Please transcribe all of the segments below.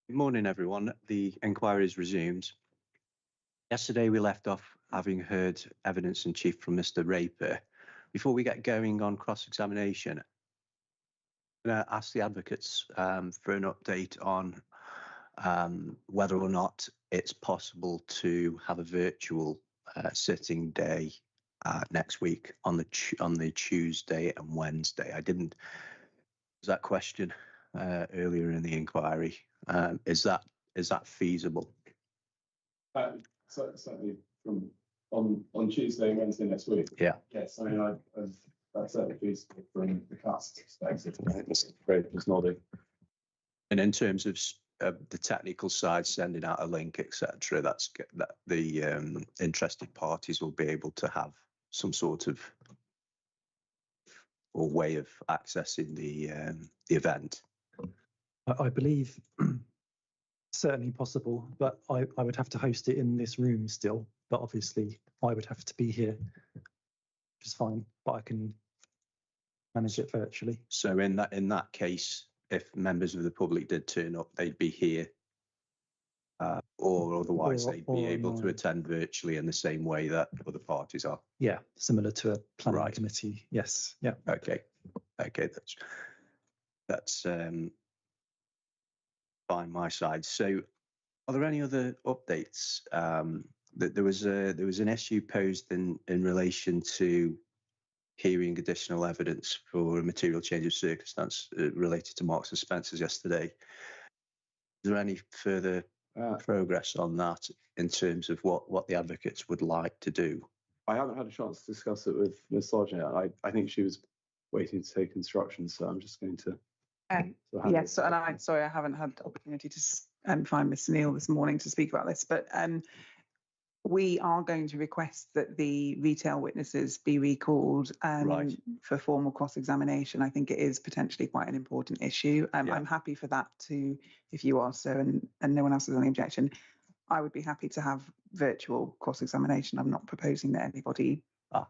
Good morning, everyone. The inquiry is resumed. Yesterday, we left off having heard evidence in chief from Mr. Raper. Before we get going on cross-examination, I'm going to ask the advocates for an update on whether or not it's possible to have a virtual sitting day next week on the Tuesday and Wednesday. I didn't ask that question earlier in the inquiry. Is that feasible? Certainly from on Tuesday and Wednesday next week. Yeah. Yes, I mean, that's certainly feasible from the cast perspective. Great, just nodding. And in terms of the technical side, sending out a link, etc., that the interested parties will be able to have some sort of or way of accessing the event. I believe certainly possible, but I would have to host it in this room still. But obviously, I would have to be here, which is fine. But I can manage it virtually. So in that case, if members of the public did turn up, they'd be here, or otherwise they'd be able to attend virtually in the same way that other parties are. Yeah, similar to a planning committee. Yes. Yeah. Okay. That's fine. My side. So, are there any other updates? There was an issue posed in relation to hearing additional evidence for a material change of circumstance related to Marks and Spencer's yesterday. Is there any further progress on that in terms of what the advocates would like to do? I haven't had a chance to discuss it with Ms. Sargent yet. I think she was waiting to take instructions, so I'm just going to. Yes, and I'm sorry, I haven't had the opportunity to find Mr. Neil this morning to speak about this, but we are going to request that the retail witnesses be recalled for formal cross-examination. I think it is potentially quite an important issue. I'm happy for that to, if you are so, and no one else has any objection, I would be happy to have virtual cross-examination. I'm not proposing that anybody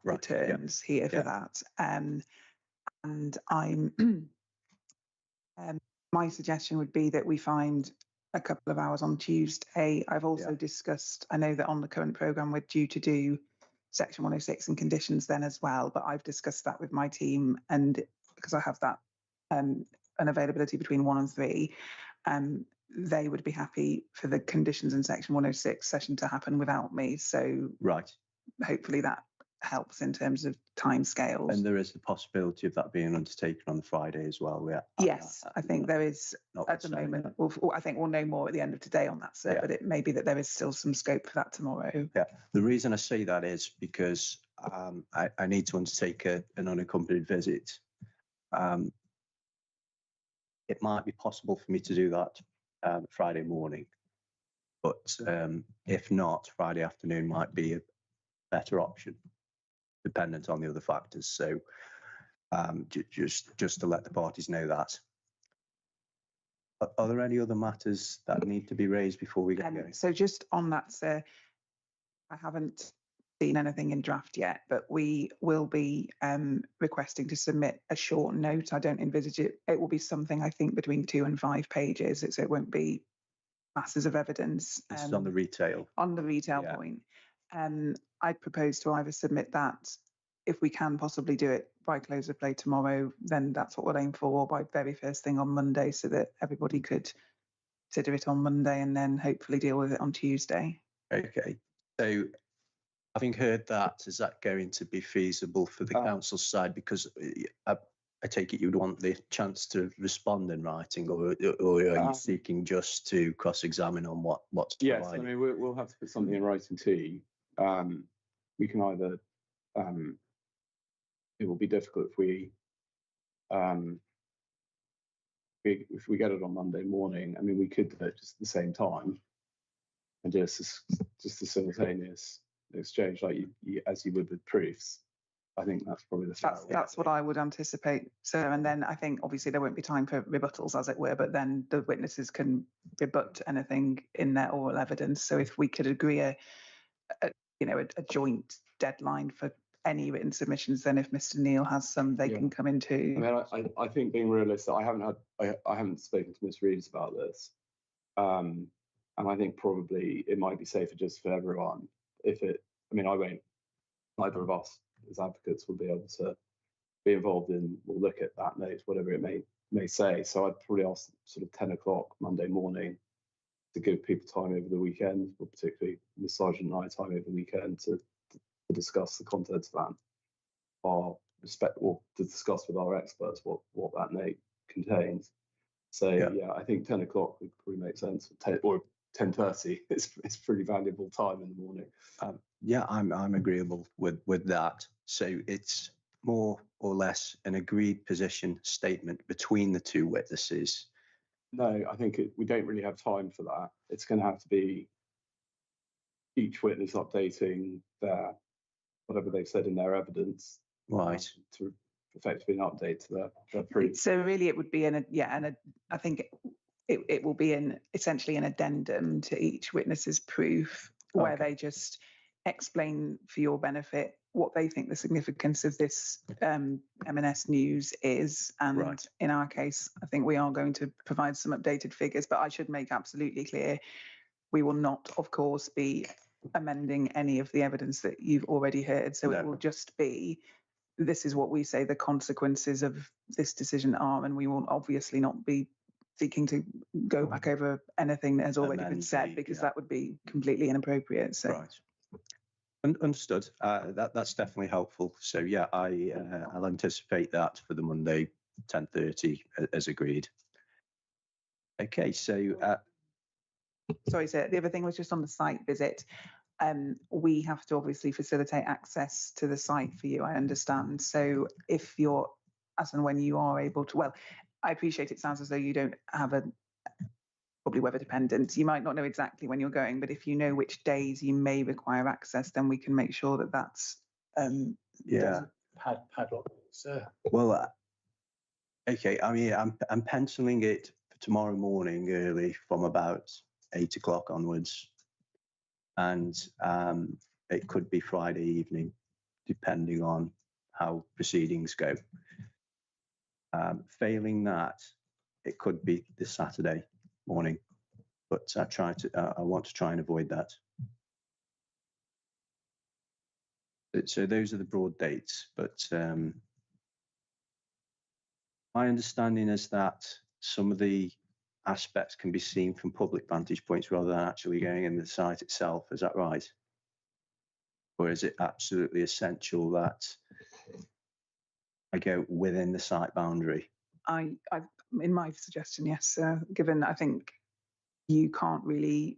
returns here for that. And I'm my suggestion would be that we find a couple of hours on Tuesday. I've also discussed, I know that on the current programme we're due to do section 106 and conditions then as well, but I've discussed that with my team, and because I have that an availability between 1 and 3, they would be happy for the conditions in section 106 session to happen without me. So hopefully that helps in terms of time scales. And there is the possibility of that being undertaken on the Friday as well. Yes, I think there is at the moment. I think we'll know more at the end of today on that, sir, but it may be that there is still some scope for that tomorrow. Yeah, the reason I say that is because I need to undertake an unaccompanied visit. It might be possible for me to do that Friday morning, but if not, Friday afternoon might be a better option, dependent on the other factors. So just to let the parties know that. Are there any other matters that need to be raised before we get going? So just on that, sir, I haven't seen anything in draft yet, but we will be requesting to submit a short note. I don't envisage it. It will be something, I think, between 2 and 5 pages. So it won't be masses of evidence. This is on the retail. On the retail point. I'd propose to either submit that, if we can possibly do it by close of play tomorrow, then that's what we'll aim for, or by very first thing on Monday, so that everybody could consider it on Monday and then hopefully deal with it on Tuesday. Okay. So having heard that, is that going to be feasible for the council side? Because I take it you'd want the chance to respond in writing, or are you seeking just to cross-examine on what's provided? Yes, I mean, we'll have to put something in writing to you. We can either, it will be difficult if we get it on Monday morning. I mean, we could do it just at the same time and just a simultaneous exchange, like as you would with proofs. I think that's probably the that's what I would anticipate, sir. And then I think obviously there won't be time for rebuttals, as it were, but then the witnesses can rebut anything in their oral evidence. So if we could agree a joint deadline for any written submissions, then if Mr. Neil has some, they can come into. I mean, I think being realistic, I haven't spoken to Ms. Reeves about this, And I think probably it might be safer just for everyone if it. I mean, I won't. Neither of us as advocates will be able to be involved in or look at that note, whatever it may say. So I'd probably ask sort of 10 o'clock Monday morning to give people time over the weekend, or particularly the Sergeant and I time over the weekend to discuss the contents of that, or to discuss with our experts what that note contains. So yeah, I think 10 o'clock would probably make sense. 10 or 10:30. It's pretty valuable time in the morning. Yeah, I'm agreeable with that. So it's more or less an agreed position statement between the two witnesses. No, I think we don't really have time for that. It's going to have to be each witness updating whatever they've said in their evidence, Right. To effectively an update to their proof. So really, it would be I think it will be essentially an addendum to each witness's proof, where they just explain for your benefit what they think the significance of this M&S news is. And in our case, I think we are going to provide some updated figures, but I should make absolutely clear, we will not, of course, be amending any of the evidence that you've already heard. So it will just be, this is what we say the consequences of this decision are, and we will obviously not be seeking to go back over anything that has already been said, because that would be completely inappropriate. So. Right. Understood. That's definitely helpful. So yeah, I'll anticipate that for the Monday 10:30 as agreed. Okay, so sorry, sir. The other thing was just on the site visit. We have to obviously facilitate access to the site for you, I understand. So if you're, as and when you are able to, well, I appreciate it sounds as though you don't have probably weather dependent. You might not know exactly when you're going, but if you know which days you may require access, then we can make sure that that's padlock. Well, okay. I mean, I'm penciling it for tomorrow morning early from about 8 o'clock onwards, and it could be Friday evening, depending on how proceedings go. Failing that, it could be this Saturday morning, but I want to try and avoid that. So those are the broad dates, but my understanding is that some of the aspects can be seen from public vantage points rather than actually going in the site itself. Is that right? Or is it absolutely essential that I go within the site boundary? In my suggestion, yes, given I think you can't really,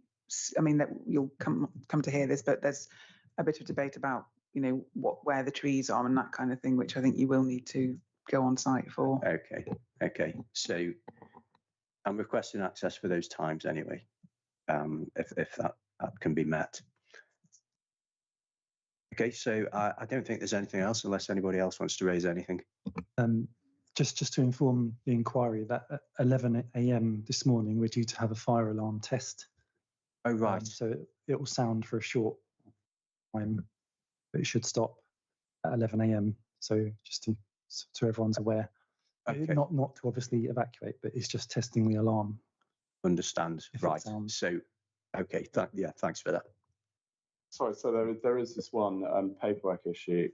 I mean, that you'll come to hear this, but there's a bit of debate about, where the trees are and that kind of thing, which I think you will need to go on site for. Okay. So I'm requesting access for those times anyway, if that can be met. Okay, so I don't think there's anything else unless anybody else wants to raise anything. Just to inform the inquiry that at 11 a.m. this morning, we're due to have a fire alarm test. Oh, right. So it will sound for a short time, but it should stop at 11 a.m. So just so everyone's aware. Okay. Not to obviously evacuate, but it's just testing the alarm. Understand. Right. So, okay. Thanks for that. Sorry, so there is this one paperwork issue.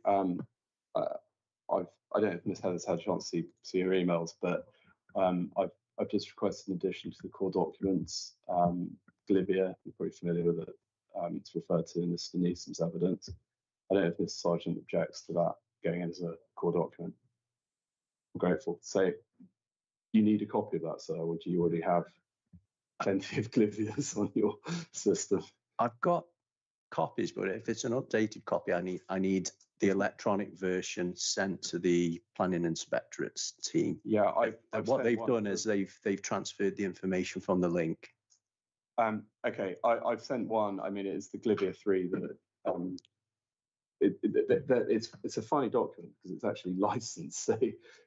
I don't know if Ms. Heather's had a chance to see your emails, but I've just requested an addition to the core documents. Glivia, you're probably familiar with it. It's referred to in Mr. Neeson's evidence. I don't know if Mr. Sergeant objects to that going in as a core document. I'm grateful. So you need a copy of that, sir, or do you already have plenty of Glivias on your system? I've got copies, but if it's an updated copy, I need the electronic version sent to the planning inspectorate's team. Yeah, what they've done is they've transferred the information from the link. Okay, I've sent one. I mean, it's the Glivia 3 that it's a funny document because it's actually licensed, so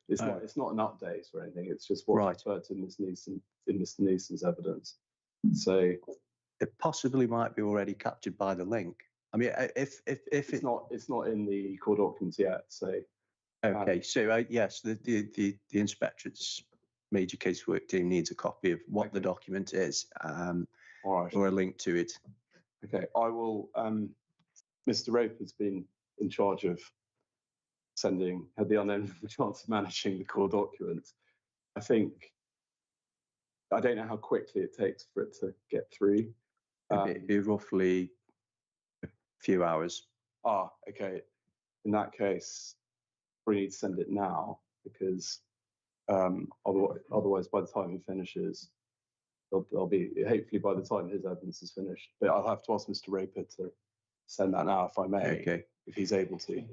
it's not an update or anything. It's just what's referred to in Mr. Neeson's evidence. So it possibly might be already captured by the link. I mean, if it's not in the core documents yet. So okay, so yes, the inspectorate's major casework team needs a copy of what the Okay. document is, All right. or a link to it. Okay. I will. Mr. Raper's been in charge of had the unenviable chance of managing the core documents. I don't know how quickly it takes for it to get through. It'd be roughly a few hours. Okay. In that case, we need to send it now because otherwise, by the time he finishes, there'll be hopefully by the time his evidence is finished. But I'll have to ask Mr. Raper to send that now, if I may, Okay. if he's able to.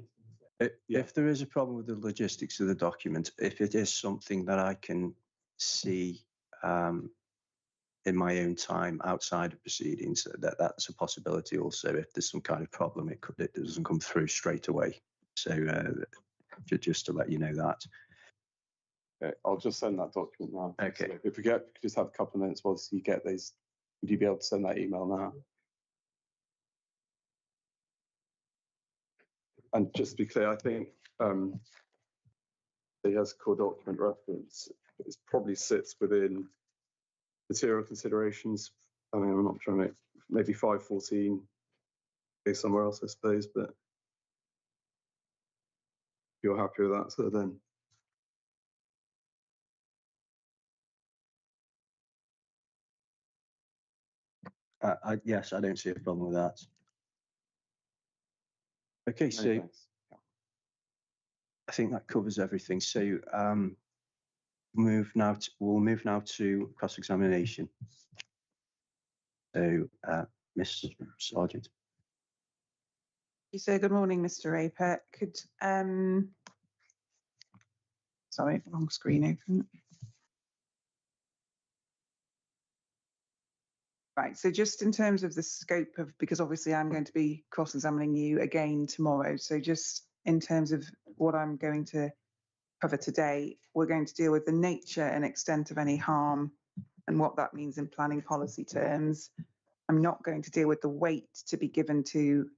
If there is a problem with the logistics of the document, if it is something that I can see in my own time outside of proceedings, that's a possibility also. If there's some kind of problem, it doesn't come through straight away. So just to let you know that. Okay, I'll just send that document now. Okay. So if we just have a couple of minutes whilst you get these, would you be able to send that email now? And just to be clear, I think he has core document reference. It probably sits within material considerations. I mean, I'm not trying to maybe 514 go somewhere else, I suppose, but if you're happy with that, so then. Yes, I don't see a problem with that. Okay, so Many thanks. I think that covers everything. So we'll move now to cross-examination. So, Miss Sargent. So good morning, Mr. Raper. Could sorry, wrong screen open. Right, so just in terms of the scope of, because obviously I'm going to be cross-examining you again tomorrow, so just in terms of what I'm going to cover today, we're going to deal with the nature and extent of any harm and what that means in planning policy terms. I'm not going to deal with the weight to be given to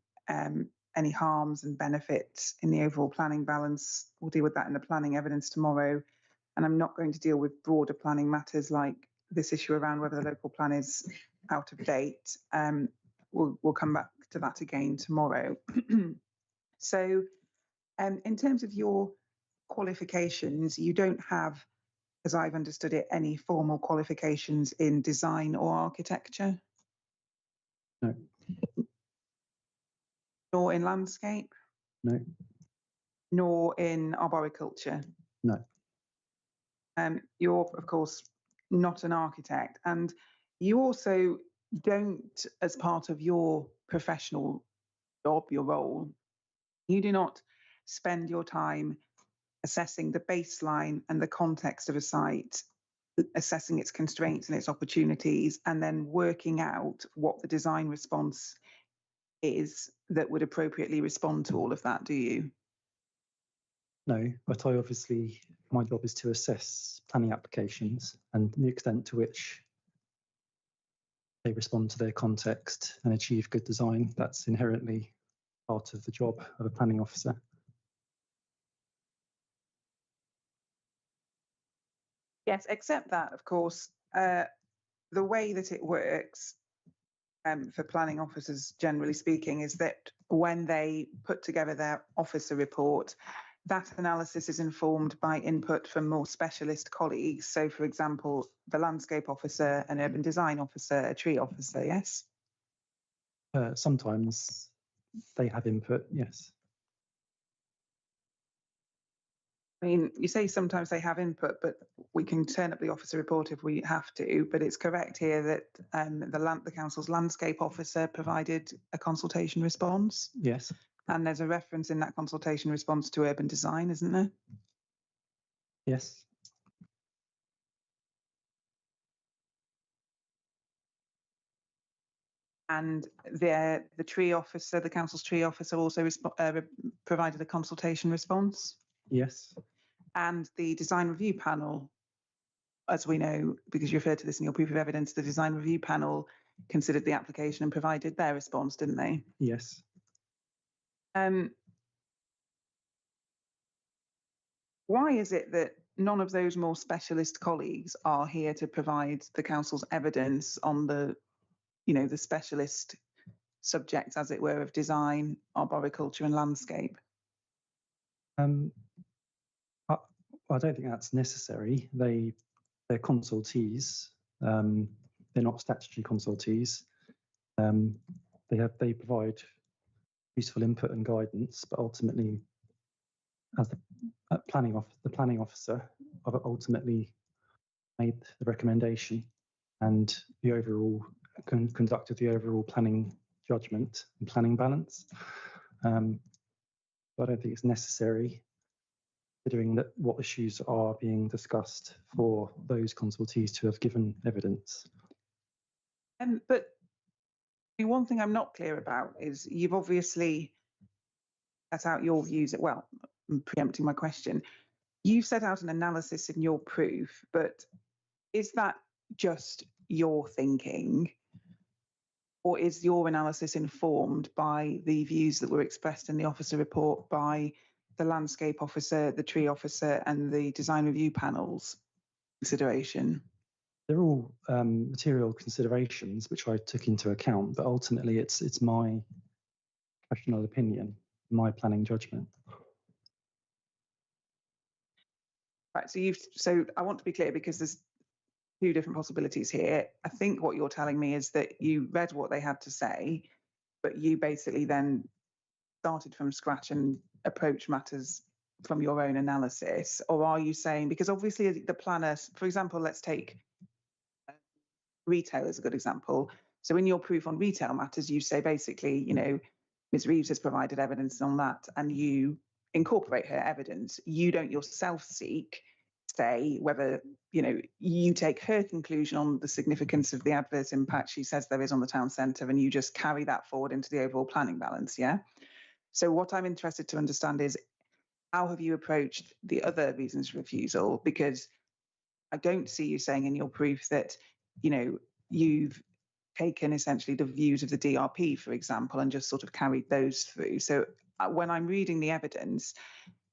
any harms and benefits in the overall planning balance. We'll deal with that in the planning evidence tomorrow. And I'm not going to deal with broader planning matters like this issue around whether the local plan is out of date. We'll come back to that again tomorrow. So in terms of your qualifications, you don't have, as I've understood it, any formal qualifications in design or architecture? No. Nor in landscape? No. Nor in arboriculture? No. You're, of course, not an architect, and you also don't, as part of your professional job, your role, you do not spend your time assessing the baseline and the context of a site, assessing its constraints and its opportunities, and then working out what the design response is that would appropriately respond to all of that, do you? No, but my job is to assess planning applications and the extent to which they respond to their context and achieve good design. That's inherently part of the job of a planning officer. Yes, except that, of course, the way that it works for planning officers, generally speaking, is that when they put together their officer report, that analysis is informed by input from more specialist colleagues. So, for example, the landscape officer, an urban design officer, a tree officer, yes? Sometimes they have input, yes. I mean, you say sometimes they have input, but we can turn up the officer report if we have to. But it's correct here that the council's landscape officer provided a consultation response. Yes. And there's a reference in that consultation response to urban design, isn't there? Yes. And the tree officer, the council's tree officer, also provided a consultation response. Yes. And the design review panel, as we know, because you referred to this in your proof of evidence, the design review panel considered the application and provided their response, didn't they? Yes. why is it that none of those more specialist colleagues are here to provide the council's evidence on the, the specialist subjects, as it were, of design, arboriculture and landscape? I don't think that's necessary. They're consultees. They're not statutory consultees. They provide useful input and guidance, but ultimately, as the planning officer, I've ultimately made the recommendation, and the overall conducted the overall planning judgment and planning balance. But I don't think it's necessary, considering that what issues are being discussed, for those consultees to have given evidence. But one thing I'm not clear about is you've obviously set out your views. Well, I'm preempting my question. You've set out an analysis in your proof, but is that just your thinking, or is your analysis informed by the views that were expressed in the officer report by the landscape officer, the tree officer, and the design review panel's consideration? They're all material considerations which I took into account, but ultimately it's my professional opinion, my planning judgment. Right. So I want to be clear, because there's two different possibilities here. I think what you're telling me is that you read what they had to say, but you basically then started from scratch and approached matters from your own analysis. Or are you saying, because obviously the planner, for example, let's take retail as a good example. So in your proof on retail matters, you say basically, Ms. Reeves has provided evidence on that, and you incorporate her evidence. You don't yourself say whether, you take her conclusion on the significance of the adverse impact she says there is on the town centre, and you just carry that forward into the overall planning balance, yeah? So what I'm interested to understand is, how have you approached the other reasons for refusal? Because I don't see you saying in your proof that, you've taken essentially the views of the DRP, for example, and just sort of carried those through. So when I'm reading the evidence,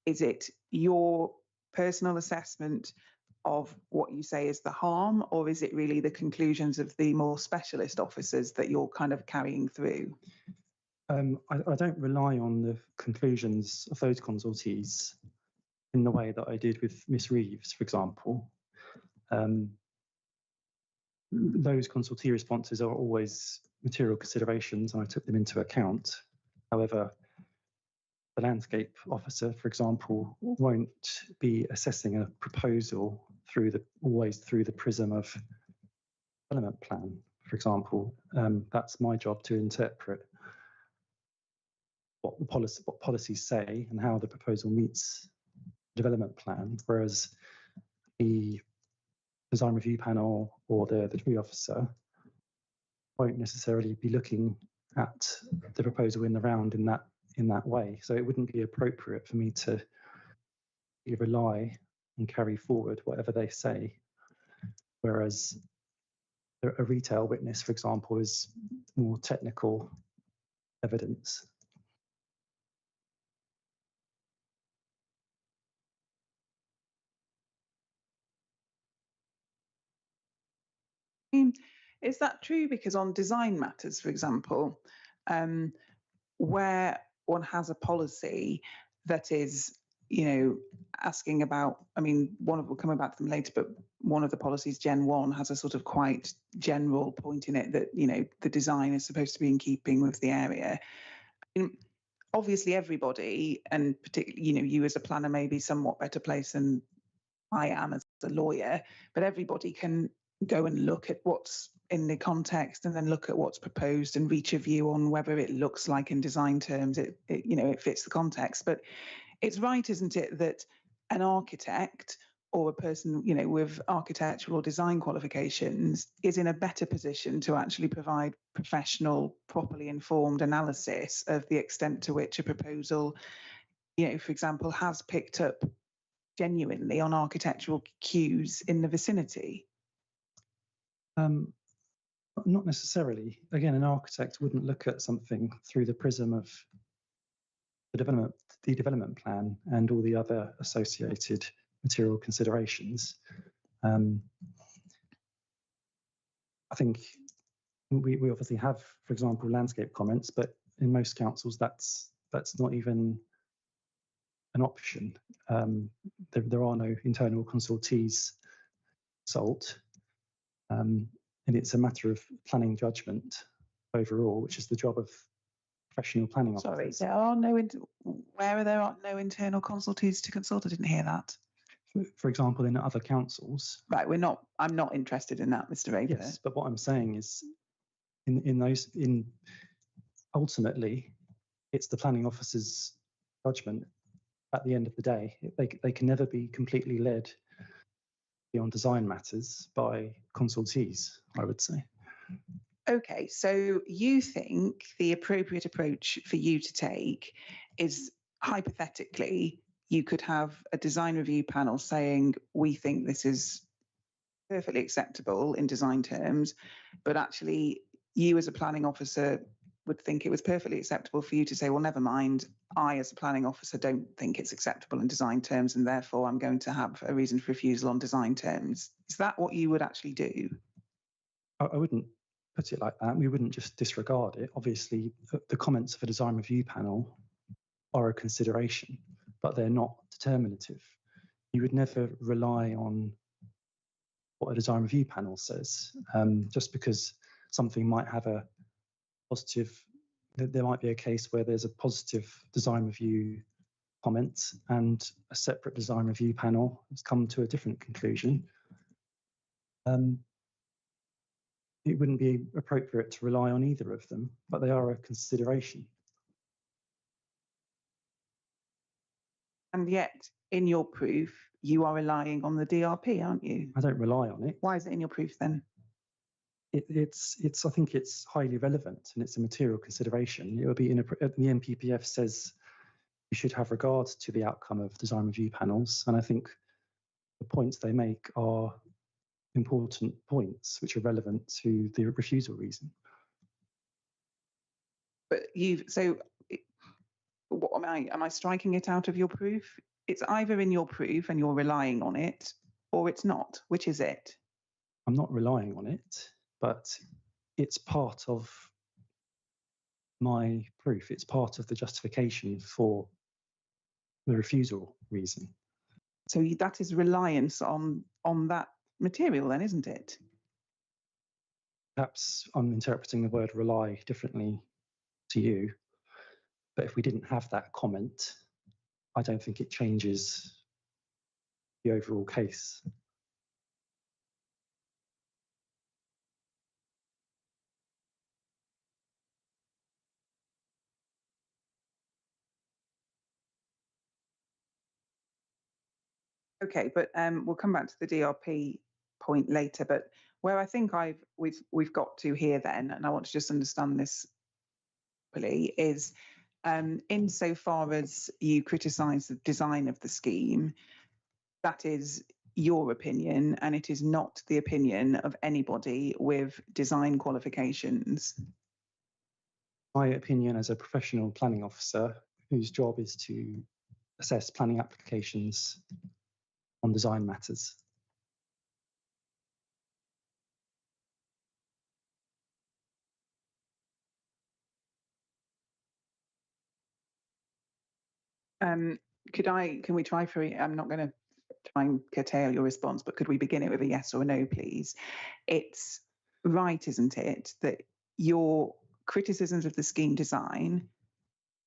is it your personal assessment of what you say is the harm, or is it really the conclusions of the more specialist officers that you're kind of carrying through? I don't rely on the conclusions of those consultees in the way that I did with Miss Reeves, for example. Those consultee responses are always material considerations, and I took them into account. However, the landscape officer, for example, won't be assessing a proposal always through the prism of development plan, for example. That's my job to interpret what policies say and how the proposal meets the development plan, whereas the design review panel or the tree officer won't necessarily be looking at the proposal in the round in that way. So it wouldn't be appropriate for me to rely and carry forward whatever they say. Whereas a retail witness, for example, is more technical evidence. Is that true? Because on design matters, for example, where one has a policy that is, asking about, we'll come back to them later, but one of the policies, Gen 1, has a sort of quite general point in it that, the design is supposed to be in keeping with the area. Obviously everybody, and particularly, you as a planner may be somewhat better placed than I am as a lawyer, but everybody can go and look at what's in the context and then look at what's proposed and reach a view on whether it looks like in design terms it fits the context. But it's right, isn't it, that an architect or a person with architectural or design qualifications is in a better position to actually provide professional, properly informed analysis of the extent to which a proposal, for example, has picked up genuinely on architectural cues in the vicinity? Not necessarily. Again, an architect wouldn't look at something through the prism of the development plan and all the other associated material considerations. I think we obviously have, for example, landscape comments, but in most councils that's not even an option. There are no internal consultees consult, and it's a matter of planning judgment overall, which is the job of professional planning officers. Sorry, there are no, where are there no internal consultees to consult? I didn't hear that. For example, in other councils. Right, I'm not interested in that, Mr. Raper. Yes, but what I'm saying is ultimately, it's the planning officer's judgment at the end of the day. They can never be completely led on design matters by consultees, I would say. Okay, so you think the appropriate approach for you to take is, hypothetically, you could have a design review panel saying, we think this is perfectly acceptable in design terms, but actually you as a planning officer would think it was perfectly acceptable for you to say, well, never mind, I as a planning officer don't think it's acceptable in design terms, and therefore I'm going to have a reason for refusal on design terms. Is that what you would actually do? I wouldn't put it like that. We wouldn't just disregard it. Obviously, the comments of a design review panel are a consideration, but they're not determinative. You would never rely on what a design review panel says, just because something might have a positive, there might be a case where there's a positive design review comment and a separate design review panel has come to a different conclusion. It wouldn't be appropriate to rely on either of them, but they are a consideration. And yet, in your proof, you are relying on the DRP, aren't you? I don't rely on it. Why is it in your proof then? I think it's highly relevant and it's a material consideration. It would be the NPPF says you should have regard to the outcome of design review panels, and I think the points they make are important points which are relevant to the refusal reason. But what am I striking it out of your proof? It's either in your proof and you're relying on it, or it's not. Which is it? I'm not relying on it, but it's part of my proof. It's part of the justification for the refusal reason. So that is reliance on that material then, isn't it? Perhaps I'm interpreting the word rely differently to you, but if we didn't have that comment, I don't think it changes the overall case. Okay, but we'll come back to the DRP point later. But where I think we've got to here then, and I want to just understand this properly, is insofar as you criticise the design of the scheme, that is your opinion, and it is not the opinion of anybody with design qualifications. My opinion as a professional planning officer whose job is to assess planning applications on design matters. Can we try for, I'm not going to try and curtail your response, but could we begin it with a yes or a no, please? It's right, isn't it, that your criticisms of the scheme design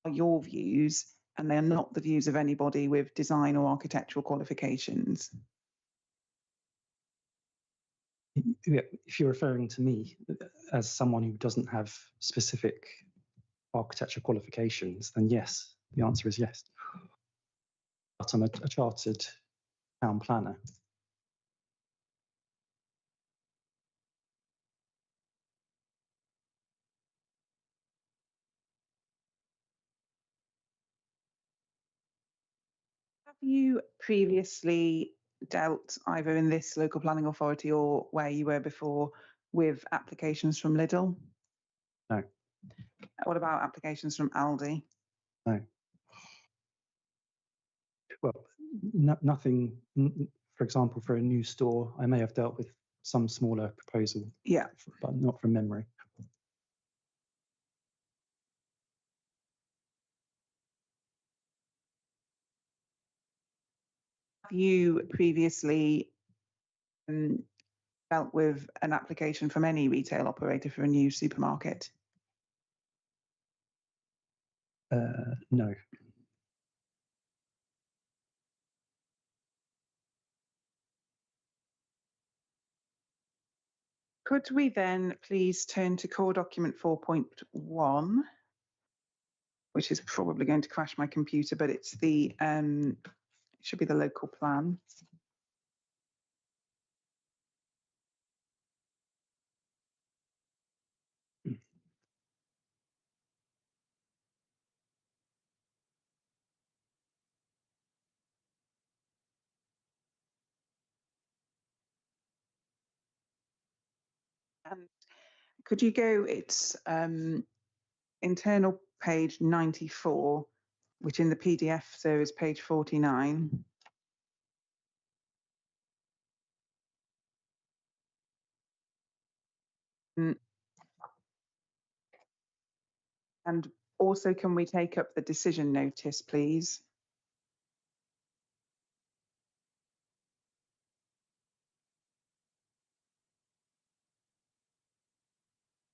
are your views and they're not the views of anybody with design or architectural qualifications? If you're referring to me as someone who doesn't have specific architecture qualifications, then yes, the answer is yes. But I'm a chartered town planner. Have you previously dealt either in this local planning authority or where you were before with applications from Lidl? No. What about applications from Aldi? No. Well, nothing. For example, for a new store, I may have dealt with some smaller proposal, Yeah. but not from memory. Have you previously dealt with an application from any retail operator for a new supermarket? No. Could we then please turn to core document 4.1, which is probably going to crash my computer, but it's the it should be the local plan. And could you go, it's internal page 94, which in the PDF so is page 49. And also, can we take up the decision notice, please?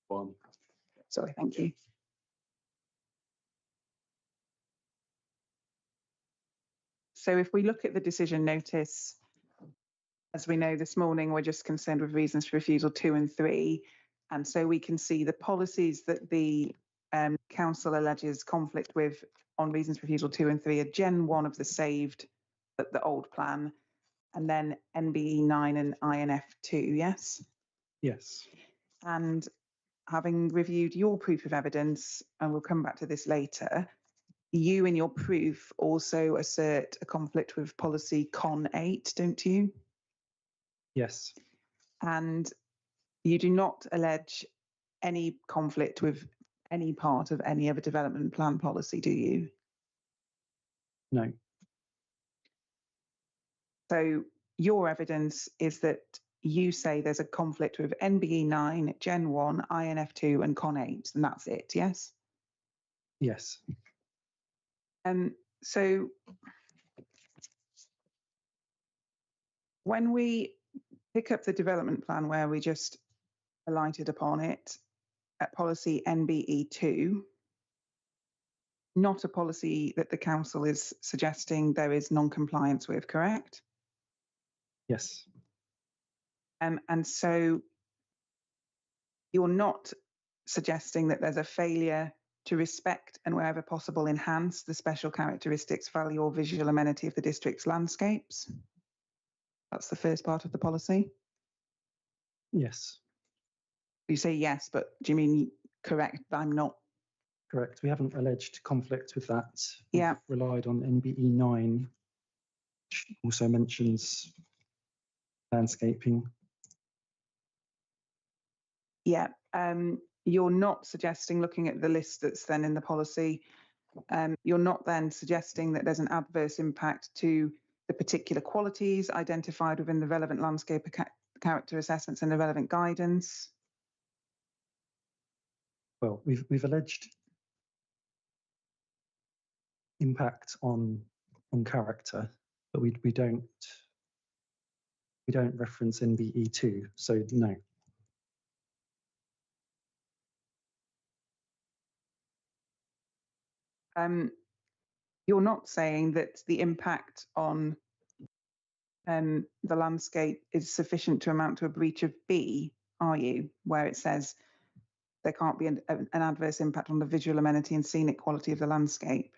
One. Sorry, thank you. So if we look at the decision notice, as we know this morning, we're just concerned with reasons for refusal 2 and 3. And so we can see the policies that the council alleges conflict with on reasons for refusal 2 and 3 are Gen 1 of the saved, the old plan, and then NBE 9 and INF 2, yes? Yes. And having reviewed your proof of evidence, and we'll come back to this later, you in your proof also assert a conflict with policy Con 8, don't you? Yes. And you do not allege any conflict with any part of any other development plan policy, do you? No. So your evidence is that you say there's a conflict with NBE 9, Gen 1, INF 2, and Con 8, and that's it, yes? Yes. So when we pick up the development plan where we just alighted upon it at policy NBE 2, not a policy that the council is suggesting there is non-compliance with, correct? Yes. And so you're not suggesting that there's a failure to respect and wherever possible enhance the special characteristics, value or visual amenity of the district's landscapes? That's the first part of the policy. Yes. You say yes, but do you mean correct? I'm not. Correct. We haven't alleged conflict with that. Yeah. We've relied on NBE 9, which also mentions landscaping. Yeah. You're not suggesting, looking at the list that's then in the policy, you're not then suggesting that there's an adverse impact to the particular qualities identified within the relevant landscape character assessments and the relevant guidance? Well, we've alleged impact on character, but we don't reference NBE 2, so no. You're not saying that the impact on the landscape is sufficient to amount to a breach of B, are you? Where it says there can't be an adverse impact on the visual amenity and scenic quality of the landscape.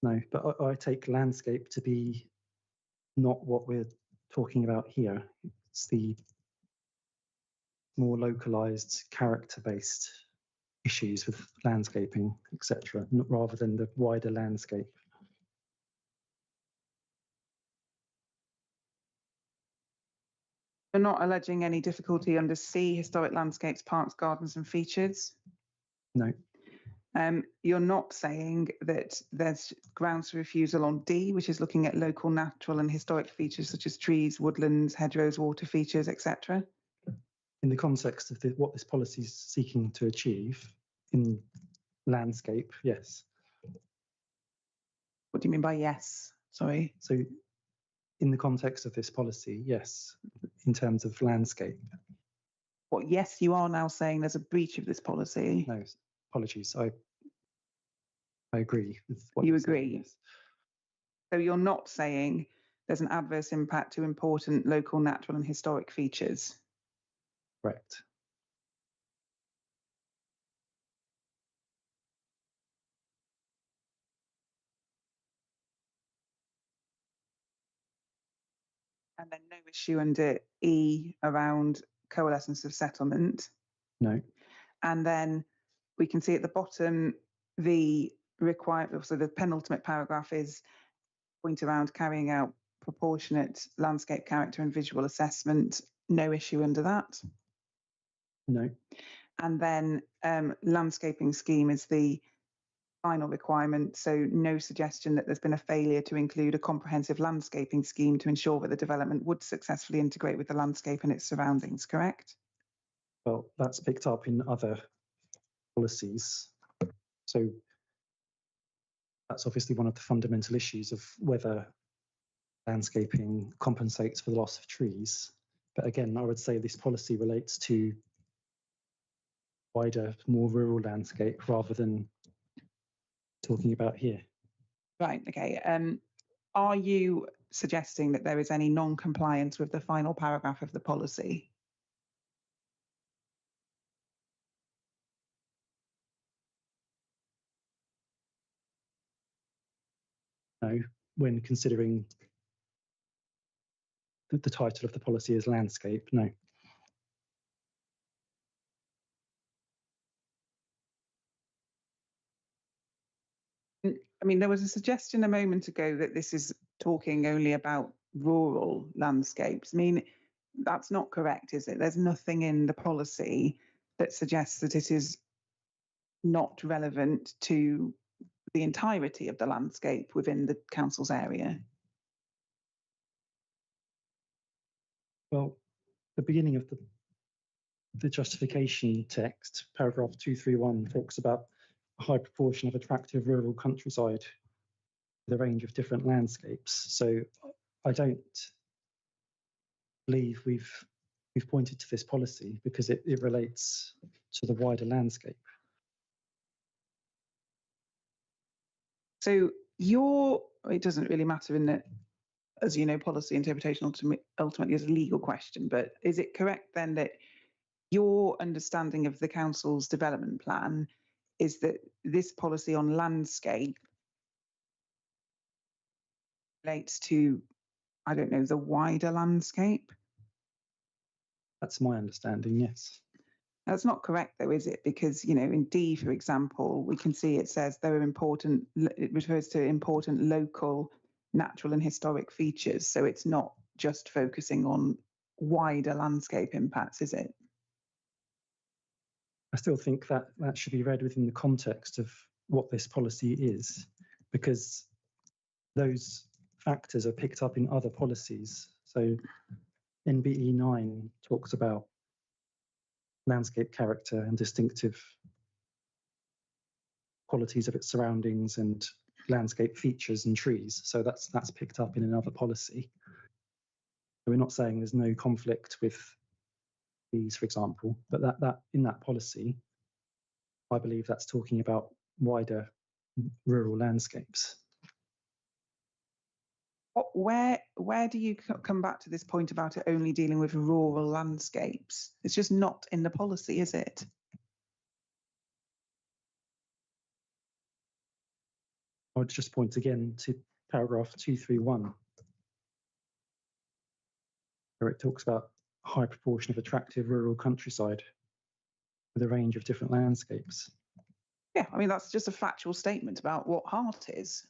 No, but I take landscape to be not what we're talking about here. It's the more localized character-based issues with landscaping, etc., rather than the wider landscape. You're not alleging any difficulty under C, historic landscapes, parks, gardens and features? No. You're not saying that there's grounds for refusal on D, which is looking at local natural and historic features such as trees, woodlands, hedgerows, water features, etc. In the context of what this policy is seeking to achieve in landscape, yes. What do you mean by yes? Sorry. So in the context of this policy, yes, in terms of landscape. What, yes, you are now saying there's a breach of this policy? No, apologies. I agree with what You you're saying, agree? yes. So you're not saying there's an adverse impact to important local natural and historic features? Correct. And then no issue under E around coalescence of settlement? No. And then we can see at the bottom the requirement, so the penultimate paragraph is point around carrying out proportionate landscape character and visual assessment. No issue under that. No. And then landscaping scheme is the final requirement. So no suggestion that there's been a failure to include a comprehensive landscaping scheme to ensure that the development would successfully integrate with the landscape and its surroundings, correct? Well, that's picked up in other policies. So that's obviously one of the fundamental issues of whether landscaping compensates for the loss of trees. But again, I would say this policy relates to wider, more rural landscape rather than talking about here. Right, okay. Are you suggesting that there is any non-compliance with the final paragraph of the policy? No, when considering the title of the policy is landscape, no. I mean, there was a suggestion a moment ago that this is talking only about rural landscapes. I mean, that's not correct, is it? There's nothing in the policy that suggests that it is not relevant to the entirety of the landscape within the council's area. Well, the beginning of the justification text, paragraph 231, talks about a high proportion of attractive rural countryside with a range of different landscapes. So I don't believe we've pointed to this policy because it relates to the wider landscape. So it doesn't really matter in that, as you know, policy interpretation ultimately is a legal question, but is it correct then that your understanding of the council's development plan is that this policy on landscape relates to, I don't know, the wider landscape? That's my understanding, yes. That's not correct though, is it? Because, you know, in D, for example, we can see it says there are important, it refers to important local, natural and historic features. So it's not just focusing on wider landscape impacts, is it? I still think that should be read within the context of what this policy is, because those factors are picked up in other policies. So NBE 9 talks about landscape character and distinctive qualities of its surroundings and landscape features and trees. So that's picked up in another policy. So we're not saying there's no conflict with these, for example, but that in that policy, I believe that's talking about wider rural landscapes. Where do you come back to this point about it only dealing with rural landscapes? It's just not in the policy, is it? I would just point again to paragraph 231, where it talks about a high proportion of attractive rural countryside with a range of different landscapes. Yeah, I mean, that's just a factual statement about what heart is.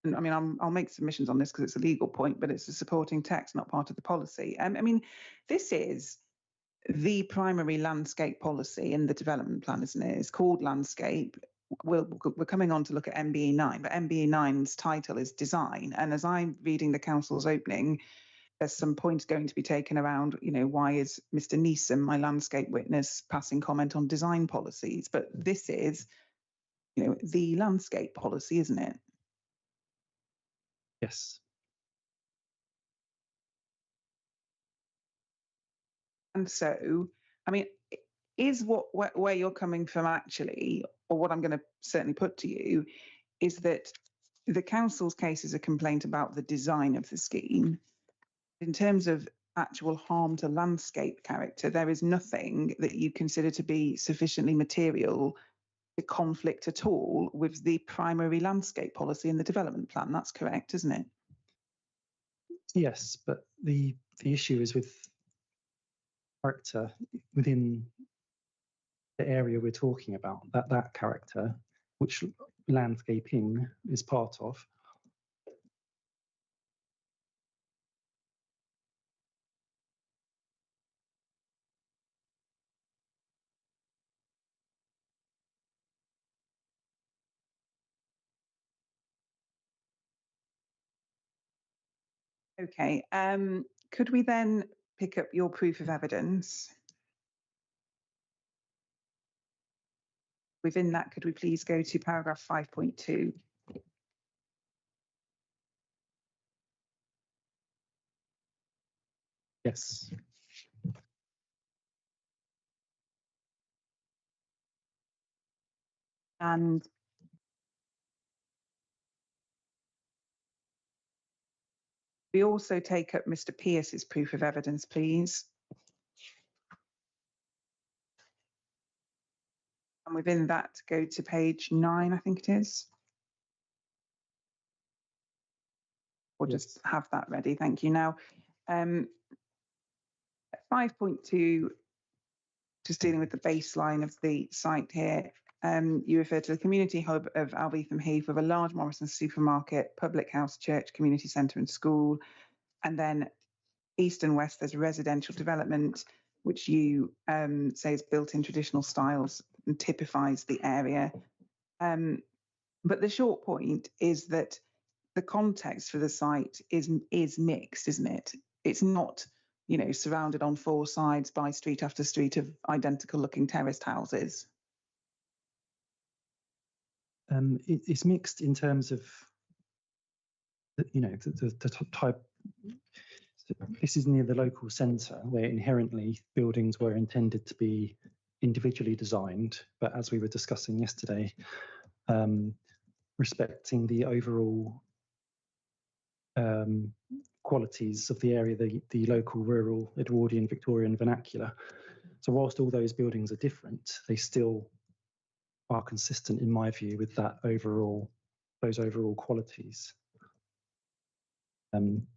And I mean, I'll make submissions on this because it's a legal point, but it's a supporting text, not part of the policy. I mean, this is the primary landscape policy in the development plan, isn't it? It's called landscape. we're coming on to look at MBE9, but MBE9's title is design. And as I'm reading the council's opening, there's some points going to be taken around, why is Mr. Neeson, my landscape witness, passing comment on design policies? But this is, the landscape policy, isn't it? Yes. And so, I mean, is where you're coming from actually, or what I'm going to certainly put to you, is that the council's case is a complaint about the design of the scheme. In terms of actual harm to landscape character, there is nothing that you consider to be sufficiently material to conflict at all with the primary landscape policy in the development plan. That's correct, isn't it? Yes, but the issue is with character within the area we're talking about, that character, which landscaping is part of. Okay. Could we then pick up your proof of evidence? Within that, could we please go to paragraph 5.2? Yes. And we also take up Mr. Pierce's proof of evidence, please. And within that, go to page 9, I think it is. Or just have that ready. Thank you. Now, 5.2, just dealing with the baseline of the site here. You refer to the community hub of Elvetham Heath with a large Morrison's supermarket, public house, church, community centre and school. And then east and west, there's residential development, which you say is built in traditional styles and typifies the area. But the short point is that the context for the site is mixed, isn't it? It's not, surrounded on four sides by street after street of identical looking terraced houses. It's mixed in terms of, the type. This is near the local centre where inherently buildings were intended to be individually designed, but as we were discussing yesterday, respecting the overall qualities of the area, the local, rural, Edwardian, Victorian vernacular. So whilst all those buildings are different, they still are consistent, in my view, with those overall qualities.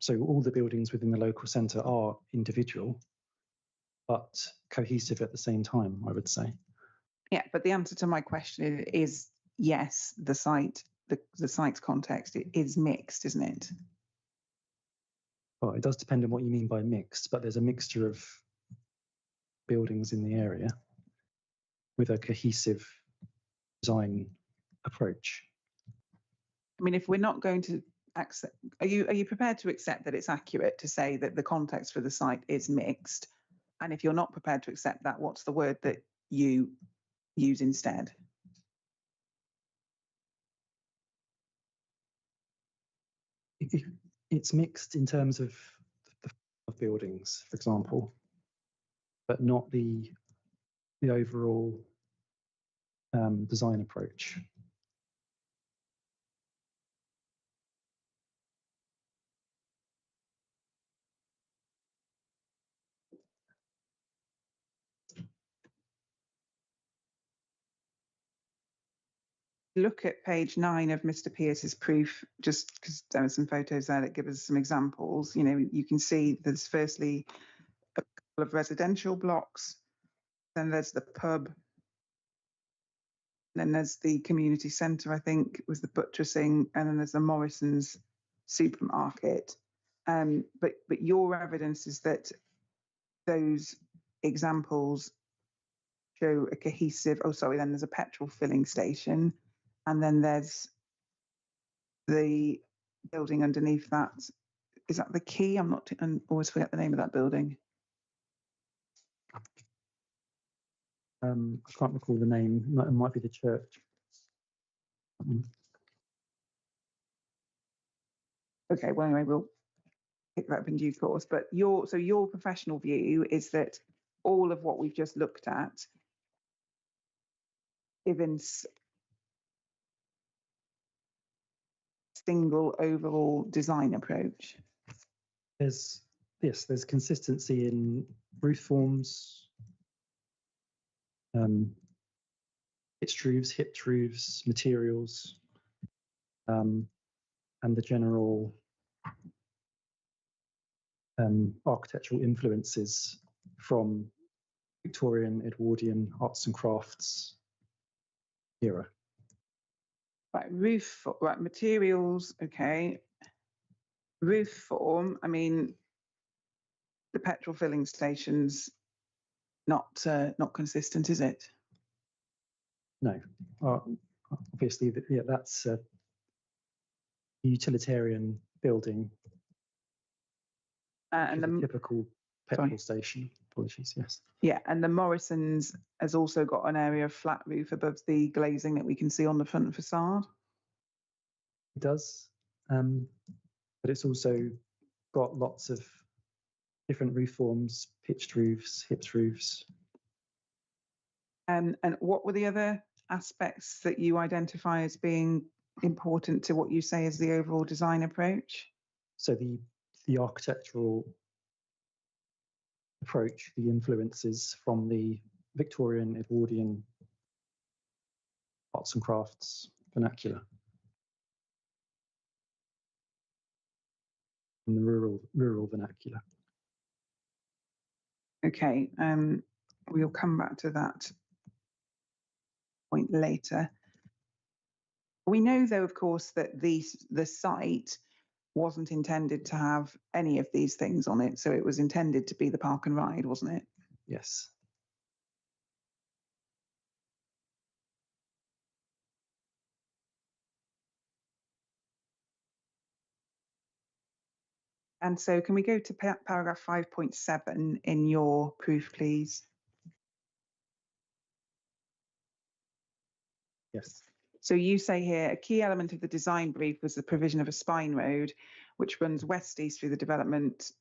So all the buildings within the local centre are individual, but cohesive at the same time, I would say. Yeah, but the answer to my question is yes, the site's context is mixed, isn't it? Well, it does depend on what you mean by mixed, but there's a mixture of buildings in the area with a cohesive design approach. I mean, if we're not going to accept, are you prepared to accept that it's accurate to say that the context for the site is mixed? And if you're not prepared to accept that, what's the word that you use instead? It's mixed in terms of the buildings, for example, but not the overall design approach. Look at page 9 of Mr. Pierce's proof, just because there are some photos there that give us some examples. You can see there's firstly a couple of residential blocks, then there's the pub, then there's the community centre, I think, with the buttressing, and then there's the Morrison's supermarket. But your evidence is that those examples show a cohesive, then there's a petrol filling station. And then there's the building underneath that. Is that the Key? I always forget the name of that building. I can't recall the name. It might be the church. Okay, well, anyway, we'll pick that up in due course. But your professional view is that all of what we've just looked at, given single overall design approach. There's consistency in roof forms, pitched roofs, hipped roofs, materials, and the general architectural influences from Victorian, Edwardian arts and crafts era. Right, materials, okay. Roof form, I mean, the petrol filling station's not consistent, is it? No, obviously, that's a utilitarian building. And the typical petrol station. Apologies, yes. Yeah, and the Morrison's has also got an area of flat roof above the glazing that we can see on the front facade. It does, but it's also got lots of different roof forms, pitched roofs, hipped roofs. And what were the other aspects that you identify as being important to what you say is the overall design approach? So the architectural approach, the influences from the Victorian, Edwardian arts and crafts vernacular, and the rural vernacular. Okay, we'll come back to that point later. We know, though, of course, that the site wasn't intended to have any of these things on it, so it was intended to be the park and ride, wasn't it? Yes. And so can we go to paragraph 5.7 in your proof, please? Yes. So you say here, a key element of the design brief was the provision of a spine road, which runs west-east through the development, so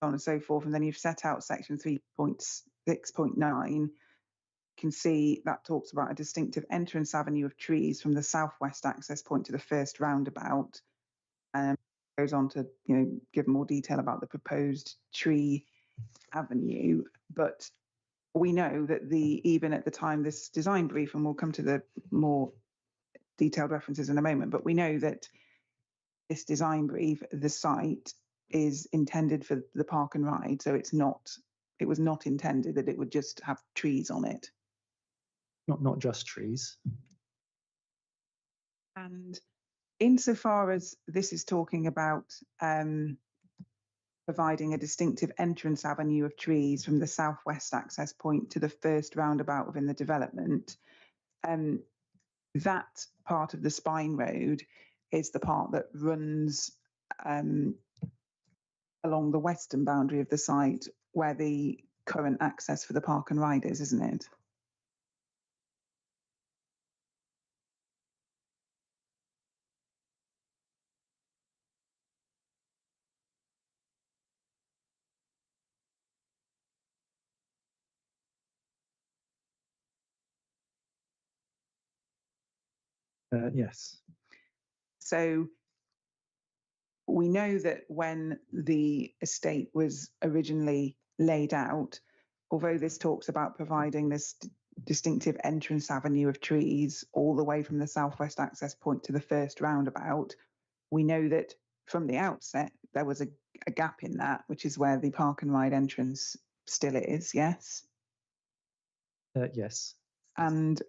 on and so forth. And then you've set out section 3.6.9. You can see that talks about a distinctive entrance avenue of trees from the southwest access point to the first roundabout. Goes on to give more detail about the proposed tree avenue. But we know that even at the time this design brief, and we'll come to the more detailed references in a moment, but we know that this design brief, the site is intended for the park and ride, so it was not intended that it would just have trees on it. Not just trees. And insofar as this is talking about providing a distinctive entrance avenue of trees from the southwest access point to the first roundabout within the development, that part of the spine road is the part that runs along the western boundary of the site where the current access for the park and ride is, isn't it? Yes. So we know that when the estate was originally laid out, although this talks about providing this distinctive entrance avenue of trees all the way from the southwest access point to the first roundabout, we know that from the outset there was a gap in that, which is where the park and ride entrance still is, yes? Yes. And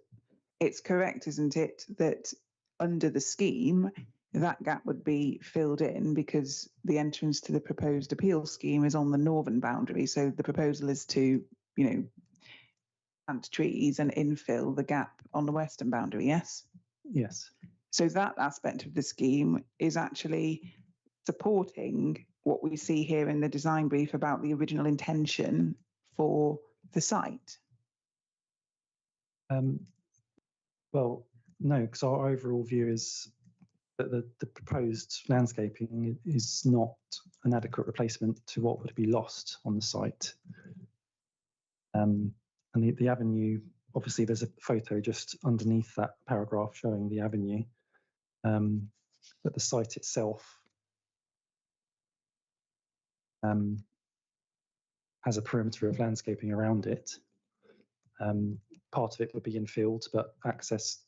it's correct, isn't it, that under the scheme, that gap would be filled in because the entrance to the proposed appeal scheme is on the northern boundary. So the proposal is to, plant trees and infill the gap on the western boundary, yes? Yes. So that aspect of the scheme is actually supporting what we see here in the design brief about the original intention for the site. Well, no, because our overall view is that the proposed landscaping is not an adequate replacement to what would be lost on the site. And the avenue, obviously there's a photo just underneath that paragraph showing the avenue, but the site itself has a perimeter of landscaping around it. Part of it would be infilled, but the access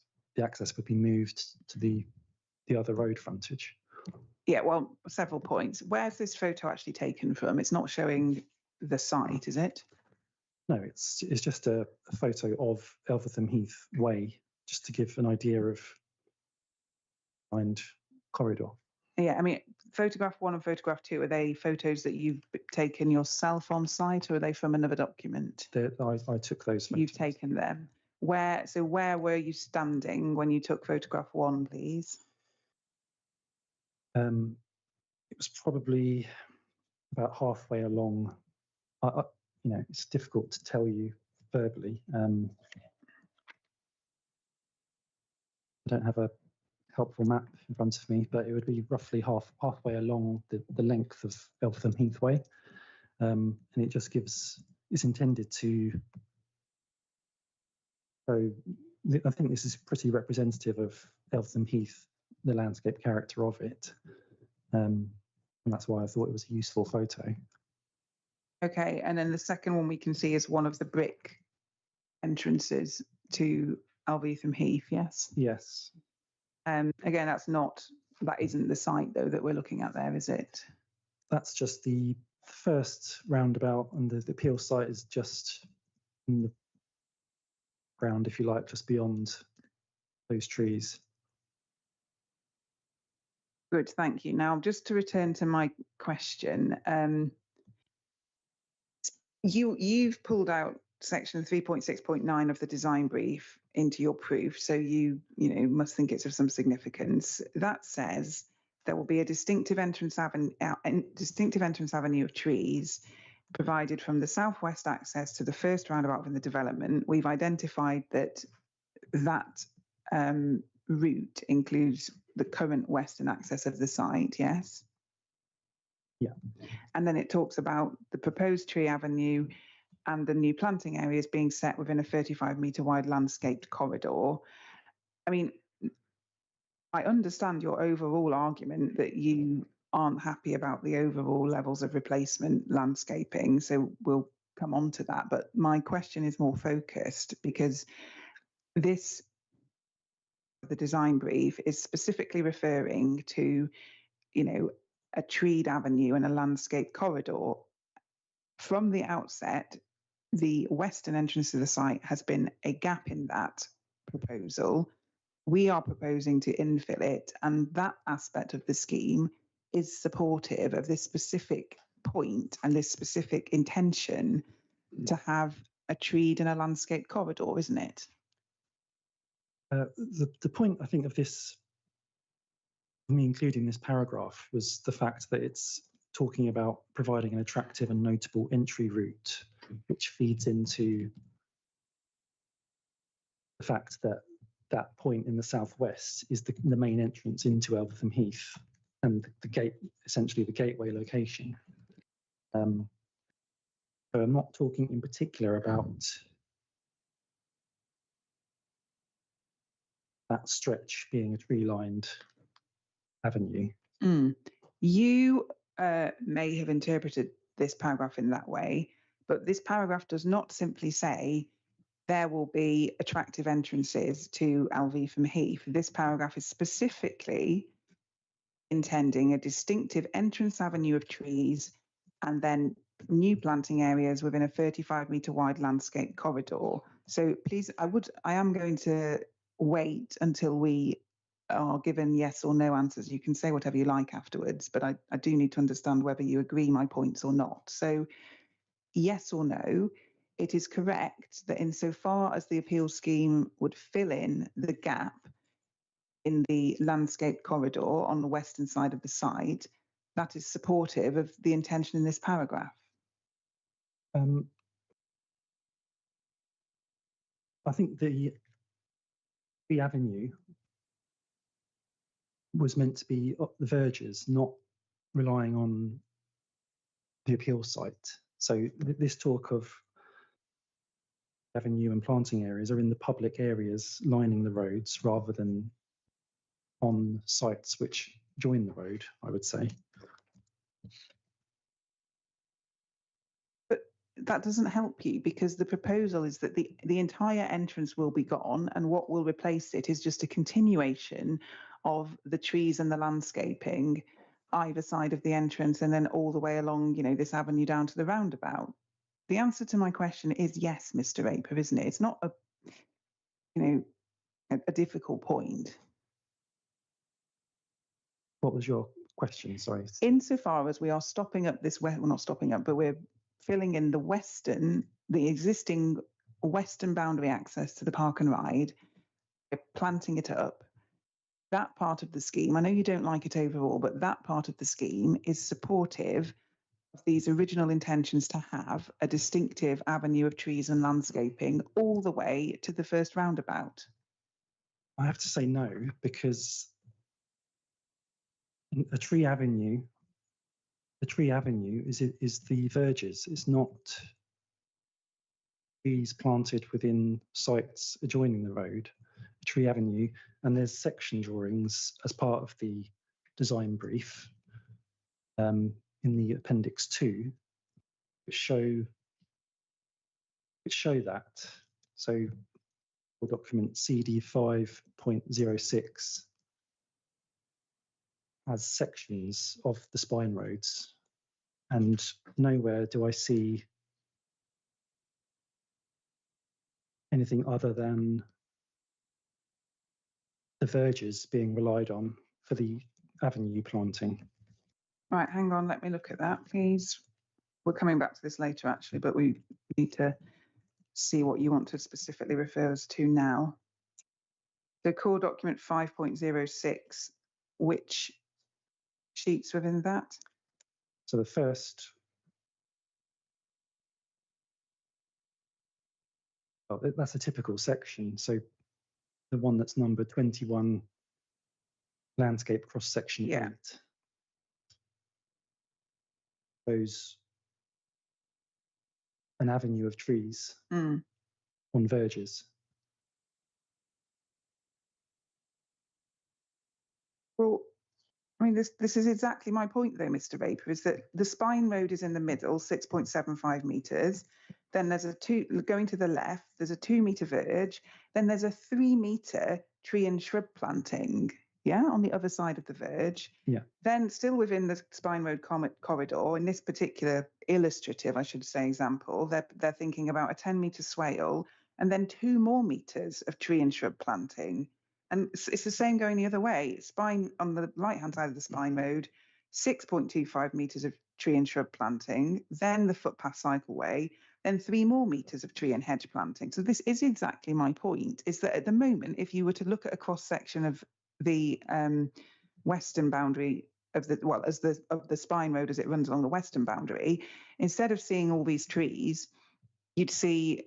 would be moved to the other road frontage. Yeah, well, several points. Where's this photo actually taken from? It's not showing the site, is it? No, it's just a photo of Elvetham Heath Way, just to give an idea of corridor. Yeah, I mean, photograph 1 and photograph 2, are they photos that you've taken yourself on site, or are they from another document? I took those photos. You've taken them. Where were you standing when you took photograph 1, please? It was probably about halfway along. It's difficult to tell you verbally. I don't have a helpful map in front of me, but it would be roughly halfway along the length of Elvetham Heath Way, and it just it's intended to. So I think this is pretty representative of Elvetham Heath, the landscape character of it, and that's why I thought it was a useful photo. Okay, and then the second one we can see is one of the brick entrances to Elvetham Heath. Yes. Yes. Again, that isn't the site though that we're looking at there, is it? That's just the first roundabout, and the appeal site is just in the ground, if you like, just beyond those trees. Good, thank you. Now, just to return to my question, you've pulled out section 3.6.9 of the design brief into your proof, so you must think it's of some significance. That says there will be a distinctive entrance avenue of trees provided from the southwest access to the first roundabout in the development. We've identified that route includes the current western access of the site, yes? Yeah. And then it talks about the proposed tree avenue and the new planting areas being set within a 35-metre wide landscaped corridor. I mean, I understand your overall argument that you aren't happy about the overall levels of replacement landscaping, so we'll come on to that. But my question is more focused because the design brief is specifically referring to, a treed avenue and a landscape corridor. From the outset, the western entrance to the site has been a gap in that proposal. We are proposing to infill it, and that aspect of the scheme is supportive of this specific point and this specific intention to have a treed and a landscape corridor, isn't it? The point, I think, of this, me including this paragraph, was the fact that it's talking about providing an attractive and notable entry route, which feeds into the fact that that point in the southwest is the main entrance into Elvetham Heath and the gate, essentially the gateway location. So I'm not talking in particular about that stretch being a tree-lined avenue. You may have interpreted this paragraph in that way, but this paragraph does not simply say there will be attractive entrances to Elvetham Heath. This paragraph is specifically intending a distinctive entrance avenue of trees and then new planting areas within a 35-metre wide landscape corridor. So please, I am going to wait until we are given yes or no answers. You can say whatever you like afterwards, but I do need to understand whether you agree my points or not. So yes or no, it is correct that insofar as the appeal scheme would fill in the gap in the landscape corridor on the western side of the site that is supportive of the intention in this paragraph? I think the avenue was meant to be up the verges, not relying on the appeal site. So this talk of avenue and planting areas are in the public areas lining the roads rather than on sites which join the road, I would say. But that doesn't help you, because the proposal is that the entire entrance will be gone, and what will replace it is just a continuation of the trees and the landscaping either side of the entrance, and then all the way along, you know, this avenue down to the roundabout. The answer to my question is yes, Mr. Raper, isn't it? It's not a, you know, a difficult point. What was your question? Sorry. Insofar as we are stopping up this, well, not stopping up, but we're filling in the existing western boundary access to the park and ride, we're planting it up. That part of the scheme, I know you don't like it overall, but that part of the scheme is supportive of these original intentions to have a distinctive avenue of trees and landscaping all the way to the first roundabout. I have to say no, because a tree avenue is the verges. It's not trees planted within sites adjoining the road. A tree avenue, and there's section drawings as part of the design brief in the appendix 2, which show that. So for document CD 5.06 has sections of the spine roads, and nowhere do I see anything other than the verges being relied on for the avenue planting. Right, hang on, let me look at that, please. We're coming back to this later, actually, but we need to see what you want to specifically refer us to now. So core document 5.06, which sheets within that? So the first, well, that's a typical section. So the one that's numbered 21, landscape cross section 8. Shows an avenue of trees on verges. Well, I mean, this is exactly my point, though, Mr. Raper, is that the spine road is in the middle, 6.75 metres. Then there's going to the left, there's a 2 metre verge. Then there's a 3 metre tree and shrub planting, on the other side of the verge. Yeah. Then still within the spine road corridor, in this particular illustrative, I should say, example, they're thinking about a 10 metre swale and then 2 more metres of tree and shrub planting. And it's the same going the other way. Spine on the right-hand side of the spine road, 6.25 metres of tree and shrub planting, then the footpath cycleway, then 3 more metres of tree and hedge planting. So this is exactly my point, is that at the moment, if you were to look at a cross-section of the western boundary of the spine road as it runs along the western boundary, instead of seeing all these trees, you'd see,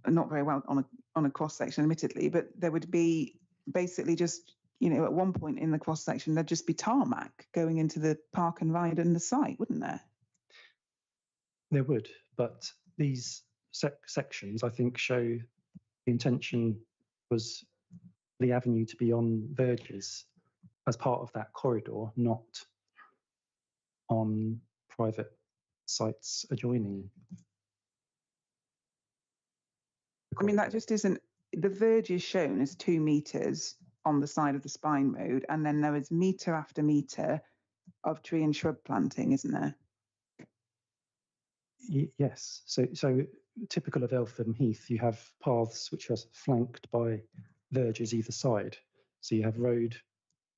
not very well on a cross-section, admittedly, but there would be basically just, at one point in the cross section, there'd just be tarmac going into the park and ride and the site, wouldn't there? There would, but these sections, I think, show the intention was the avenue to be on verges as part of that corridor, not on private sites adjoining. I mean, that just isn't. The verge is shown as 2 metres on the side of the spine road, and then there is metre after metre of tree and shrub planting, isn't there? Yes. So typical of Elvetham Heath, you have paths which are flanked by verges either side. So you have road,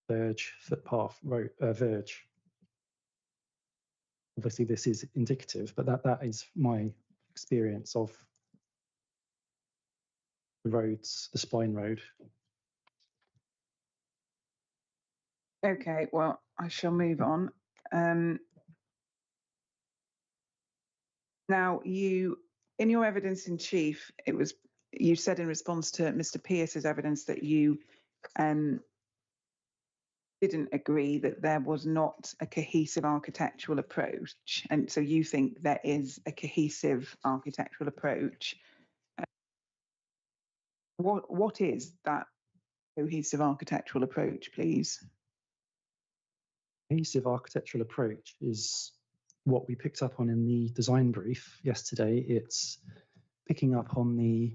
verge, footpath, road, verge. Obviously, this is indicative, but that is my experience of the roads, the spine road. Okay, well, I shall move on. Now, in your evidence in chief, you said in response to Mr. Pearce's evidence that you didn't agree that there was not a cohesive architectural approach, and so you think there is a cohesive architectural approach. What is that cohesive architectural approach, please? Cohesive architectural approach is what we picked up on in the design brief yesterday. It's picking up on the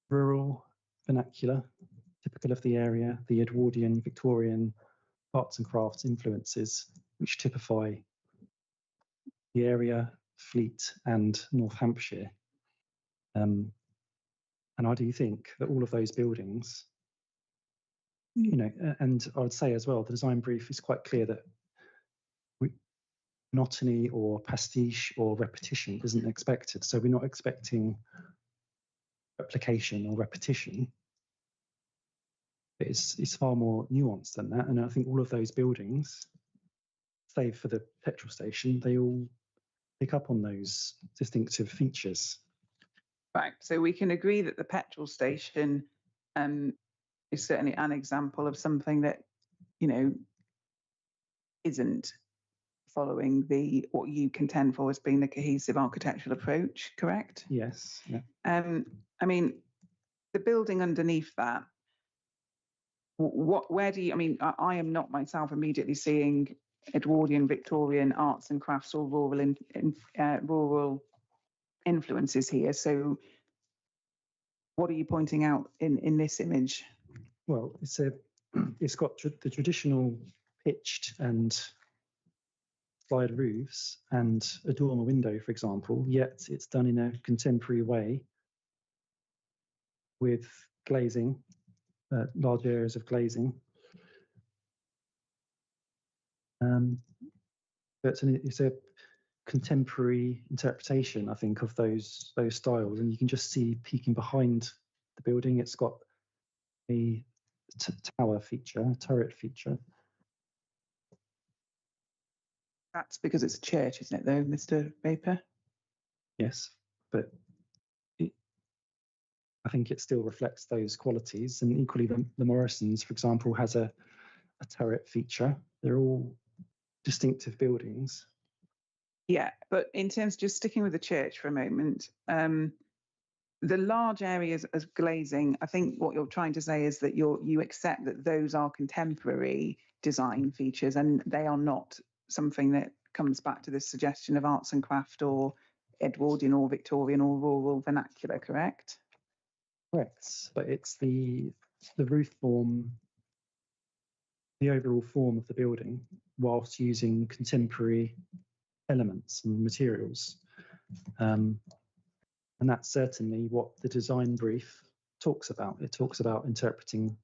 rural vernacular, typical of the area, the Edwardian, Victorian arts and crafts influences, which typify the area, Fleet and North Hampshire. And I do think that all of those buildings, and I would say as well, the design brief is quite clear that monotony or pastiche or repetition isn't expected. So we're not expecting replication or repetition. It's far more nuanced than that. And I think all of those buildings, save for the petrol station, they all pick up on those distinctive features. Right. So we can agree that the petrol station is certainly an example of something that, isn't following what you contend for as being the cohesive architectural approach, correct? Yes. Yeah. I mean, the building underneath that, where do you, I am not myself immediately seeing Edwardian, Victorian arts and crafts or rural influences here. So what are you pointing out in this image? Well, it's got the traditional pitched and slide roofs and a dormer window, for example, yet it's done in a contemporary way with glazing, large areas of glazing. It's a contemporary interpretation, I think, of those styles, and you can just see peeking behind the building, it's got a tower feature, a turret feature. That's because it's a church, isn't it, though, Mr. Raper? Yes, but I think it still reflects those qualities. And equally, the Morrisons, for example, has a turret feature. They're all distinctive buildings. Yeah, but in terms, just sticking with the church for a moment, the large areas of glazing, I think what you're trying to say is that you accept that those are contemporary design features and they are not something that comes back to this suggestion of arts and craft or Edwardian or Victorian or rural vernacular, correct? Correct, but it's the roof form, the overall form of the building, whilst using contemporary elements and materials. And that's certainly what the design brief talks about. It talks about interpreting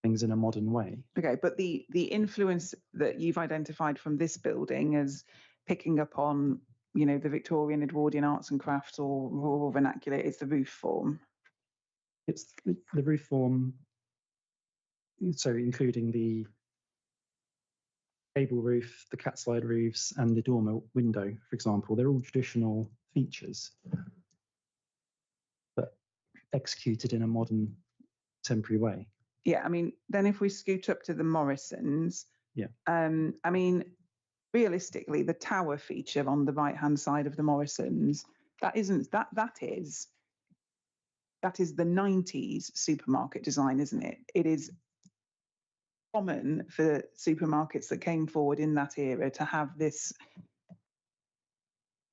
things in a modern way. Okay, but the influence that you've identified from this building as picking up on, the Victorian Edwardian arts and crafts or rural vernacular is the roof form. It's the roof form, so including the gable roof, the cat slide roofs, and the dormer window, for example. They're all traditional features, but executed in a modern, contemporary way. Yeah, then if we scoot up to the Morrisons, yeah. Realistically, the tower feature on the right-hand side of the Morrisons, that is the 90s supermarket design, isn't it? It is common for supermarkets that came forward in that era to have this,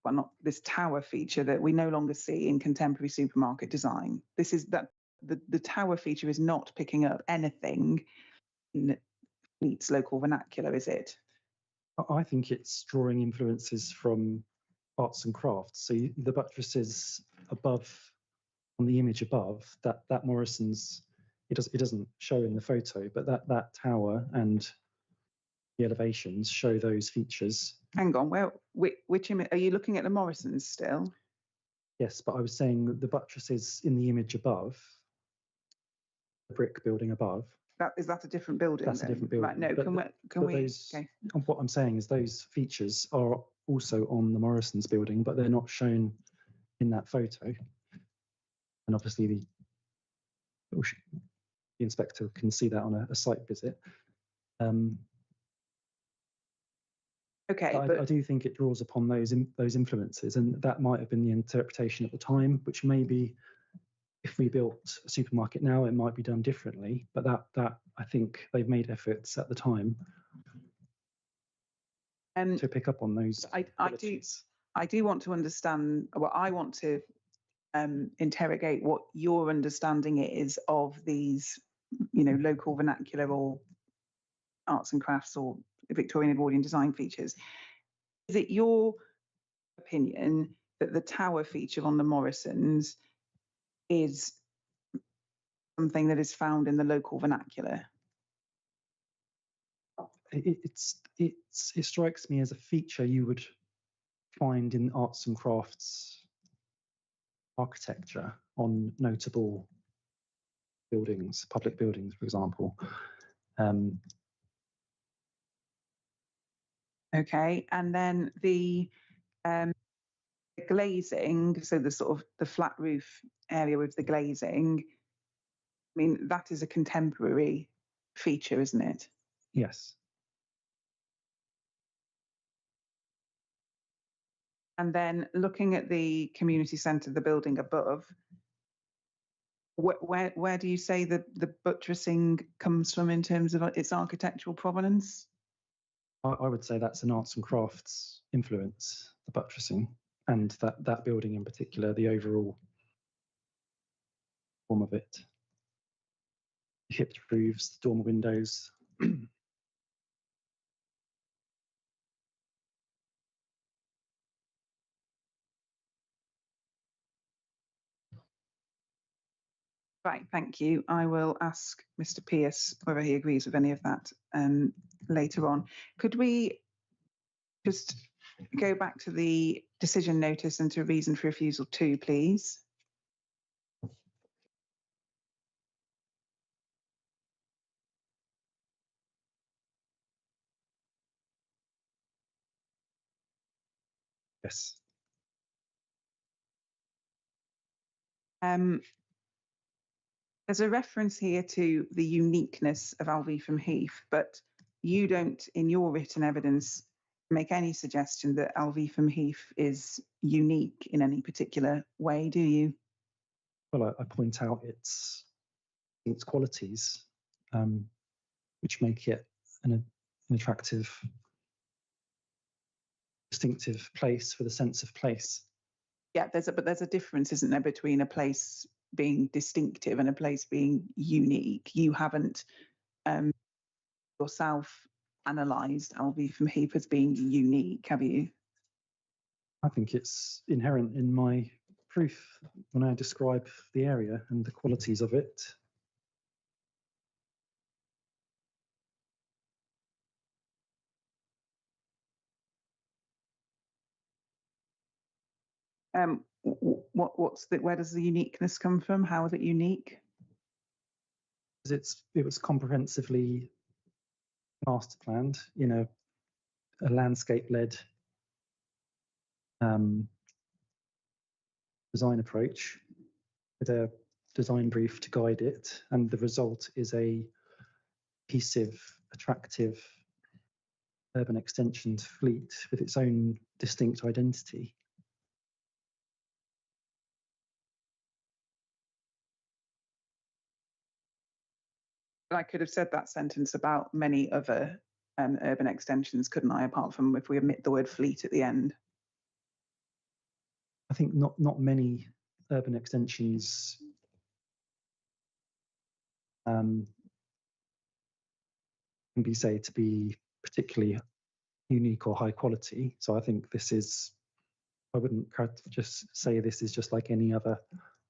well, not this tower feature that we no longer see in contemporary supermarket design. This is that the tower feature is not picking up anything in Fleet's local vernacular, is it? I think it's drawing influences from arts and crafts. So the buttresses above, on the image above, that Morrison's, it doesn't show in the photo, but that tower and the elevations show those features. Hang on, which image are you looking at? The Morrisons still? Yes, but I was saying the buttresses in the image above, the brick building above. is that a different building? That's a then? different building. Right, no, But can we? Those, Okay. what I'm saying is those features are also on the Morrison's building, but they're not shown in that photo. And obviously the inspector can see that on a site visit. Okay, but I do think it draws upon those influences, and that might have been the interpretation at the time, which maybe if we built a supermarket now, it might be done differently. But that I think they've made efforts at the time to pick up on those. I do want to understand. Well, I want to interrogate what your understanding is of these, local vernacular or arts and crafts or Victorian Edwardian design features. Is it your opinion that the tower feature on the Morrisons is something that is found in the local vernacular? It strikes me as a feature you would find in arts and crafts architecture on notable buildings, public buildings, for example. Okay, and then the glazing, so the sort of the flat roof area with the glazing, I mean, that is a contemporary feature, isn't it? Yes. And then looking at the community centre, the building above, where do you say the buttressing comes from in terms of its architectural provenance? I would say that's an arts and crafts influence, the buttressing, and that building in particular, the overall form of it. The hipped roofs, the dormer windows. Right, thank you. I will ask Mr. Pearce whether he agrees with any of that later on. Could we just go back to the decision notice and to reason for refusal 2, please? Yes. There's a reference here to the uniqueness of Elvetham Heath, but you don't, in your written evidence, make any suggestion that Elvetham Heath is unique in any particular way, do you? Well, I point out its qualities, which make it an attractive, distinctive place with a sense of place. Yeah, but there's a difference, isn't there, between a place being distinctive and a place being unique. You haven't yourself analysed Elvetham Heath as being unique, have you? I think it's inherent in my proof when I describe the area and the qualities of it. Where does the uniqueness come from? How is it unique? Because it was comprehensively master planned, a landscape-led design approach with a design brief to guide it, and the result is a cohesive, attractive urban extensions fleet with its own distinct identity. I could have said that sentence about many other urban extensions, couldn't I? Apart from if we omit the word fleet at the end. I think not many urban extensions can be said to be particularly unique or high quality. So I think I wouldn't just say this is just like any other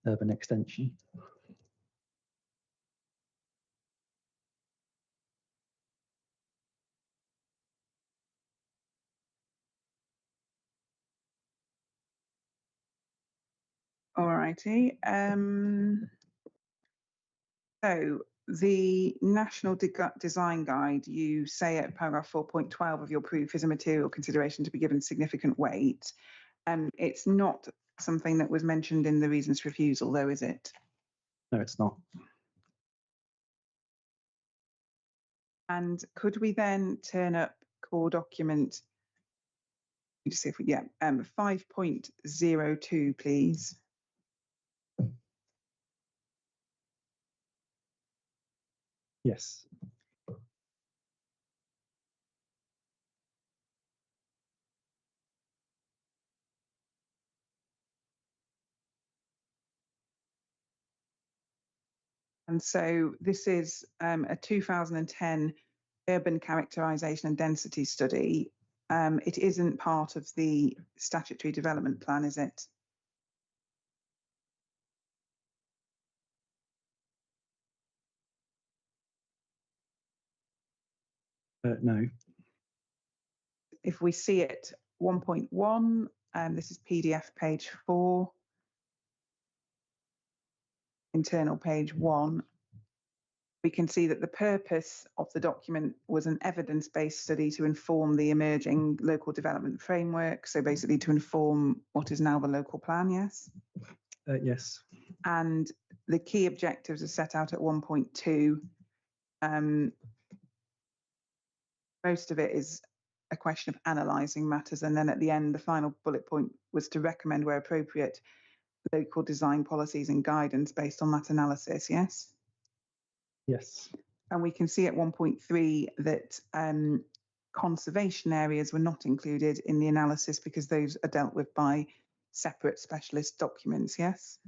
urban extension. All righty. So the National Design Guide, you say at paragraph 4.12 of your proof is a material consideration to be given significant weight. It's not something that was mentioned in the reasons for refusal, though, is it? No, it's not. And could we then turn up core document, just see if we, yeah, 5.02, please. Yes. And so this is a 2010 urban characterisation and density study. It isn't part of the statutory development plan, is it? No. If we see it 1.1, this is PDF page 4, internal page 1, we can see that the purpose of the document was an evidence-based study to inform the emerging local development framework. So basically to inform what is now the local plan, yes? Yes. And the key objectives are set out at 1.2. Most of it is a question of analysing matters. And then at the end, the final bullet point was to recommend where appropriate local design policies and guidance based on that analysis, yes? Yes. And we can see at 1.3 that conservation areas were not included in the analysis because those are dealt with by separate specialist documents, yes?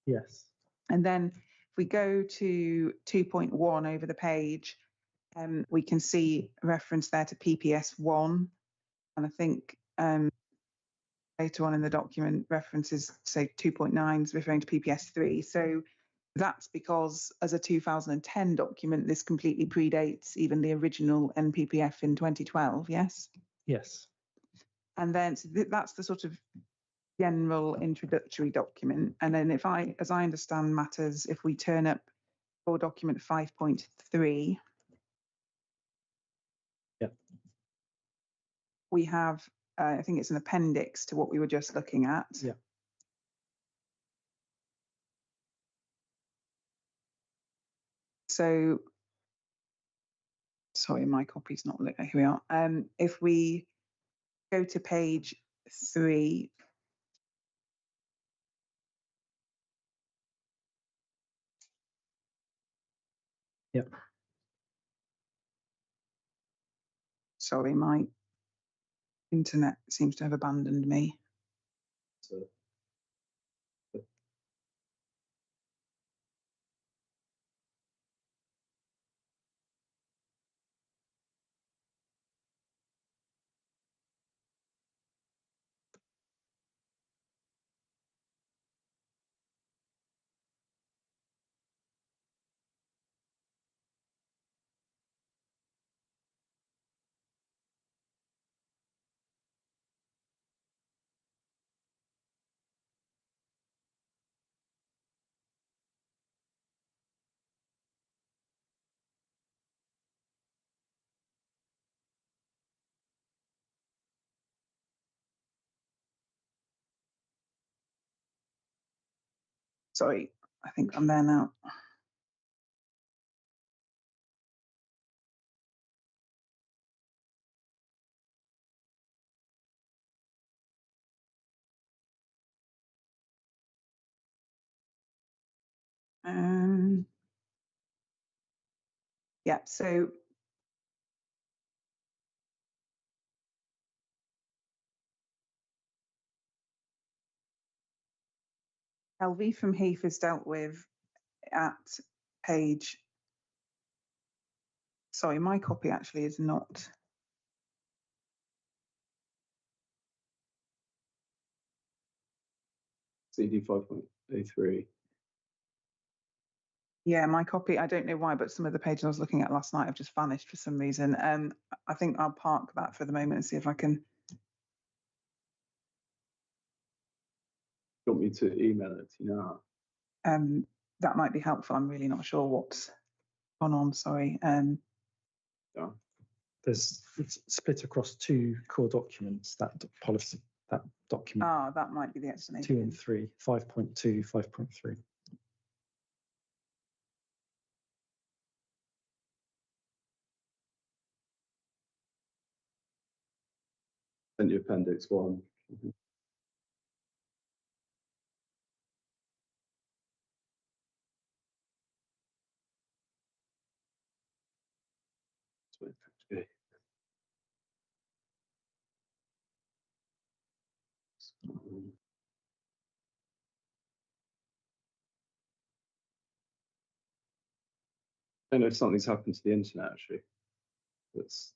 Yes. And then if we go to 2.1 over the page, we can see a reference there to PPS1. And I think later on in the document, references, say 2.9 is referring to PPS3. So that's because as a 2010 document, this completely predates even the original NPPF in 2012, yes? Yes. And then so that's the sort of general introductory document. And then if as I understand matters, if we turn up for document 5.3, yep, we have, I think it's an appendix to what we were just looking at. Yeah. So, sorry, my copy's not lit. Here we are. If we go to page 3, yep. Sorry, my internet seems to have abandoned me. So, Sorry, I think I'm there now. Yeah, so Elvetham Heath is dealt with at page, sorry, my copy actually is not. CD 5.03. Yeah, my copy, I don't know why, but some of the pages I was looking at last night have just vanished for some reason. I think I'll park that for the moment and see if I can. You want me to email it to you now? That might be helpful. I'm really not sure what gone on, sorry. It's split across two core documents, that policy, that document, That might be the explanation. 2 and 3, 5.2, 5.3. And your appendix 1. Okay. I don't know if something's happened to the internet actually. That's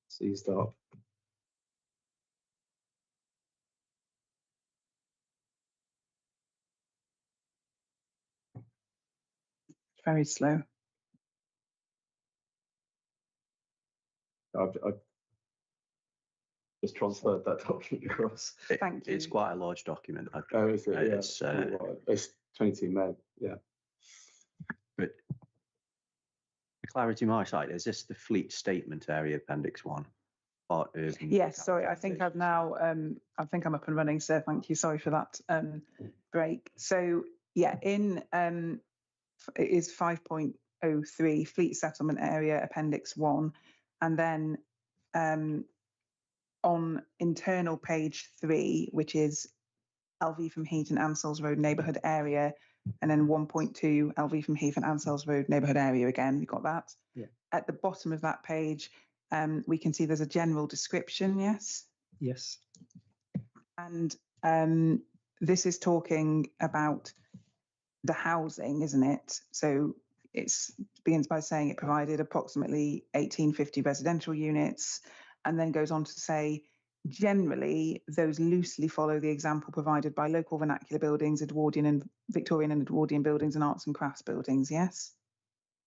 seized up. Very slow. I've just transferred that document across. Thank you. It's quite a large document. Oh, is it? Yeah. It's, It's 22 meg. Yeah. but for clarity, my side, is this the fleet statement area, Appendix 1? Part of Yes, sorry, I think I've now, I think I'm up and running, so thank you. Sorry for that break. So yeah, in it is 5.03 Fleet Settlement Area, Appendix 1, and then on internal page 3, which is Elvetham Heath and Ansells Road neighbourhood area, and then 1.2 Elvetham Heath and Ansells Road neighbourhood area again. You got that? Yeah. At the bottom of that page, we can see there's a general description, yes? Yes. And this is talking about the housing, isn't it? So it begins by saying it provided approximately 1850 residential units, and then goes on to say, generally, those loosely follow the example provided by local vernacular buildings, Edwardian and Victorian and Edwardian buildings and arts and crafts buildings, yes?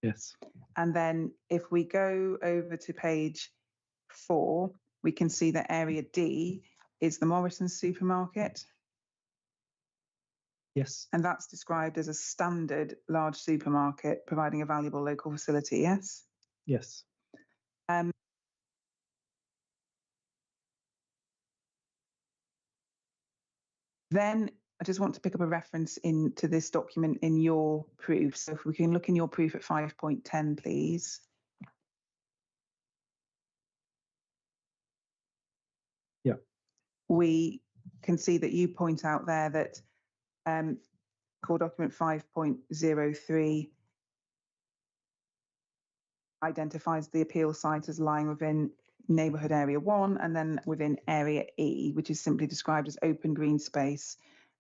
Yes. And then if we go over to page 4, we can see that area D is the Morrison's supermarket. Yes. And that's described as a standard large supermarket providing a valuable local facility, yes? Yes. Then I just want to pick up a reference into this document in your proof. So if we can look in your proof at 5.10, please. Yeah. We can see that you point out there that core document 5.03 identifies the appeal site as lying within neighbourhood area 1 and then within area E, which is simply described as open green space,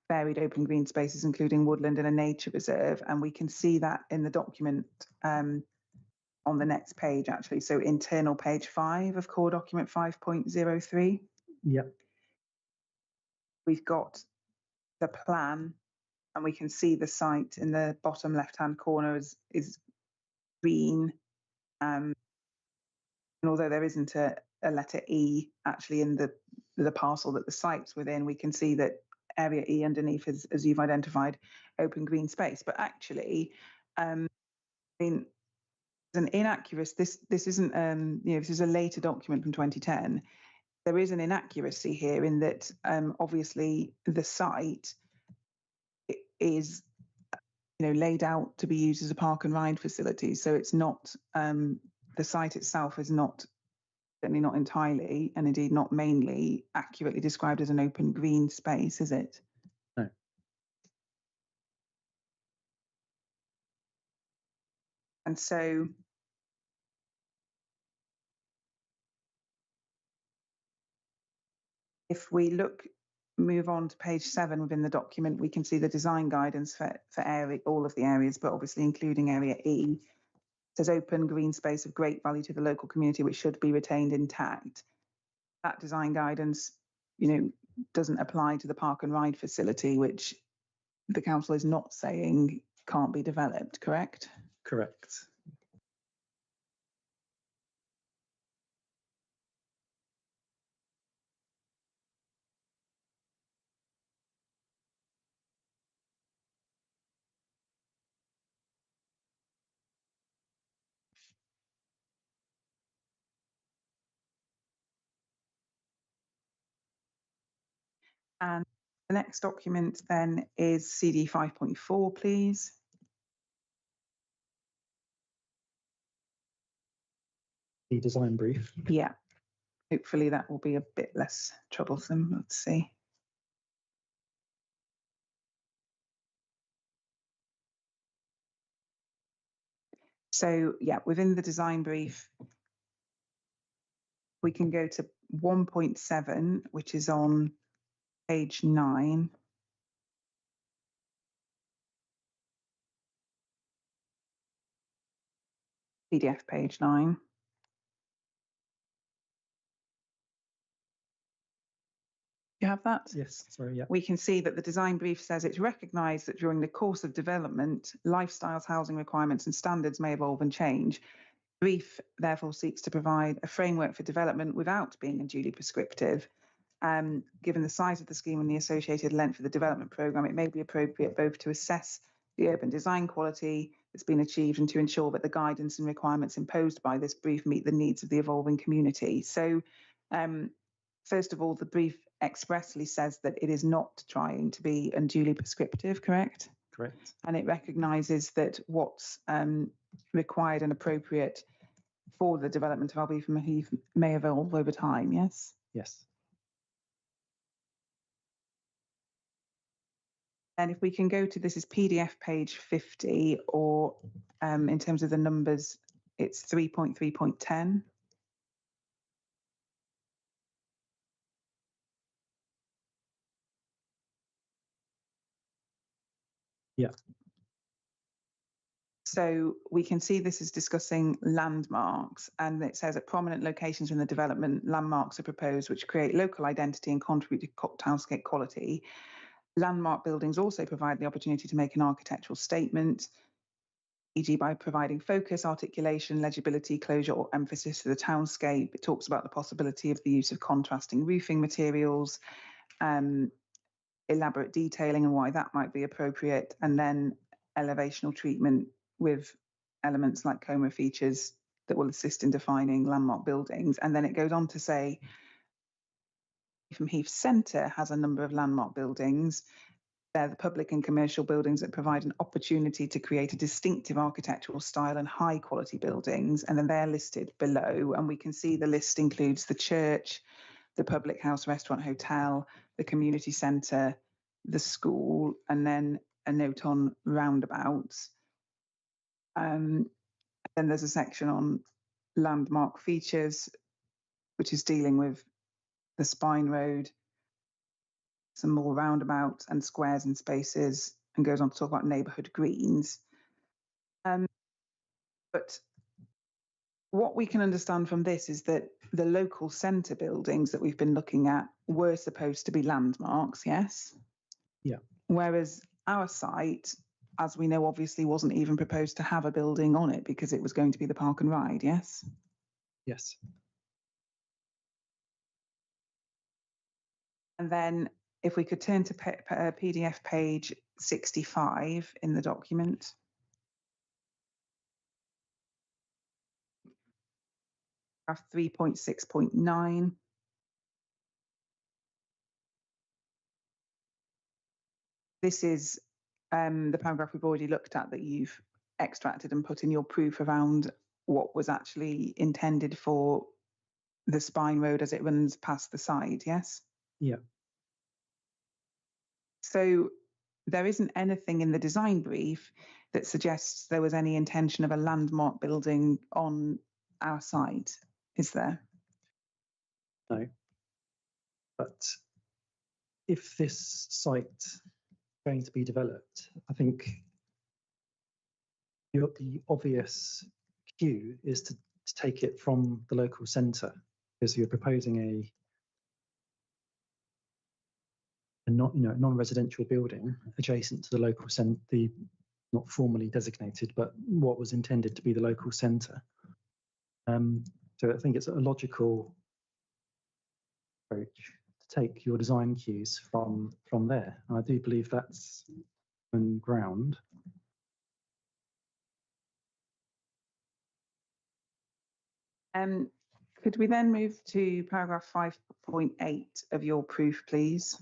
varied open green spaces, including woodland and a nature reserve. And we can see that in the document on the next page, actually. So internal page 5 of core document 5.03. Yeah. We've got the plan, and we can see the site in the bottom left-hand corner is green. And although there isn't a letter E actually in the parcel that the site's within, we can see that area E underneath is, as you've identified, open green space. But actually, I mean, there's an inaccuracy. This isn't, this is a later document from 2010. There is an inaccuracy here in that obviously the site is, laid out to be used as a park and ride facility. So it's not, the site itself is not, certainly not entirely, and indeed not mainly accurately described as an open green space, is it? No. And so if we move on to page 7 within the document, we can see the design guidance for area, all of the areas, but obviously including area E. It says open green space of great value to the local community, which should be retained intact. That design guidance, doesn't apply to the park and ride facility, which the council is not saying can't be developed, correct? Correct. And the next document then is CD 5.4, please. The design brief. Yeah, hopefully that will be a bit less troublesome. Let's see. So yeah, within the design brief, we can go to 1.7, which is on page 9. PDF page 9. You have that? Yes, sorry, yeah. We can see that the design brief says it's recognised that during the course of development, lifestyles, housing requirements and standards may evolve and change. Brief therefore seeks to provide a framework for development without being unduly prescriptive. Given the size of the scheme and the associated length of the development programme, it may be appropriate both to assess the urban design quality that's been achieved and to ensure that the guidance and requirements imposed by this brief meet the needs of the evolving community. So, first of all, the brief expressly says that it is not trying to be unduly prescriptive, correct? Correct. And it recognises that what's required and appropriate for the development of Elvetham and Heath may evolve over time, yes? Yes. And if we can go to, this is PDF page 50, or in terms of the numbers, it's 3.3.10. Yeah. So we can see this is discussing landmarks, and it says at prominent locations in the development, landmarks are proposed which create local identity and contribute to townscape quality. Landmark buildings also provide the opportunity to make an architectural statement, e.g. by providing focus, articulation, legibility, closure or emphasis to the townscape. It talks about the possibility of the use of contrasting roofing materials, elaborate detailing and why that might be appropriate, and then elevational treatment with elements like coma features that will assist in defining landmark buildings. And then it goes on to say, from Heath Centre has a number of landmark buildings. They're the public and commercial buildings that provide an opportunity to create a distinctive architectural style and high quality buildings. And then they're listed below. And we can see the list includes the church, the public house, restaurant, hotel, the community centre, the school, and then a note on roundabouts. Then there's a section on landmark features, which is dealing with the Spine Road, some more roundabouts and squares and spaces, and goes on to talk about neighbourhood greens. But what we can understand from this is that the local centre buildings that we've been looking at were supposed to be landmarks, yes? Yeah. Whereas our site, as we know, obviously wasn't even proposed to have a building on it because it was going to be the park and ride, yes? Yes. And then if we could turn to PDF page 65 in the document. Paragraph 3.6.9. This is the paragraph we've already looked at that you've extracted and put in your proof around what was actually intended for the Spine Road as it runs past the side, yes? Yeah. So there isn't anything in the design brief that suggests there was any intention of a landmark building on our site, is there? No. But if this site is going to be developed, I think the obvious cue is to take it from the local centre, because you're proposing a non-residential building adjacent to the local centre, not formally designated, but what was intended to be the local centre. So I think it's a logical approach to take your design cues from there. And I do believe that's on ground. Could we then move to paragraph 5.8 of your proof, please?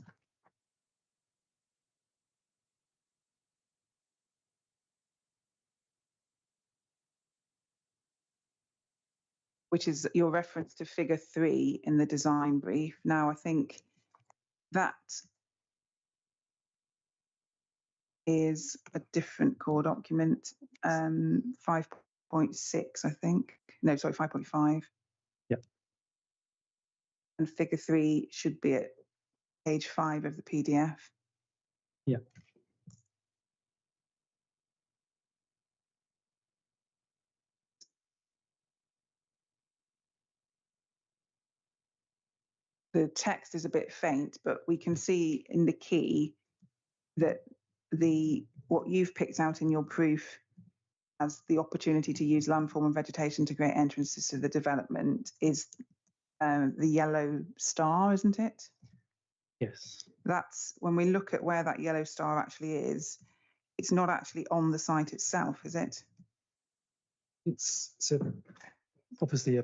which is your reference to figure 3 in the design brief. Now, I think that is a different core document, 5.6, I think. No, sorry, 5.5. Yep. And figure 3 should be at page 5 of the PDF. Yeah. The text is a bit faint, but we can see in the key that what you've picked out in your proof as the opportunity to use landform and vegetation to create entrances to the development is the yellow star, isn't it? Yes. That's when we look at where that yellow star actually is, it's not actually on the site itself, is it? It's obviously a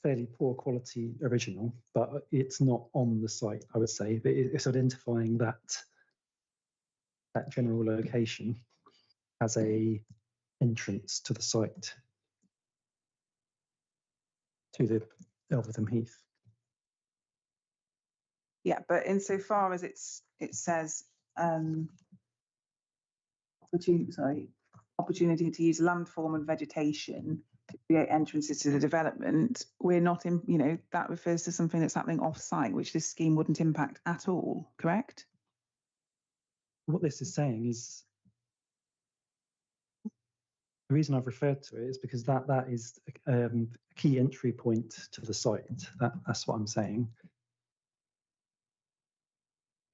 fairly poor quality original, but it's not on the site, I would say. But it's identifying that general location as a entrance to the site, to the Elvetham Heath. Yeah, but insofar as it says opportunity to use landform and vegetation to create entrances to the development, we're not in, that refers to something that's happening off site, which this scheme wouldn't impact at all, correct? What this is saying is, the reason I've referred to it is because that is a key entry point to the site. That's what I'm saying.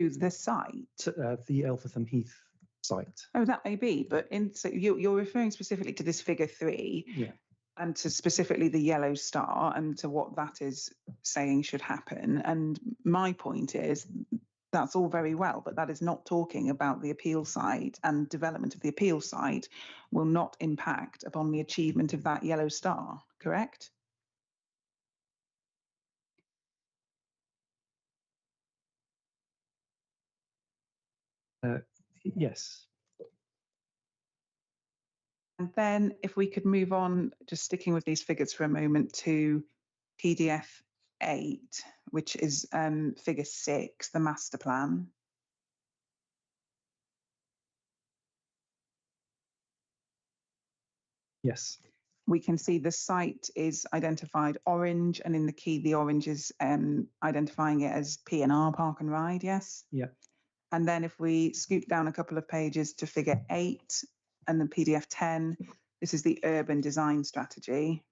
To the site? The Elvetham Heath site. Oh, that may be, but so you're referring specifically to this figure 3, yeah, and to specifically the yellow star and to what that is saying should happen. And my point is, that's all very well, but that is not talking about the appeal site, and development of the appeal site will not impact upon the achievement of that yellow star, correct? Yes. And then if we could move on, just sticking with these figures for a moment, to PDF 8, which is figure 6, the master plan. Yes. We can see the site is identified orange, and in the key, the orange is identifying it as P&R, Park and Ride, yes? Yeah. And then if we scoop down a couple of pages to figure 8 and then PDF 10, this is the urban design strategy.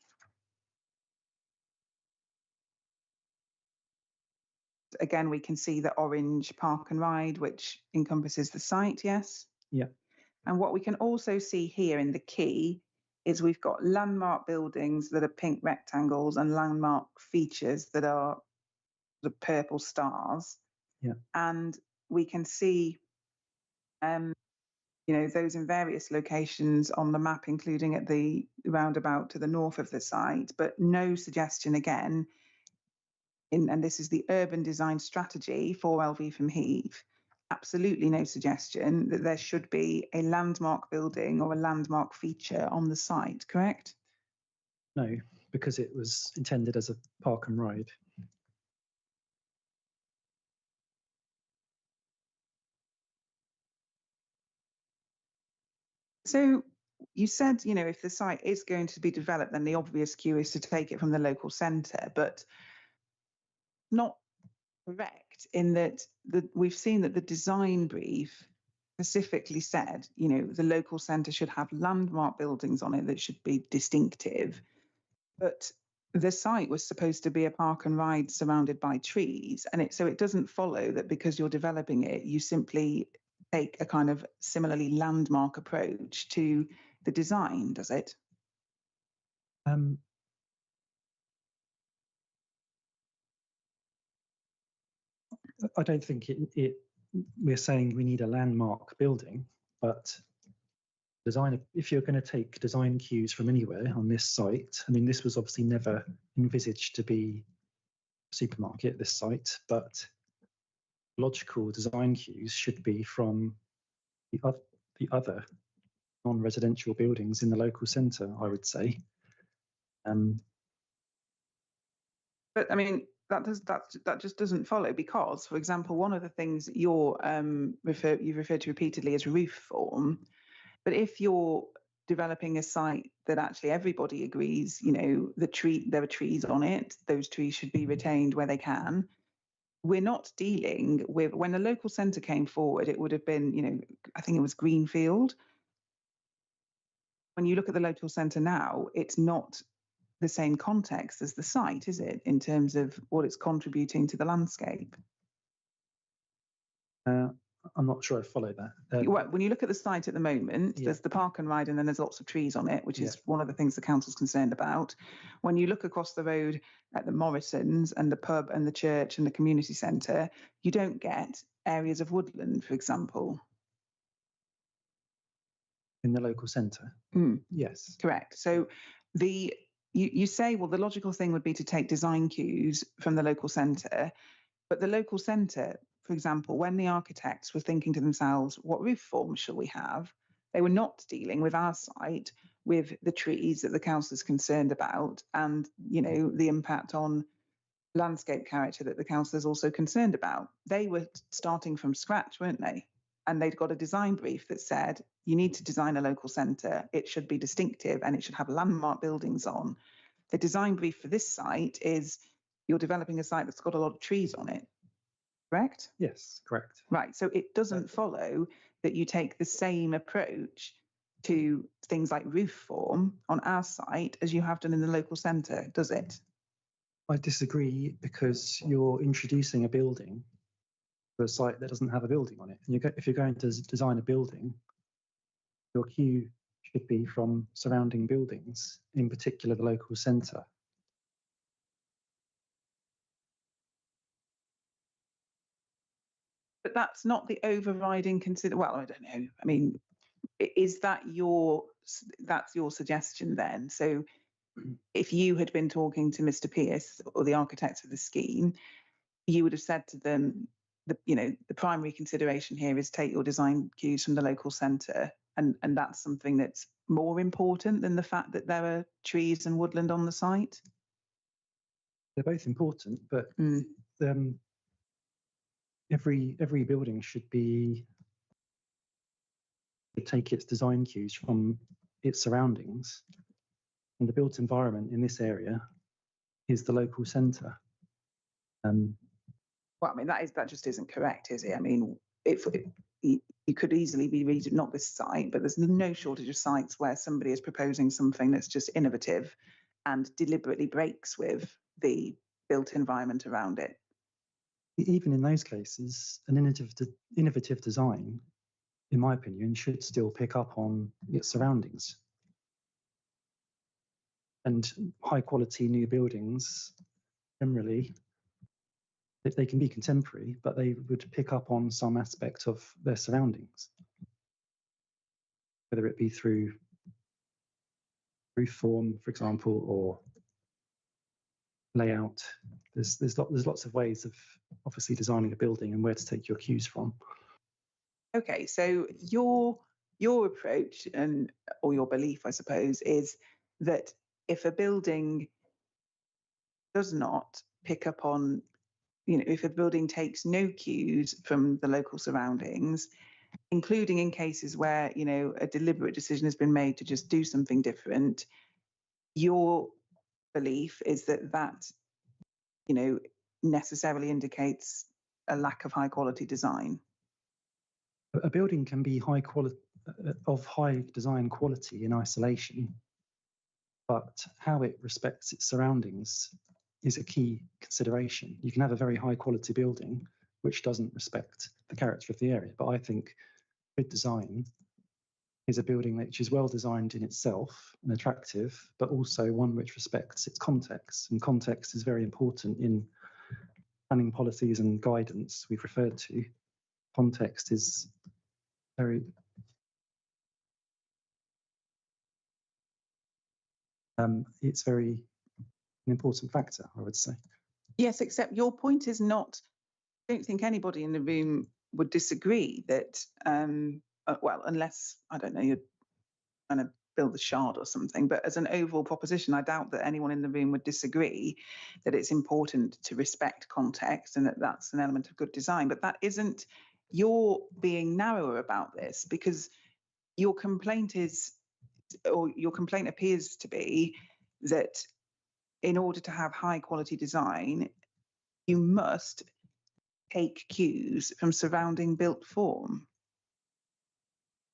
Again, we can see the orange Park and Ride, which encompasses the site, yes? Yeah. And what we can also see here in the key is we've got landmark buildings that are pink rectangles and landmark features that are the purple stars. Yeah. And we can see, those in various locations on the map, including at the roundabout to the north of the site, but no suggestion again, and this is the urban design strategy for Elvetham Heath, absolutely no suggestion that there should be a landmark building or a landmark feature on the site, correct? No, because it was intended as a park and ride. So you said, if the site is going to be developed, then the obvious cue is to take it from the local centre, but not correct in that we've seen that the design brief specifically said, the local centre should have landmark buildings on it that should be distinctive. But the site was supposed to be a park and ride surrounded by trees. And so it doesn't follow that because you're developing it, you simply take a kind of similarly landmark approach to the design, does it? I don't think we're saying we need a landmark building, but if you're going to take design cues from anywhere on this site, I mean, this was obviously never envisaged to be a supermarket, this site, but logical design cues should be from the other non-residential buildings in the local centre, I would say. But I mean, that just doesn't follow, because, for example, one of the things you've referred to repeatedly is roof form. But if you're developing a site that actually everybody agrees, there are trees on it, those trees should be retained where they can. We're not dealing with, when the local centre came forward, it would have been, I think it was Greenfield. When you look at the local centre now, it's not the same context as the site, is it, in terms of what it's contributing to the landscape? I'm not sure I follow that. When you look at the site at the moment, there's the park and ride, and then there's lots of trees on it, which is one of the things the council's concerned about. When you look across the road at the Morrisons and the pub and the church and the community centre, you don't get areas of woodland, for example. In the local centre? Yes. Correct. So you say, well, the logical thing would be to take design cues from the local centre, but the local centre, for example, when the architects were thinking to themselves, what roof form shall we have? They were not dealing with our site, with the trees that the council is concerned about, and, the impact on landscape character that the council is also concerned about. They were starting from scratch, weren't they? And they'd got a design brief that said, you need to design a local centre, it should be distinctive, and it should have landmark buildings on. The design brief for this site is, you're developing a site that's got a lot of trees on it. Correct? Yes, correct. Right. So it doesn't follow that you take the same approach to things like roof form on our site as you have done in the local centre, does it? I disagree, because you're introducing a building to a site that doesn't have a building on it. And if you're going to design a building, your cue should be from surrounding buildings, in particular the local centre. But that's not the overriding well, I don't know. I mean, is that's your suggestion then? So if you had been talking to Mr. Pierce or the architect of the scheme, you would have said to them, the primary consideration here is take your design cues from the local centre, and that's something that's more important than the fact that there are trees and woodland on the site? They're both important, but every building should take its design cues from its surroundings, and the built environment in this area is the local centre. Well, I mean, that just isn't correct, is it? I mean, you could easily be reading, not this site, but there's no shortage of sites where somebody is proposing something that's just innovative and deliberately breaks with the built environment around it. Even in those cases, an innovative design, in my opinion, should still pick up on its surroundings. And high quality new buildings, generally, they can be contemporary, but they would pick up on some aspect of their surroundings, whether it be through roof form, for example, or layout. There's lots of ways of obviously designing a building and where to take your cues from. Okay, so your approach or your belief, I suppose, is that if a building does not pick up on, if a building takes no cues from the local surroundings, including in cases where, a deliberate decision has been made to just do something different, your belief is that necessarily indicates a lack of high quality design. A building can be high design quality in isolation, but how it respects its surroundings is a key consideration. You can have a very high quality building which doesn't respect the character of the area, but I think good design is a building which is well designed in itself and attractive, but also one which respects its context. And context is very important in planning policies and guidance we've referred to. Context is very it's very an important factor, I would say. Yes, except your point is not, I don't think anybody in the room would disagree that, well, unless, I don't know, you're trying to build a shard or something. But as an overall proposition, I doubt that anyone in the room would disagree that it's important to respect context and that that's an element of good design. But that isn't, you're being narrower about this because your complaint is, or your complaint appears to be that in order to have high quality design, you must take cues from surrounding built form.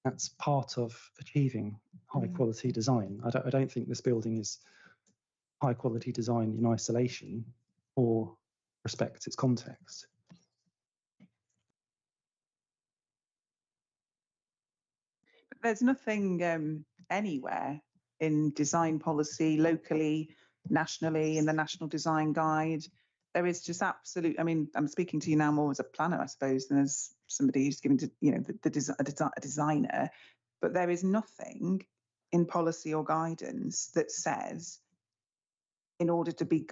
That's part of achieving high quality design. I don't think this building is high quality design in isolation or respects its context. There's nothing anywhere in design policy, locally, nationally, in the National Design Guide. There is just absolute. I mean, I'm speaking to you now more as a planner, I suppose, than as somebody who's giving to, you know, a designer. But there is nothing in policy or guidance that says, in order to be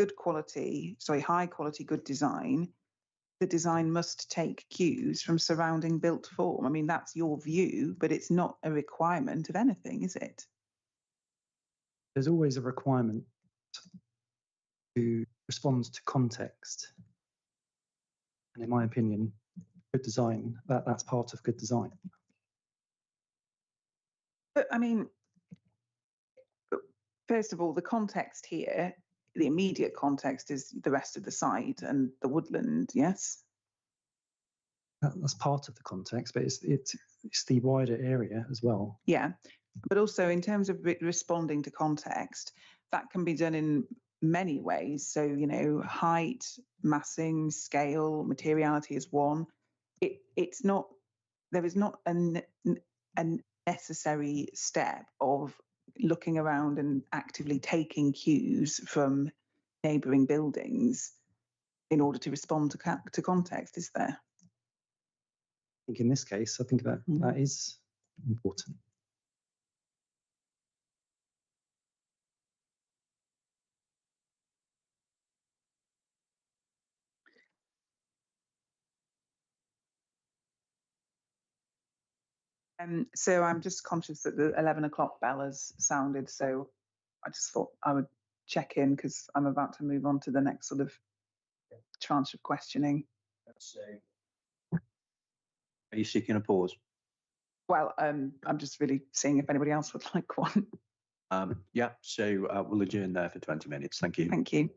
high quality, good design, the design must take cues from surrounding built form. I mean, that's your view, but it's not a requirement of anything, is it? There's always a requirement to respond to context. And in my opinion, good design, that's part of good design. But I mean, first of all, the context here, the immediate context is the rest of the site and the woodland, yes? That's part of the context, but it's the wider area as well. Yeah, but also in terms of responding to context, that can be done in many ways. So, you know, height, massing, scale, materiality is one. It's not, there is not a necessary step of looking around and actively taking cues from neighbouring buildings in order to respond to context, is there? I think in this case, I think that is important. So I'm just conscious that the 11 o'clock bell has sounded, so I just thought I would check in because I'm about to move on to the next sort of tranche of questioning. Are you seeking a pause? Well, I'm just really seeing if anybody else would like one. Yeah, so we'll adjourn there for 20 minutes. Thank you. Thank you.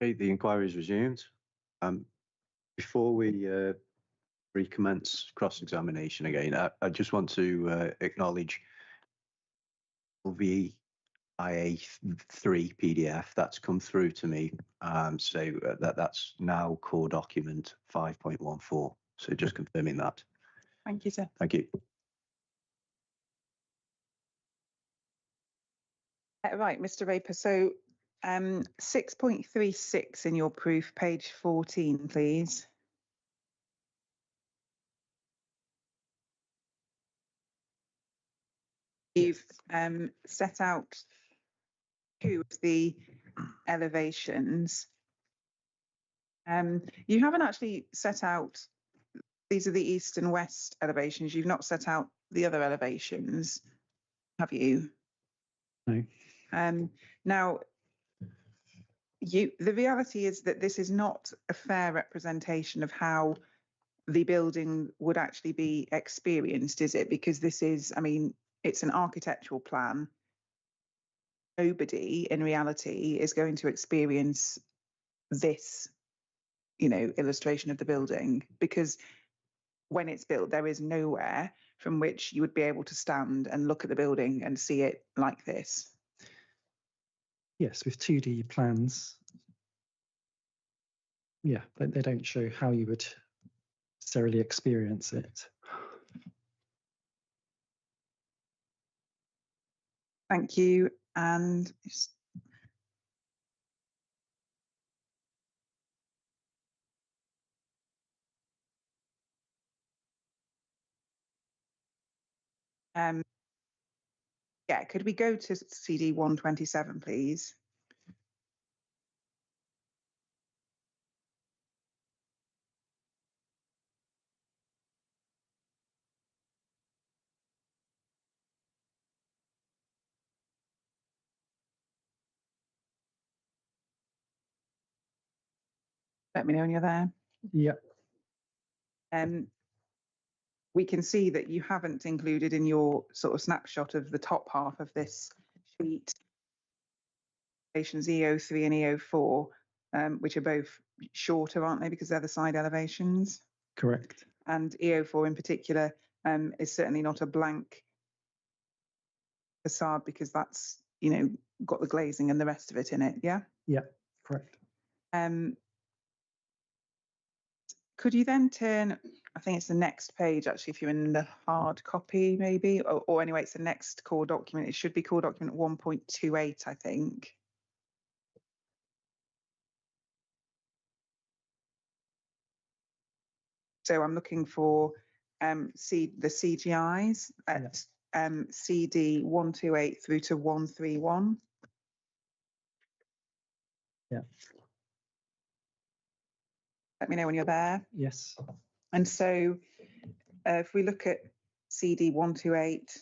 Okay, the inquiry is resumed. Before we recommence cross-examination again, I just want to acknowledge LVIA3 PDF that's come through to me. So that's now core document 5.14. So just confirming that. Thank you, sir. Thank you. Right, Mr. Raper. So 6.36 in your proof, page 14, please. You've set out two of the elevations. You haven't actually set out, these are the east and west elevations. You've not set out the other elevations, have you? No. Now, the reality is that this is not a fair representation of how the building would actually be experienced, is it? Because this is, I mean, it's an architectural plan. Nobody in reality is going to experience this, you know, illustration of the building, because when it's built, there is nowhere from which you would be able to stand and look at the building and see it like this. Yes, with 2D plans, yeah, they don't show how you would necessarily experience it. Thank you. And yeah, could we go to CD 127, please? Let me know when you're there. Yeah. We can see that you haven't included in your sort of snapshot of the top half of this sheet elevations EO3 and EO4, which are both shorter, aren't they, because they're the side elevations? Correct. And EO4 in particular is certainly not a blank facade, because that's, you know, got the glazing and the rest of it in it, yeah? Yeah, correct. Could you then turn, I think it's the next page actually, if you're in the hard copy maybe, or anyway, it's the next core document. It should be core document 1.28, I think. So I'm looking for the CGIs at CD 128 through to 131. Yeah. Let me know when you're there. Yes. And so if we look at CD 128,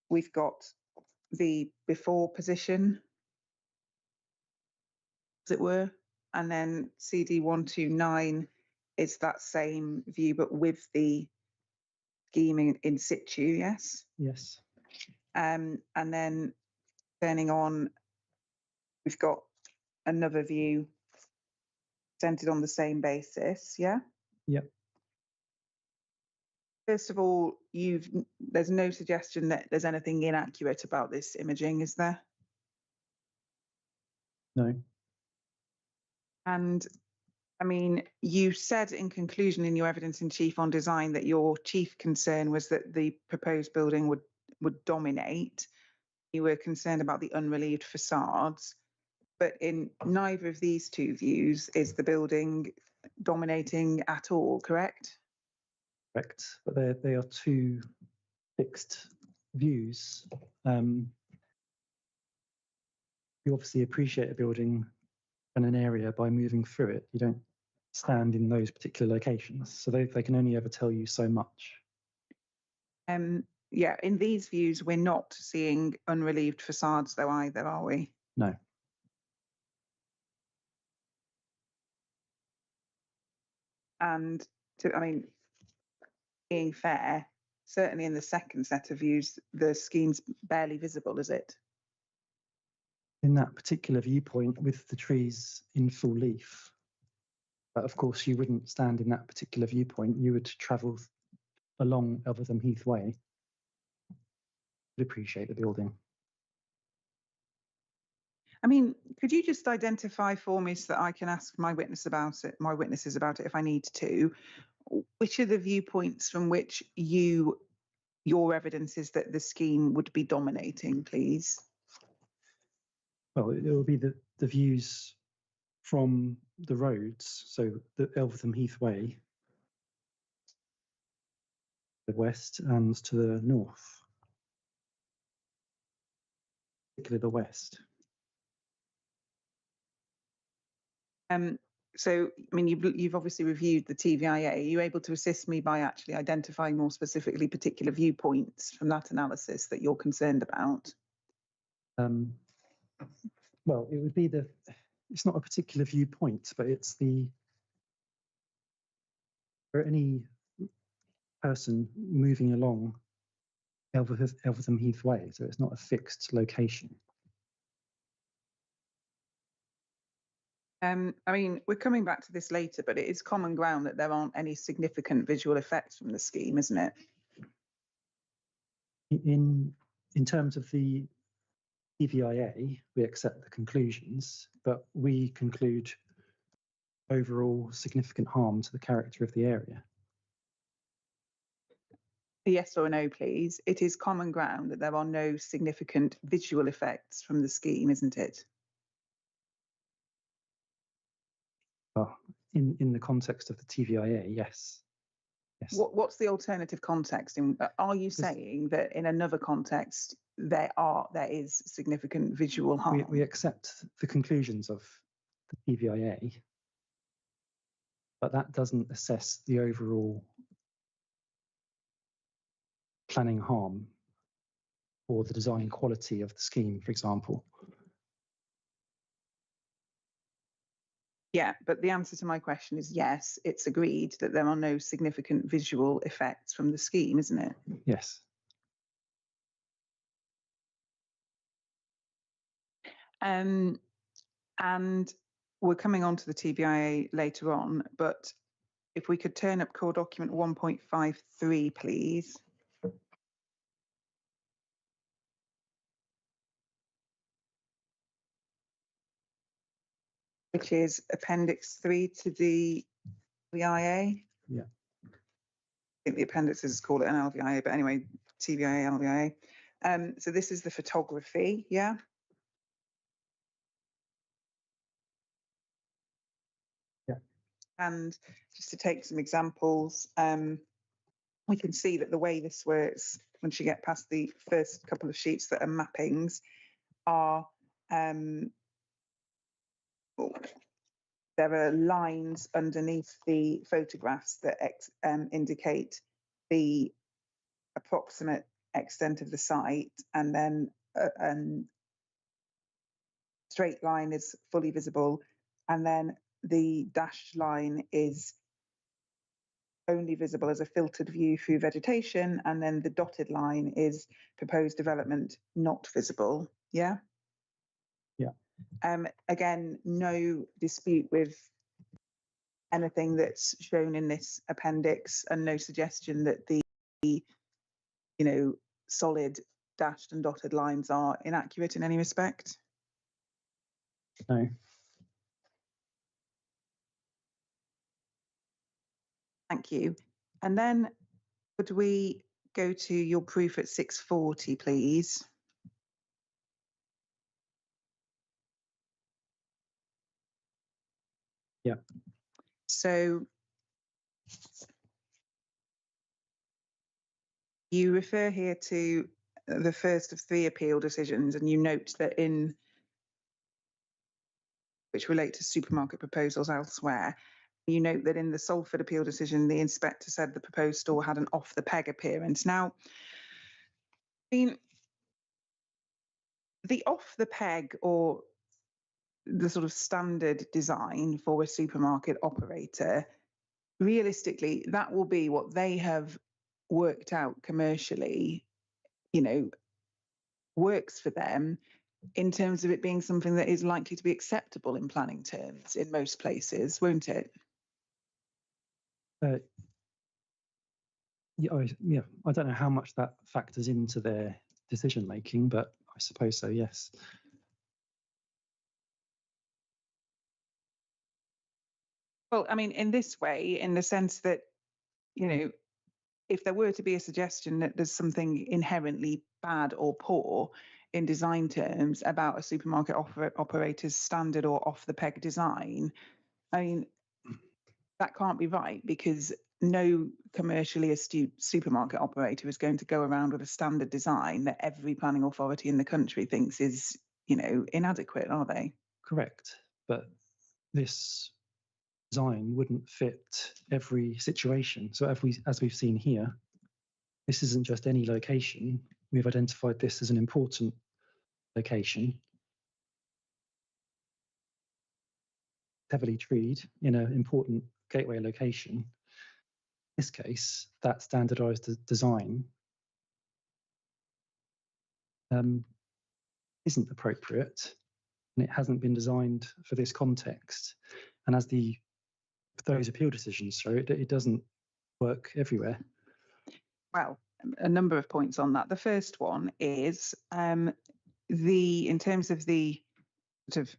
we've got the before position, as it were, and then CD 129 is that same view, but with the scheming in situ, yes? Yes. And then turning on, we've got another view presented on the same basis, yeah? Yep. First of all, there's no suggestion that there's anything inaccurate about this imaging, is there? No. And I mean, you said in conclusion in your evidence in chief on design that your chief concern was that the proposed building would dominate. You were concerned about the unrelieved facades, but in neither of these two views is the building dominating at all, correct? Correct. But they are two fixed views. You obviously appreciate a building and an area by moving through it. You don't stand in those particular locations. So they can only ever tell you so much. Yeah, in these views, we're not seeing unrelieved facades though either, are we? No. And I mean, being fair, certainly in the second set of views, the scheme's barely visible, is it? in that particular viewpoint with the trees in full leaf. But of course, you wouldn't stand in that particular viewpoint. You would travel along Elvetham Heath Way. Would appreciate the building. I mean, could you just identify for me so that I can ask my witnesses about it if I need to, which are the viewpoints from which your evidence is that the scheme would be dominating, please? Well, it will be the views from the roads, so the Elvetham Heath Way, the west and to the north, particularly the west. So, I mean, you've obviously reviewed the TVIA. Are you able to assist me by actually identifying more specifically particular viewpoints from that analysis that you're concerned about? Well, it would be it's not a particular viewpoint, but it's for any person moving along Elvetham Heath Way, so it's not a fixed location. I mean, we're coming back to this later, but it is common ground that there aren't any significant visual effects from the scheme, isn't it? In terms of the TVIA, we accept the conclusions, but we conclude overall significant harm to the character of the area. Yes or no, please. It is common ground that there are no significant visual effects from the scheme, isn't it? In the context of the TVIA, yes. Yes. What's the alternative context? Are you saying that in another context there is significant visual harm? We accept the conclusions of the TVIA, but that doesn't assess the overall planning harm or the design quality of the scheme, for example. Yeah, but the answer to my question is yes, it's agreed that there are no significant visual effects from the scheme, isn't it? Yes. And we're coming on to the TBIA later on, but if we could turn up core document 1.53, please. Which is Appendix 3 to the LVIA. Yeah. I think the appendices call it an LVIA, but anyway, TBIA, LVIA. So this is the photography, yeah? Yeah. And just to take some examples, we can see that the way this works, once you get past the first couple of sheets that are mappings, are there are lines underneath the photographs that indicate the approximate extent of the site, and then a straight line is fully visible, and then the dashed line is only visible as a filtered view through vegetation, and then the dotted line is proposed development not visible. Yeah? Yeah. Again, no dispute with anything that's shown in this appendix, and no suggestion that the solid dashed and dotted lines are inaccurate in any respect. No. Thank you. And then could we go to your proof at 640, please? Yeah. So you refer here to the first of 3 appeal decisions, and you note that which relate to supermarket proposals elsewhere. You note that in the Salford appeal decision, the inspector said the proposed store had an off-the-peg appearance. Now, I mean, the off-the-peg, or the sort of standard design for a supermarket operator, realistically, that will be what they have worked out commercially, works for them. in terms of it being something that is likely to be acceptable in planning terms in most places, won't it? Yeah, I don't know how much that factors into their decision making, but I suppose so, yes. Well, I mean, in this way, in the sense that, you know, if there were to be a suggestion that there's something inherently bad or poor in design terms about a supermarket operator's standard or off the peg design, I mean, that can't be right, because no commercially astute supermarket operator is going to go around with a standard design that every planning authority in the country thinks is, you know, inadequate, are they? Correct. But this design wouldn't fit every situation. So as we've seen here, this isn't just any location. We've identified this as an important location, heavily treed in an important gateway location. In this case, that standardized design isn't appropriate, and it hasn't been designed for this context. And as those appeal decisions show, it doesn't work everywhere. Well, a number of points on that. The first one is in terms of the sort of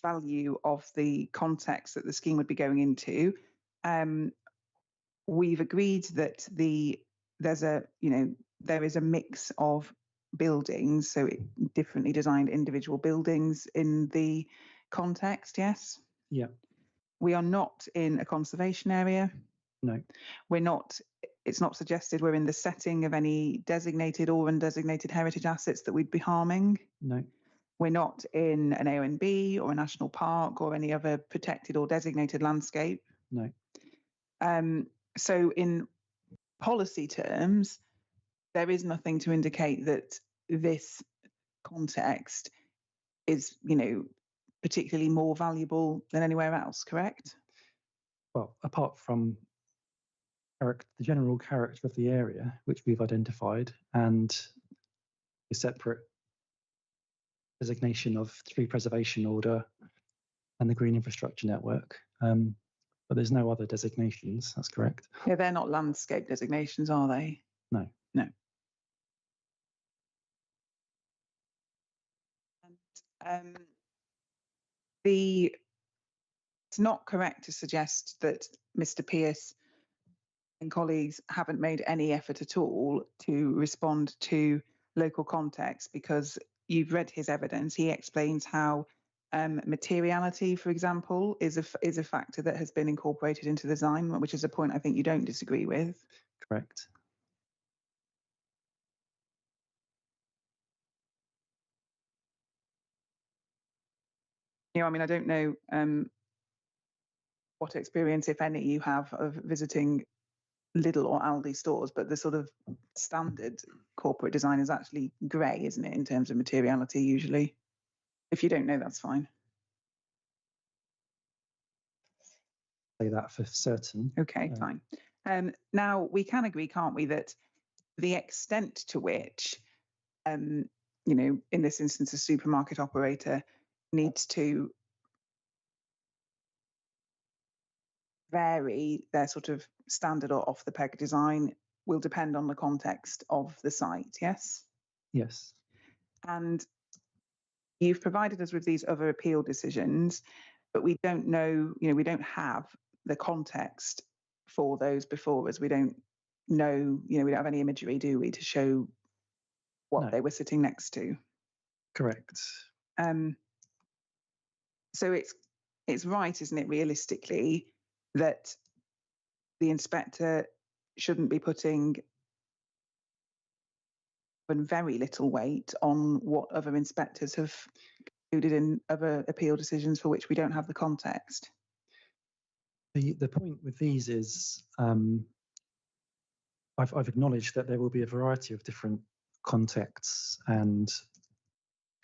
value of the context that the scheme would be going into. We've agreed that there is a mix of buildings, so differently designed individual buildings in the context. Yes. Yeah. We are not in a conservation area. No. We're not. It's not suggested we're in the setting of any designated or undesignated heritage assets that we'd be harming. No. We're not in an AONB or a national park or any other protected or designated landscape. No. So in policy terms, there is nothing to indicate that this context is, you know, particularly more valuable than anywhere else, correct? Well, apart from the general character of the area, which we've identified, and a separate designation of tree preservation order and the green infrastructure network. But there's no other designations, that's correct. Yeah, they're not landscape designations, are they? No. No. And it's not correct to suggest that Mr. Pearce and colleagues haven't made any effort at all to respond to local context, because you've read his evidence. He explains how materiality, for example, is a factor that has been incorporated into the design, which is a point I think you don't disagree with. Correct. You know, I mean, I don't know what experience, if any, you have of visiting Lidl or Aldi stores, but the sort of standard corporate design is actually grey, isn't it, in terms of materiality usually? If you don't know, that's fine. Say that for certain. Okay, fine. Now, we can agree, can't we, that the extent to which, you know, in this instance, a supermarket operator needs to vary their sort of standard or off the peg design will depend on the context of the site, yes? Yes. And you've provided us with these other appeal decisions, but we don't know, you know, we don't have the context for those before us. We don't know, you know, we don't have any imagery, do we, to show what they were sitting next to? Correct. So it's right, isn't it, realistically, that the inspector shouldn't be putting very little weight on what other inspectors have included in other appeal decisions for which we don't have the context. The point with these is I've acknowledged that there will be a variety of different contexts and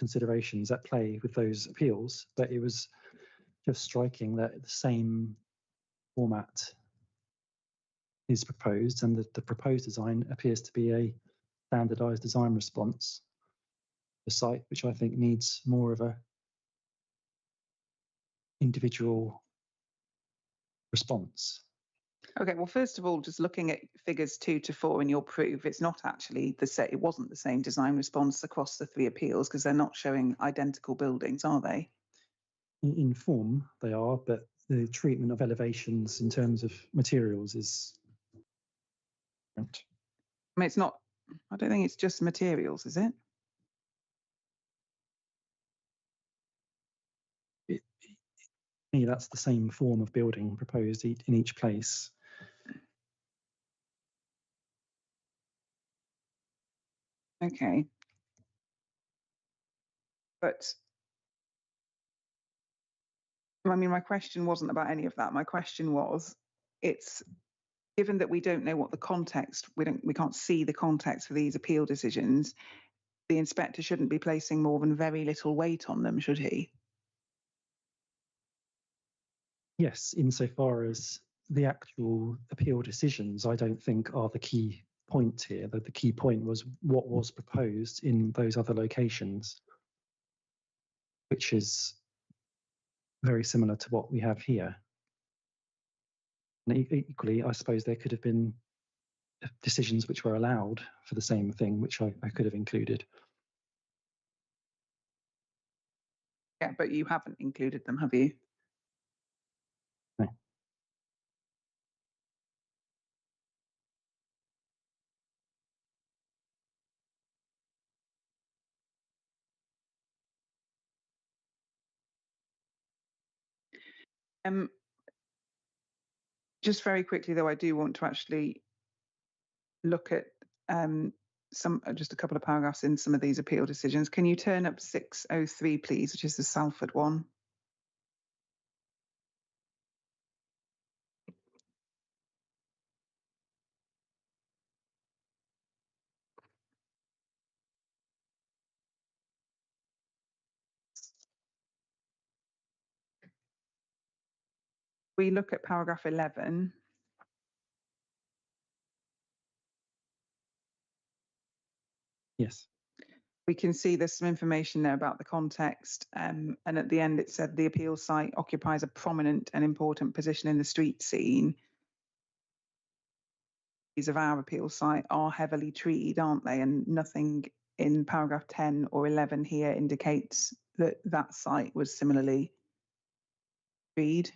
considerations at play with those appeals, but it was just striking that the same format is proposed, and the proposed design appears to be a standardized design response. the site, which I think needs more of a individual response. Okay, well, first of all, just looking at figures 2 to 4 in your proof, it's not actually it wasn't the same design response across the 3 appeals because they're not showing identical buildings, are they? In form, they are, but the treatment of elevations in terms of materials is different. I mean, it's not, I don't think it's just materials, is it? To me, that's the same form of building proposed in each place. Okay. But I mean, my question wasn't about any of that. My question was, it's given that we don't know what the context, we can't see the context for these appeal decisions, the inspector shouldn't be placing more than very little weight on them, should he? Yes, insofar as the actual appeal decisions, I don't think are the key point here. The key point was what was proposed in those other locations, which is very similar to what we have here. And equally, I suppose there could have been decisions which were allowed for the same thing, which I could have included. Yeah, but you haven't included them, have you? No. Just very quickly, though, I do want to actually look at just a couple of paragraphs in some of these appeal decisions. Can you turn up 603, please, which is the Salford one? We look at paragraph 11. Yes. We can see there's some information there about the context. And at the end, it said the appeal site occupies a prominent and important position in the street scene. These of our appeal site are heavily treed, aren't they? And nothing in paragraph 10 or 11 here indicates that that site was similarly treed.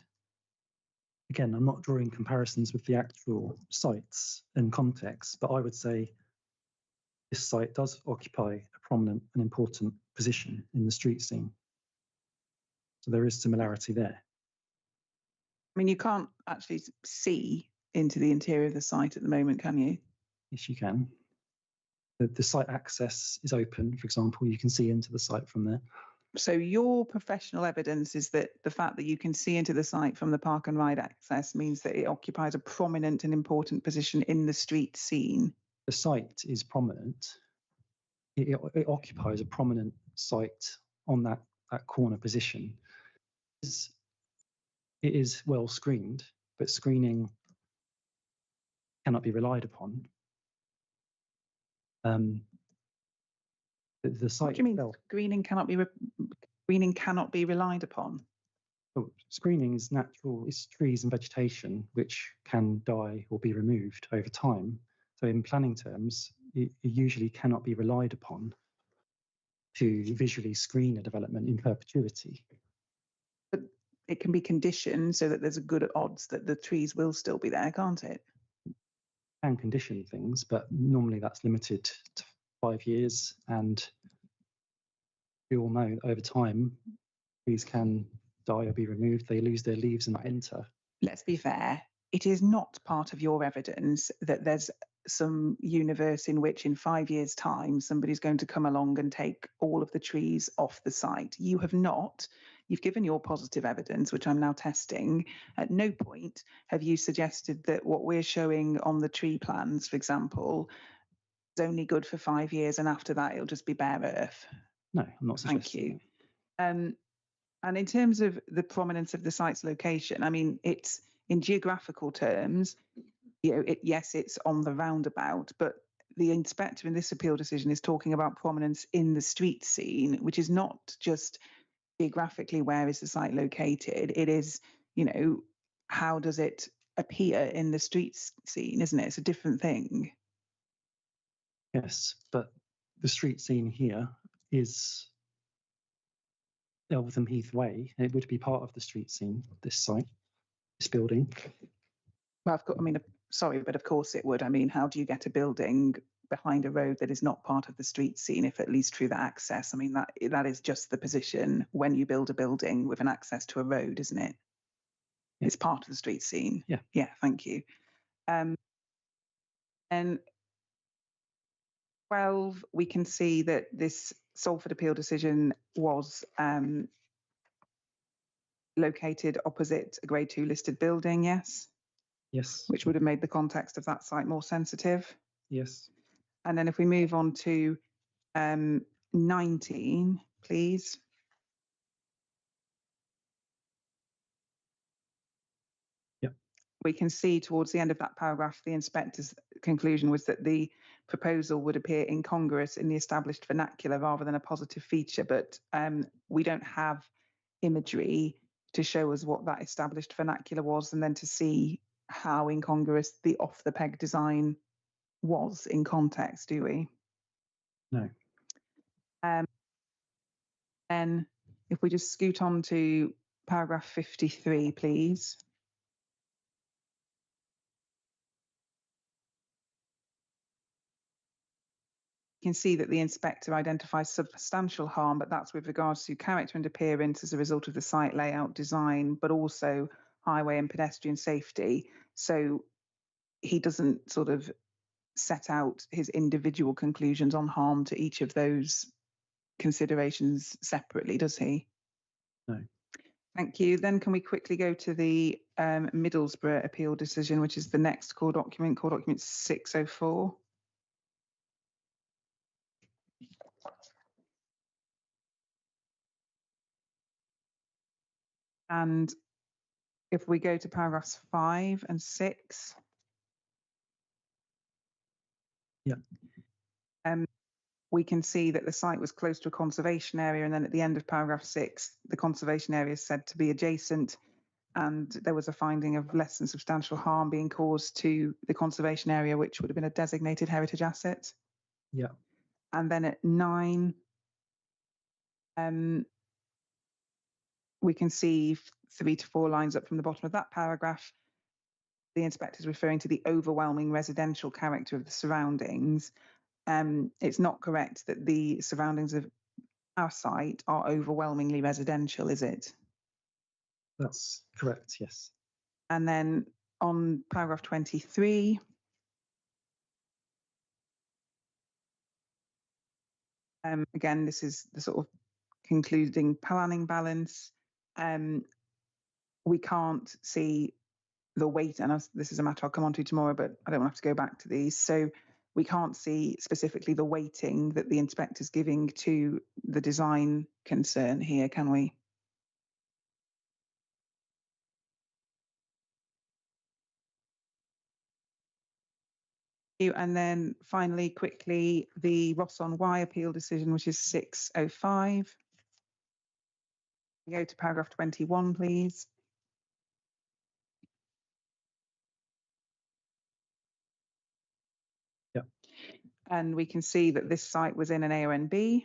Again, I'm not drawing comparisons with the actual sites and context, but I would say this site does occupy a prominent and important position in the street scene. So there is similarity there. I mean, you can't actually see into the interior of the site at the moment, can you? Yes, you can. The site access is open, for example, you can see into the site from there. So your professional evidence is that the fact that you can see into the site from the park and ride access means that it occupies a prominent and important position in the street scene. The site is prominent. It occupies a prominent site on that corner position. It is well screened, but screening cannot be relied upon. The site What do you mean itself, screening cannot be relied upon? screening is natural, it's trees and vegetation which can die or be removed over time. So in planning terms, it usually cannot be relied upon to visually screen a development in perpetuity. But it can be conditioned so that there's a good odds that the trees will still be there, can't it? Can condition things, but normally that's limited to 5 years, and we all know over time trees can die or be removed, they lose their leaves and enter. Let's be fair, it is not part of your evidence that there's some universe in which in 5 years' time somebody's going to come along and take all of the trees off the site. You have not. You've given your positive evidence, which I'm now testing. At no point have you suggested that what we're showing on the tree plans, for example, is only good for 5 years and after that it'll just be bare earth. No, I'm not suggesting. Thank you. And in terms of the prominence of the site's location, I mean, it's in geographical terms, yes, it's on the roundabout, but the inspector in this appeal decision is talking about prominence in the street scene, which is not just geographically where is the site located. It is, you know, how does it appear in the street scene, isn't it? It's a different thing. Yes, but the street scene here is Elvetham Heath Way. It would be part of the street scene, this site, this building. Well, I mean, sorry, but of course it would. I mean, how do you get a building behind a road that is not part of the street scene, if at least through the access? I mean, that is just the position when you build a building with an access to a road, isn't it? Yeah. It's part of the street scene. Yeah. Yeah, thank you. And 12, we can see that this Salford appeal decision was located opposite a grade 2 listed building, yes? Yes. Which would have made the context of that site more sensitive. Yes. And then if we move on to 19, please. Yep. We can see towards the end of that paragraph, the inspector's conclusion was that the proposal would appear incongruous in the established vernacular rather than a positive feature, but we don't have imagery to show us what that established vernacular was and then to see how incongruous the off-the-peg design was in context, do we? No. Then if we just scoot on to paragraph 53, please. You can see that the inspector identifies substantial harm, but that's with regards to character and appearance as a result of the site layout design, but also highway and pedestrian safety. So he doesn't sort of set out his individual conclusions on harm to each of those considerations separately, does he? No. Thank you. Then can we quickly go to the Middlesbrough appeal decision, which is the next core document 604. And if we go to paragraphs 5 and 6. Yeah. We can see that the site was close to a conservation area, and then at the end of paragraph 6, the conservation area is said to be adjacent, and there was a finding of less than substantial harm being caused to the conservation area, which would have been a designated heritage asset. Yeah. And then at 9, we can see 3 to 4 lines up from the bottom of that paragraph, the inspector is referring to the overwhelming residential character of the surroundings. It's not correct that the surroundings of our site are overwhelmingly residential, is it? That's correct, yes. And then on paragraph 23, again, this is the sort of concluding planning balance. We can't see the weight, and this is a matter I'll come on to tomorrow, but I don't want to have to go back to these. So we can't see specifically the weighting that the inspector's giving to the design concern here, can we? And then finally, quickly, the Ross on Y appeal decision, which is 605. Go to paragraph 21, please. Yeah. And we can see that this site was in an AONB.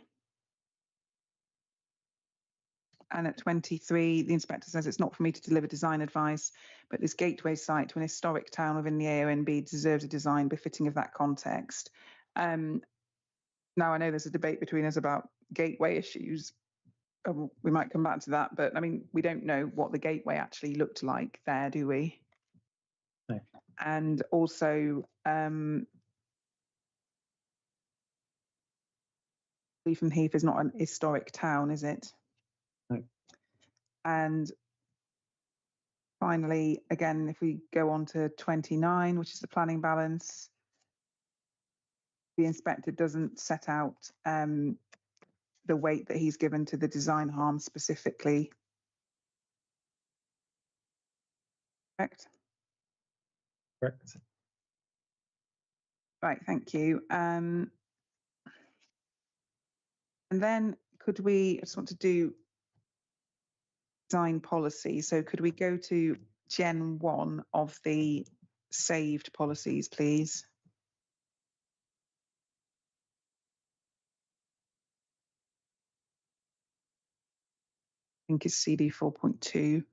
And at 23, the inspector says it's not for me to deliver design advice, but this gateway site to an historic town within the AONB deserves a design befitting of that context. Now, I know there's a debate between us about gateway issues. We might come back to that, but I mean, we don't know what the gateway actually looked like there, do we? No. And also, Elvetham Heath is not an historic town, is it? No. And finally, again, if we go on to 29, which is the planning balance, the inspector doesn't set out the weight that he's given to the design harm specifically. Correct? Correct. Right, thank you. And then could we, I just want to do design policy. So could we go to Gen 1 of the saved policies, please? I think it's CD 4.2.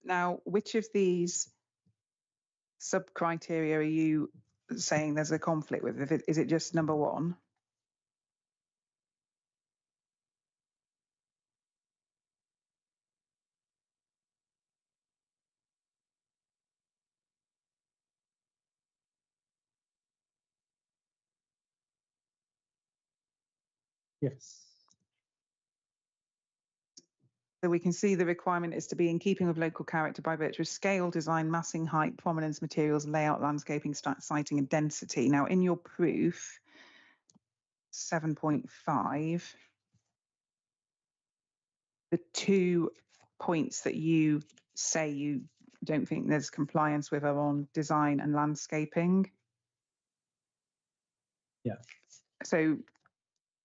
Now, which of these sub-criteria are you saying there's a conflict with? Is it just number 1? Yes. So we can see the requirement is to be in keeping with local character by virtue of scale, design, massing, height, prominence, materials, layout, landscaping, siting, and density. Now, in your proof, 7.5, the 2 points that you say you don't think there's compliance with are on design and landscaping. Yeah. So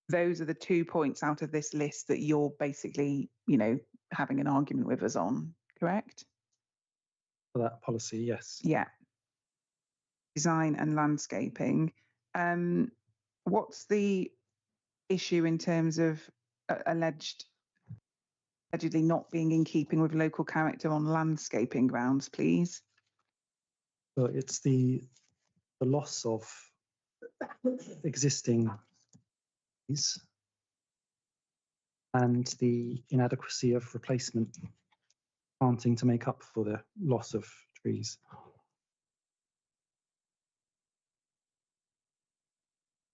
those are the 2 points out of this list that you're basically, having an argument with us on, correct? For that policy, yes. Yeah. Design and landscaping. What's the issue in terms of allegedly not being in keeping with local character on landscaping grounds, please? Well, it's the loss of existing trees and the inadequacy of replacement planting to make up for the loss of trees.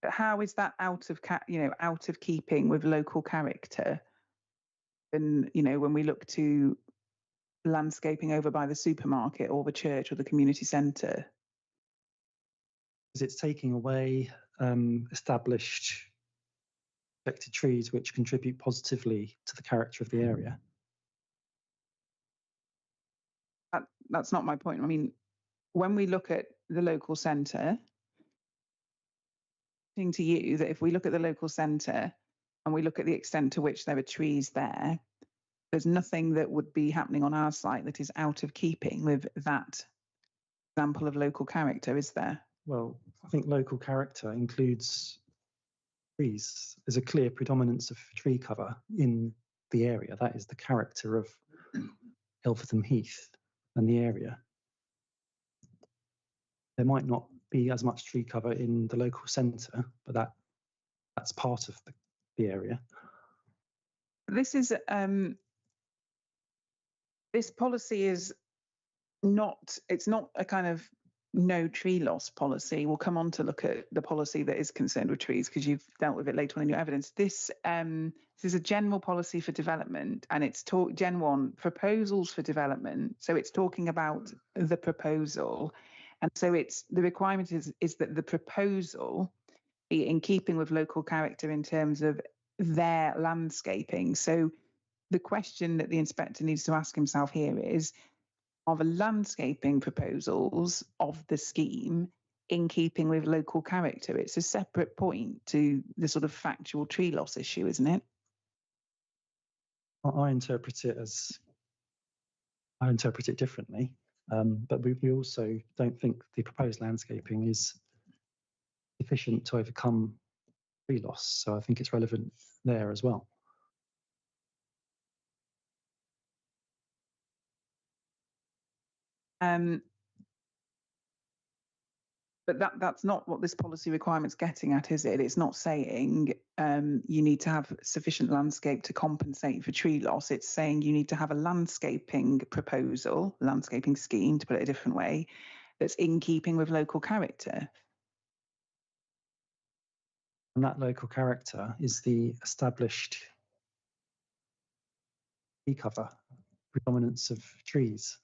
But how is that out of keeping with local character? And when we look to landscaping over by the supermarket or the church or the community centre, Because it's taking away established protected trees which contribute positively to the character of the area. that's not my point. I mean, when we look at the local centre, to you that if we look at the local centre and we look at the extent to which there are trees there, there's nothing that would be happening on our site that is out of keeping with that example of local character, is there? Well, I think local character includes trees. There's a clear predominance of tree cover in the area. That is the character of Elvetham Heath and the area. There might not be as much tree cover in the local centre, but that's part of the area. This is this policy is not, it's not a kind of no tree loss policy. We'll come on to look at the policy that is concerned with trees because you've dealt with it later on in your evidence. This is a general policy for development, and it's Gen 1 proposals for development. So it's talking about the proposal, and so it's the requirement is that the proposal be in keeping with local character in terms of their landscaping. So the question that the inspector needs to ask himself here is, are the landscaping proposals of the scheme in keeping with local character? It's a separate point to the sort of factual tree loss issue, isn't it? I interpret it differently, but we also don't think the proposed landscaping is sufficient to overcome tree loss. So I think it's relevant there as well. But that's not what this policy requirement's getting at, is it? It's not saying you need to have sufficient landscape to compensate for tree loss. It's saying you need to have a landscaping proposal, landscaping scheme, to put it a different way, that's in keeping with local character. And that local character is the established tree cover, predominance of trees.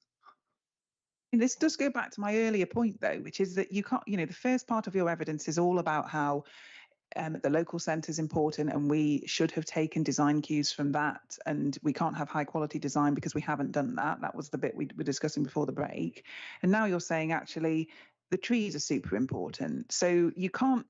And this does go back to my earlier point, though, which is that you can't, the first part of your evidence is all about how the local centre is important and we should have taken design cues from that. And we can't have high quality design because we haven't done that. That was the bit we were discussing before the break. And now you're saying actually the trees are super important. So you can't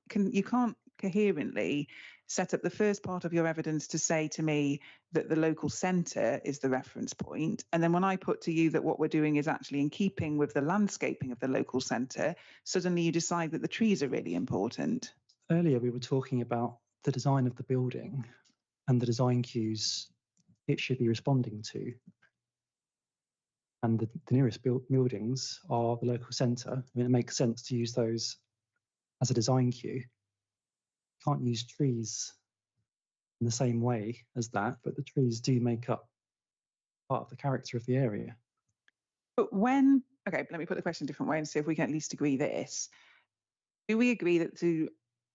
coherently set up the first part of your evidence to say to me that the local centre is the reference point. And then when I put to you that what we're doing is actually in keeping with the landscaping of the local centre, suddenly you decide that the trees are really important. Earlier, we were talking about the design of the building and the design cues it should be responding to. And the nearest buildings are the local centre. I mean, it makes sense to use those as a design cue. You can't use trees in the same way as that, but the trees do make up part of the character of the area. But okay, let me put the question a different way and see if we can at least agree this. Do we agree that to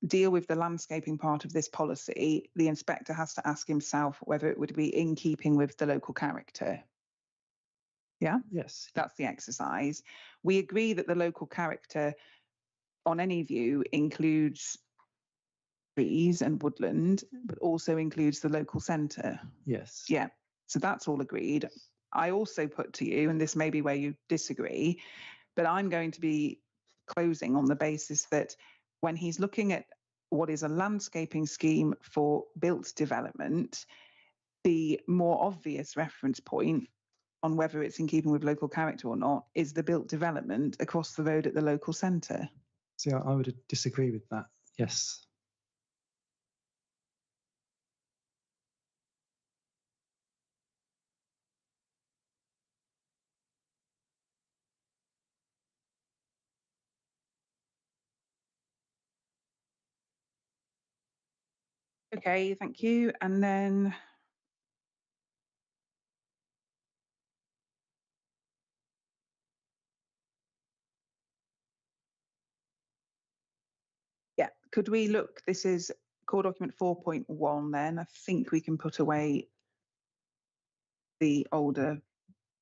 deal with the landscaping part of this policy, the inspector has to ask himself whether it would be in keeping with the local character? Yeah? Yes. That's the exercise. We agree that the local character on any view includes trees and woodland, but also includes the local centre. Yes. Yeah. So that's all agreed. I also put to you, and this may be where you disagree, but I'm going to be closing on the basis that when he's looking at what is a landscaping scheme for built development, the more obvious reference point on whether it's in keeping with local character or not is the built development across the road at the local centre. See, I would disagree with that. Yes. Okay, thank you. And then yeah, could we look, this is core document 4.1 then. I think we can put away the older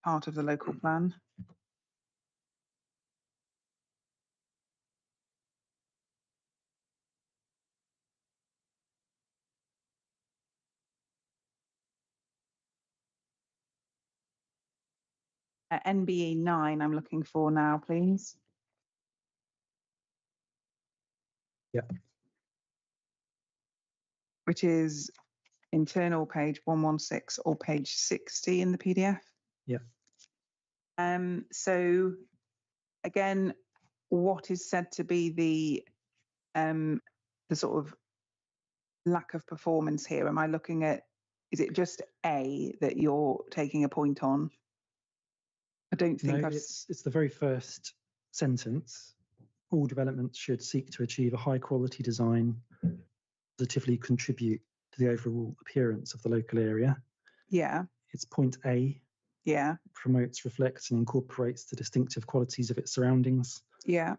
part of the local plan. NBE 9 I'm looking for now, please. Yeah. Which is internal page 116 or page 60 in the PDF. Yeah. So again, what is said to be the sort of lack of performance here? Am I looking at, is it just A that you're taking a point on? I don't think no, it's the very first sentence. All developments should seek to achieve a high quality design, positively contribute to the overall appearance of the local area. Yeah. It's point A. Yeah. Promotes, reflects, and incorporates the distinctive qualities of its surroundings. Yeah.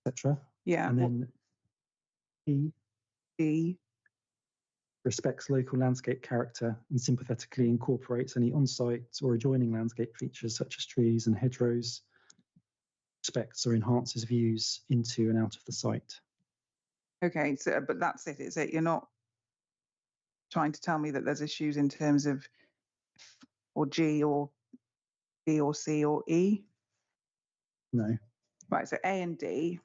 Etc. Yeah. And then D. Respects local landscape character and sympathetically incorporates any on-site or adjoining landscape features such as trees and hedgerows, respects or enhances views into and out of the site. Okay, so but that's it, is it? You're not trying to tell me that there's issues in terms of F or G or B or C or E? No. Right, so A and D.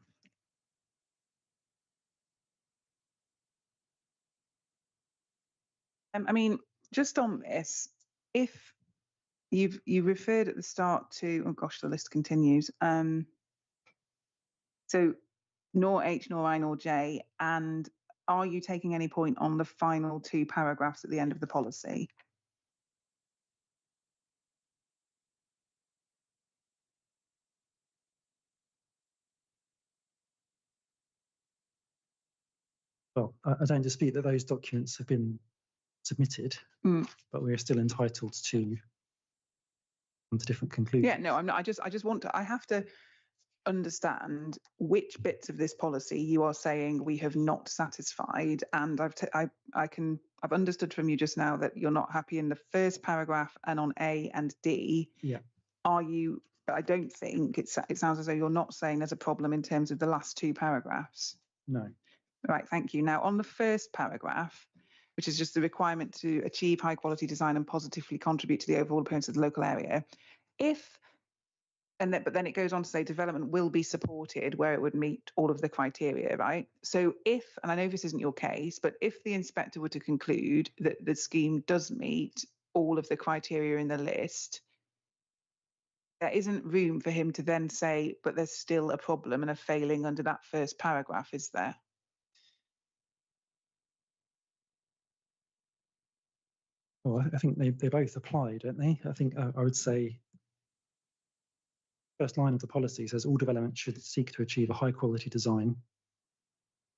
I mean, just on this, if you referred at the start to, oh gosh, the list continues. So nor H, nor I, nor J, and are you taking any point on the final two paragraphs at the end of the policy? Well, I don't dispute that those documents have been submitted, but we're still entitled to come to different conclusions. Yeah, no, I'm not. I just want to. I have to understand which bits of this policy you are saying we have not satisfied, and I've understood from you just now that you're not happy in the first paragraph and on A and D. Yeah. Are you But I don't think it sounds as though you're not saying there's a problem in terms of the last two paragraphs. No. Right, thank you. Now, on the first paragraph, which is just the requirement to achieve high quality design and positively contribute to the overall appearance of the local area, but then it goes on to say development will be supported where it would meet all of the criteria, right? So if, and I know this isn't your case, but if the inspector were to conclude that the scheme does meet all of the criteria in the list, there isn't room for him to then say, but there's still a problem and a failing under that first paragraph, is there? Well, I think they both apply, don't they? I think I would say first line of the policy says all development should seek to achieve a high quality design,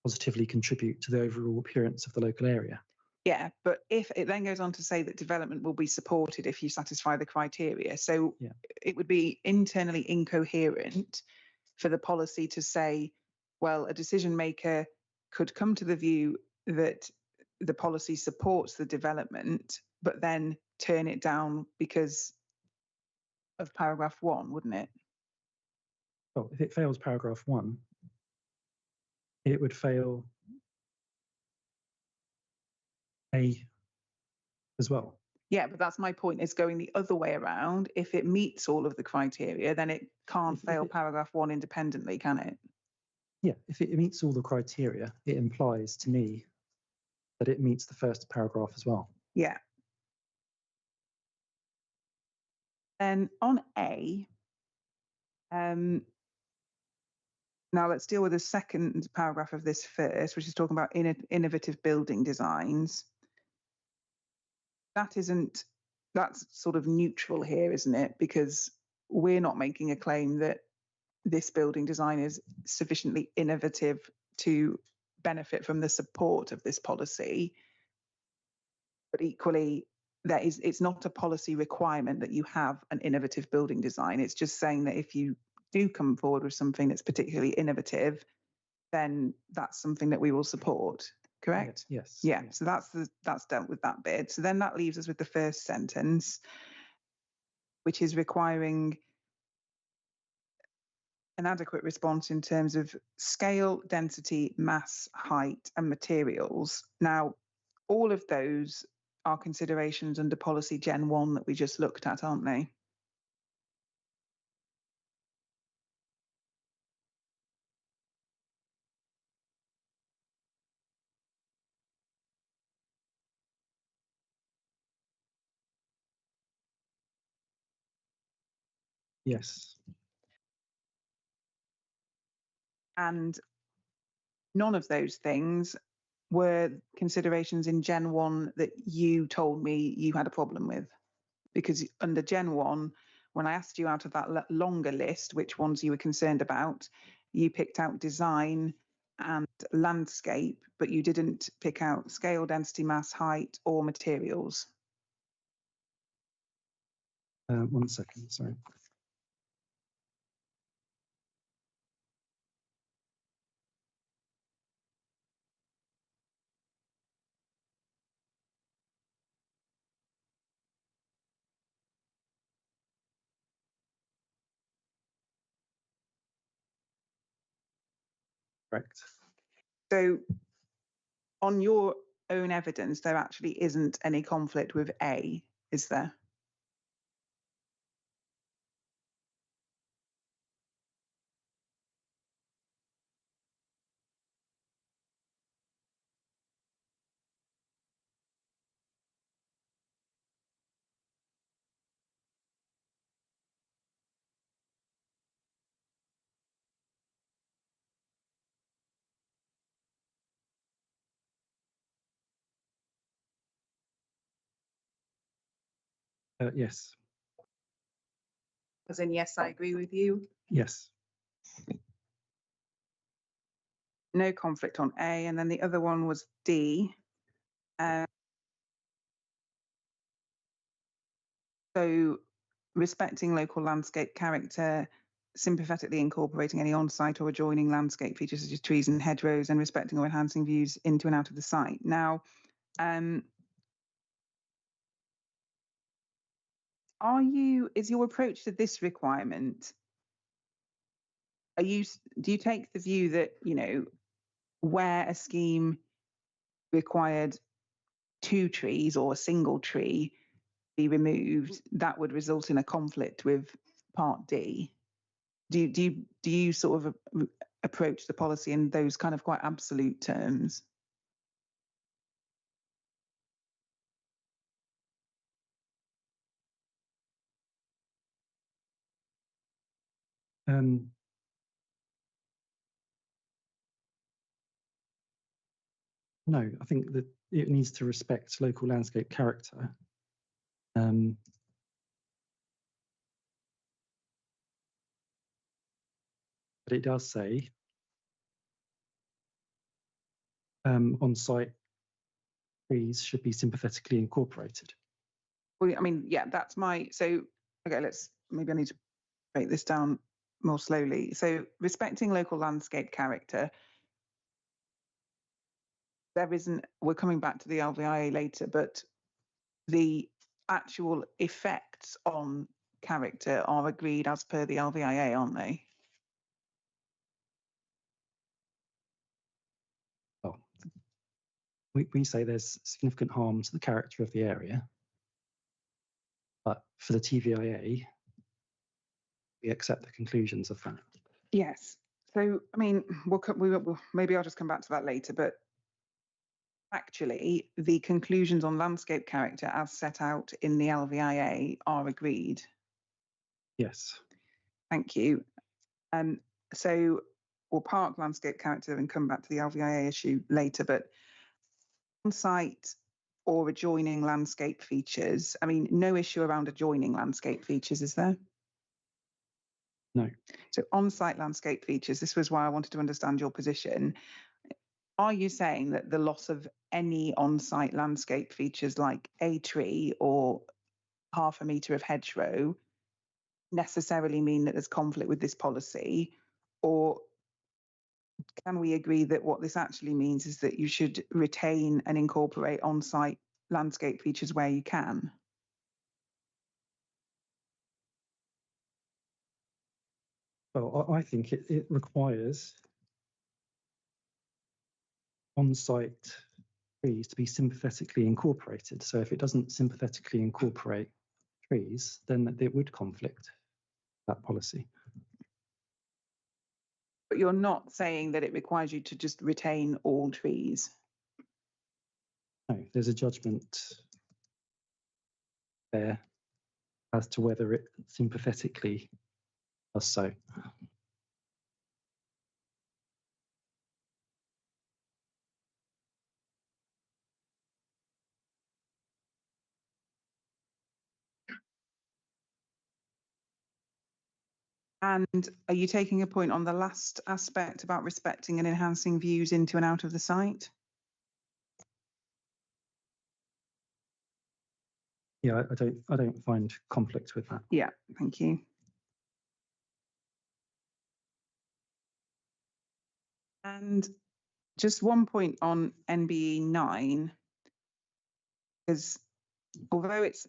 positively contribute to the overall appearance of the local area. Yeah, but if it then goes on to say that development will be supported if you satisfy the criteria. So Yeah. It would be internally incoherent for the policy to say, well, a decision maker could come to the view that the policy supports the development, but then turn it down because of paragraph 1, wouldn't it? Well, if it fails paragraph 1, it would fail A as well. Yeah, but that's my point. It's going the other way around. If it meets all of the criteria, then it can't fail paragraph 1 independently, can it? Yeah, if it meets all the criteria, it implies to me that it meets the first paragraph as well. Yeah. Then on A, now let's deal with the second paragraph of this first, which is talking about innovative building designs. That's sort of neutral here, isn't it? Because we're not making a claim that this building design is sufficiently innovative to benefit from the support of this policy. But equally, it's not a policy requirement that you have an innovative building design. It's just saying that if you do come forward with something that's particularly innovative, then that's something that we will support. Correct? Yes. Yeah. So that's dealt with that bit. So then that leaves us with the first sentence, which is requiring an adequate response in terms of scale, density, mass, height, and materials. Now, all of those are considerations under policy Gen 1 that we just looked at, aren't they? Yes. And none of those things were considerations in Gen 1 that you told me you had a problem with. Because under Gen 1, when I asked you out of that longer list, which ones you were concerned about, you picked out design and landscape, but you didn't pick out scale, density, mass, height, or materials. 1 second, sorry. Correct. So on your own evidence, there actually isn't any conflict with A, is there? Yes. As in, yes, I agree with you. Yes. No conflict on A. And then the other one was D. So respecting local landscape character, sympathetically incorporating any on-site or adjoining landscape features such as trees and hedgerows, and respecting or enhancing views into and out of the site. Now, is your approach to this requirement, do you take the view that, you know, where a scheme required 2 trees or a single tree be removed, that would result in a conflict with Part D? Do you sort of approach the policy in those kind of quite absolute terms? No, I think that it needs to respect local landscape character. But it does say on-site trees should be sympathetically incorporated. Well, I mean, yeah, that's my, so, okay, maybe I need to break this down more slowly. So respecting local landscape character, we're coming back to the LVIA later, but the actual effects on character are agreed as per the LVIA, aren't they? Well, we say there's significant harm to the character of the area, but for the TVIA, we accept the conclusions of that. Yes. So, I mean, maybe I'll just come back to that later, but actually, the conclusions on landscape character as set out in the LVIA are agreed. Yes. Thank you. So we'll park landscape character and come back to the LVIA issue later, but on-site or adjoining landscape features, I mean, no issue around adjoining landscape features, is there? No. So on-site landscape features, this was why I wanted to understand your position. Are you saying that the loss of any on-site landscape features like a tree or half a metre of hedgerow necessarily mean that there's conflict with this policy? Or can we agree that what this actually means is that you should retain and incorporate on-site landscape features where you can? Well, I think it requires on-site trees to be sympathetically incorporated. So if it doesn't sympathetically incorporate trees, then it would conflict that policy. But you're not saying that it requires you to just retain all trees. No, there's a judgment there as to whether it sympathetically does so. And are you taking a point on the last aspect about respecting and enhancing views into and out of the site? Yeah, I don't find conflict with that. Yeah, thank you. And just one point on NBE 9, because although it's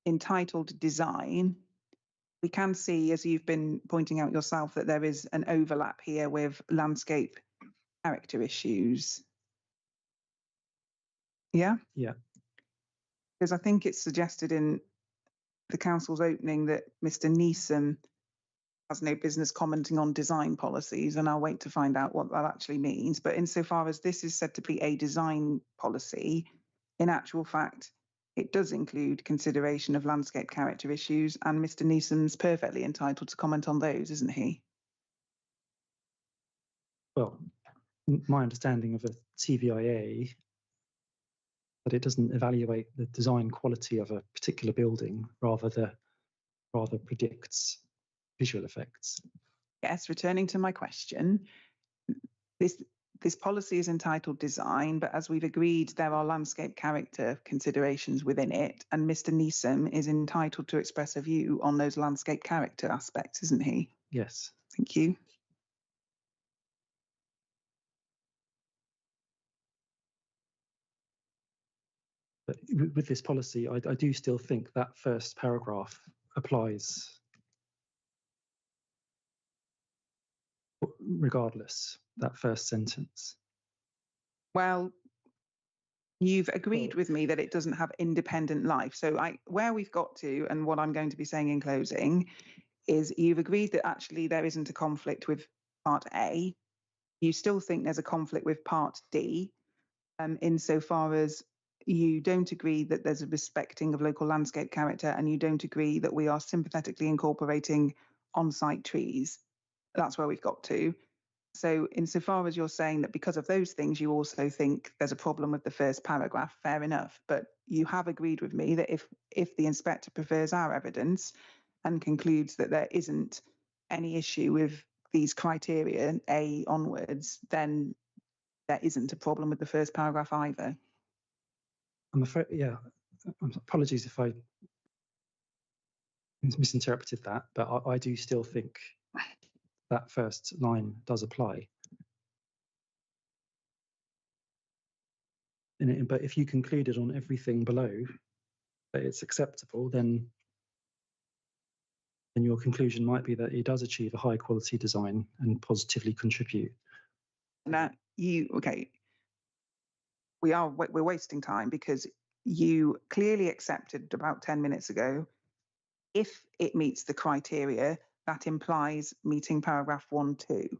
entitled design, we can see, as you've been pointing out yourself, that there is an overlap here with landscape character issues. Yeah? Yeah. Because I think it's suggested in the council's opening that Mr. Neeson has no business commenting on design policies, and I'll wait to find out what that actually means. But insofar as this is said to be a design policy, in actual fact, it does include consideration of landscape character issues, and Mr. Neeson's perfectly entitled to comment on those, isn't he? Well, my understanding of a TVIA, that it doesn't evaluate the design quality of a particular building, rather predicts visual effects. Yes, returning to my question, this policy is entitled design, but as we've agreed, there are landscape character considerations within it, and Mr. Neeson is entitled to express a view on those landscape character aspects, isn't he? Yes. Thank you. But with this policy, I do still think that first paragraph applies regardless, that first sentence. Well, you've agreed with me that it doesn't have independent life. So where we've got to, and what I'm going to be saying in closing, is you've agreed that actually there isn't a conflict with part A. You still think there's a conflict with part D, insofar as you don't agree that there's a respecting of local landscape character, and you don't agree that we are sympathetically incorporating on-site trees. That's where we've got to. So insofar as you're saying that because of those things, you also think there's a problem with the first paragraph, fair enough. But you have agreed with me that if the inspector prefers our evidence and concludes that there isn't any issue with these criteria, A onwards, then there isn't a problem with the first paragraph either. I'm afraid, yeah, apologies if I misinterpreted that, but I do still think that first line does apply. But if you concluded on everything below that it's acceptable, then your conclusion might be that it does achieve a high quality design and positively contribute. Now, we're wasting time because you clearly accepted about 10 minutes ago, if it meets the criteria, that implies meeting paragraph 1, 2.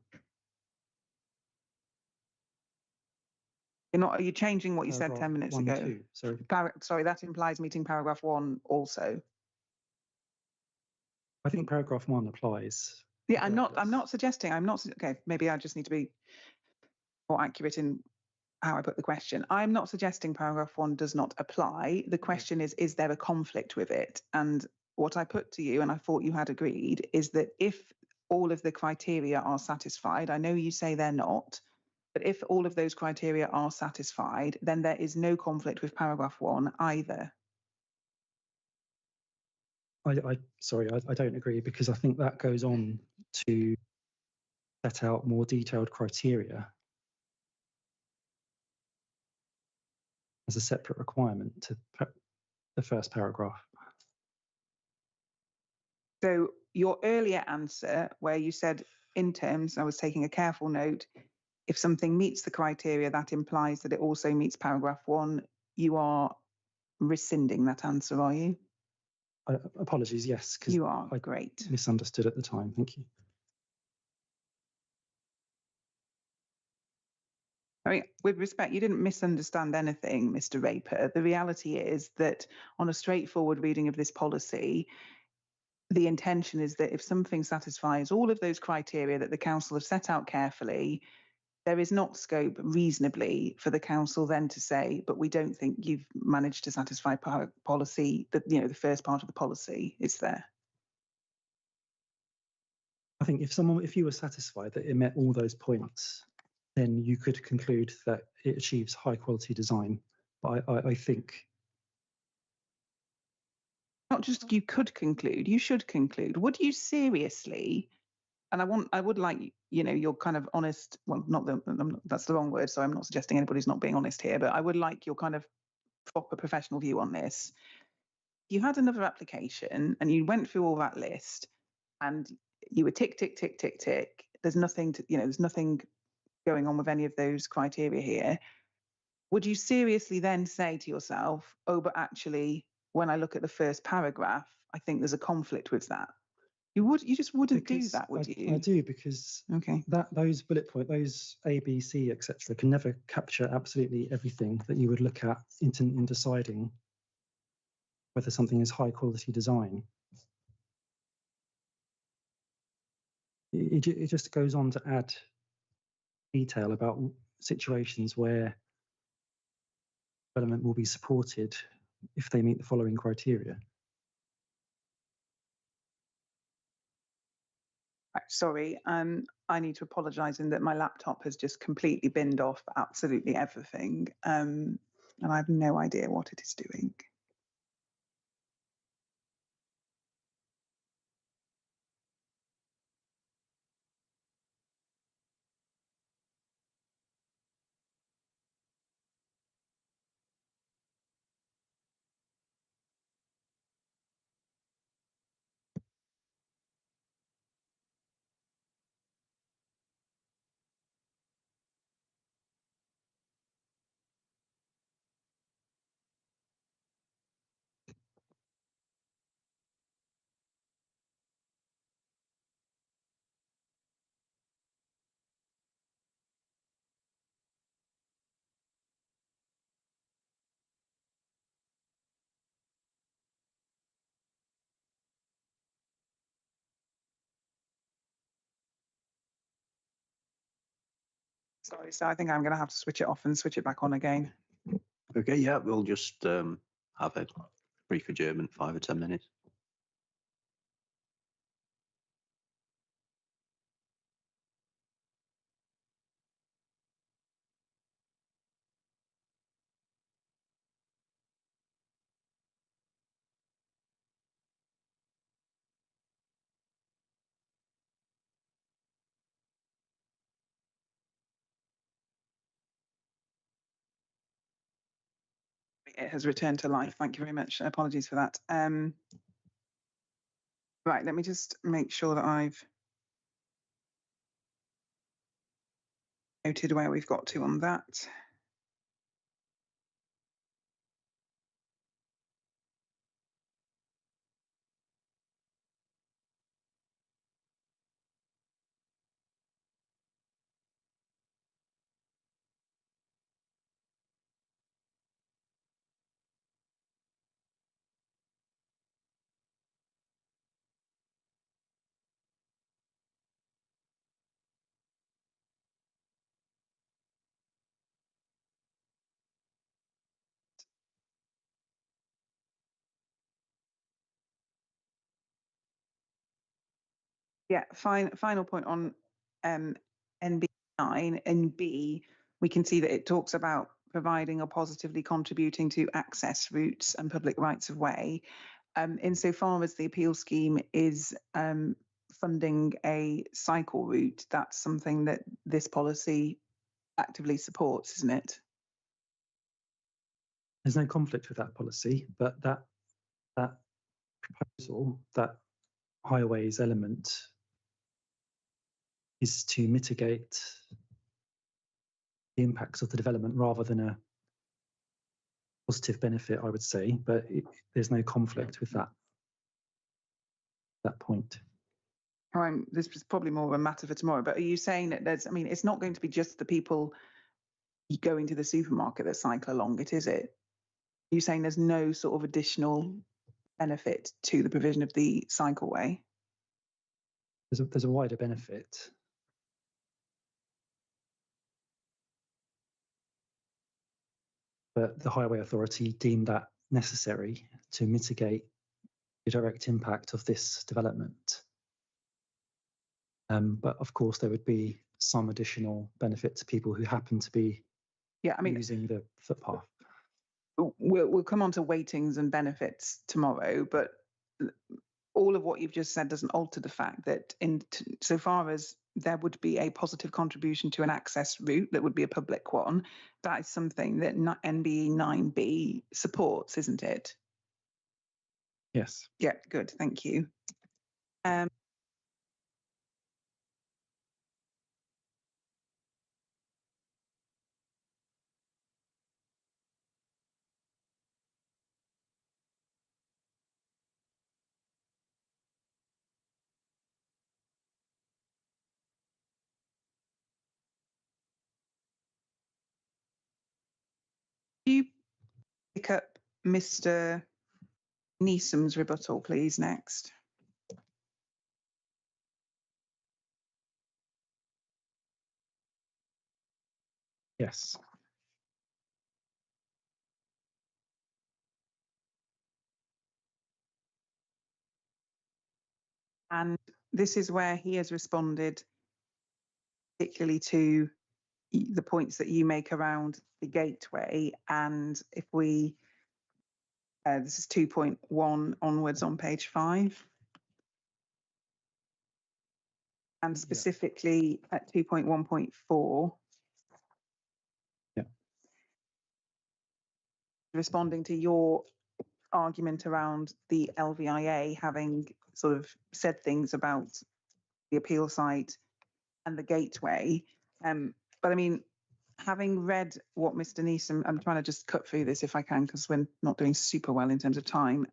Are you changing what you said 10 minutes Paragraph 1, ago? 2, sorry. Sorry, that implies meeting paragraph 1 also. I think paragraph 1 applies. Yeah, I'm not suggesting, okay, maybe I just need to be more accurate in how I put the question. I'm not suggesting paragraph 1 does not apply. The question is there a conflict with it? And what I put to you, and I thought you had agreed, is that if all of the criteria are satisfied, I know you say they're not, but if all of those criteria are satisfied, then there is no conflict with paragraph 1 either. Sorry, I don't agree, because I think that goes on to set out more detailed criteria as a separate requirement to the first paragraph. So your earlier answer, where you said in terms, I was taking a careful note, if something meets the criteria, that implies that it also meets paragraph 1. You are rescinding that answer, are you? Apologies, yes, because you are. I Great. misunderstood at the time. Thank you. I mean, with respect, you didn't misunderstand anything, Mr. Raper. The reality is that on a straightforward reading of this policy, the intention is that if something satisfies all of those criteria that the council have set out carefully, there is not scope reasonably for the council then to say, but we don't think you've managed to satisfy policy, the first part of the policy is there. I think if you were satisfied that it met all those points, then you could conclude that it achieves high quality design. But I think not just you could conclude, you should conclude. Would you seriously? And I would like, your kind of honest, well, that's the wrong word, so I'm not suggesting anybody's not being honest here, but I would like your kind of proper professional view on this. You had another application and you went through all that list and you were tick, tick, tick, tick, tick. There's nothing there's nothing going on with any of those criteria here. Would you seriously then say to yourself, oh, but actually, when I look at the first paragraph, I think there's a conflict with that? You just wouldn't do that, would you? I do, because those bullet points, those A, B, C, etc., can never capture absolutely everything that you would look at in deciding whether something is high quality design. It just goes on to add detail about situations where development will be supported if they meet the following criteria. Sorry, I need to apologise in that my laptop has just completely binned off absolutely everything, and I have no idea what it is doing. Sorry, so I think I'm going to have to switch it off and switch it back on again. Okay, yeah, we'll just have a brief adjournment, 5 or 10 minutes. It has returned to life. Thank you very much. Apologies for that. Right, let me just make sure that I've noted where we've got to on that. Yeah, final point on NB9 and B, we can see that it talks about providing or positively contributing to access routes and public rights of way. Insofar as the appeal scheme is funding a cycle route, that's something that this policy actively supports, isn't it? There's no conflict with that policy, but that proposal, that highways element, is to mitigate the impacts of the development rather than a positive benefit, I would say. But there's no conflict with that point. This is probably more of a matter for tomorrow, but are you saying that it's not going to be just the people going to the supermarket that cycle along it, is it? Are you saying there's no sort of additional benefit to the provision of the cycleway? There's a wider benefit. But the Highway Authority deemed that necessary to mitigate the direct impact of this development. But of course, there would be some additional benefit to people who happen to be using the footpath. We'll come on to weightings and benefits tomorrow, but all of what you've just said doesn't alter the fact that so far as there would be a positive contribution to an access route that would be a public one, that is something that NBE 9B supports, isn't it? Yes. Yeah, good, thank you. Do you pick up Mr. Neesom's rebuttal, please, next? Yes. And this is where he has responded particularly to the points that you make around the gateway. And if we, this is 2.1 onwards on page 5. And specifically at 2.1.4. Yeah. Responding to your argument around the LVIA having sort of said things about the appeal site and the gateway. But I mean, having read what Mr. Neesom, I'm trying to just cut through this if I can, because we're not doing super well in terms of time.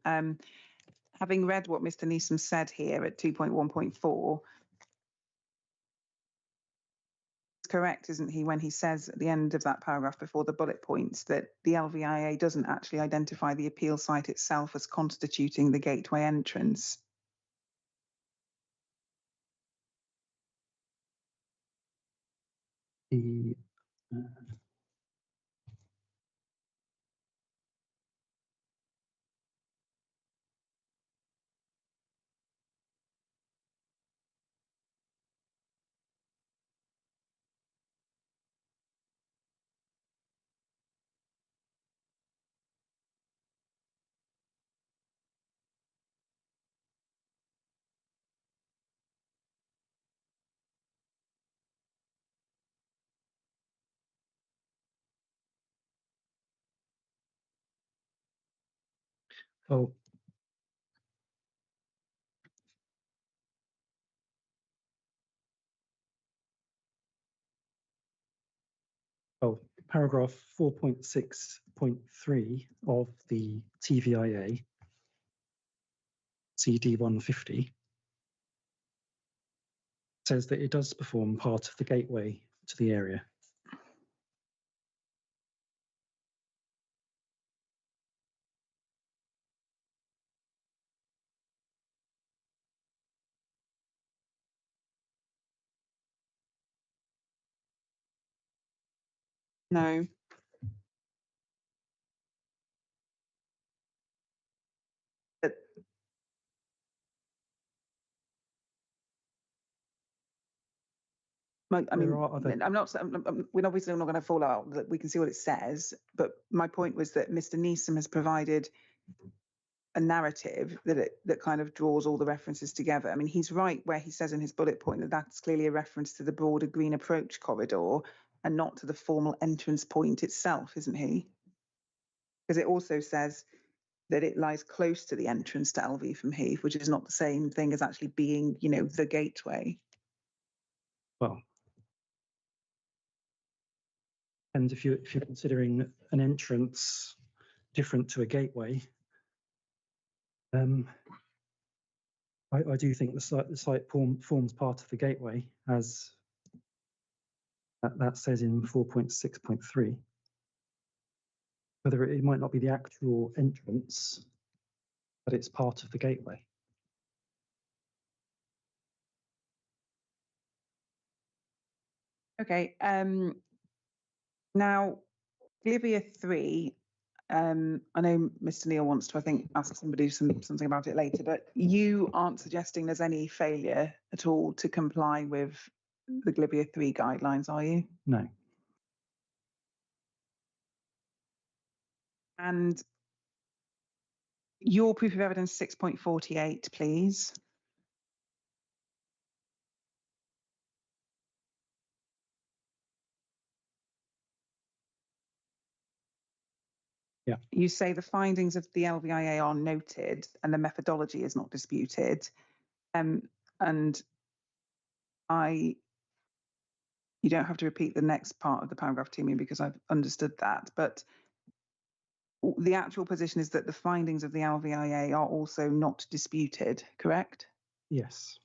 Having read what Mr. Neesom said here at 2.1.4, it's correct, isn't he, when he says at the end of that paragraph before the bullet points that the LVIA doesn't actually identify the appeal site itself as constituting the gateway entrance. The oh, oh, paragraph 4.6.3 of the TVIA CD 150 says that it does perform part of the gateway to the area. No. But I mean, There are other- I'm not. We're obviously not going to fall out. That we can see what it says. But my point was that Mr. Neeson has provided a narrative that kind of draws all the references together. I mean, he's right where he says in his bullet point that that's clearly a reference to the broader green approach corridor and not to the formal entrance point itself, isn't he? Because it also says that it lies close to the entrance to Elvetham Heath, which is not the same thing as actually being, you know, the gateway. Well, and if you're considering an entrance different to a gateway, I do think the site forms part of the gateway, as that says in 4.6.3. Whether it might not be the actual entrance, but it's part of the gateway. Okay. Now, Glivia 3, I know Mr. Neil wants to, I think, ask somebody something about it later, but you aren't suggesting there's any failure at all to comply with the Glivia 3 guidelines, are you? No. And your proof of evidence 6.48, please. Yeah. You say the findings of the LVIA are noted and the methodology is not disputed. And you don't have to repeat the next part of the paragraph to me because I've understood that, but the actual position is that the findings of the LVIA are also not disputed, correct? Yes.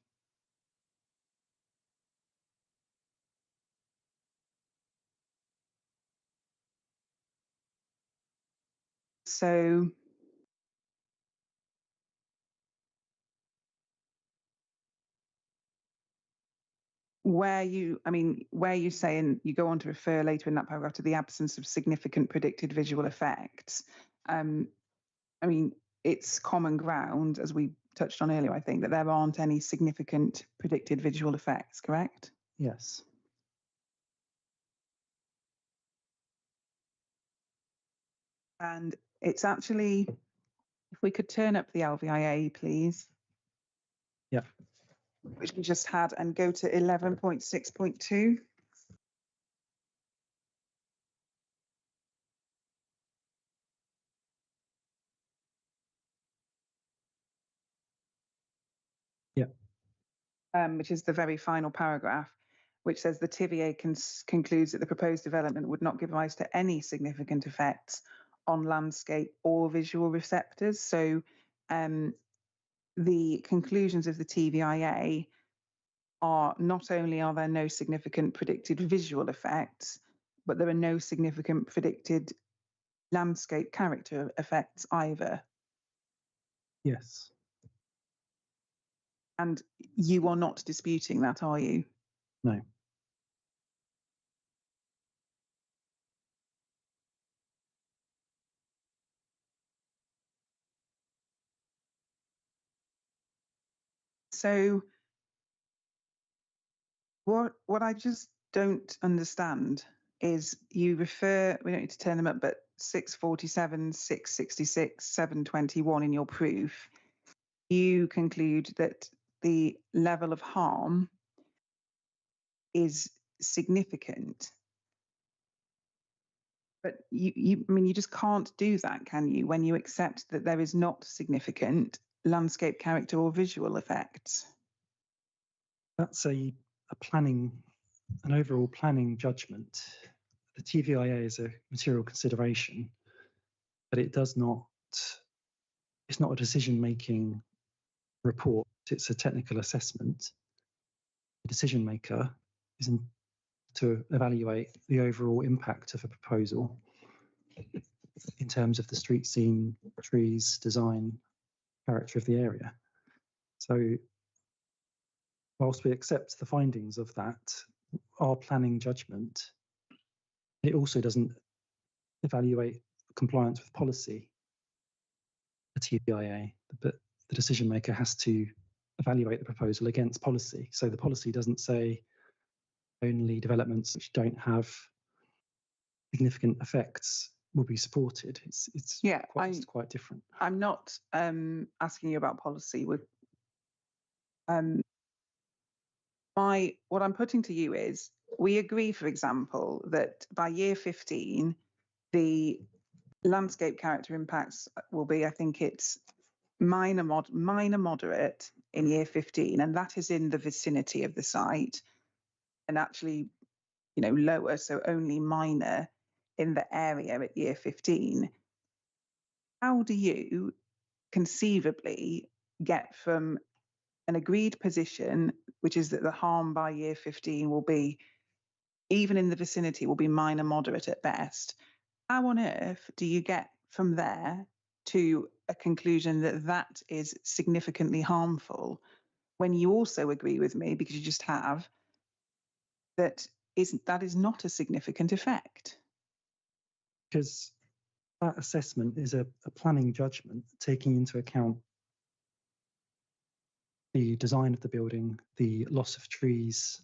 So where you say, and you go on to refer later in that paragraph to the absence of significant predicted visual effects. I mean, it's common ground, as we touched on earlier, I think, that there aren't any significant predicted visual effects, correct? Yes. And it's actually, if we could turn up the LVIA, please. Yeah. Which we just had, and go to 11.6.2. Yeah. Which is the very final paragraph, which says the TVA concludes that the proposed development would not give rise to any significant effects on landscape or visual receptors. So the conclusions of the TVIA are not only are there no significant predicted visual effects, but there are no significant predicted landscape character effects either. Yes. And you are not disputing that, are you? No. So what I just don't understand is you refer, we don't need to turn them up, but 647, 666, 721 in your proof, you conclude that the level of harm is significant. But I mean, you just can't do that, can you, when you accept that there is not significant landscape character or visual effects? That's an overall planning judgment. The TVIA is a material consideration, but it's not a decision-making report. It's a technical assessment. The decision maker is to evaluate the overall impact of a proposal in terms of the street scene, trees, design, character of the area. So whilst we accept the findings of that, our planning judgment, it also doesn't evaluate compliance with policy, the TVIA, but the decision maker has to evaluate the proposal against policy. So the policy doesn't say only developments which don't have significant effects will be supported. It's quite different. I'm not asking you about policy. With what I'm putting to you is, we agree, for example, that by year 15, the landscape character impacts will be, I think it's minor moderate in year 15, and that is in the vicinity of the site, and actually, lower, so only minor in the area at year 15. How do you conceivably get from an agreed position, which is that the harm by year 15 will be, even in the vicinity, will be minor moderate at best? How on earth do you get from there to a conclusion that that is significantly harmful, when you also agree with me, because you just have, that is not a significant effect? Because that assessment is a planning judgment taking into account the design of the building, the loss of trees,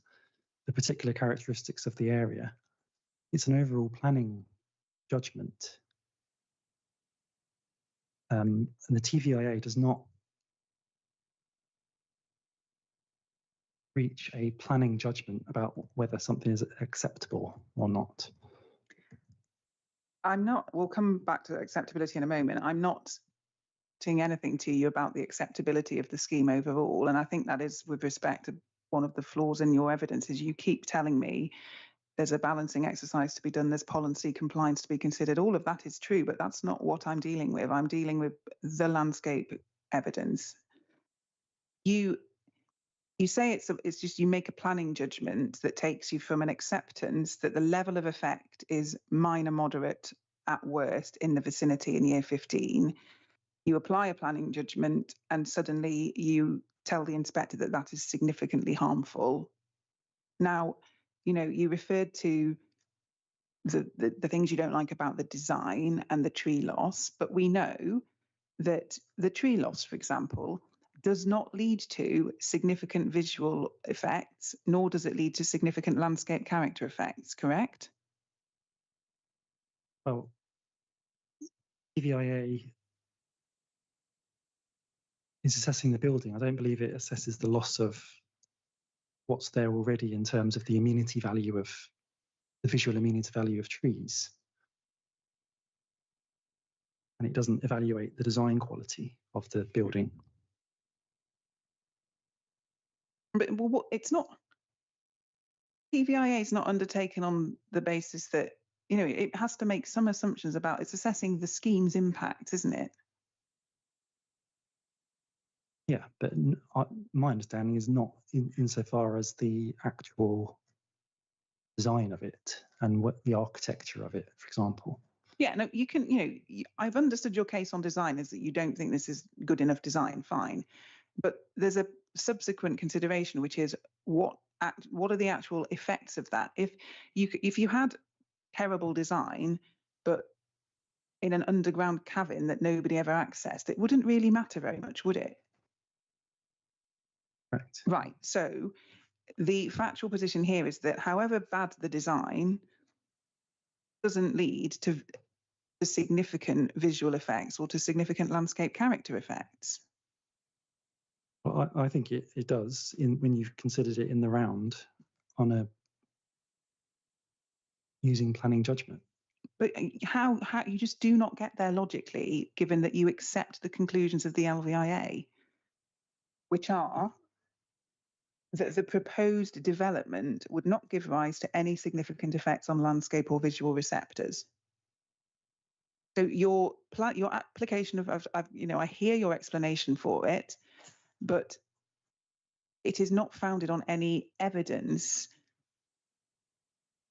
the particular characteristics of the area. It's an overall planning judgment. And the TVIA does not reach a planning judgment about whether something is acceptable or not. We'll come back to acceptability in a moment. I'm not saying anything to you about the acceptability of the scheme overall. And I think that is, with respect to one of the flaws in your evidence, is you keep telling me there's a balancing exercise to be done, there's policy compliance to be considered. All of that is true, but that's not what I'm dealing with. I'm dealing with the landscape evidence. You say it's just, you make a planning judgment that takes you from an acceptance that the level of effect is minor moderate at worst in the vicinity in year 15. You apply a planning judgment and suddenly you tell the inspector that that is significantly harmful. Now, you referred to the things you don't like about the design and the tree loss, but we know that the tree loss, for example, does not lead to significant visual effects, nor does it lead to significant landscape character effects, correct? Well, TVIA is assessing the building. I don't believe it assesses the loss of what's there already in terms of the amenity value of the visual amenity value of trees. And it doesn't evaluate the design quality of the building. But it's not, TVIA is not undertaken on the basis that, it has to make some assumptions about, it's assessing the scheme's impact, isn't it? Yeah, but my understanding is not insofar as the actual design of it and what the architecture of it, for example. Yeah, no, you can, I've understood your case on design is that you don't think this is good enough design, fine. But there's a subsequent consideration, which is what are the actual effects of that? If you had terrible design, but in an underground cavern that nobody ever accessed, it wouldn't really matter very much, would it? Correct. Right. So the factual position here is that however bad the design doesn't lead to significant visual effects or to significant landscape character effects. Well, I think it does when you've considered it in the round using planning judgment. But how you just do not get there logically, given that you accept the conclusions of the LVIA, which are that the proposed development would not give rise to any significant effects on landscape or visual receptors. So your application of I hear your explanation for it, but it is not founded on any evidence.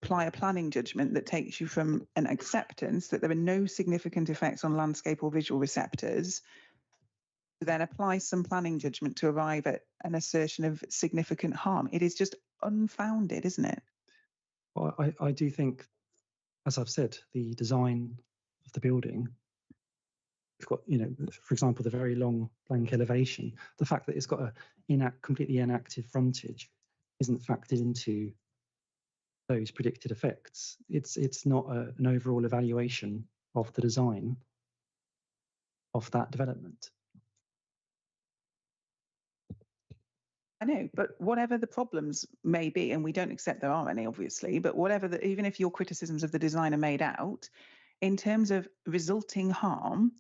Apply a planning judgment that takes you from an acceptance that there are no significant effects on landscape or visual receptors, to then apply some planning judgment to arrive at an assertion of significant harm. It is just unfounded, isn't it? Well, I do think, as I've said, the design of the building, we've got, for example, the very long blank elevation, the fact that it's got a completely inactive frontage isn't factored into those predicted effects. It's not an overall evaluation of the design of that development. I know, but whatever the problems may be, and we don't accept there are any, obviously, but even if your criticisms of the design are made out, in terms of resulting harm,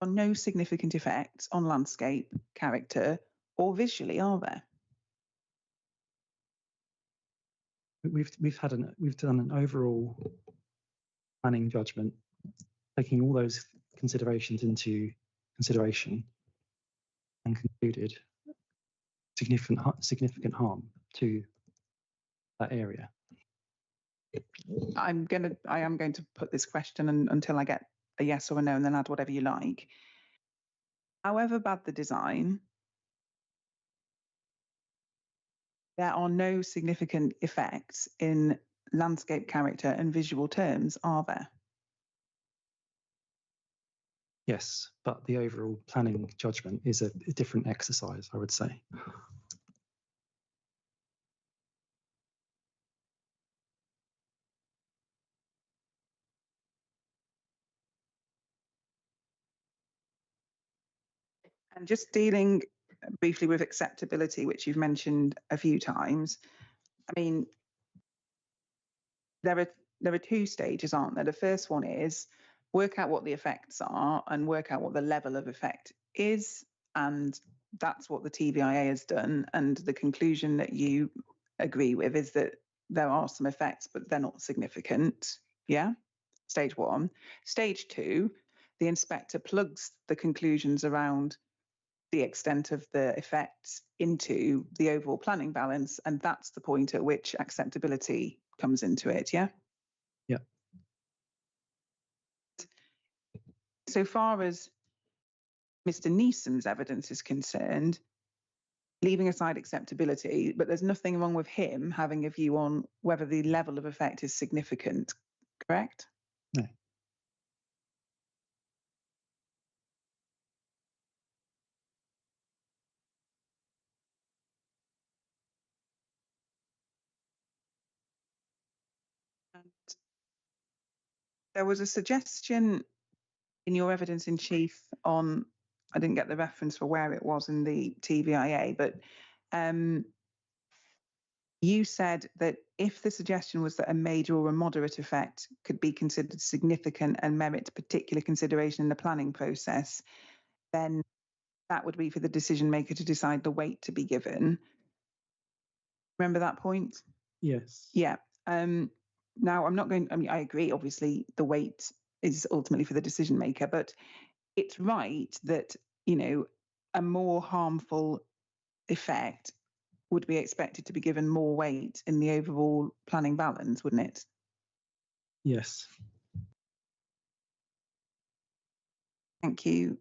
are no significant effects on landscape, character, or visually, are there? We've done an overall planning judgment, taking all those considerations into consideration, and concluded significant harm to that area. I am going to put this question until I get a yes or a no, and then add whatever you like. However bad the design, there are no significant effects in landscape character and visual terms, are there? Yes, but the overall planning judgment is a different exercise, I would say. And just dealing briefly with acceptability, which you've mentioned a few times. I mean, there are two stages, aren't there? The first one is work out what the effects are and work out what the level of effect is. And that's what the TVIA has done. And the conclusion that you agree with is that there are some effects, but they're not significant. Yeah. Stage one. Stage two, the inspector plugs the conclusions around the extent of the effects into the overall planning balance. And that's the point at which acceptability comes into it. Yeah. Yeah. So far as Mr. Neeson's evidence is concerned, leaving aside acceptability, but there's nothing wrong with him having a view on whether the level of effect is significant, correct? No. And there was a suggestion in your evidence in chief on, I didn't get the reference for where it was in the TVIA, but you said that if the suggestion was that a major or a moderate effect could be considered significant and merit particular consideration in the planning process, then that would be for the decision maker to decide the weight to be given. Remember that point? Yes. Yeah. Now, I agree, obviously, the weight is ultimately for the decision maker, but it's right that, a more harmful effect would be expected to be given more weight in the overall planning balance, wouldn't it? Yes. Thank you.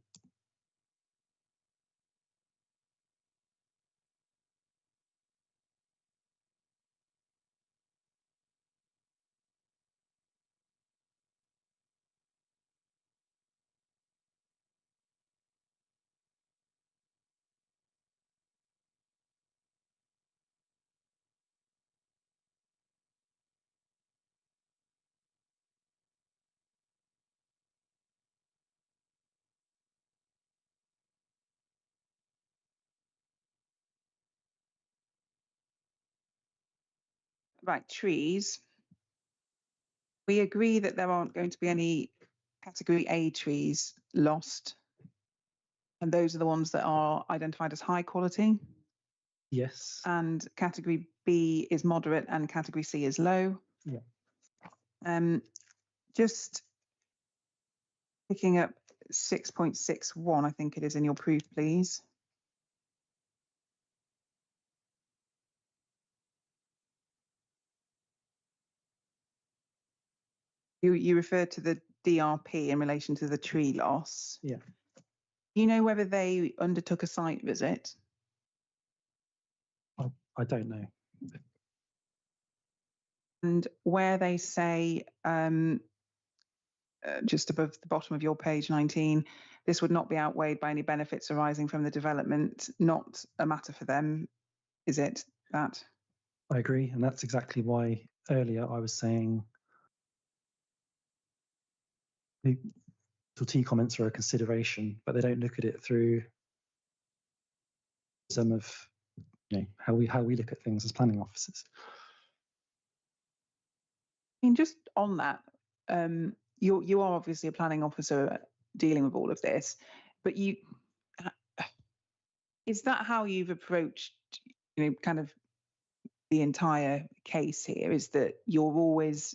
Right, trees. We agree that there aren't going to be any category A trees lost. And those are the ones that are identified as high quality. Yes. And category B is moderate and category C is low. Yeah. Just picking up 6.61, I think it is in your proof, please. You referred to the DRP in relation to the tree loss. Yeah. Do you know whether they undertook a site visit? I don't know. And where they say, just above the bottom of your page 19, this would not be outweighed by any benefits arising from the development, not a matter for them, is it that? I agree. And that's exactly why earlier I was saying the T comments are a consideration, but they don't look at it through some of how we look at things as planning officers. I mean, just on that, you are obviously a planning officer dealing with all of this, but is that how you've approached, kind of the entire case here? Is that you're always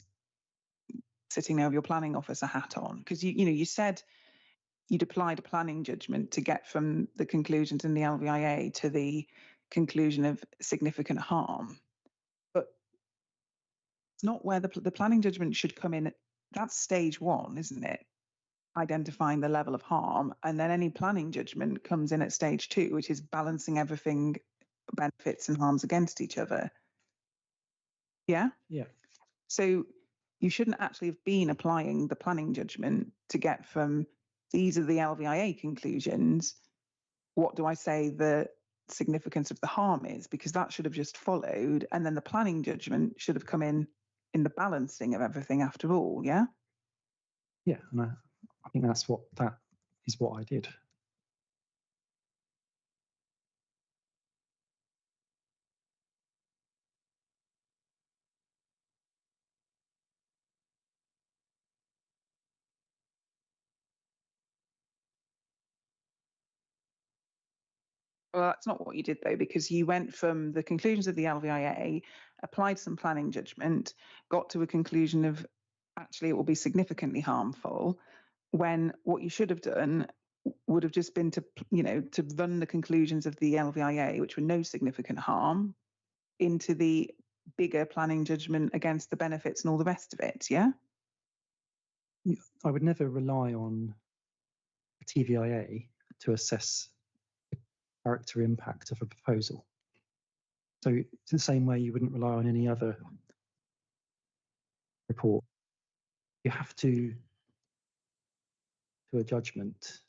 sitting there with your planning officer hat on? Because you said you'd applied a planning judgment to get from the conclusions in the LVIA to the conclusion of significant harm, but it's not where the planning judgment should come in. That's stage one, isn't it? Identifying the level of harm, and then any planning judgment comes in at stage two, which is balancing everything, benefits and harms against each other. Yeah? Yeah. So you shouldn't actually have been applying the planning judgment to get from these are the LVIA conclusions. What do I say the significance of the harm is? Because that should have just followed, and then the planning judgment should have come in the balancing of everything after all. Yeah? Yeah, and I think that is what I did. Well, that's not what you did, though, because you went from the conclusions of the LVIA, applied some planning judgment, got to a conclusion of actually it will be significantly harmful, when what you should have done would have just been to run the conclusions of the LVIA, which were no significant harm, into the bigger planning judgment against the benefits and all the rest of it. Yeah? I would never rely on a TVIA to assess the character impact of a proposal. So it's the same way you wouldn't rely on any other report. You have to a judgment.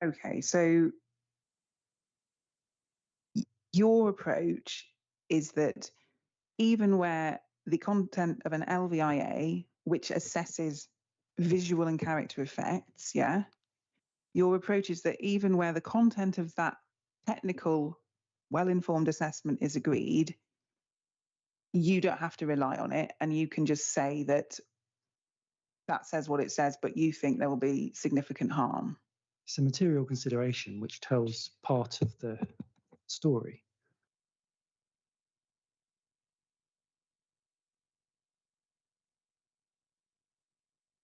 Okay, so your approach is that even where the content of an LVIA, which assesses visual and character effects, yeah, your approach is that even where the content of that technical, well-informed assessment is agreed, you don't have to rely on it, and you can just say that says what it says, but you think there will be significant harm. It's a material consideration which tells part of the story.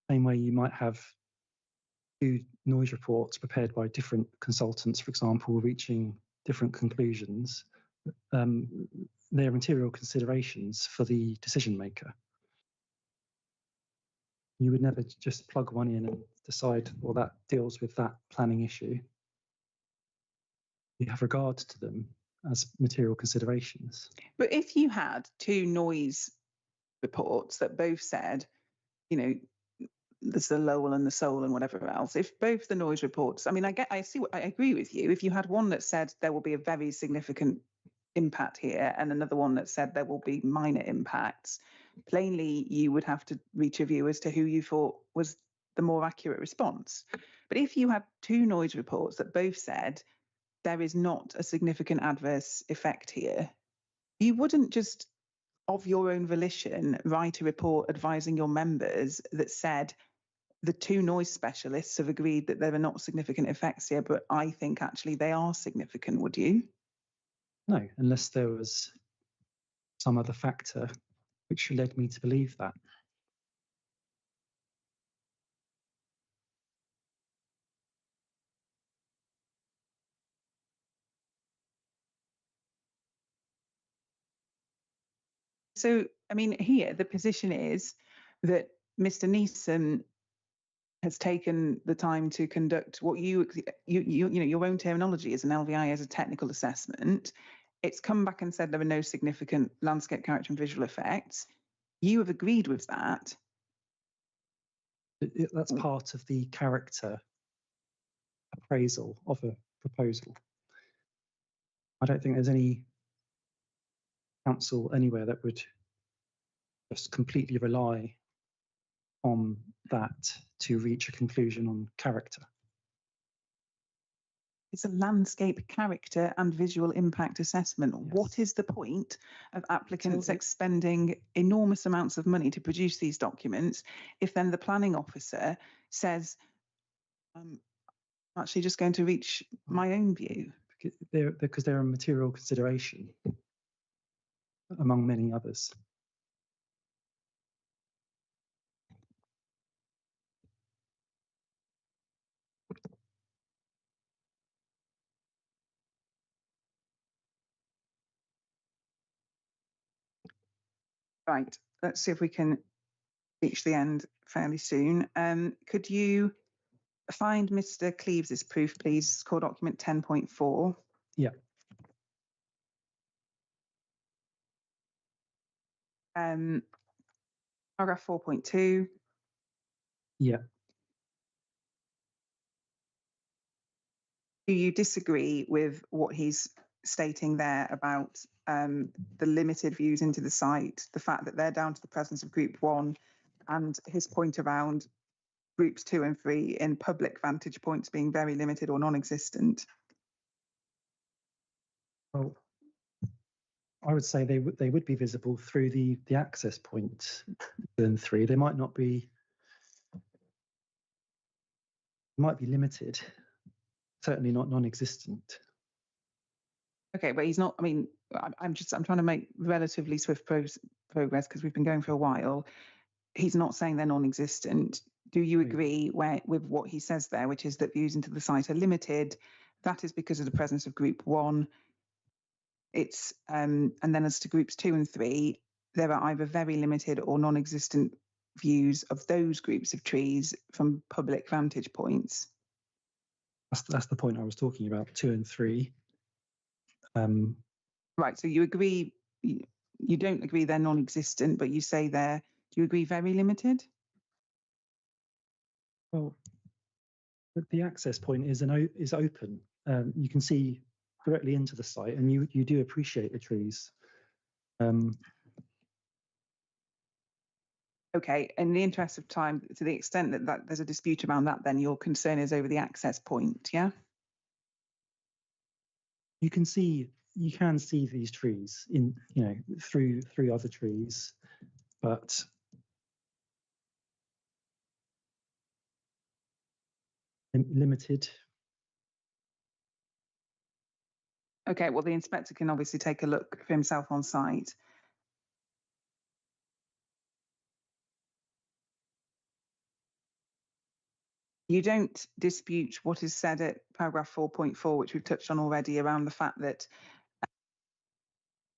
Same way you might have two noise reports prepared by different consultants, for example, reaching different conclusions. They're material considerations for the decision maker. You would never just plug one in and decide, well, that deals with that planning issue. You have regard to them as material considerations. But if you had two noise reports that both said, there's the Lowell and the Seoul and whatever else, if both the noise reports, I agree with you. If you had one that said there will be a very significant impact here and another one that said there will be minor impacts, plainly you would have to reach a view as to who you thought was the more accurate response. But if you had two noise reports that both said there is not a significant adverse effect here, you wouldn't just of your own volition write a report advising your members that said the two noise specialists have agreed that there are not significant effects here, but I think actually they are significant, would you? No, unless there was some other factor which led me to believe that. So, I mean, here the position is that Mr. Neeson has taken the time to conduct what you know, your own terminology as an LVI as a technical assessment. It's come back and said there are no significant landscape character and visual effects. You have agreed with that. That's part of the character appraisal of a proposal. I don't think there's any council anywhere that would just completely rely on that to reach a conclusion on character. It's a landscape character and visual impact assessment. Yes. What is the point of applicants expending enormous amounts of money to produce these documents if then the planning officer says, I'm actually just going to reach my own view? Because they're a material consideration among many others. Right, let's see if we can reach the end fairly soon. Could you find Mr. Cleves' proof, please? Core document 10.4. Yeah. Paragraph 4.2. Yeah. Do you disagree with what he's stating there about the limited views into the site, the fact that they're down to the presence of group 1, and his point around groups 2 and 3 in public vantage points being very limited or non-existent? Well, I would say they would be visible through the access point in 3. They might not be, might be limited, certainly not non-existent. Okay, but he's not, I mean, I'm trying to make relatively swift progress because we've been going for a while. He's not saying they're non-existent. Do you agree with what he says there, which is that views into the site are limited? That is because of the presence of group 1. It's and then as to groups 2 and 3, there are either very limited or non-existent views of those groups of trees from public vantage points. That's the point I was talking about, 2 and 3. Right, so you agree, you don't agree they're non-existent, but you say do you agree very limited? Well, the access point is open. You can see directly into the site, and you do appreciate the trees. Okay, in the interest of time, to the extent that there's a dispute around that, then your concern is over the access point, yeah? You can see these trees in, you know, through other trees, but limited. Okay, well, the inspector can obviously take a look for himself on site. You don't dispute what is said at paragraph 4.4, which we've touched on already, around the fact that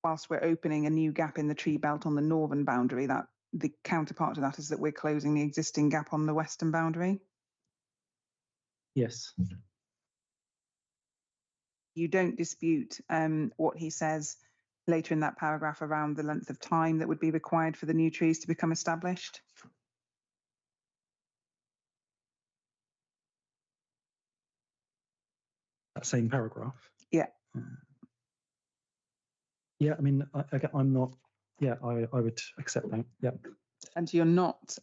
whilst we're opening a new gap in the tree belt on the northern boundary, that the counterpart to that is that we're closing the existing gap on the western boundary? Yes. You don't dispute what he says later in that paragraph around the length of time that would be required for the new trees to become established? That same paragraph. Yeah. Yeah, I mean, I'm not. Yeah, I would accept that. Yeah. And you're not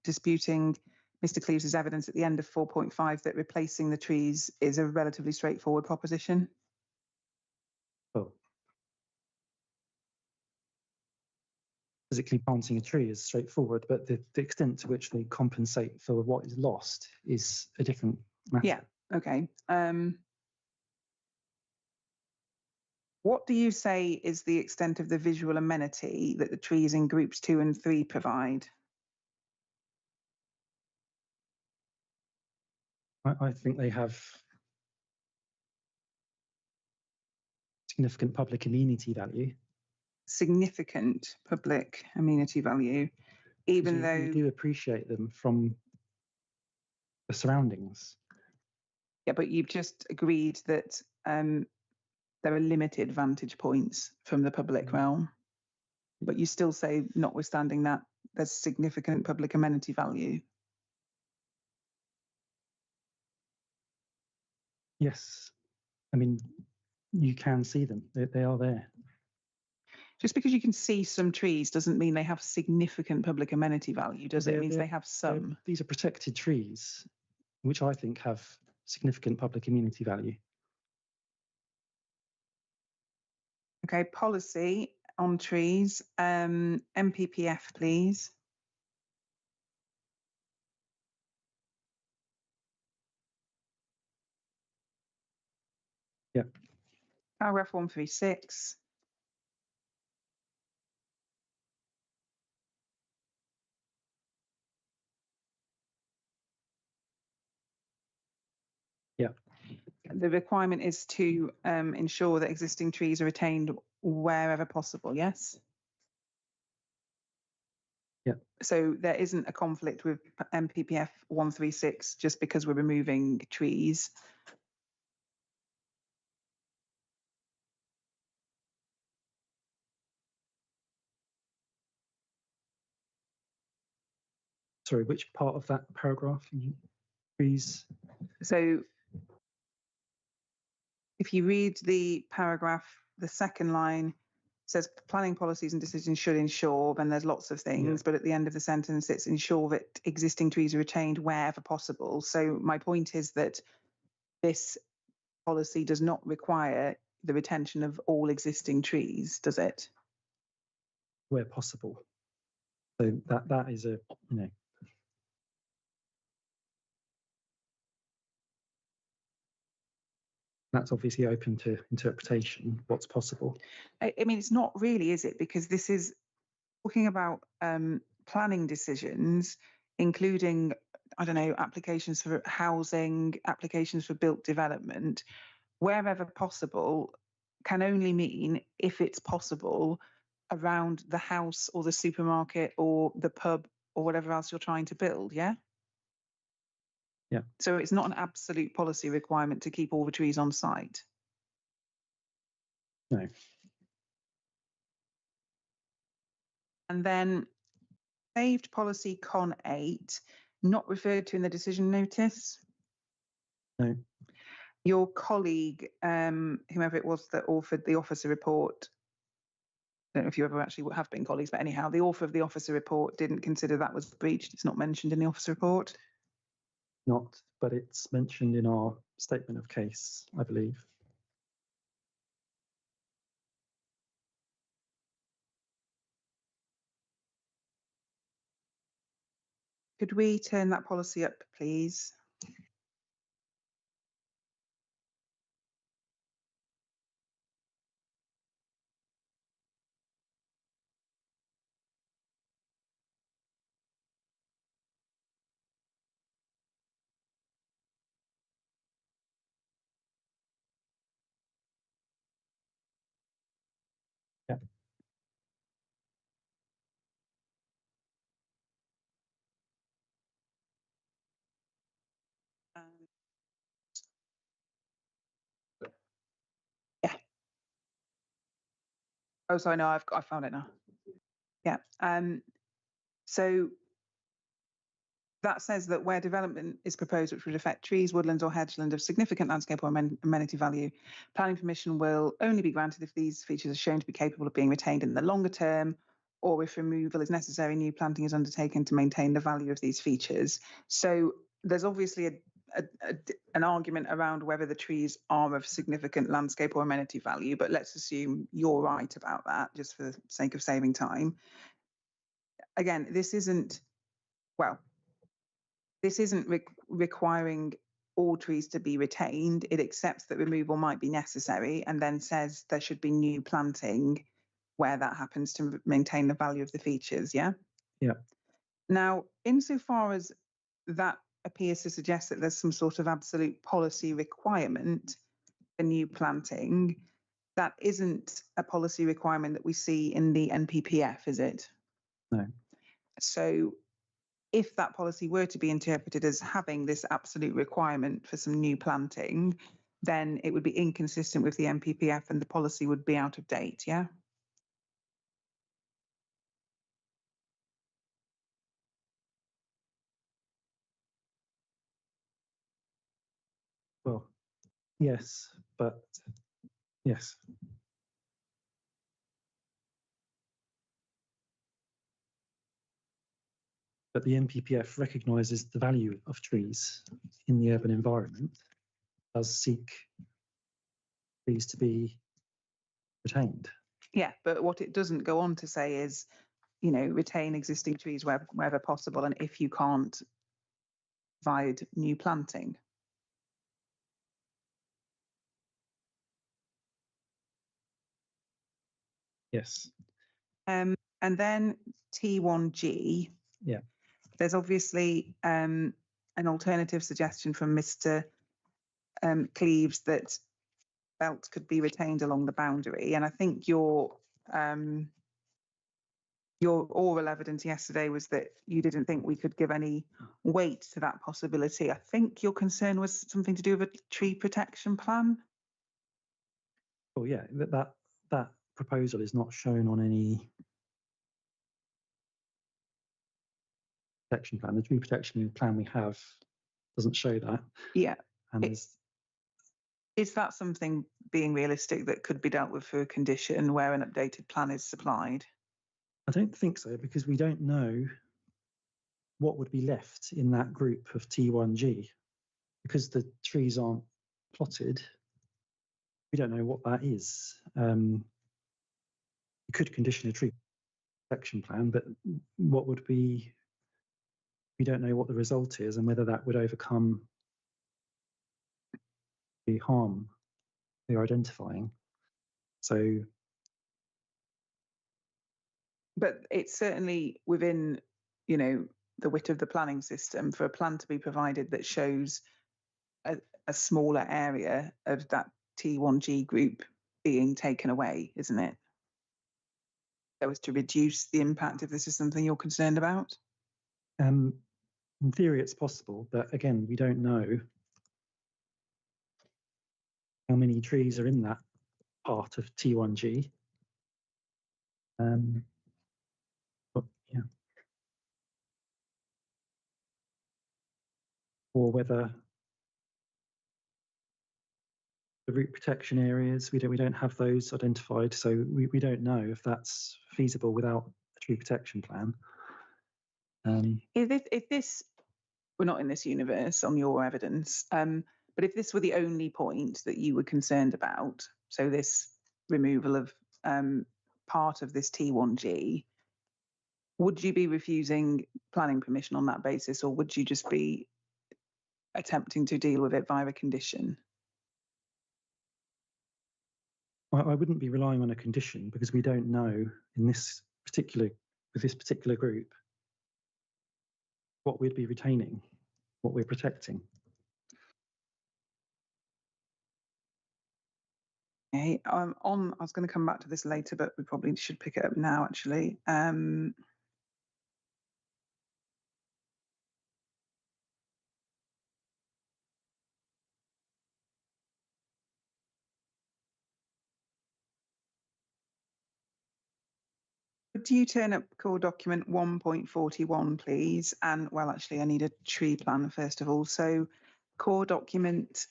disputing Mr. Cleves' evidence at the end of 4.5 that replacing the trees is a relatively straightforward proposition? Well, physically planting a tree is straightforward, but the extent to which they compensate for what is lost is a different matter. Yeah, okay. What do you say is the extent of the visual amenity that the trees in groups 2 and 3 provide? I think they have significant public amenity value. Significant public amenity value, even though you do appreciate them from the surroundings. Yeah, but you've just agreed that there are limited vantage points from the public realm. But you still say, notwithstanding that, there's significant public amenity value. Yes, I mean, you can see them. They are there. Just because you can see some trees doesn't mean they have significant public amenity value, does it? It means they have some. These are protected trees, which I think have significant public amenity value. Okay, policy on trees. MPPF, please. Yeah. Paragraph 136. Yeah. The requirement is to ensure that existing trees are retained wherever possible, yes? Yeah. So there isn't a conflict with MPPF 136 just because we're removing trees. Sorry, which part of that paragraph? Trees. So if you read the paragraph, the second line says planning policies and decisions should ensure, then there's lots of things, but at the end of the sentence, it's ensure that existing trees are retained wherever possible. So my point is that this policy does not require the retention of all existing trees, does it? Where possible. So that is a, that's obviously open to interpretation, what's possible. I mean, it's not really, is it? Because this is talking about planning decisions, including, I don't know, applications for housing, applications for built development, wherever possible can only mean if it's possible around the house or the supermarket or the pub or whatever else you're trying to build, yeah? Yeah. So it's not an absolute policy requirement to keep all the trees on site. No. And then saved policy con 8, not referred to in the decision notice. No. Your colleague, whoever it was that authored the officer report, I don't know if you ever actually have been colleagues, but anyhow, the author of the officer report didn't consider that was breached. It's not mentioned in the officer report. Not, but it's mentioned in our statement of case, I believe. Could we turn that policy up, please? Yeah. Yeah. Oh, sorry, no, I found it now. Yeah. So that says that where development is proposed which would affect trees, woodlands or hedgeland of significant landscape or amenity value, planning permission will only be granted if these features are shown to be capable of being retained in the longer term or if removal is necessary, new planting is undertaken to maintain the value of these features. So there's obviously an argument around whether the trees are of significant landscape or amenity value, but let's assume you're right about that, just for the sake of saving time. Again, this isn't requiring all trees to be retained. It accepts that removal might be necessary and then says there should be new planting where that happens to maintain the value of the features. Yeah. Yeah. Now, insofar as that appears to suggest that there's some sort of absolute policy requirement for new planting, that isn't a policy requirement that we see in the NPPF, is it? No. So if that policy were to be interpreted as having this absolute requirement for some new planting, then it would be inconsistent with the NPPF and the policy would be out of date, yeah? Well, yes, but yes. But the NPPF recognises the value of trees in the urban environment, does seek trees to be retained. Yeah, but what it doesn't go on to say is, you know, retain existing trees wherever possible, and if you can't, provide new planting. Yes. And then T1G. Yeah. There's obviously an alternative suggestion from Mr. Cleaves that belts could be retained along the boundary, and I think your oral evidence yesterday was that you didn't think we could give any weight to that possibility. I think your concern was something to do with a tree protection plan. Well, yeah, that proposal is not shown on any protection plan. The tree protection plan we have doesn't show that. Yeah. And is that something, being realistic, that could be dealt with for a condition where an updated plan is supplied? I don't think so, because we don't know what would be left in that group of T1G. Because the trees aren't plotted, we don't know what that is. You could condition a tree protection plan, but what would be, we don't know what the result is and whether that would overcome the harm we're identifying. So, but it's certainly within, you know, the wit of the planning system for a plan to be provided that shows a smaller area of that T1G group being taken away, isn't it? So as to reduce the impact, if this is something you're concerned about? in theory, it's possible, but again, we don't know how many trees are in that part of T1G. But, yeah. Or whether the root protection areas, we don't have those identified, so we don't know if that's feasible without a tree protection plan. If this, we're not in this universe on your evidence, but if this were the only point that you were concerned about, so this removal of part of this T1G, would you be refusing planning permission on that basis, or would you just be attempting to deal with it via a condition? I wouldn't be relying on a condition because we don't know in this particular, with this particular group, what we'd be retaining, what we're protecting. Okay, I was going to come back to this later, but we probably should pick it up now, actually. Could you turn up core document 1.41, please? And, well, actually, I need a tree plan first of all. So core document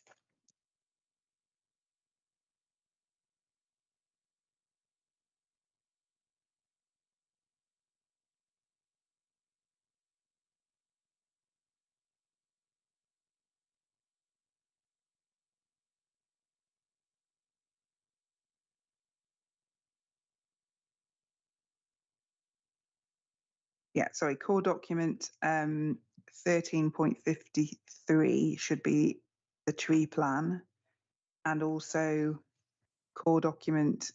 Yeah, sorry, core document 13.53 should be the tree plan, and also core document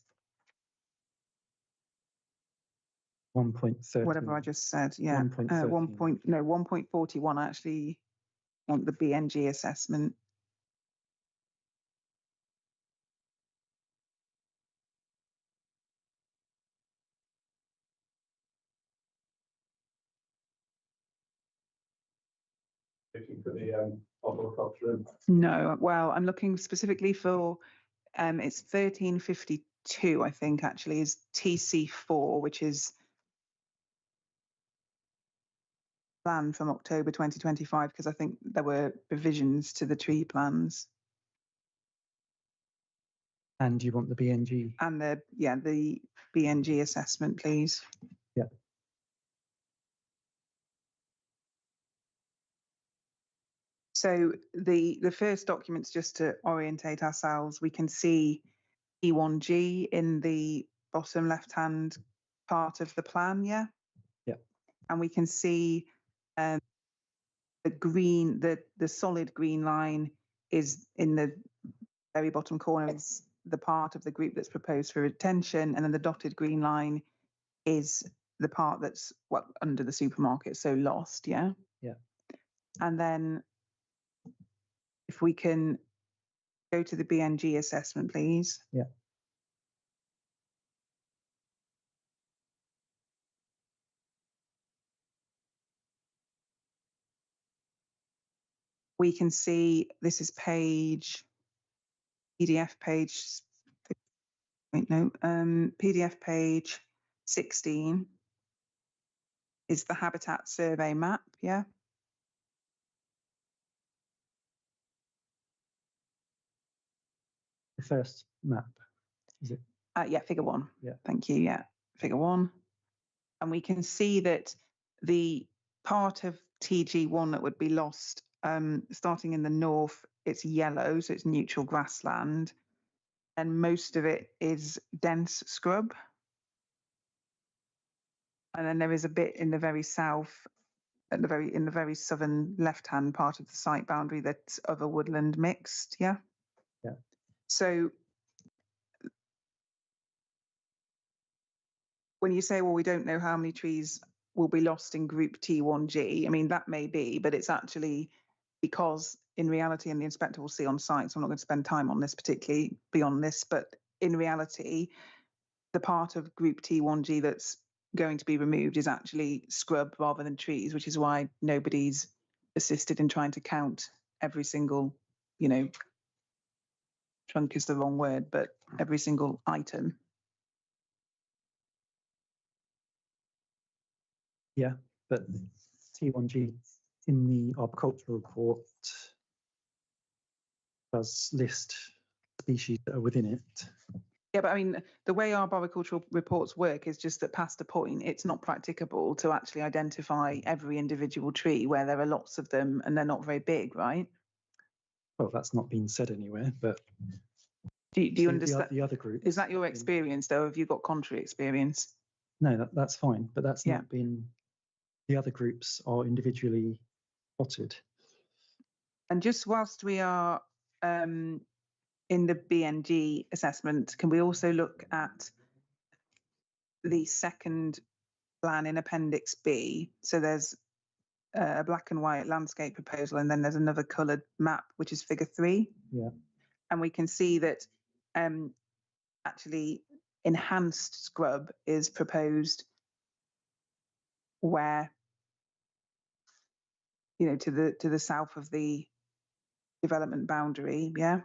1.30. whatever I just said. Yeah, 1.13. 1.41. I actually want the BNG assessment. Looking for the agriculture. No, well, I'm looking specifically for it's 1352, I think, actually, is TC4, which is plan from October 2025, because I think there were revisions to the tree plans. And you want the BNG? And the BNG assessment, please. Yeah. So the first documents, just to orientate ourselves, we can see E1G in the bottom left-hand part of the plan, yeah? Yeah. And we can see the green, the solid green line is in the very bottom corner, is the part of the group that's proposed for retention, and then the dotted green line is the part that's under the supermarket, so lost, yeah? Yeah. And then if we can go to the BNG assessment, please. Yeah. We can see this is PDF page, PDF page 16 is the habitat survey map, yeah? The first map, is it? Yeah, figure 1. Yeah. Thank you, yeah, figure 1. And we can see that the part of TG1 that would be lost, starting in the north, it's yellow, so it's neutral grassland, and most of it is dense scrub. And then there is a bit in the very south, in the very southern left-hand part of the site boundary that's other woodland mixed, yeah? Yeah. So when you say, well, we don't know how many trees will be lost in group T1G, I mean, that may be, but it's actually because in reality, and the inspector will see on site, so I'm not going to spend time on this particularly beyond this, but in reality, the part of group T1G that's going to be removed is actually scrub rather than trees, which is why nobody's assisted in trying to count every single, trunk is the wrong word, but every single item. Yeah, but T1G in the arboricultural report does list species that are within it. Yeah, but I mean, the way our arboricultural reports work is just that past a point, it's not practicable to actually identify every individual tree where there are lots of them and they're not very big, right? Well, that's not been said anywhere, but do you understand? The other group. Is that your experience, though? Have you got contrary experience? No, that's fine, but that's not been. The other groups are individually plotted. And just whilst we are in the BNG assessment, can we also look at the second plan in Appendix B? So there's a black and white landscape proposal, and then there's another coloured map, which is figure 3. Yeah. And we can see that actually enhanced scrub is proposed where, to the south of the development boundary, yeah?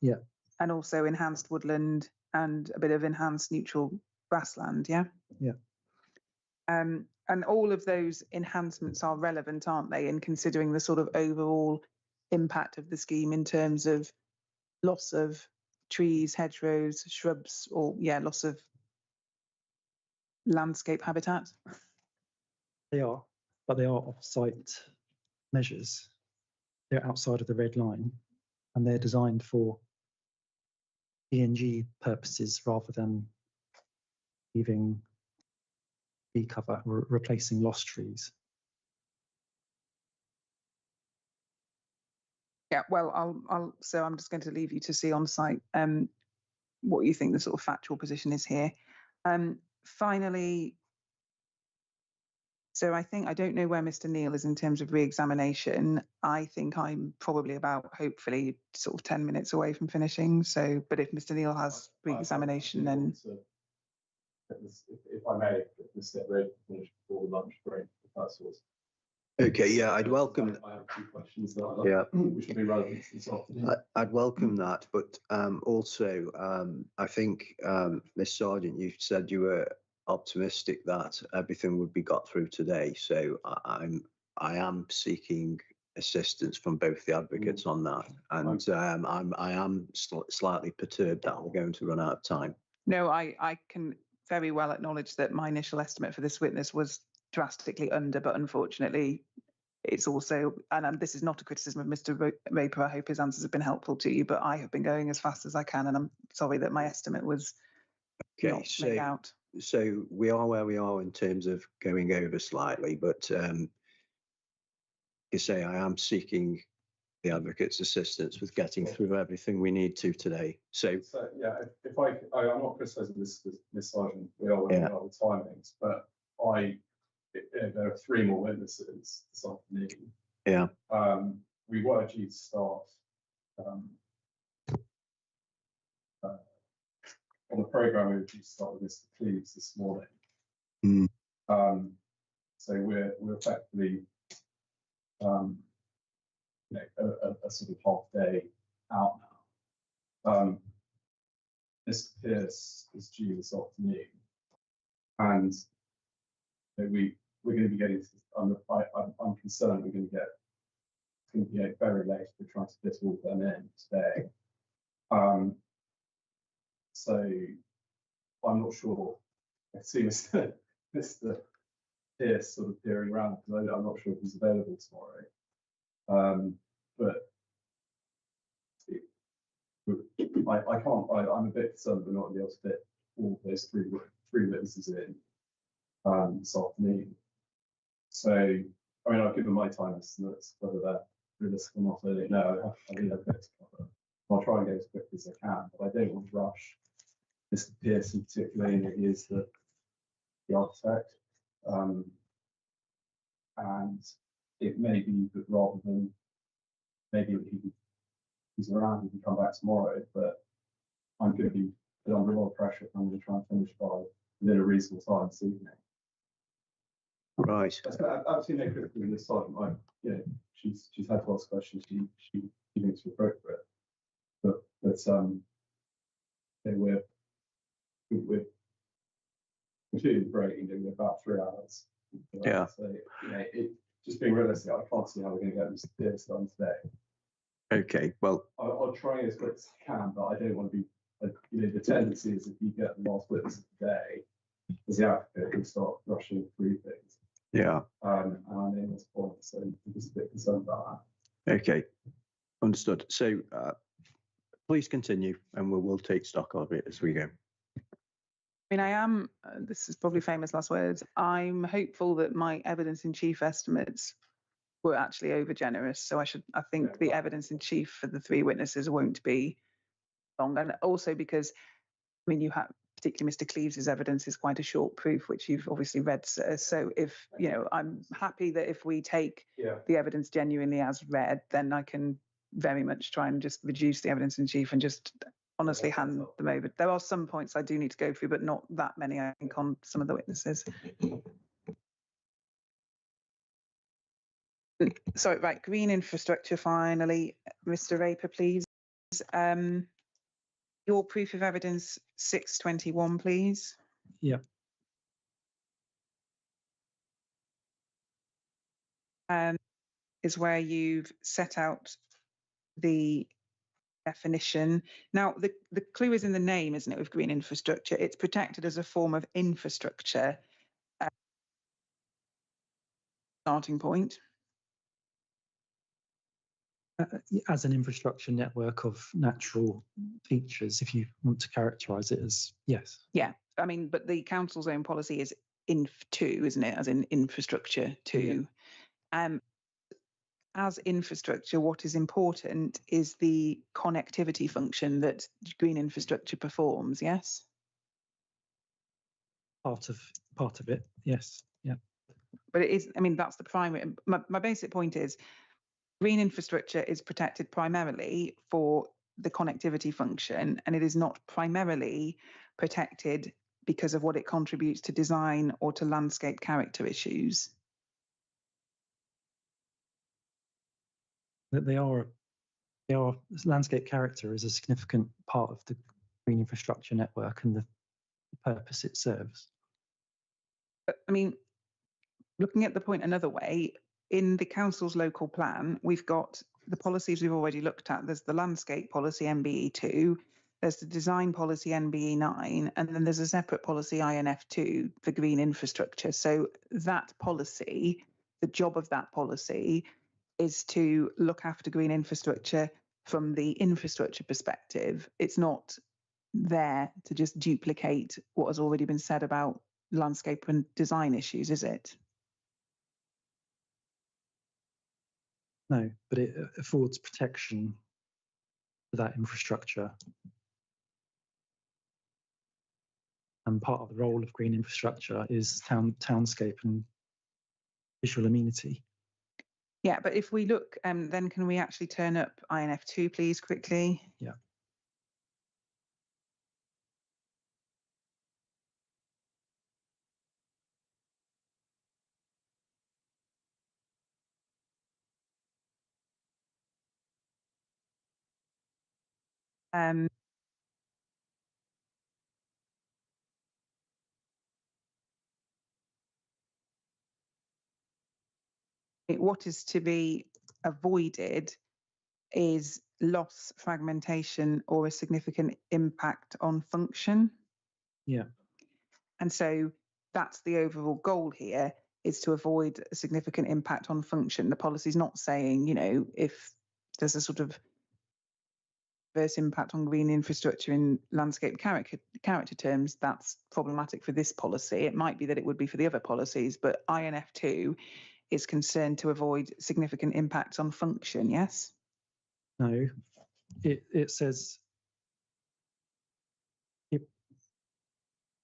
Yeah. And also enhanced woodland and a bit of enhanced neutral grassland, yeah? Yeah. And all of those enhancements are relevant, aren't they, in considering the sort of overall impact of the scheme in terms of loss of trees, hedgerows, shrubs, or loss of landscape habitat? They are, but they are off-site measures. They're outside of the red line, and they're designed for BNG purposes rather than leaving tree cover, replacing lost trees. Yeah, well, so I'm just going to leave you to see on site what you think the sort of factual position is here. Finally, so I don't know where Mr. Neil is in terms of re-examination. I think I'm probably about, hopefully, sort of 10 minutes away from finishing. So, but if Mr. Neil has re-examination, then if I may, let's get ready to finish before the lunch break. If that's what's Okay, yeah, I'd welcome. I have 2 questions that which will be relevant to this afternoon. I'd welcome that, but also I think Miss Sargent, you said you were optimistic that everything would be got through today. So I am seeking assistance from both the advocates on that, and I am slightly perturbed that we're going to run out of time. No, I can very well acknowledge that my initial estimate for this witness was drastically under, but unfortunately, it's also, and this is not a criticism of Mr. Raper. I hope his answers have been helpful to you, but I have been going as fast as I can, and I'm sorry that my estimate was not made out. So we are where we are in terms of going over slightly, but you say I am seeking the advocate's assistance with getting through everything we need to today. So yeah, if I'm not criticising Miss Sargent, we are where we are with timings, but there are 3 more witnesses this afternoon. Yeah. We were due to start on the programme. We were due to start with Mr. Cleves this morning. Mm. So we're effectively a sort of half day out now. Mr. Pierce is due this afternoon, and we're going to be getting. I'm concerned we're going to get. It's going to be very late. We're trying to fit all of them in today. So I'm not sure. I see Mr. Pierce sort of peering around because I'm not sure if he's available tomorrow. But I can't. I'm a bit concerned we're not going to be able to fit all of those three witnesses in this afternoon. So, I mean, I've given my time estimates, whether they're realistic or not, I don't know. I think I've got to cover. I'll try and go as quickly as I can, but I don't want to rush Mr. Pierce in particular. He is the architect. And it may be that rather than maybe he's around, he can come back tomorrow, but I'm going to be put under a lot of pressure if I'm going to try and finish by within a reasonable time this evening. Right. Absolutely no criticism in this time. She's had to ask questions. She thinks it's appropriate, but we're completely breaking. We're about 3 hours. Yeah. So just being realistic, I can't see how we're going to get Mr. Pierce done today. Okay. Well, I'll try as quick as I can, but I don't want to be. The tendency is if you get the last witness of the day, as the advocate, you start rushing through things. Yeah. And I know that's point, so I'm just a bit concerned about that. Okay. Understood. So please continue, and we'll take stock of it as we go. I mean, I am, this is probably famous last words, I'm hopeful that my evidence in chief estimates were actually over generous. So I think the evidence in chief for the 3 witnesses won't be long. And also because, I mean, you have, particularly Mr. Cleves' evidence is quite a short proof, which you've obviously read. So if, I'm happy that if we take the evidence genuinely as read, then I can very much try and just reduce the evidence in chief and just honestly hand them over. There are some points I do need to go through, but not that many, I think, on some of the witnesses. Sorry, right, green infrastructure finally. Mr. Raper, please. Your proof of evidence 621, please. Yeah. Is where you've set out the definition. Now, the clue is in the name, isn't it, with green infrastructure? It's protected as a form of infrastructure. Starting point. As an infrastructure network of natural features, if you want to characterise it as, yes. Yeah, I mean, but the council's own policy is Inf2, isn't it? As in infrastructure 2. As infrastructure, what is important is the connectivity function that green infrastructure performs, yes? Part of it, yes. Yeah. But it is, I mean, that's the primary. My basic point is green infrastructure is protected primarily for the connectivity function, and it is not primarily protected because of what it contributes to design or to landscape character issues. That they are landscape character is a significant part of the green infrastructure network and the purpose it serves. But, I mean, looking at the point another way, in the council's local plan, we've got the policies we've already looked at. There's the landscape policy NBE2, there's the design policy NBE9, and then there's a separate policy INF2 for green infrastructure. So that policy, the job of that policy is to look after green infrastructure from the infrastructure perspective. It's not there to just duplicate what has already been said about landscape and design issues, is it? No, but it affords protection for that infrastructure. And part of the role of green infrastructure is townscape and visual amenity. Yeah, but if we look, then can we actually turn up INF2, please, quickly? Yeah. What is to be avoided is loss, fragmentation, or a significant impact on function. Yeah. And so that's the overall goal here, is to avoid a significant impact on function. The policy is not saying, you know, if there's a sort of adverse impact on green infrastructure in landscape character terms, that's problematic for this policy. It might be that it would be for the other policies, but INF2 is concerned to avoid significant impacts on function, yes? No, it says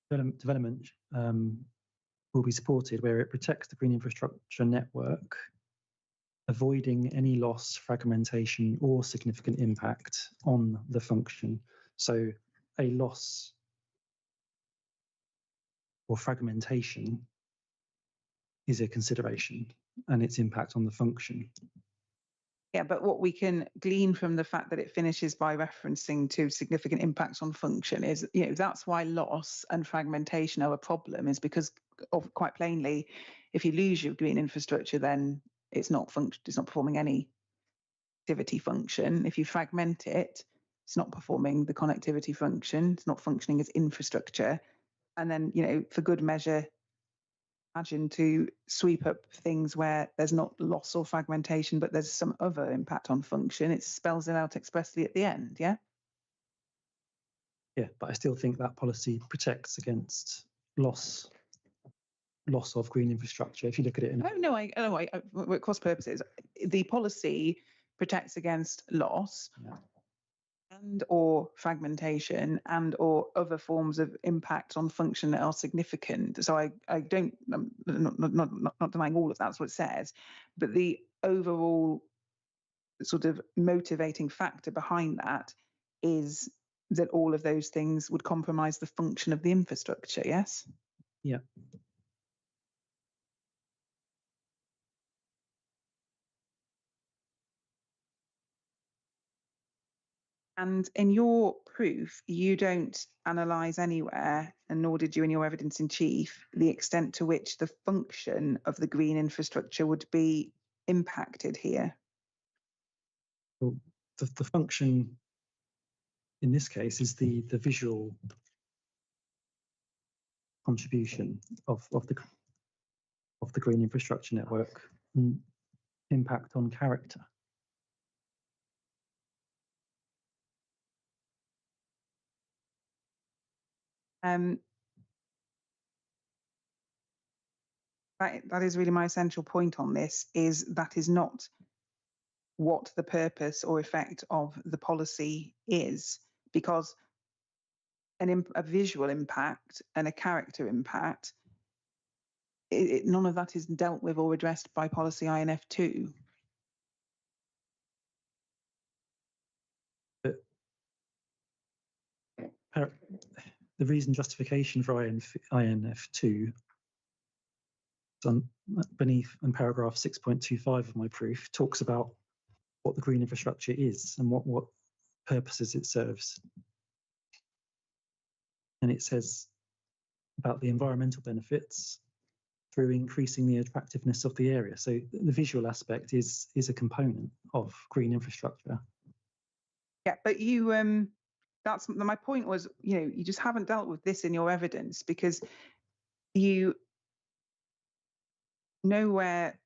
development will be supported where it protects the green infrastructure network, avoiding any loss, fragmentation, or significant impact on the function. So a loss or fragmentation is a consideration and its impact on the function. Yeah, but what we can glean from the fact that it finishes by referencing to significant impacts on function is, you know, that's why loss and fragmentation are a problem, is because of, quite plainly, if you lose your green infrastructure, then it's not performing any activity function. If you fragment it, it's not performing the connectivity function, it's not functioning as infrastructure. And then, you know, for good measure, imagine to sweep up things where there's not loss or fragmentation, but there's some other impact on function. It spells it out expressly at the end, yeah? Yeah, but I still think that policy protects against loss of green infrastructure. If you look at it in Cross purposes. The policy protects against loss, yeah, and or fragmentation and or other forms of impact on function that are significant. So I don't, I'm not denying all of that's what it says, but the overall sort of motivating factor behind that is that all of those things would compromise the function of the infrastructure, yes? yeah. And in your proof, you don't analyse anywhere, and nor did you in your evidence in chief, the extent to which the function of the green infrastructure would be impacted here. Well, the function in this case is the visual contribution of the green infrastructure network and impact on character. that is really my essential point on this, is that is not what the purpose or effect of the policy is, because a visual impact and a character impact, none of that is dealt with or addressed by policy INF2. The reason justification for INF2 beneath in paragraph 6.25 of my proof talks about what the green infrastructure is and what purposes it serves. And it says about the environmental benefits through increasing the attractiveness of the area. So the visual aspect is a component of green infrastructure. Yeah, but you, that's my point was, you just haven't dealt with this in your evidence, because you nowhere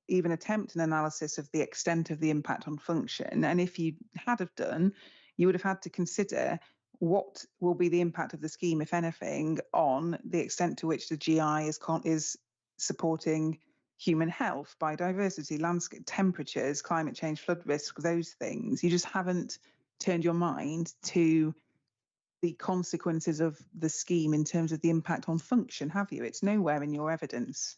even attempt an analysis of the extent of the impact on function. And if you had have done, you would have had to consider what will be the impact of the scheme, if anything, on the extent to which the GI is supporting human health, biodiversity, landscape, temperatures, climate change, flood risk, those things. You just haven't turned your mind to the consequences of the scheme in terms of the impact on function, have you? It's nowhere in your evidence.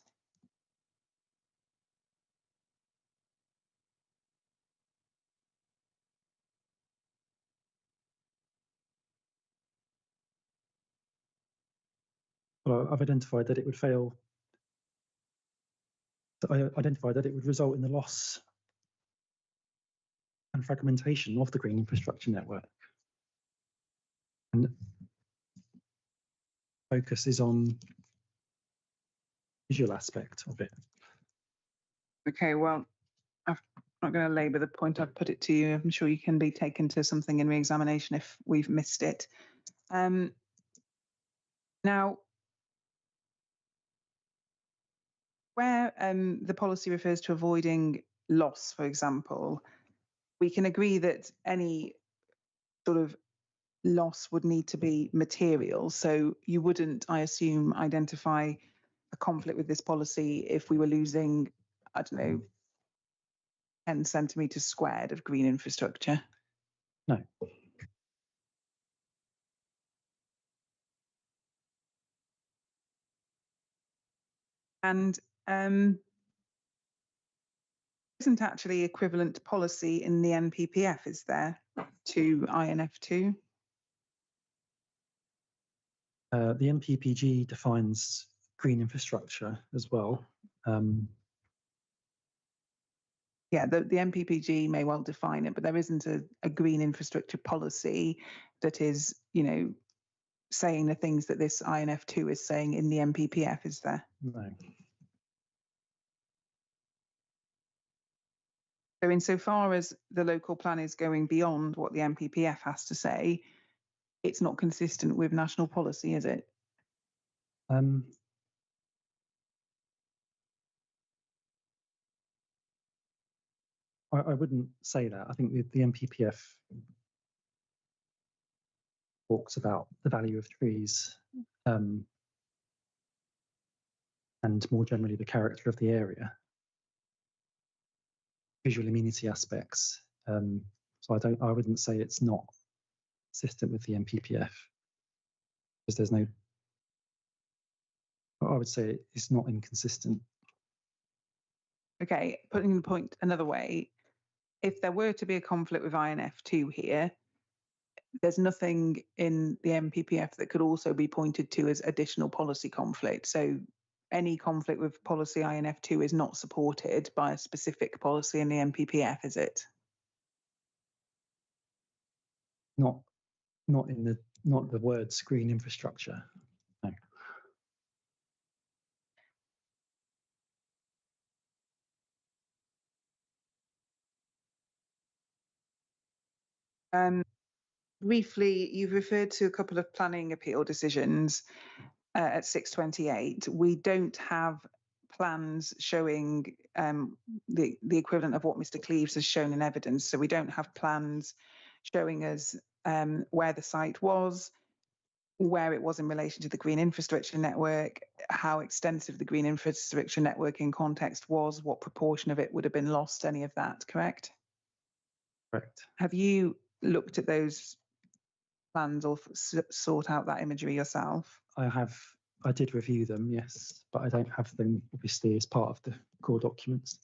Well, I've identified that it would fail. I identified that it would result in the loss and fragmentation of the green infrastructure network. And focus is on visual aspect of it. Okay, well, I'm not going to labour the point. I've put it to you. I'm sure you can be taken to something in re-examination if we've missed it. Now, where the policy refers to avoiding loss, for example, we can agree that any sort of loss would need to be material. So you wouldn't, I assume, identify a conflict with this policy if we were losing, I don't know, 10 centimetres squared of green infrastructure. No. And isn't actually equivalent policy in the NPPF, is there, to INF2? The NPPG defines green infrastructure as well. Yeah, the NPPG may well define it, but there isn't a green infrastructure policy that is, saying the things that this INF2 is saying in the NPPF, is there? No. So insofar as the local plan is going beyond what the NPPF has to say, it's not consistent with national policy, is it? I wouldn't say that. I think the NPPF talks about the value of trees and more generally the character of the area, visual amenity aspects. So I wouldn't say it's not consistent with the NPPF, because there's no. I would say it's not inconsistent. Okay, putting the point another way, if there were to be a conflict with INF2 here, there's nothing in the NPPF that could also be pointed to as additional policy conflict. So any conflict with policy INF2 is not supported by a specific policy in the NPPF, is it? Not the words green infrastructure. No. Briefly, you've referred to a couple of planning appeal decisions at 628. We don't have plans showing the equivalent of what Mr. Cleaves has shown in evidence. So we don't have plans showing us where the site was, where it was in relation to the green infrastructure network, how extensive the green infrastructure network in context was, what proportion of it would have been lost, any of that, correct? Correct. Have you looked at those plans or sort out that imagery yourself? I did review them, yes, but I don't have them obviously as part of the core documents.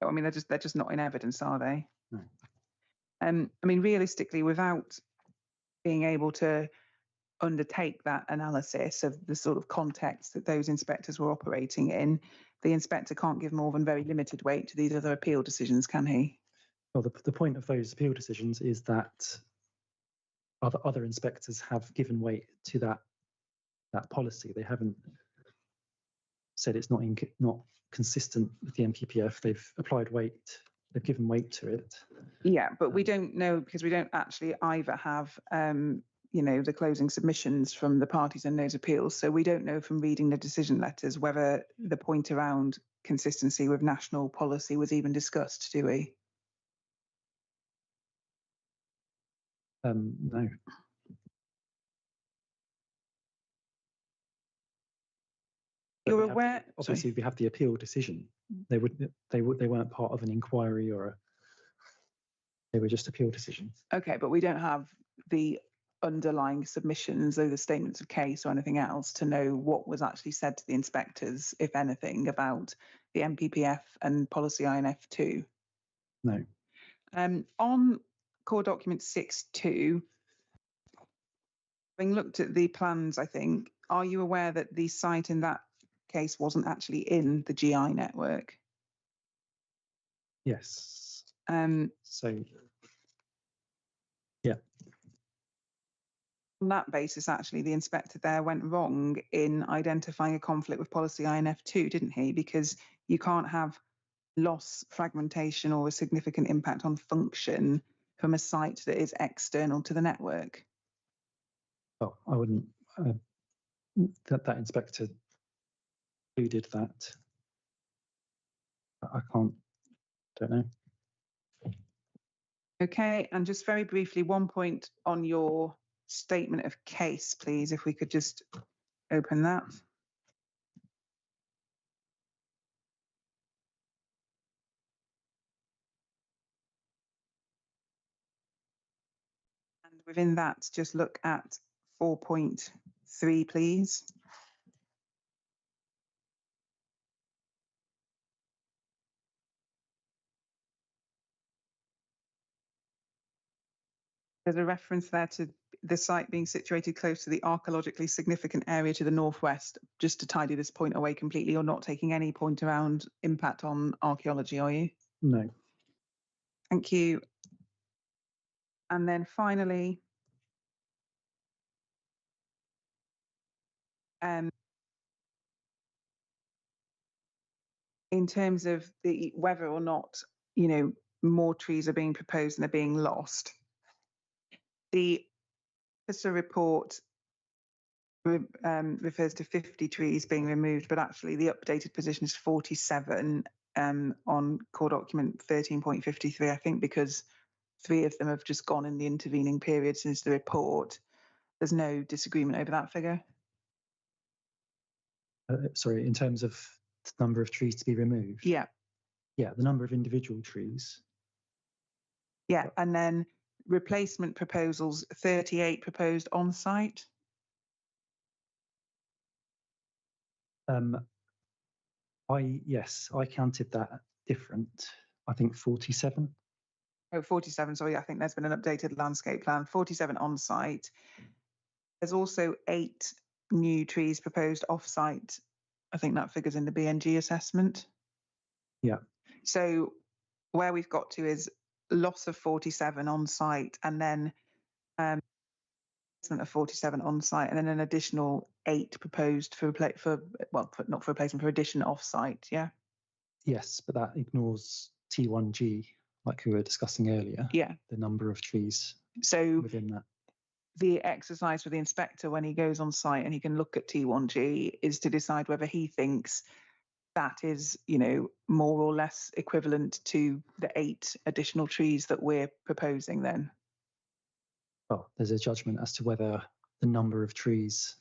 I mean, they're just not in evidence, are they? No. I mean, realistically, without being able to undertake that analysis of the sort of context that those inspectors were operating in, the inspector can't give more than very limited weight to these other appeal decisions, can he? Well, the point of those appeal decisions is that other inspectors have given weight to that policy. They haven't said it's not consistent with the NPPF. They've applied weight. They've given weight to it. Yeah, but we don't know, because we don't actually either have the closing submissions from the parties in those appeals. So we don't know from reading the decision letters whether the point around consistency with national policy was even discussed, do we? No. You're aware. Obviously, we have the appeal decision. They weren't part of an inquiry they were just appeal decisions. Okay, but we don't have the underlying submissions, though the statements of case or anything else, to know what was actually said to the inspectors, if anything, about the NPPF and policy INF2. No. On core document 6.2, having looked at the plans, I think, are you aware that the site in that case wasn't actually in the GI network? Yes. So, yeah. On that basis, actually, the inspector there went wrong in identifying a conflict with policy INF2, didn't he? Because you can't have loss, fragmentation, or a significant impact on function from a site that is external to the network. Well, I wouldn't. That inspector included that. I can't. Don't know. Okay, and just very briefly, one point on your statement of case, please, if we could just open that. And within that, just look at 4.3, please. There's a reference there to the site being situated close to the archaeologically significant area to the northwest. Just to tidy this point away completely, you're not taking any point around impact on archaeology, are you? No. Thank you. And then finally, in terms of the whether or not, more trees are being proposed and are being lost, the officer report refers to 50 trees being removed, but actually the updated position is 47 on core document 13.53, I think, because 3 of them have just gone in the intervening period since the report. There's no disagreement over that figure. Sorry, in terms of the number of trees to be removed? Yeah. Yeah, the number of individual trees. Yeah, and then replacement proposals, 38 proposed on site. Yes, I counted that different. I think 47. Oh, 47, sorry, I think there's been an updated landscape plan, 47 on site. There's also 8 new trees proposed off site. I think that figures in the BNG assessment. Yeah. So where we've got to is loss of 47 on site, and then of 47 on site, and then an additional 8 proposed for not for replacement, for addition off site. Yeah. Yes, but that ignores T1G, like we were discussing earlier. Yeah. The number of trees. So within that. The exercise for the inspector when he goes on site and he can look at T1G is to decide whether he thinks that is, more or less equivalent to the 8 additional trees that we're proposing then. well, there's a judgment as to whether the number of trees.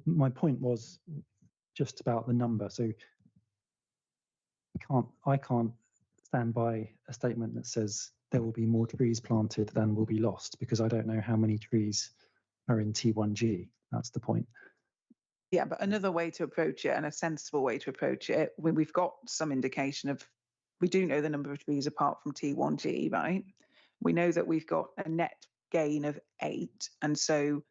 My point was just about the number. So I can't stand by a statement that says there will be more trees planted than will be lost, because I don't know how many trees are in T1G. That's the point. Yeah, but another way to approach it, and a sensible way to approach it, when we've got some indication of, we do know the number of trees apart from T1G, right? We know that we've got a net gain of 8. And so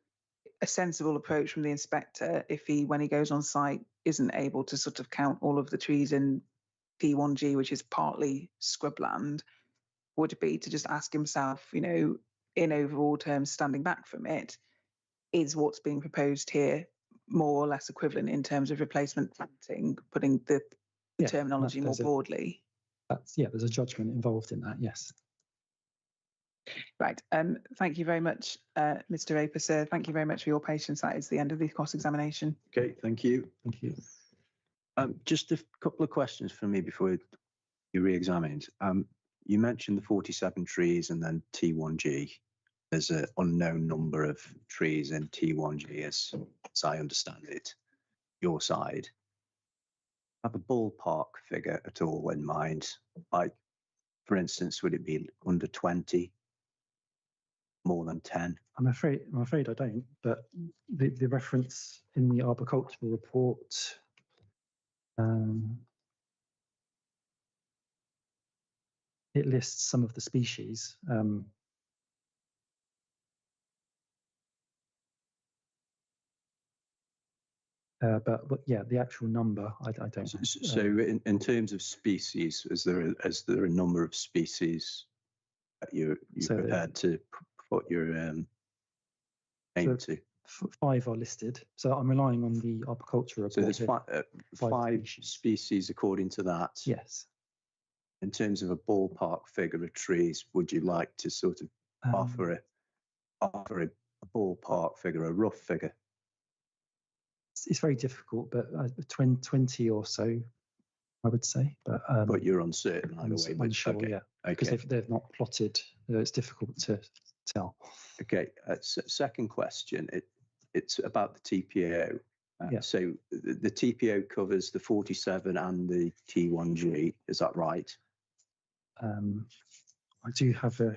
a sensible approach from the inspector, if he, when he goes on site, isn't able to sort of count all of the trees in T1G, which is partly scrubland, would be to just ask himself, you know, in overall terms, standing back from it, is what's being proposed here more or less equivalent in terms of replacement planting, putting the terminology more broadly? There's a judgment involved in that, yes. Right. Thank you very much, Mr. Raper, sir. Thank you very much for your patience. That is the end of the cross-examination. Okay, thank you. Thank you. Just a couple of questions for me before you re-examined. You mentioned the 47 trees and then T1G. There's an unknown number of trees in T1G, as I understand it, your side. Have a ballpark figure at all in mind? Like, for instance, would it be under 20? More than 10? I'm afraid I don't, but the reference in the arboricultural report, it lists some of the species. But yeah, the actual number, I don't know. So in terms of species, is there a number of species that you're prepared to put your aim to? 5 are listed. So I'm relying on the arboriculture report. So there's five species according to that. Yes. In terms of a ballpark figure of trees, would you like to sort of offer a ballpark figure, a rough figure? It's very difficult, but 20 or so, I would say. But you're uncertain either way. Unsure, okay. Yeah, because they've not plotted. It's difficult to tell. Okay. Second question. It's about the TPO. So the TPO covers the 47 and the T1G. Is that right? I do have a.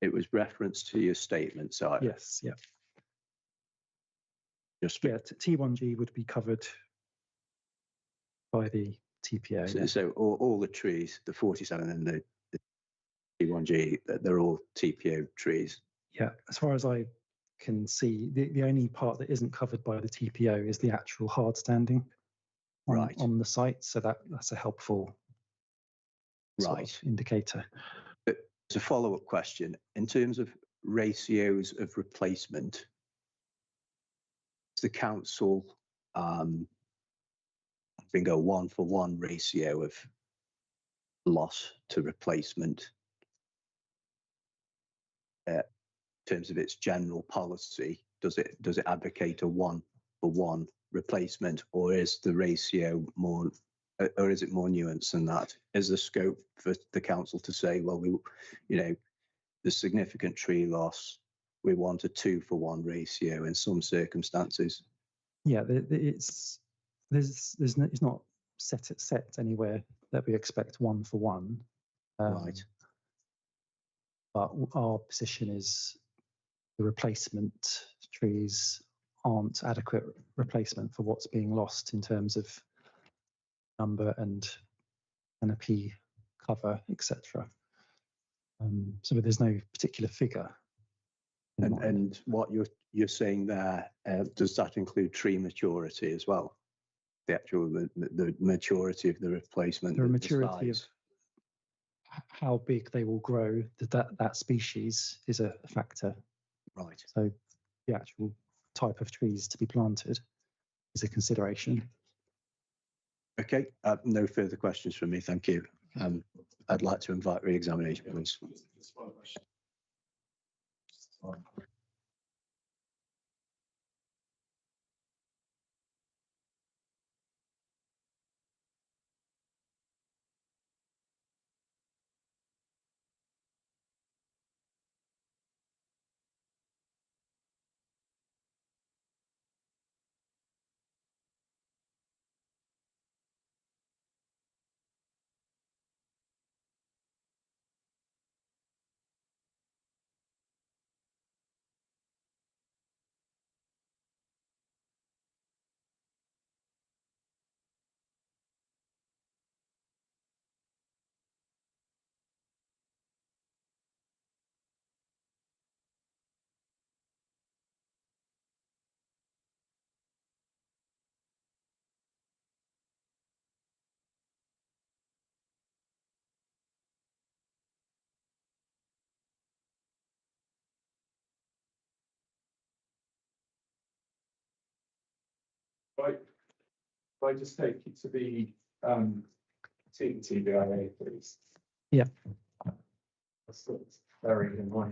It was referenced to your statement, so Yes, yeah. T1G would be covered by the TPO. So all the trees, the 47 and the T1G, they're all TPO trees. Yeah, as far as I can see, the only part that isn't covered by the TPO is the actual hard standing on the site. So that's a helpful sort of indicator. It's a follow-up question. In terms of ratios of replacement, the council having a 1-for-1 ratio of loss to replacement in terms of its general policy? Does it advocate a 1-for-1 replacement, or is the ratio more, or is it more nuanced than that? Is there scope for the council to say, well, the significant tree loss, we want a 2-for-1 ratio in some circumstances? Yeah, it's not set anywhere that we expect 1-for-1. Right. But our position is the replacement trees aren't adequate replacement for what's being lost in terms of number and canopy cover, etc. So there's no particular figure. And what you're saying there, does that include tree maturity as well? The actual the maturity of the replacement. The maturity of how big they will grow. That species is a factor. Right. So the actual type of trees to be planted is a consideration. Okay. No further questions from me. Thank you. I'd like to invite re-examination, please. Right. If I just take you to the TBIA, please. Yeah. That's buried in my.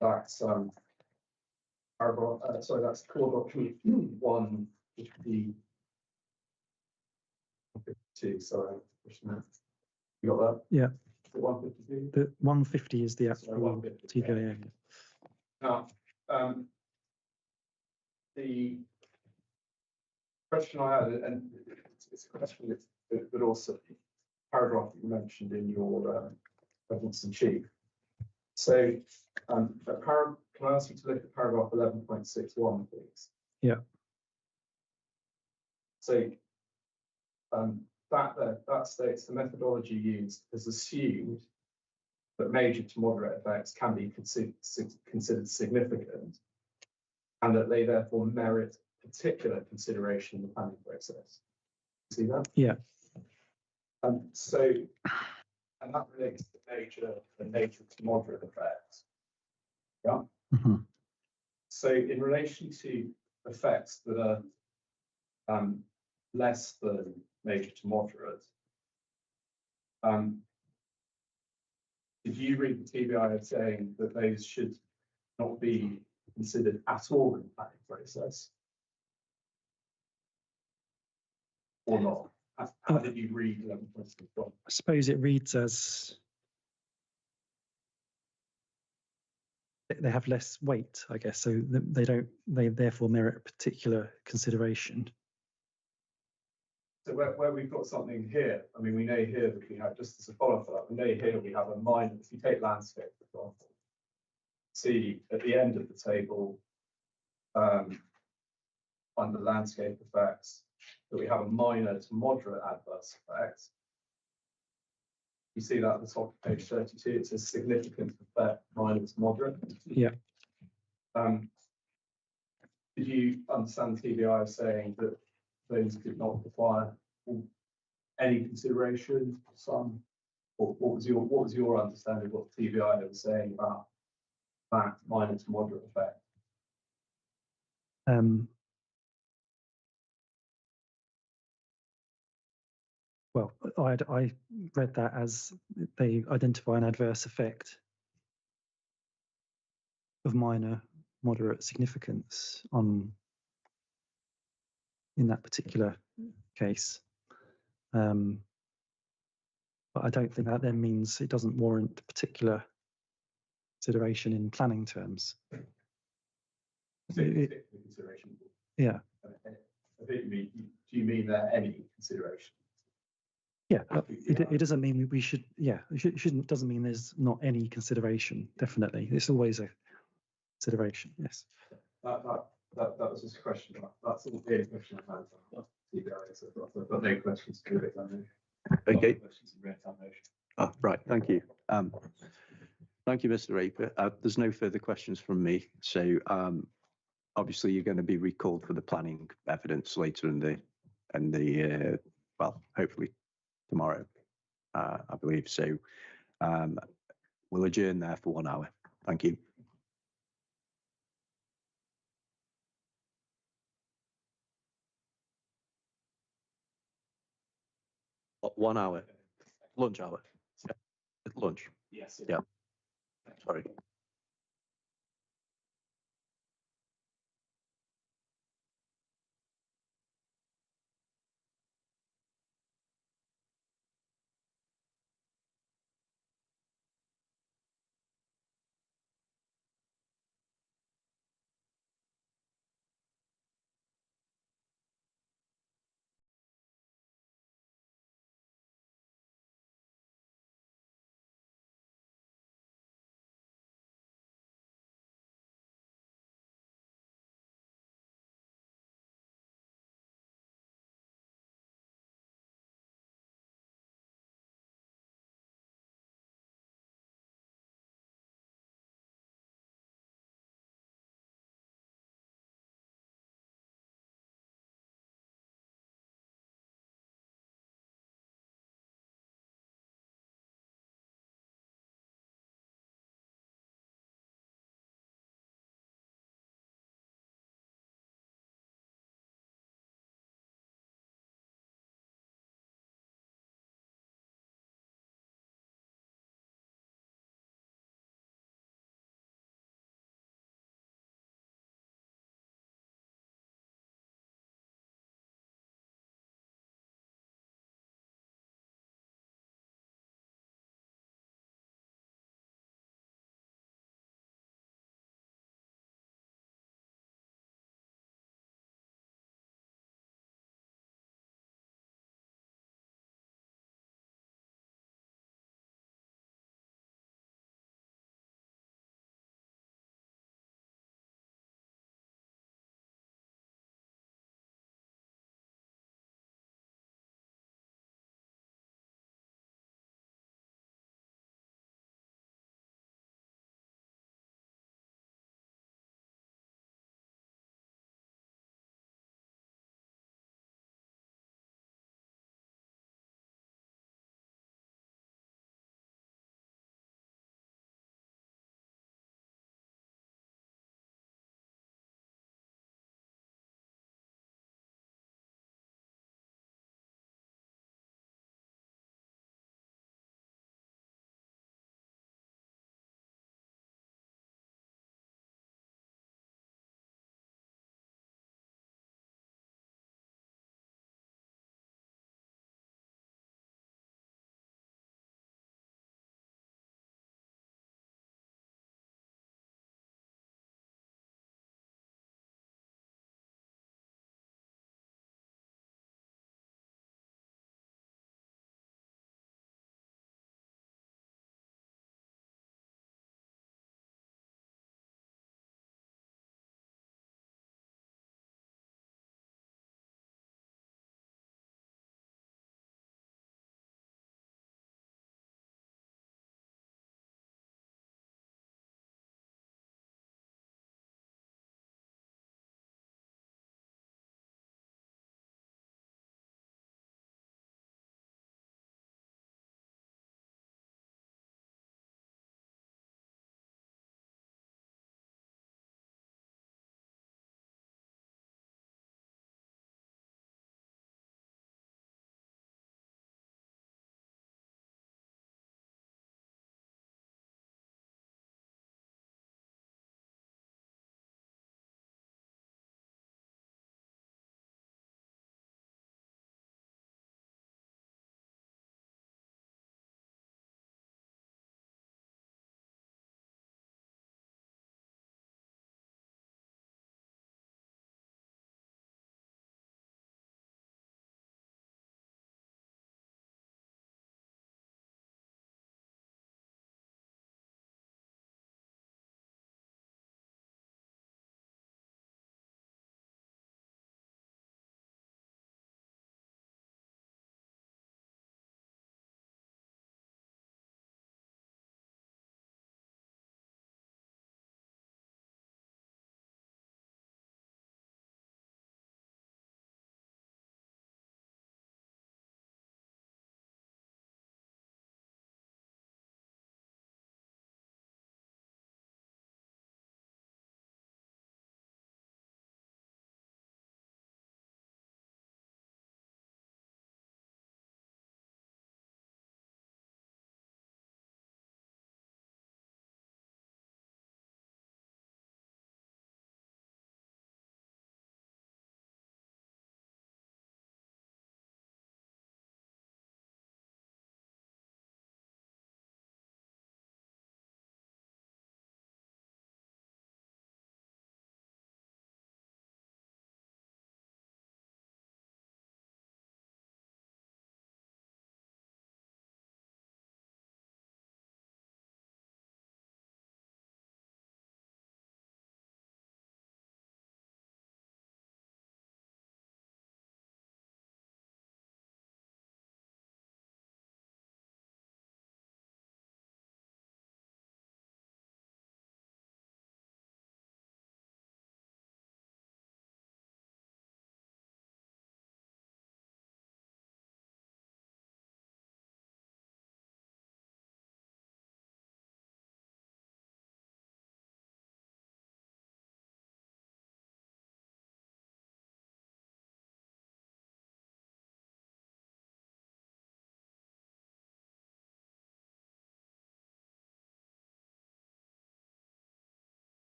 That's paragraph. Sorry, that's core document 152. Sorry, you got that? Yeah. 152. The 150 is the Sorry, actual 150, yeah. TVIA. Now, the question I had, and it's a question but also paragraph that you mentioned in your evidence in chief. So, can I ask you to look at paragraph 11.61, please? Yeah. So, that states the methodology used is assumed that major to moderate effects can be considered significant, and that they therefore merit particular consideration in the planning process. See that? Yeah. And that relates to the nature to moderate effects. Yeah. Mm-hmm. So in relation to effects that are less than major to moderate, did you read the TBI as saying that those should not be considered at all in the planning process? Or not? How did you read 11.61? I suppose it reads as they have less weight, I guess, so they therefore merit particular consideration. So where we've got something here, I mean, we know here that we have, just as a follow-up for that, we know here we have a minor, if you take landscape, for example, see at the end of the table, under landscape effects, that we have a minor to moderate adverse effect. You see that at the top of page 32, it says significant effect, minor to moderate. Yeah. Did you understand TBI saying that those did not require any consideration? Some, or what was your understanding of what TBI was saying about that minor to moderate effect? Well, I read that as they identify an adverse effect of minor, moderate significance in that particular case. But I don't think that then means it doesn't warrant particular consideration in planning terms. Consideration. Yeah. Do you mean that any consideration? Yeah, it doesn't mean we should. Yeah, it shouldn't. Doesn't mean there's not any consideration. Definitely, it's always a consideration. Yes. That was just a question. That's all the question I had. I've got no questions to it. Okay. Oh, right. Thank you. Thank you, Mr. Raper. There's no further questions from me. So obviously you're going to be recalled for the planning evidence later in the well, hopefully tomorrow, I believe. So we'll adjourn there for 1 hour. Thank you. What, 1 hour? Lunch hour? Yeah. Lunch? Yes. Yeah. Sorry.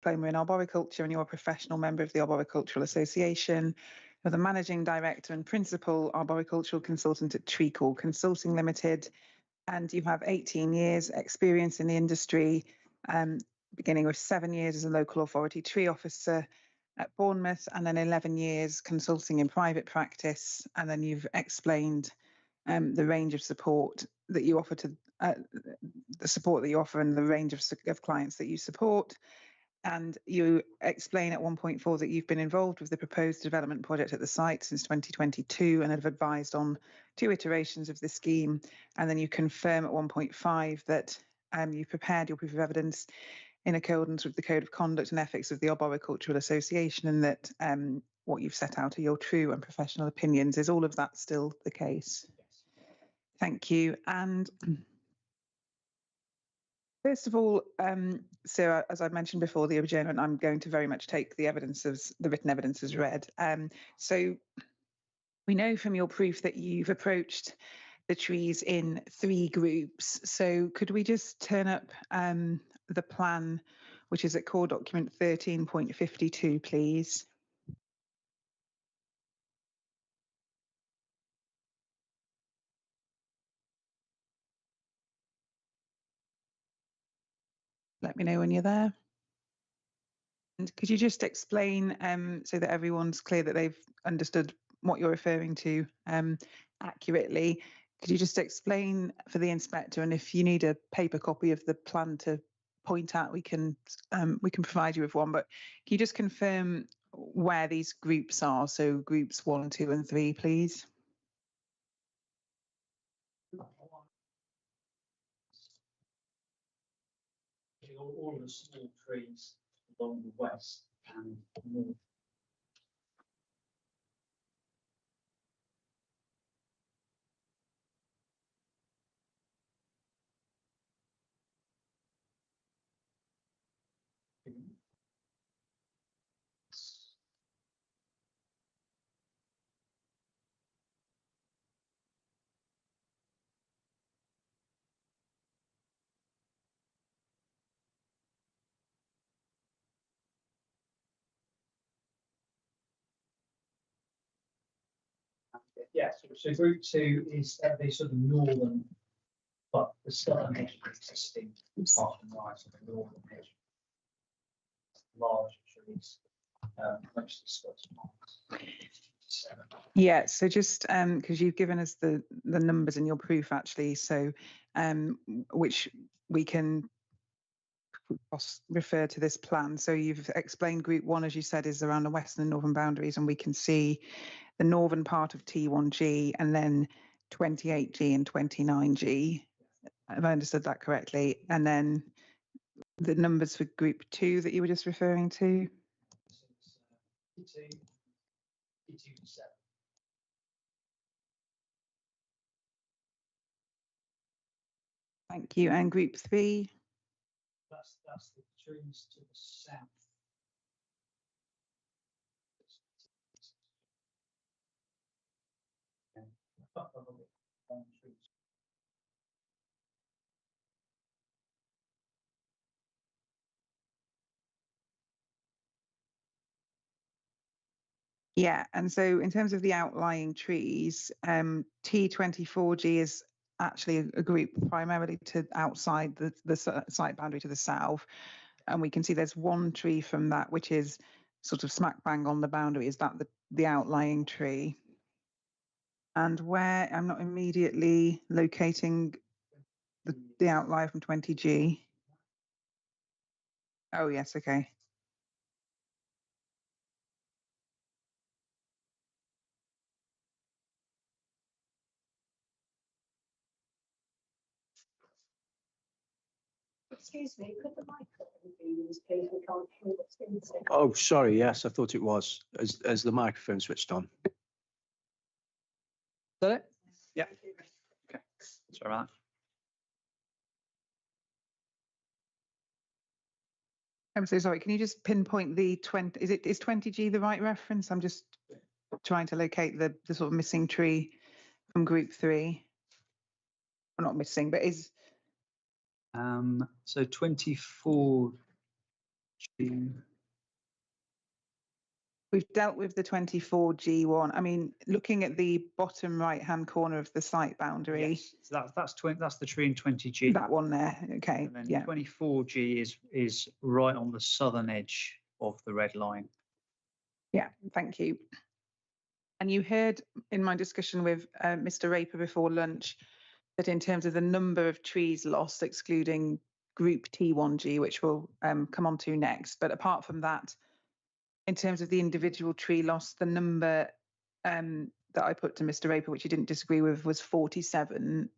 diploma in arboriculture and you're a professional member of the Arboricultural Association. You're the managing director and principal arboricultural consultant at Treacle Consulting Limited, and you have 18 years experience in the industry, beginning with 7 years as a local authority tree officer at Bournemouth, and then 11 years consulting in private practice. And then you've explained the range of support that you offer to the support that you offer and the range of clients that you support. And you explain at 1.4 that you've been involved with the proposed development project at the site since 2022 and have advised on 2 iterations of the scheme. And then you confirm at 1.5 that you've prepared your proof of evidence in accordance with the Code of Conduct and Ethics of the Arboricultural Association, and that what you've set out are your true and professional opinions. Is all of that still the case? Yes. Thank you. And first of all, so as I mentioned before the adjournment, I'm going to very much take the written evidence as read. So we know from your proof that you've approached the trees in 3 groups. So could we just turn up the plan, which is at core document 13.52, please? Let me know when you're there. And could you just explain so that everyone's clear that they've understood what you're referring to accurately? Could you just explain for the inspector, and if you need a paper copy of the plan to point out, we can provide you with one. But can you just confirm where these groups are? So groups 1, 2, and 3, please. All of the small trees along the west and north. Yeah, so group 2 is at the sort of northern, but the southern edge of the existing part and right of the northern edge. Large trees, mostly Scots pines. Yeah, so just because you've given us the numbers in your proof actually, so which we can refer to this plan. So you've explained group 1, as you said, is around the western and northern boundaries, and we can see the northern part of T1G and then 28G and 29G. Have I understood that correctly? And then the numbers for group 2 that you were just referring to? Thank you. And group 3? That's the trees to the south. Yeah, and so in terms of the outlying trees, T24G is actually a group primarily to outside the site boundary to the south, and we can see there's 1 tree from that which is sort of smack bang on the boundary. Is that the outlying tree? And where I'm not immediately locating the outlier from 20G. Oh yes, okay. Excuse me, could the microphone be used, please? We can't hear what's being said. Oh, sorry. Yes, I thought it was. As the microphone switched on. Is that it? Yeah. Okay. Sorry about that. I'm so sorry. Can you just pinpoint the 20? Is 20G the right reference? I'm just trying to locate the sort of missing tree from group 3. Well, not missing, but is So 24G We've dealt with the 24G1. I mean, looking at the bottom right-hand corner of the site boundary, Yes, so that's the tree in 20G. that one there. Okay, And then yeah. 24G is right on the southern edge of the red line. Yeah, thank you. And you heard in my discussion with Mr. Raper before lunch that in terms of the number of trees lost, excluding group T1G, which we'll come on to next, but apart from that, in terms of the individual tree loss, the number that I put to Mr. Raper, which he didn't disagree with, was 47.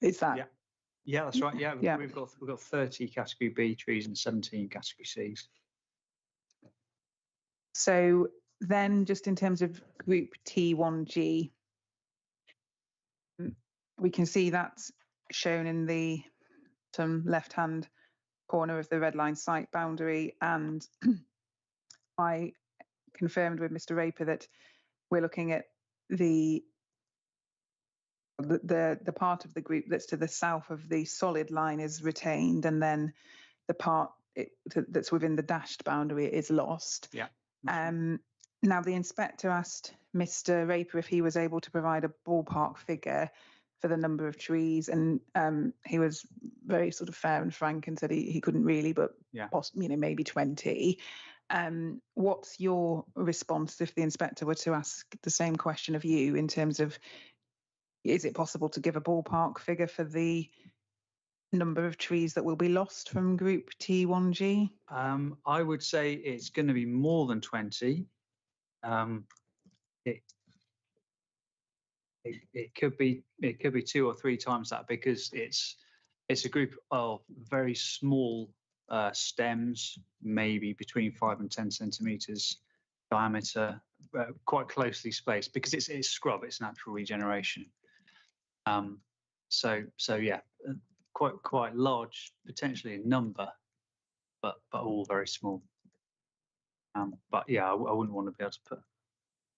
Is that? Yeah. Yeah, that's right. Yeah, Yeah. we've got 30 category B trees and 17 category Cs. So then just in terms of group T1G, we can see that's shown in the left-hand corner of the red line site boundary. And I confirmed with Mr. Raper that we're looking at the part of the group that's to the south of the solid line is retained, and then the part that's within the dashed boundary is lost. Yeah. Now, the inspector asked Mr. Raper if he was able to provide a ballpark figure for the number of trees, and he was very sort of fair and frank and said he couldn't really, but yeah, maybe 20. What's your response if the inspector were to ask the same question of you in terms of, is it possible to give a ballpark figure for the number of trees that will be lost from group T1G? I would say it's going to be more than 20. It could be 2 or 3 times that, because it's a group of very small stems, maybe between 5 and 10 centimeters diameter, quite closely spaced, because it's scrub, it's natural regeneration. So yeah, quite large potentially in number, but all very small. But yeah, I wouldn't want to be able to put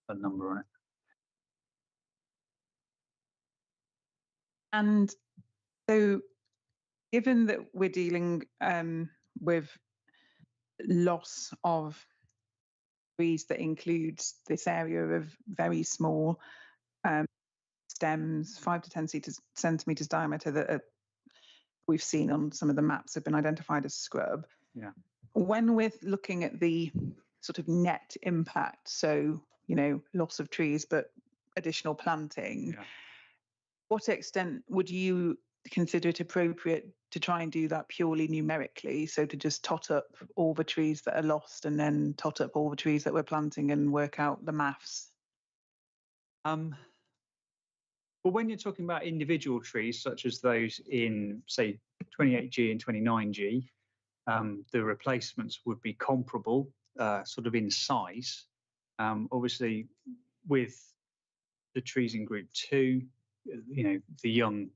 a number on it. And so, given that we're dealing with loss of trees that includes this area of very small stems, 5 to 10 centimeters diameter, that we've seen on some of the maps have been identified as scrub. Yeah. When we're looking at the sort of net impact, so, loss of trees, but additional planting, Yeah. what extent would you consider it appropriate to try and do that purely numerically? So to just tot up all the trees that are lost and then tot up all the trees that we're planting and work out the maths? Well, when you're talking about individual trees, such as those in, say, 28G and 29G, the replacements would be comparable, sort of in size. Obviously, with the trees in group 2, the young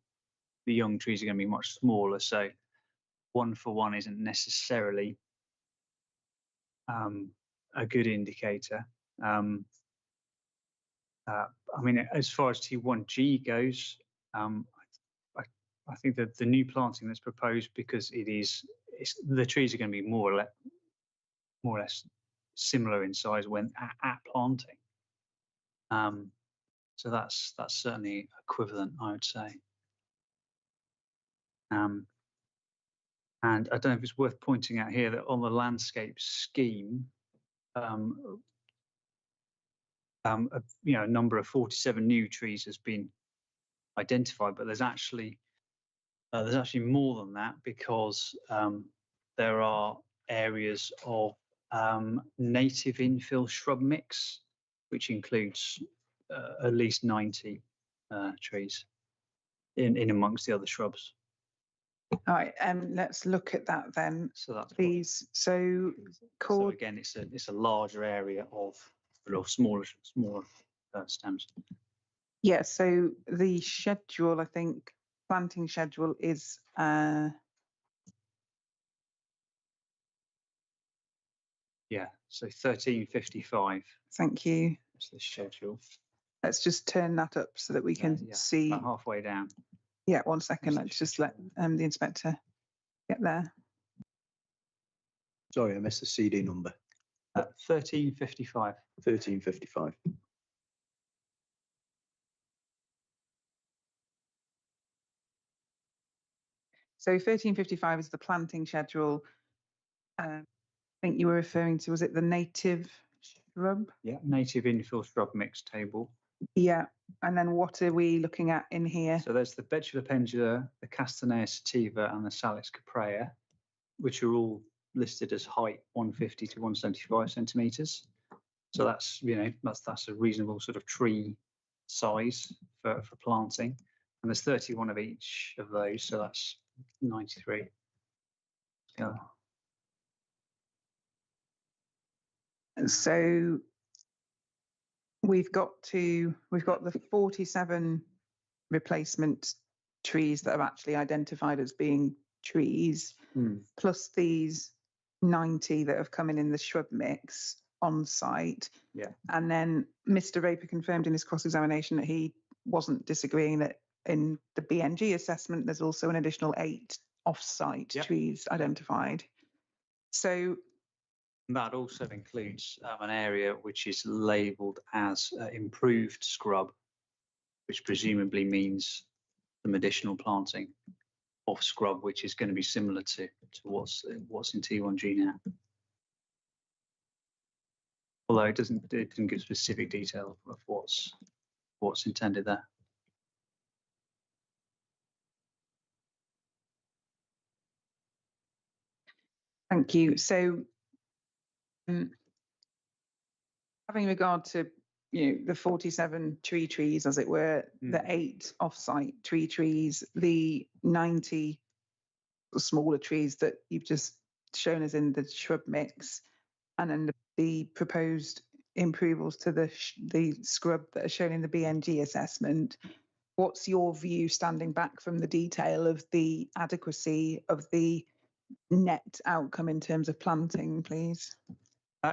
trees are going to be much smaller, so 1 for 1 isn't necessarily a good indicator. I mean, as far as T1G goes, I think that the new planting that's proposed, because the trees are going to be more or less similar in size when at planting. So that's certainly equivalent, I would say. And I don't know if it's worth pointing out here that on the landscape scheme, a number of 47 new trees has been identified, but there's actually more than that, because there are areas of native infill shrub mix, which includes at least 90 trees in amongst the other shrubs. All right, let's look at that then, So that's please. So again, it's a larger area of smaller stems. Yeah, so the schedule, I think, planting schedule is Yeah, so 1355. Thank you. That's the schedule. Let's just turn that up so that we can see. About halfway down. Yeah, 1 second. Let's just let the inspector get there. Sorry, I missed the CD number. 1355. 1355. So 1355 is the planting schedule. I think you were referring to, was it the native shrub? Yeah, native infill shrub mix table. Yeah. And then what are we looking at in here? So there's the Betula pendula, the Castanea sativa, and the Salix caprea, which are all listed as height 150 to 175 centimeters. So that's, you know, that's a reasonable sort of tree size for planting. And there's 31 of each of those, so that's 93. Yeah. And so we've got the 47 replacement trees that are actually identified as being trees, plus these 90 that have come in the shrub mix on site. Yeah. And then Mr. Raper confirmed in his cross-examination that he wasn't disagreeing that in the BNG assessment, there's also an additional 8 off-site trees identified. So that also includes an area which is labelled as improved scrub, which presumably means some additional planting of scrub, which is going to be similar to what's in T1G now. Although it didn't give specific detail of what's intended there. thank you. So having regard to the 47 trees, as it were, the 8 off-site trees, the 90 smaller trees that you've just shown us in the shrub mix, and then the proposed improvements to the scrub that are shown in the BNG assessment. What's your view, standing back from the detail, of the adequacy of the net outcome in terms of planting, please?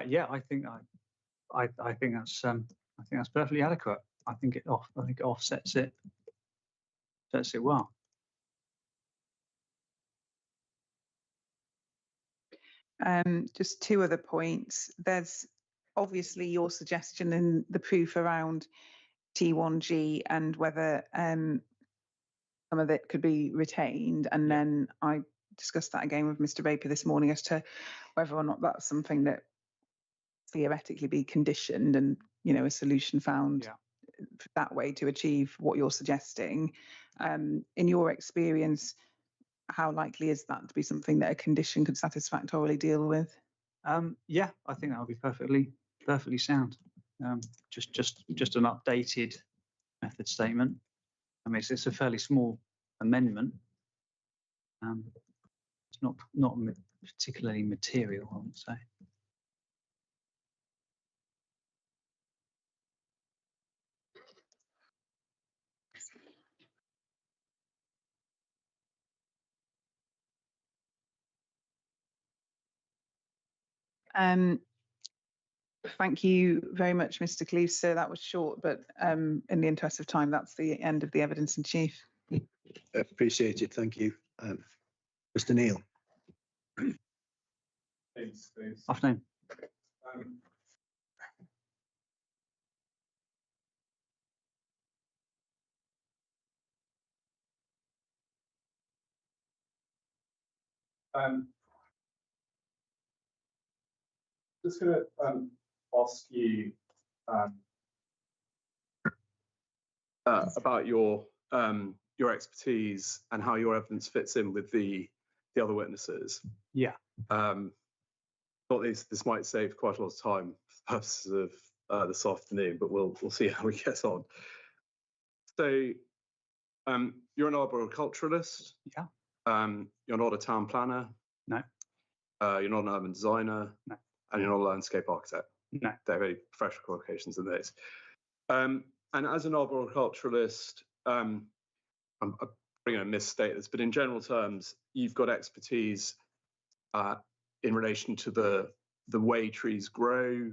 Yeah, I think that's perfectly adequate. I think it offsets it well. Just 2 other points. There's obviously your suggestion in the proof around T1G and whether some of it could be retained. And then I discussed that again with Mr. Raper this morning as to whether or not that's something that theoretically be conditioned and, a solution found that way to achieve what you're suggesting. In your experience, how likely is that to be something that a condition could satisfactorily deal with? Yeah, I think that would be perfectly sound. Just an updated method statement. I mean, it's a fairly small amendment. It's not particularly material, I would say. Thank you very much, Mr. Cleves. So that was short, but in the interest of time, that's the end of the evidence in chief. Appreciate it. Thank you. Mr. Neil. Thanks. Afternoon. Just going to ask you about your expertise and how your evidence fits in with the other witnesses. Yeah. Thought this might save quite a lot of time for purposes of this afternoon, but we'll see how we get on. So, you're an arboriculturalist. Yeah. You're not a town planner. No. You're not an urban designer. No. And you're not a landscape architect. No. They're very professional qualifications in this. And as an arboriculturalist, I'm probably going to misstate this, but in general terms, you've got expertise in relation to the way trees grow,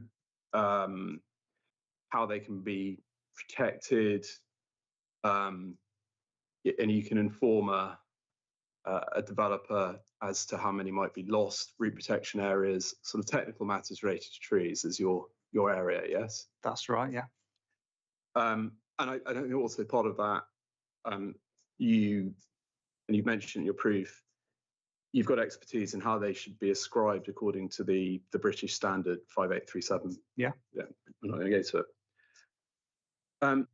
how they can be protected, and you can inform a developer as to how many might be lost, root protection areas, sort of technical matters related to trees is your area, yes? That's right, yeah. And I don't think also part of that, you mentioned in your proof, you've got expertise in how they should be ascribed according to the British standard 5837. Yeah. Yeah, I'm not going to go to it.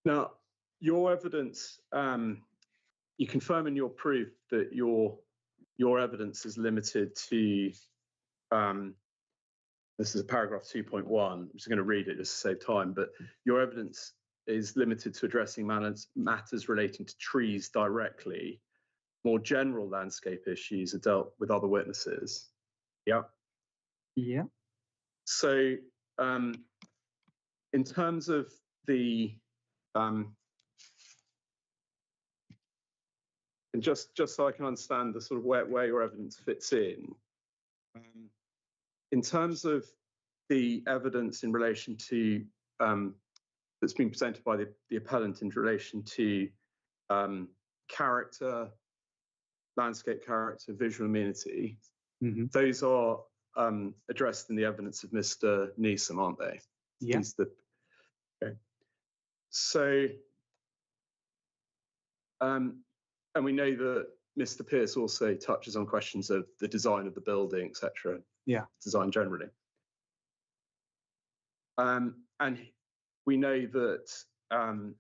Now, your evidence, you confirm in your proof that your evidence is limited to, this is a paragraph 2.1, I'm just going to read it just to save time, but your evidence is limited to addressing matters relating to trees directly. More general landscape issues are dealt with other witnesses. Yeah. Yeah. So in terms of the, and just so I can understand the sort of where your evidence fits in terms of the evidence in relation to, that's been presented by the appellant in relation to character, landscape character, visual amenity, those are addressed in the evidence of Mr. Neeson, aren't they? Yeah. Okay. So, and we know that Mr. Pearce also touches on questions of the design of the building, etc. Yeah. Design generally. And we know that, and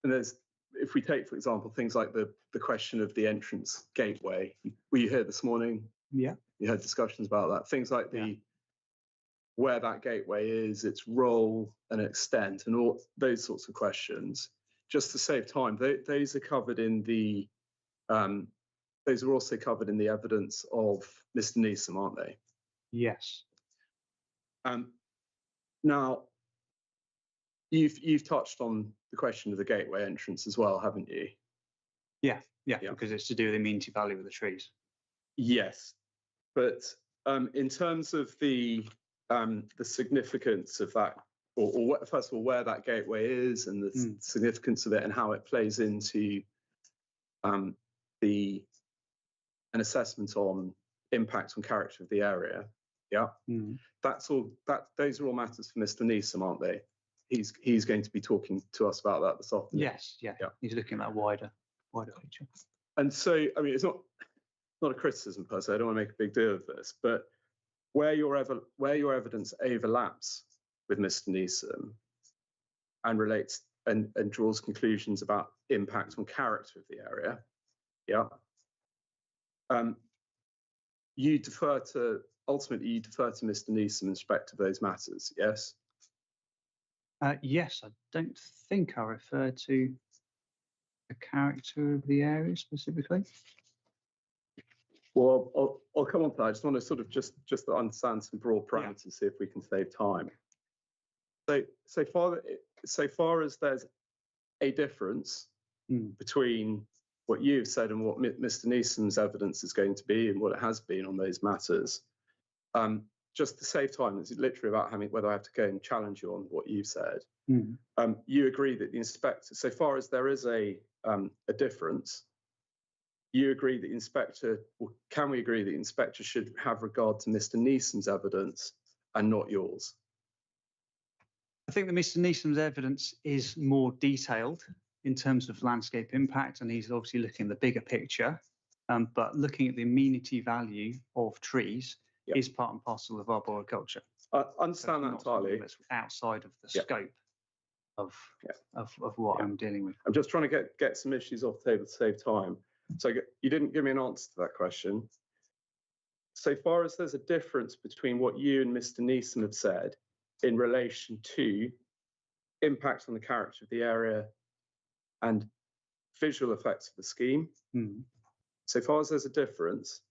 there's, if we take, for example, things like the question of the entrance gateway, were you here this morning? Yeah. You had discussions about that. Things like where that gateway is, its role and extent, and all those sorts of questions. Just to save time, those are covered in the, those are also covered in the evidence of Mr. Neeson, aren't they? Yes. Now, you've touched on the question of the gateway entrance as well, haven't you? Yeah, because it's to do with the amenity value of the trees. Yes, but in terms of the significance of that, or first of all, where that gateway is and the significance of it and how it plays into an assessment on impact on character of the area. Yeah, those are all matters for Mr. Neeson, aren't they? He's going to be talking to us about that this afternoon. Yes, yeah. He's looking at that wider picture. And so, I mean, it's not a criticism per se. I don't want to make a big deal of this, but where your evidence overlaps with Mr. Neeson and relates and draws conclusions about impact on character of the area, ultimately you defer to Mr. Neeson in respect to those matters, yes? Yes, I don't think I referred to the character of the area specifically. Well, I'll come on to that. I just want to sort of just to understand some broad parameters, see if we can save time. So far as there's a difference between what you've said and what Mr. Neeson's evidence is going to be and what it has been on those matters, just to save time, it's literally about whether I have to go and challenge you on what you've said. You agree that the inspector, so far as there is a difference, you agree that the inspector, or can we agree that the inspector should have regard to Mr. Neeson's evidence and not yours? I think that Mr. Neeson's evidence is more detailed in terms of landscape impact, and he's obviously looking at the bigger picture. But looking at the amenity value of trees is part and parcel of arboriculture. I understand that entirely. That's outside of the scope of what I'm dealing with. I'm just trying to get some issues off the table to save time. So you didn't give me an answer to that question. So far as there's a difference between what you and Mr. Neeson have said in relation to impact on the character of the area and visual effects of the scheme, so far as there's a difference,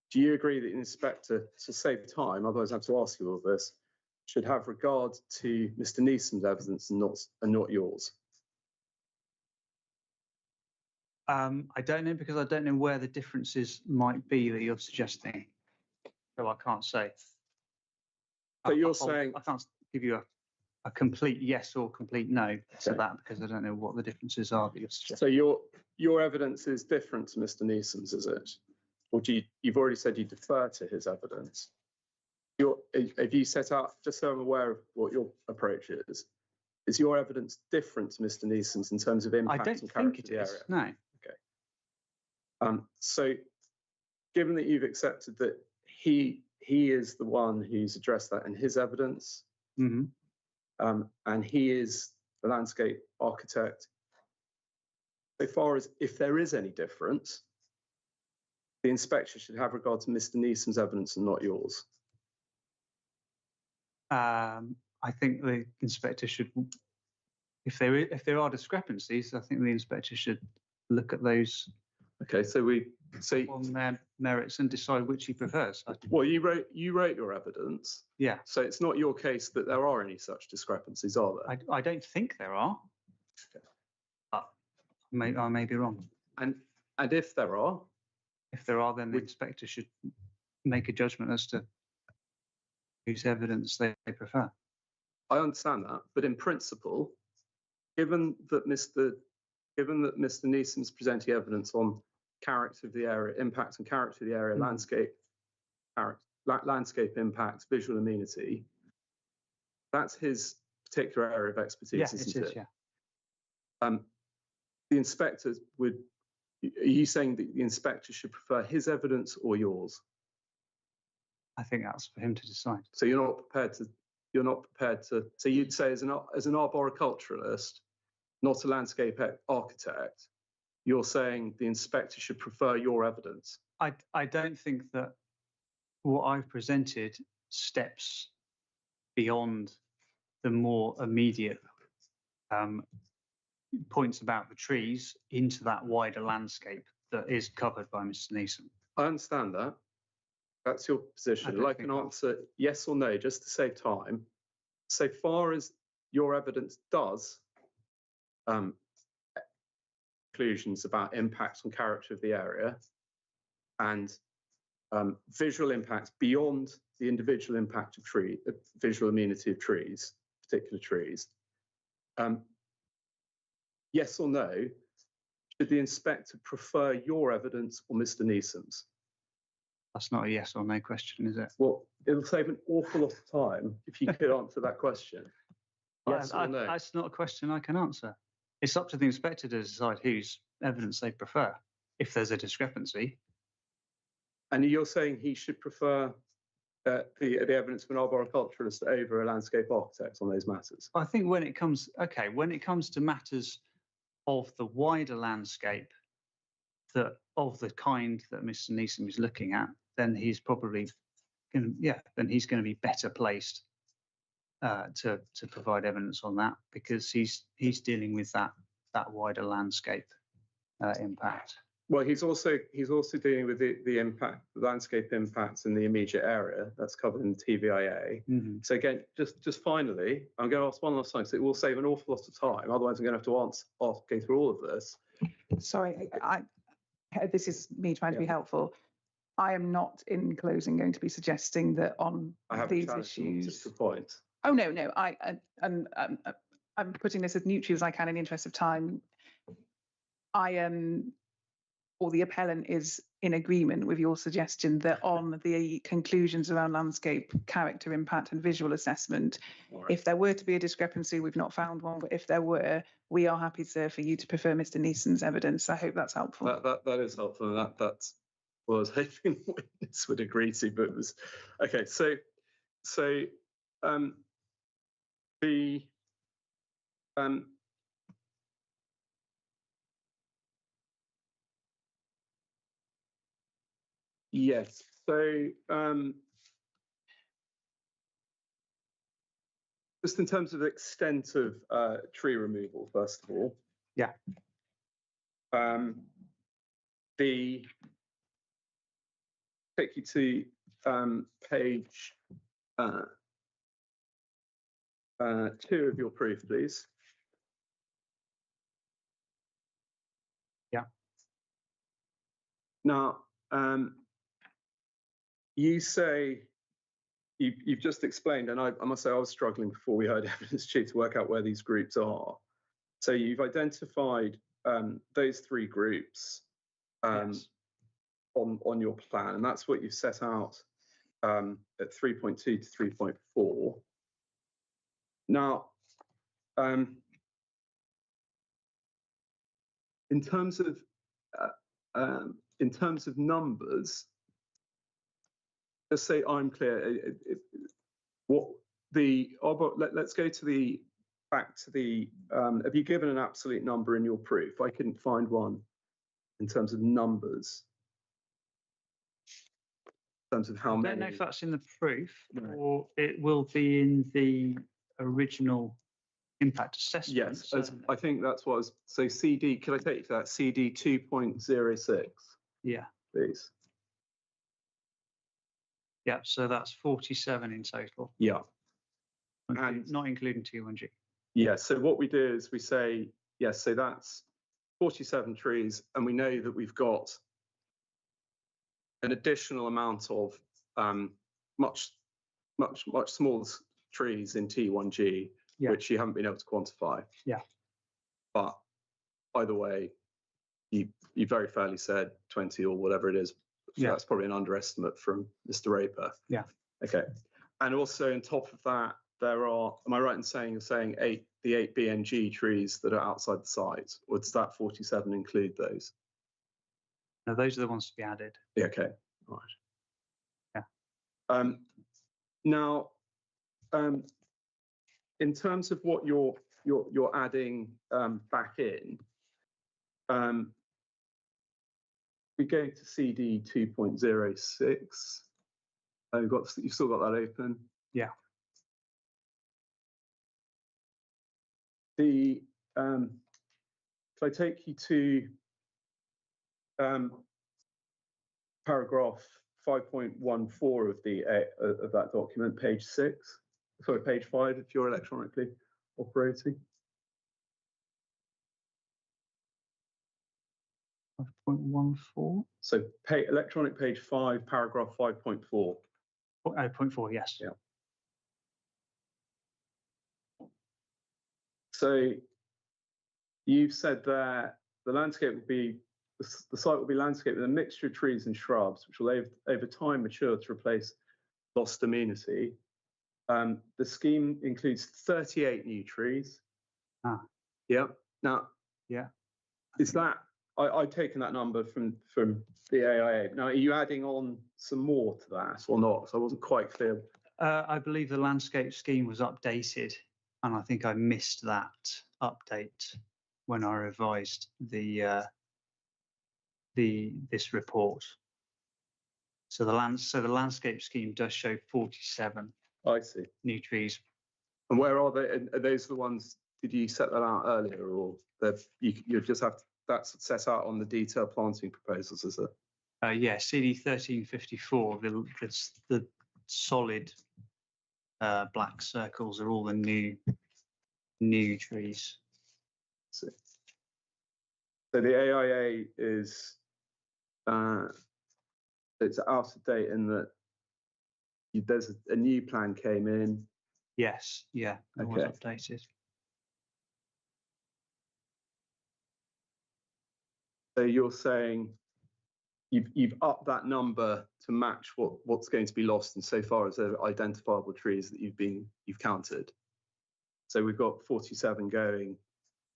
do you agree that the inspector, to save time, otherwise I have to ask you all this, should have regard to Mr. Neeson's evidence and not yours? I don't know, because I don't know where the differences might be that you're suggesting. So I can't say. So you're saying I can't give you a complete yes or complete no to Okay. that, because I don't know what the differences are that you're suggesting. So your evidence is different to Mr. Neeson's, is it? Or you've already said you defer to his evidence? Have you set out, just so I'm aware of what your approach is your evidence different to Mr. Neeson's in terms of I impact don't and think character it of the is. area? No. So given that you've accepted that he is the one who's addressed that in his evidence, Mm-hmm. and he is the landscape architect, so far as if there is any difference, the inspector should have regard to Mr. Neeson's evidence and not yours. I think the inspector should, if there are discrepancies, I think the inspector should look at those Okay, so on their merits and decide which he prefers. well, you wrote your evidence, Yeah, so it's not your case that there are any such discrepancies, are there? I don't think there are. But I may be wrong. And if there are, If there are, then the inspector should make a judgment as to whose evidence they prefer. I understand that, but in principle, given that Mr. Neeson's presenting evidence on character of the area, impact and character of the area, landscape impact, visual amenity, that's his particular area of expertise, isn't it? Yeah. The inspector are you saying that the inspector should prefer his evidence or yours? I think that's for him to decide. So you're not prepared to, so you'd say as an arboriculturalist, not a landscape architect, you're saying the inspector should prefer your evidence? I don't think that what I've presented steps beyond the more immediate points about the trees into that wider landscape that is covered by Mr. Neeson. I understand that. That's your position. I'd like an answer, yes or no, just to save time. So far as your evidence does conclusions about impacts on character of the area and visual impacts beyond the individual impact of visual amenity of trees, particular trees. Yes or no, should the inspector prefer your evidence or Mr. Neeson's? That's not a yes or no question, is it? Well, it'll save an awful lot of time if you could answer that question. Yes or no? That's not a question I can answer. It's up to the inspector to decide whose evidence they prefer, if there's a discrepancy. And you're saying he should prefer the evidence of an arboriculturalist over a landscape architect on those matters? I think when it comes to matters of the wider landscape, of the kind that Mr. Neeson is looking at, then he's probably going to be better placed to provide evidence on that, because he's dealing with that wider landscape impact. Well, he's also dealing with the landscape impacts in the immediate area that's covered in the TVIA. Mm-hmm. So again, just finally, I'm going to ask one last time, so it will save an awful lot of time. Otherwise, I'm going to have to go through all of this. Sorry, this is me trying to be helpful. I am not in closing going to be suggesting that on these issues. Just the point. Oh no, I'm putting this as neutral as I can in the interest of time. I am, or the appellant is in agreement with your suggestion that on the conclusions around landscape, character, impact and visual assessment, right, if there were to be a discrepancy, we've not found one, but if there were, we are happy, sir, for you to prefer Mr. Neeson's evidence. I hope that's helpful. That is helpful, and that's what I was hoping the witness would agree to, but it was okay. So yes. So just in terms of the extent of tree removal, first of all. Yeah. Take you to page 2 of your proof, please. Yeah. Now, you say you've just explained, and I must say I was struggling before we heard evidence chief to work out where these groups are. So you've identified those three groups Yes. on your plan, and that's what you've set out at 3.2 to 3.4. Now, in terms of numbers, just say I'm clear. Let's go to the back to the. Have you given an absolute number in your proof? I couldn't find one in terms of numbers. In terms of how many. I don't know if that's in the proof or it will be in the original impact assessment. Yes, I think that's what I was. So CD, can I take you to that? CD 2.06. Yeah. Please. Yeah, so that's 47 in total. Yeah. And not including T1G. Yeah, so what we do is we say, yes, so that's 47 trees, and we know that we've got an additional amount of much smaller trees in T1G, which you haven't been able to quantify. Yeah. But either way, you very fairly said 20 or whatever it is. So that's probably an underestimate from Mr. Raper. Yeah. Okay. And also on top of that, there are, am I right in saying you're saying the 8 BNG trees that are outside the site, or does that 47 include those? No, those are the ones to be added. Yeah, okay, all right. Yeah. Now, in terms of what you're adding back in, we go to CD 2.06. You've still got that open. Yeah. If I take you to paragraph 5.14 of that document, page 5 if you're electronically operating. 5.14. So electronic page 5, paragraph 5.4. 0.4, yes. Yeah. So you've said that the landscape will be, the site will be landscaped with a mixture of trees and shrubs, which will over time mature to replace lost amenity. The scheme includes 38 new trees. Ah. Yeah. Now, yeah. Is that, I've taken that number from the AIA. Now, are you adding on some more to that or not? So I wasn't quite clear. I believe the landscape scheme was updated, and I think I missed that update when I revised this report. So the landscape scheme does show 47. I see. New trees. And where are they? Are those the ones? Did you set that out earlier, or you just have to, that's set out on the detailed planting proposals, is it? Yeah, CD 1354. The solid black circles are all the new trees. So the AIA is it's out of date in that there's a new plan came in. Yes, yeah, it was updated. So you're saying you've upped that number to match what's going to be lost insofar as the identifiable trees that you've counted. So we've got 47 going.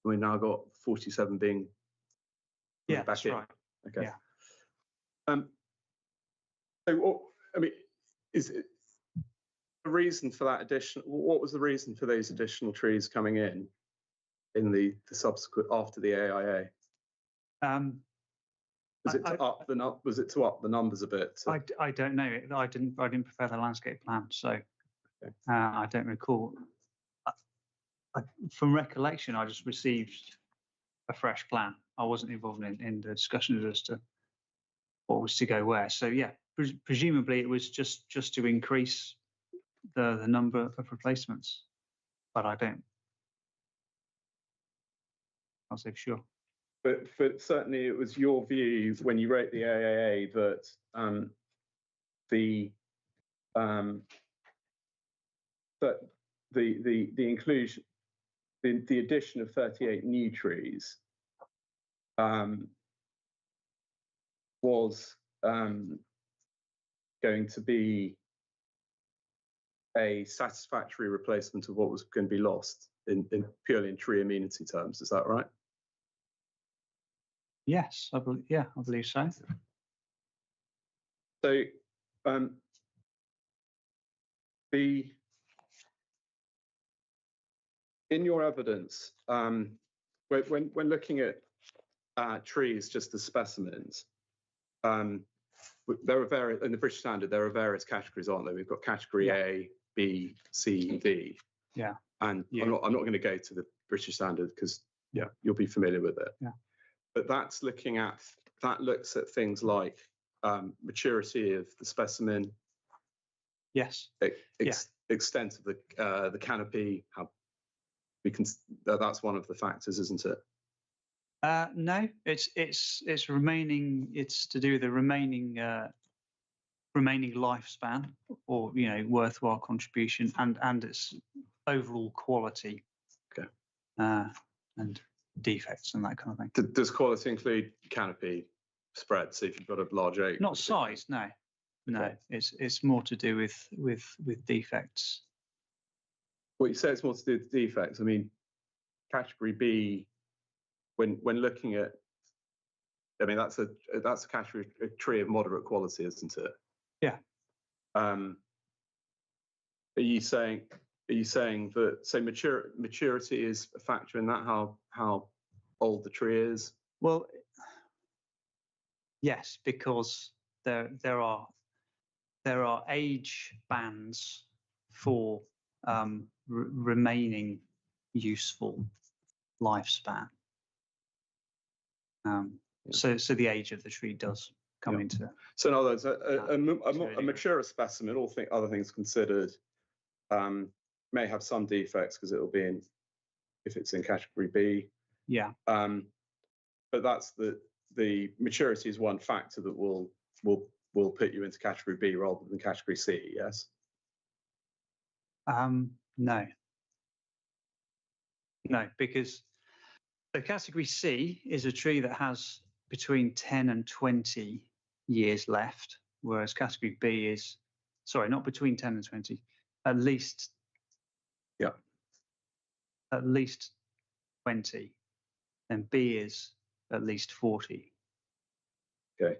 We've now got 47 being back that's in. Right. Okay. Yeah. So what, I mean, is it the reason for that additional? What was the reason for those additional trees coming in the subsequent after the AIA? Was it to up the numbers a bit? I don't know. I didn't prepare the landscape plan, so I don't recall. From recollection, I just received a fresh plan. I wasn't involved in the discussions as to what was to go where. So yeah, presumably it was just to increase the number of replacements, but I don't. I'll say for sure. But certainly it was your view when you wrote the AAA that that the inclusion, the addition of 38 new trees was going to be a satisfactory replacement of what was going to be lost in purely in tree amenity terms. Is that right? Yes, I believe so. So in your evidence, when looking at trees just as specimens, there are various, in the British Standard, there are various categories, aren't there? We've got category A, B, C, D. Yeah. And I'm not going to go to the British Standard because you'll be familiar with it. Yeah. But that looks at things like maturity of the specimen. Yes. Extent of the canopy. How we can. That's one of the factors, isn't it? No, it's remaining. It's to do with the remaining lifespan, or worthwhile contribution, and its overall quality. Okay. And defects and that kind of thing. Does quality include canopy spread? So if you've got a large oak, not size, no. Okay. It's more to do with defects. Well, you say it's more to do with defects. I mean, category B, when looking at, I mean, that's a category, a tree of moderate quality, isn't it? Yeah. Are you saying that, so maturity is a factor in that, how old the tree is? Well, yes, because there are age bands for remaining useful lifespan. So the age of the tree does come into. So in other words, a mature specimen, other things considered, may have some defects because it will be if it's in category B. Yeah. But that's the maturity is one factor that will put you into category B rather than category C. Yes. No, because the category C is a tree that has between 10 and 20 years left, whereas category B is, sorry, not between 10 and 20, at least. Yeah. At least 20, then B is at least 40. Okay.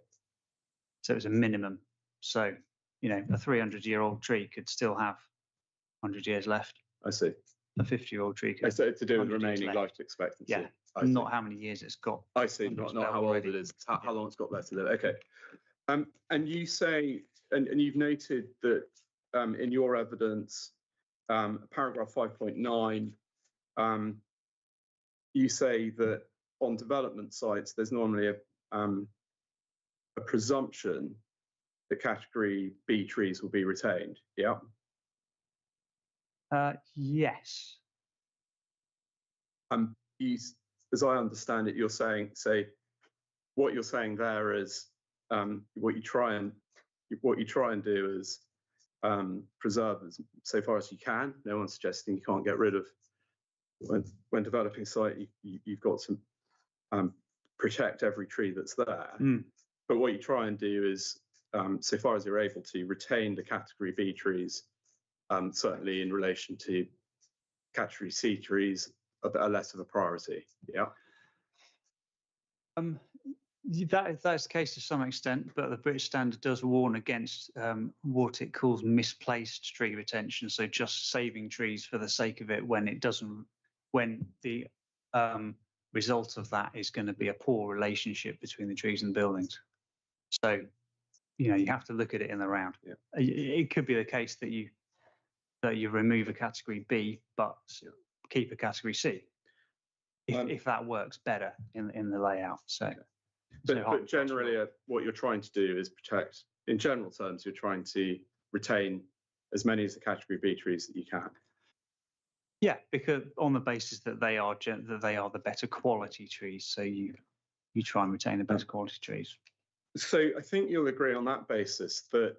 So it's a minimum. So, a 300-year-old tree could still have 100 years left. I see. A 50-year-old tree could. So to do with remaining life expectancy. Yeah, not how many years it's got. I see. Not how old it is. How long it's got left to live. Okay. And you say, and you've noted that in your evidence, paragraph 5.9, you say that on development sites, there's normally a presumption that category B trees will be retained. Yeah. Yes. As I understand it, you're saying, what you're saying there is what you try and do is preserve as so far as you can. No one's suggesting you can't get rid of when developing site. You've got to protect every tree that's there. But what you try and do is, so far as you're able to, retain the category B trees. Certainly in relation to category C trees are less of a priority. Yeah. That's the case to some extent, but the British Standard does warn against what it calls misplaced tree retention. So just saving trees for the sake of it when the result of that is going to be a poor relationship between the trees and the buildings. So, you have to look at it in the round. Yeah. It could be the case that you remove a category B, but keep a category C, if that works better in the layout. So, but generally, what you're trying to do is protect. In general terms, you're trying to retain as many as the category B trees that you can. Yeah, because on the basis that they are the better quality trees, so you try and retain the better quality trees. So I think you'll agree on that basis that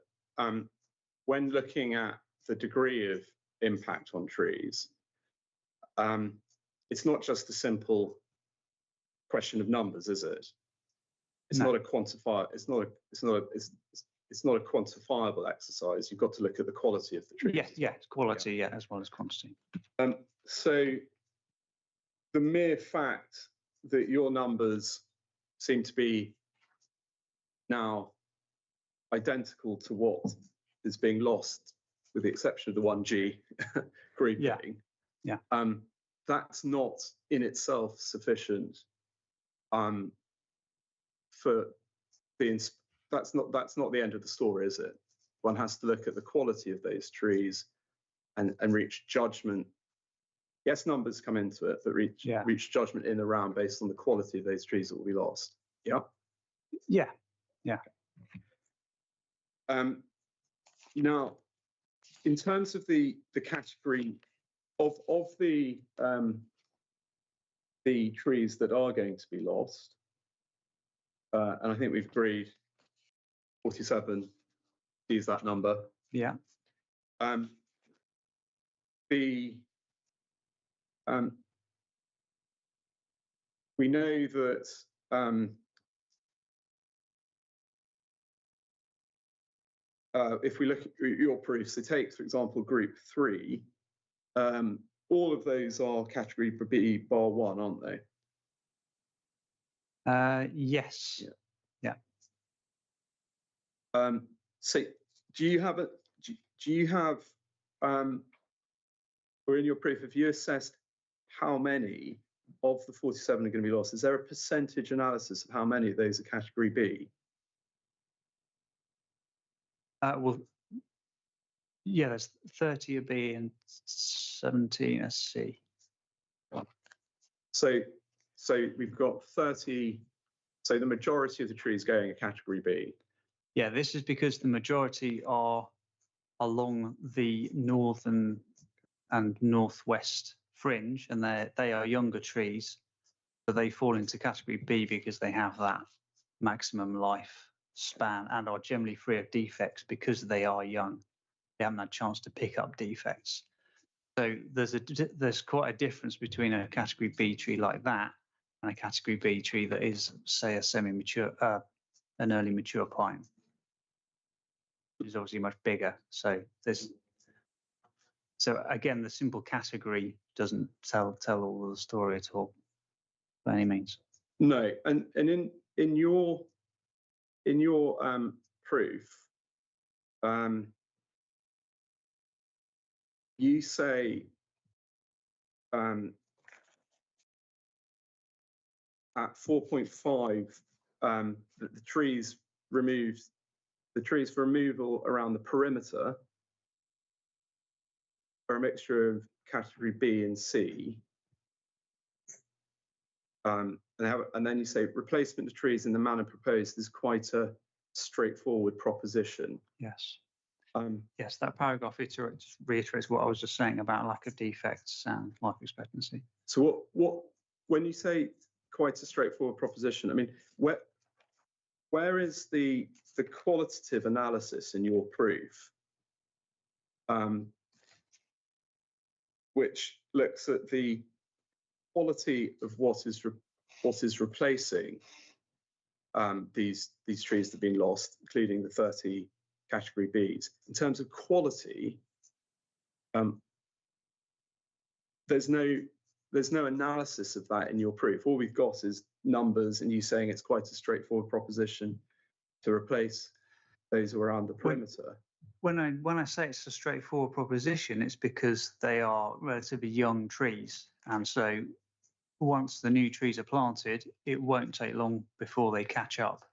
when looking at the degree of impact on trees, it's not just a simple question of numbers, is it? It's No. not a quantifier. It's not a quantifiable exercise. You've got to look at the quality of the trees. Yes, yeah, quality, yeah, as well as quantity. So the mere fact that your numbers seem to be now identical to what is being lost, with the exception of the 1G grouping, Yeah. That's not in itself sufficient for that's not the end of the story, is it? One has to look at the quality of those trees and reach judgment. Yes, numbers come into it, but reach judgment in and around based on the quality of those trees that will be lost. Yeah. Yeah. Yeah. Now, in terms of the category of the trees that are going to be lost, and I think we've agreed 47 is that number. Yeah. We know that if we look at your proofs, so take, for example, group 3, all of those are category B bar 1, aren't they? Yes. Yeah. So do you have or in your proof, have you assessed how many of the 47 are going to be lost? Is there a percentage analysis of how many of those are category B? Well, yeah, there's 30 a B and 17 a C. So we've got 30. So the majority of the trees going are category B. Yeah, this is because the majority are along the northern and northwest fringe, and they are younger trees, so they fall into category B because they have that maximum life span and are generally free of defects because they are young. They haven't had a chance to pick up defects. So there's quite a difference between a category B tree like that and a category B tree that is, say, a semi-mature, an early mature pine, which is obviously much bigger. So again, the simple category doesn't tell all the story at all, by any means. No, and in your proof, you say at 4.5 that the trees for removal around the perimeter are a mixture of category B and C. And then you say replacement of trees in the manner proposed is quite a straightforward proposition. Yes. Yes, that paragraph reiterates what I was just saying about lack of defects and life expectancy. So what when you say quite a straightforward proposition, I mean, where is the qualitative analysis in your proof, which looks at the quality of what is replacing these trees that have been lost, including the 30 category Bs. In terms of quality, there's no analysis of that in your proof. All we've got is numbers and you saying it's quite a straightforward proposition to replace those around the perimeter. When I say it's a straightforward proposition, it's because they are relatively young trees, and so once the new trees are planted, it won't take long before they catch up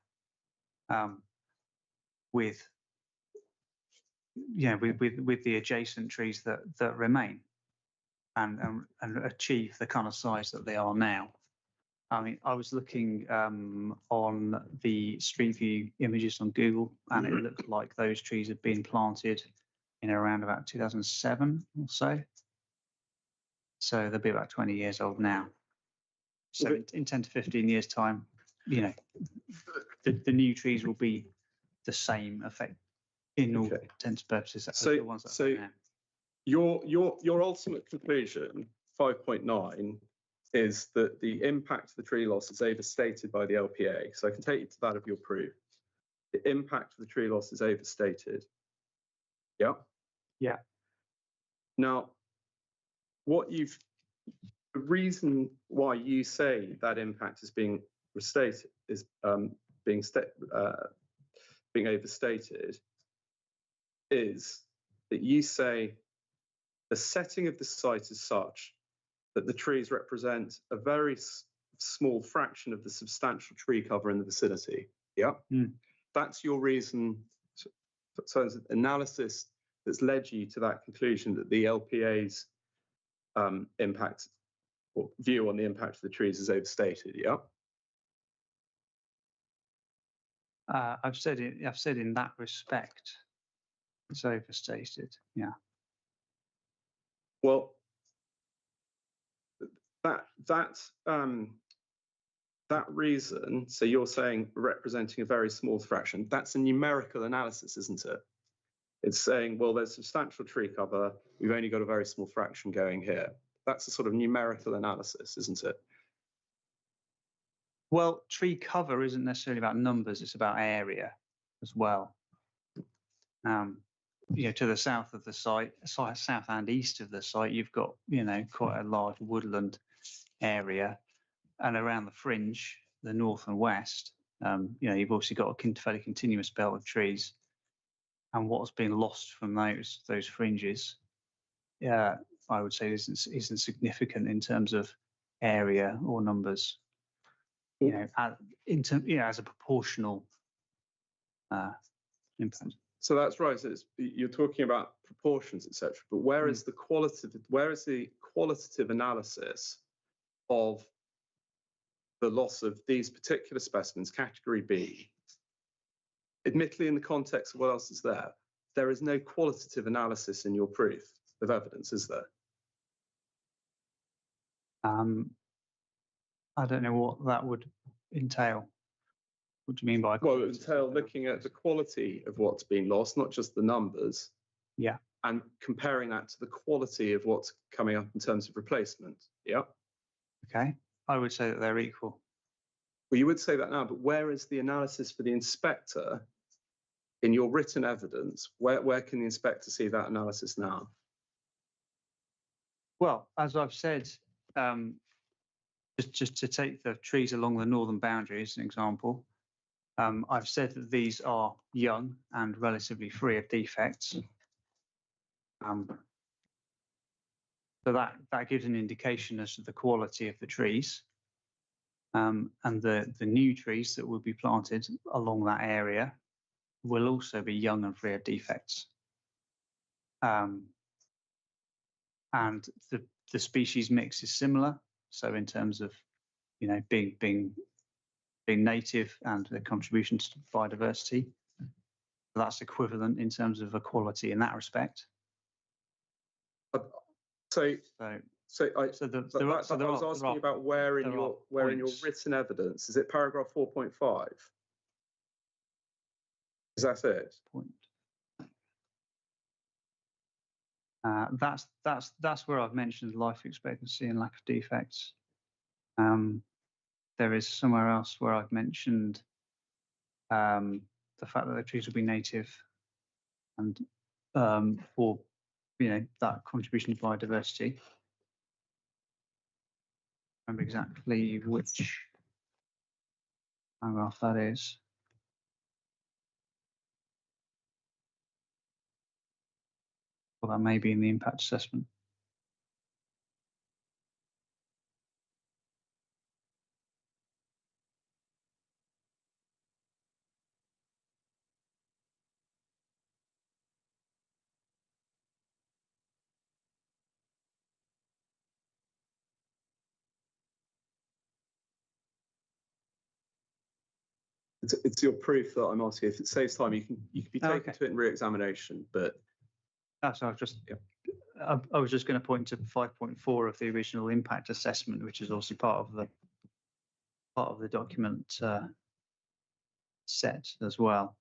with the adjacent trees that remain and achieve the kind of size that they are now. I mean, I was looking on the Street View images on Google, and it looked like those trees had been planted in around about 2007 or so. So they'll be about 20 years old now. So in 10 to 15 years' time, the new trees will be the same effect in all intents and purposes as the ones that are now. your ultimate conclusion, 5.9, is that the impact of the tree loss is overstated by the LPA. So I can take you to that of your proof. The impact of the tree loss is overstated. Yeah. Yeah. Now, the reason why you say that impact is being restated is being overstated is that you say the setting of the site is such that the trees represent a very small fraction of the substantial tree cover in the vicinity. Yeah. That's your reason. So it's an analysis that's led you to that conclusion that the LPA's impact or view on the impact of the trees is overstated. Yeah. I've said in that respect, it's overstated. Yeah. Well, that reason, so you're saying representing a very small fraction, that's a numerical analysis, isn't it? It's saying, well, there's substantial tree cover, we've only got a very small fraction going here. That's a sort of numerical analysis, isn't it? Well, tree cover isn't necessarily about numbers, it's about area as well. To the south of the site, south and east of the site, you've got, quite a large woodland area. And around the fringe, the north and west, you've also got a fairly continuous belt of trees. And what's been lost from those fringes, I would say isn't significant in terms of area or numbers. As a proportional impact. So that's right. So you're talking about proportions, etc. But where is the qualitative analysis of the loss of these particular specimens, category B? Admittedly, in the context of what else is there, there is no qualitative analysis in your proof of evidence, is there? I don't know what that would entail. What do you mean by? Well, it would entail looking at the quality of what's been lost, not just the numbers. Yeah. And comparing that to the quality of what's coming up in terms of replacement. Yeah. Okay. I would say that they're equal. Well, you would say that now, but where is the analysis for the inspector in your written evidence? Where can the inspector see that analysis now? Well, as I've said, just to take the trees along the northern boundary as an example, I've said that these are young and relatively free of defects. So that gives an indication as to the quality of the trees. And the new trees that will be planted along that area will also be young and free of defects. And the species mix is similar. So in terms of, being native and the contributions to biodiversity, that's equivalent in terms of equality in that respect. I was asking about where in your written evidence. Is it paragraph 4.5? Is that it? That's where I've mentioned life expectancy and lack of defects. There is somewhere else where I've mentioned the fact that the trees will be native and for that contribution to biodiversity. I remember exactly which paragraph that is. Well, that may be in the impact assessment. It's your proof that I'm asking. If it saves time, you can be taken to it in re-examination. But so I was just going to point to 5.4 of the original impact assessment, which is also part of the document set as well.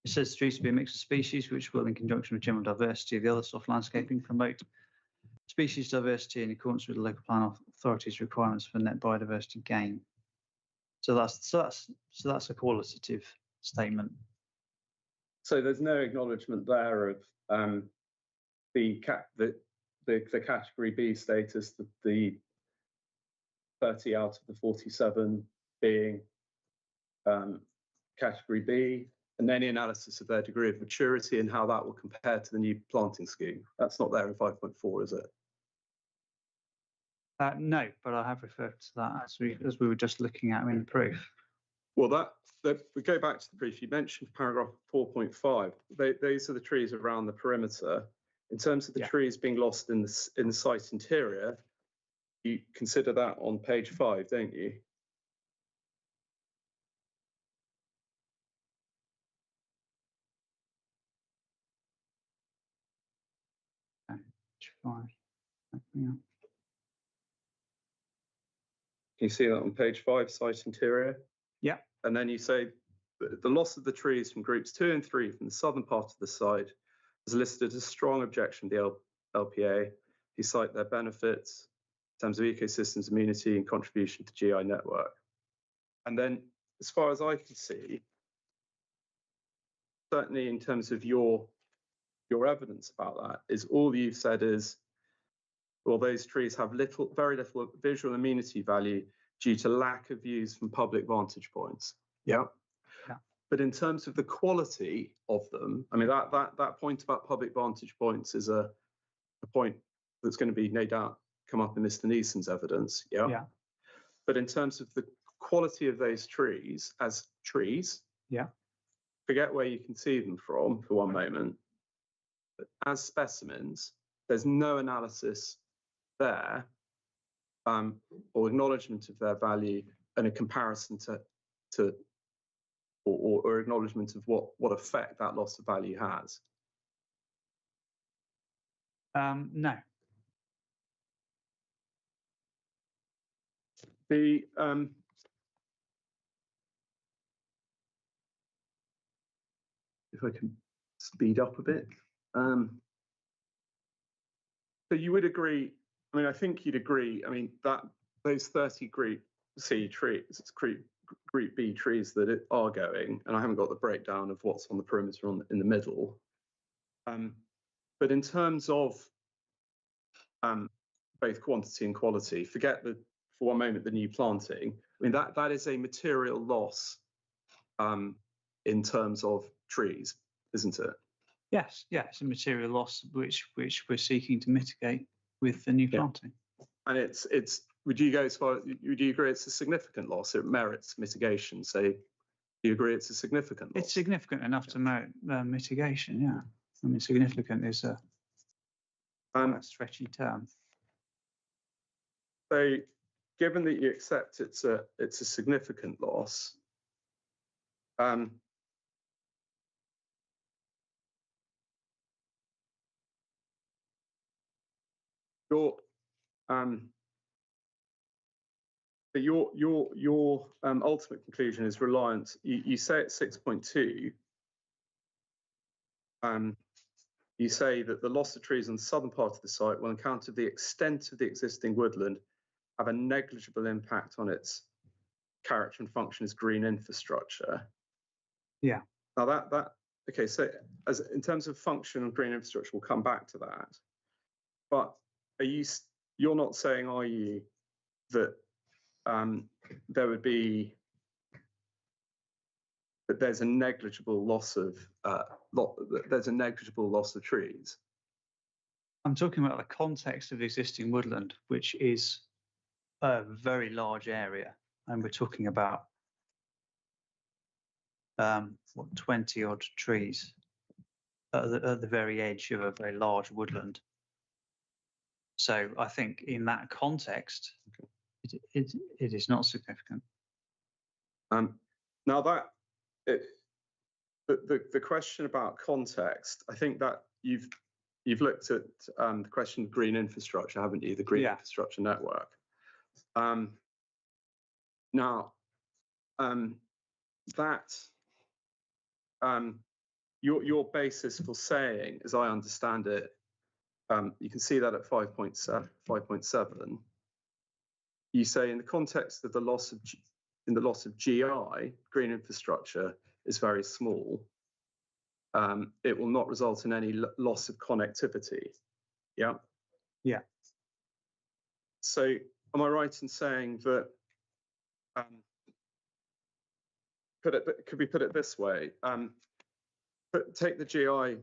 It says trees to be a mix of species, which will, in conjunction with general diversity of the other soft landscaping, promote species diversity in accordance with the local plan authorities' requirements for net biodiversity gain. So that's a qualitative statement. So there's no acknowledgement there of the category B status, the 30 out of the 47 being category B, and any analysis of their degree of maturity and how that will compare to the new planting scheme. That's not there in 5.4, is it? No, but I have referred to that as we were just looking at in the proof. Well, we go back to the proof. You mentioned paragraph 4.5. Those are the trees around the perimeter. In terms of the trees being lost in the site interior, you consider that on page 5, don't you? Page 5. Yeah. Can you see that on page 5, site interior? Yeah. And then you say the loss of the trees from groups 2 and 3 from the southern part of the site is listed as a strong objection to the LPA. You cite their benefits in terms of ecosystems, immunity, and contribution to GI network. And then, as far as I can see, certainly in terms of your evidence about that, is all you've said is, well, those trees have very little visual amenity value due to lack of views from public vantage points. Yeah. But in terms of the quality of them, I mean, that point about public vantage points is a point that's going to be, no doubt, come up in Mr. Neeson's evidence. Yeah. But in terms of the quality of those trees as trees, forget where you can see them from for one moment. But as specimens, there's no analysis there or acknowledgement of their value and a comparison to or acknowledgement of what effect that loss of value has. No. The if I can speed up a bit. So you would agree, I mean, I think you'd agree, I mean, that those 30 group C trees, group B trees that are going, and I haven't got the breakdown of what's on the perimeter in the middle. But in terms of both quantity and quality, forget for one moment the new planting. I mean, that is a material loss in terms of trees, isn't it? Yes, it's a material loss which we're seeking to mitigate with the new planting. And it's would you go as far? Would you agree it's a significant loss? It merits mitigation. So, do you agree it's a significant loss? It's significant enough to merit mitigation. Yeah, I mean, significant is a stretchy term. So, given that you accept it's a significant loss, your ultimate conclusion is reliant. You say at 6.2. You say that the loss of trees on the southern part of the site will encounter the extent of the existing woodland have a negligible impact on its character and function as green infrastructure. Yeah. Now okay. So as in terms of function and green infrastructure, we'll come back to that. But you're not saying, are you, that there would be that there's a negligible loss of trees? I'm talking about the context of existing woodland, which is a very large area, and we're talking about 20 odd trees at the very edge of a very large woodland. So I think in that context, it is not significant. Now that the question about context, I think that you've looked at the question of green infrastructure, haven't you? The green infrastructure network. Now that your basis for saying, as I understand it, you can see that at 5.7. You say in the context of the loss of GI, green infrastructure is very small. It will not result in any loss of connectivity. Yeah. Yeah. So am I right in saying that? Could we put it this way? Take the GI.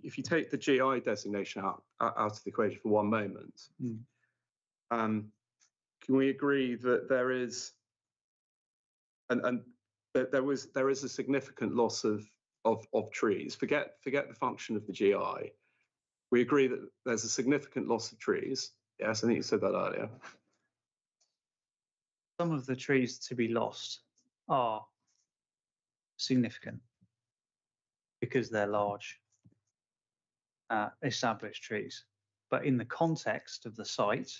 If you take the GI designation out of the equation for one moment, can we agree that there is that there is a significant loss of trees? Forget the function of the GI. We agree that there's a significant loss of trees. Yes, I think you said that earlier. Some of the trees to be lost are significant because they're large, established trees. But in the context of the site,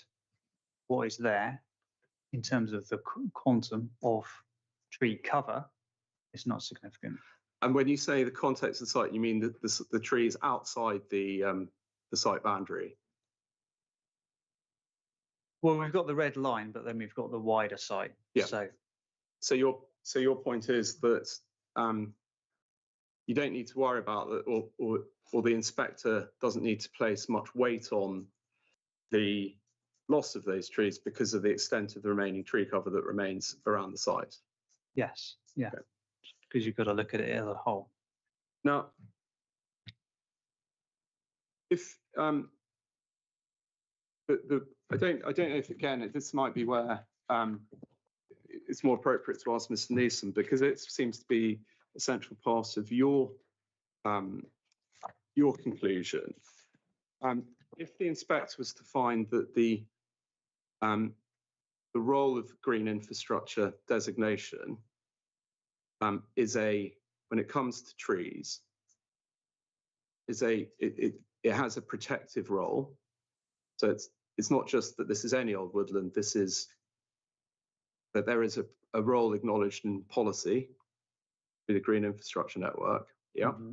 what is there in terms of the quantum of tree cover is not significant. And when you say the context of the site, you mean the trees outside the site boundary? Well, we've got the red line, but then we've got the wider site. Yeah. So your point is that you don't need to worry about that, or the inspector doesn't need to place much weight on the loss of those trees because of the extent of the remaining tree cover that remains around the site. yes, yeah, because you've got to look at it as a whole. Now, if I don't know if again this might be where it's more appropriate to ask Mr. Neeson, because it seems to be a central part of your conclusion. If the inspector was to find that the role of green infrastructure designation is when it comes to trees, it has a protective role. So it's not just that this is any old woodland. This is that there is a role acknowledged in policy with the green infrastructure network. Yeah. Mm-hmm.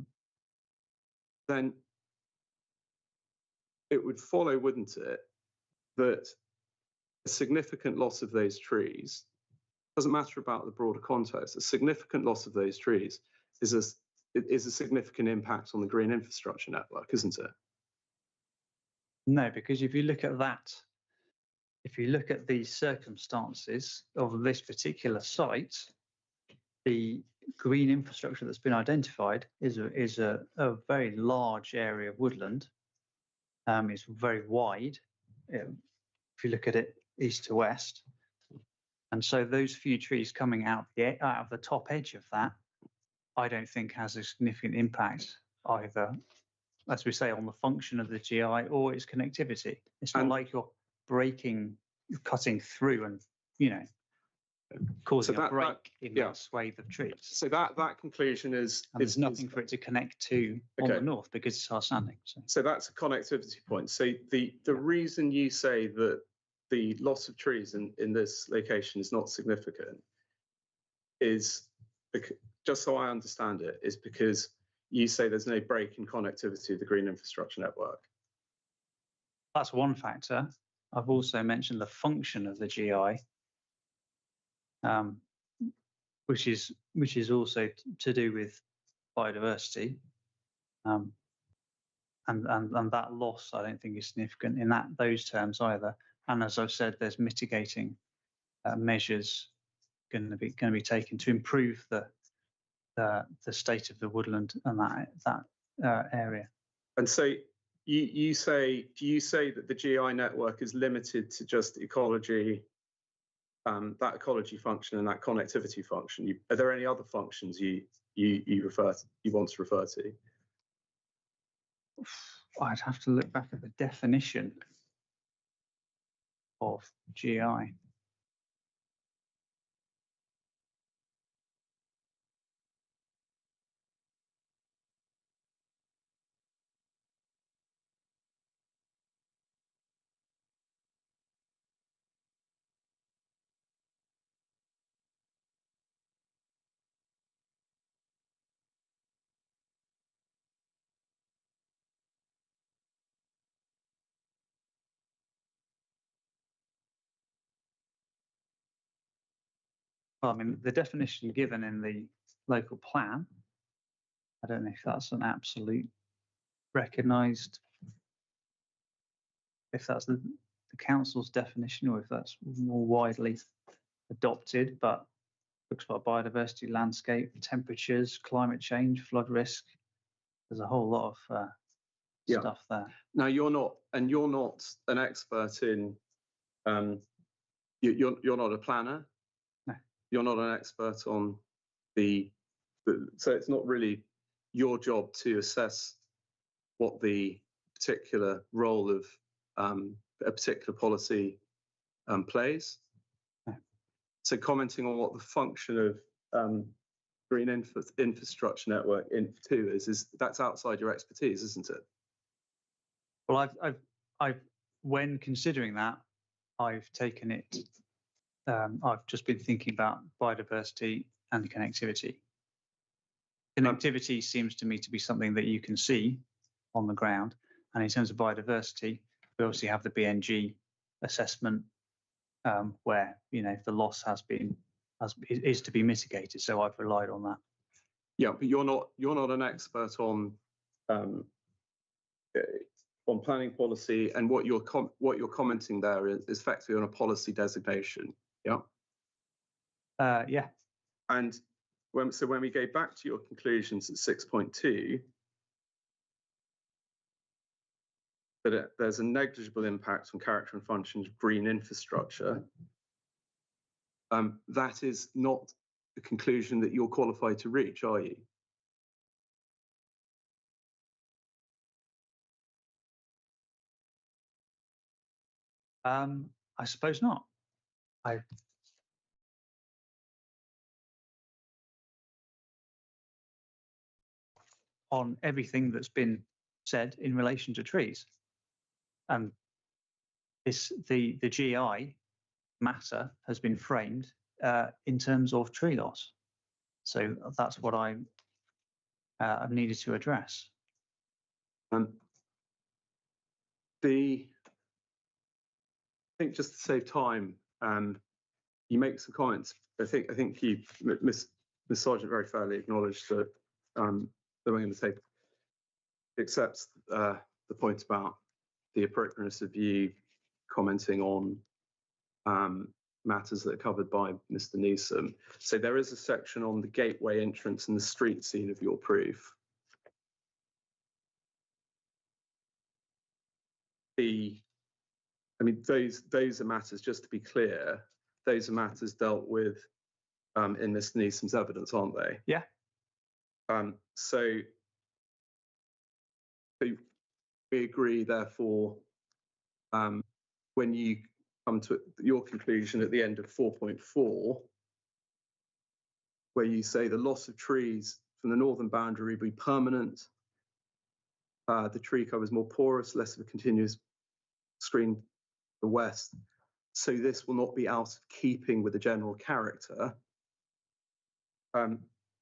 Then it would follow, wouldn't it, that a significant loss of those trees, doesn't matter about the broader context, a significant loss of those trees is a significant impact on the green infrastructure network, isn't it? No, because if you look at that, if you look at the circumstances of this particular site, the green infrastructure that's been identified is a very large area of woodland. It's very wide, if you look at it east to west. And so those few trees coming out of the top edge of that, I don't think has a significant impact either, as we say, on the function of the GI or its connectivity. It's not like you're cutting through and, causing a break in that swathe of trees. So that conclusion is... And there's nothing for it to connect to on the north because it's hard standing. So that's a connectivity point. So the reason you say that the loss of trees in this location is not significant is, just so I understand it, is because you say there's no break in connectivity of the green infrastructure network. That's one factor. I've also mentioned the function of the GI, which is also to do with biodiversity, and that loss I don't think is significant in those terms either. And as I've said, there's mitigating measures going to be taken to improve the state of the woodland and that area. And so do you say that the GI network is limited to just ecology, that ecology function and that connectivity function? Are there any other functions you want to refer to? I'd have to look back at the definition of GI. Well, I mean, the definition given in the local plan, I don't know if that's an absolute recognised, if that's the council's definition or if that's more widely adopted, but looks like biodiversity, landscape, temperatures, climate change, flood risk. There's a whole lot of Yeah. stuff there. Now you're not an expert in. You're not a planner. No. You're not an expert on so it's not really your job to assess what the particular role of a particular policy plays. No. So commenting on what the function of green infrastructure network Inf2 is that's outside your expertise, isn't it? Well, I've when considering that, I've taken it. I've just been thinking about biodiversity and connectivity. Connectivity seems to me to be something that you can see on the ground, and in terms of biodiversity, we obviously have the BNG assessment where the loss is to be mitigated. So I've relied on that. Yeah, but you're not an expert on planning policy, and what you're commenting there is effectively on a policy designation. Yeah. Yeah. And when we go back to your conclusions at 6.2, that there's a negligible impact on character and functions of green infrastructure. That is not the conclusion that you're qualified to reach, are you? I suppose not. On everything that's been said in relation to trees, and the GI matter has been framed in terms of tree loss. So that's what I've needed to address. I think just to save time, you make some comments. I think you, Miss Sargent, very fairly acknowledged that the way the tape accepts the point about the appropriateness of you commenting on matters that are covered by Mr. Neeson. So there is a section on the gateway entrance and the street scene of your proof. Those are matters, just to be clear, those are matters dealt with in Mr. Neeson's evidence, aren't they? Yeah. So we agree, therefore, when you come to your conclusion at the end of 4.4, where you say the loss of trees from the northern boundary will be permanent, the tree cover is more porous, less of a continuous screen to the west, so this will not be out of keeping with the general character.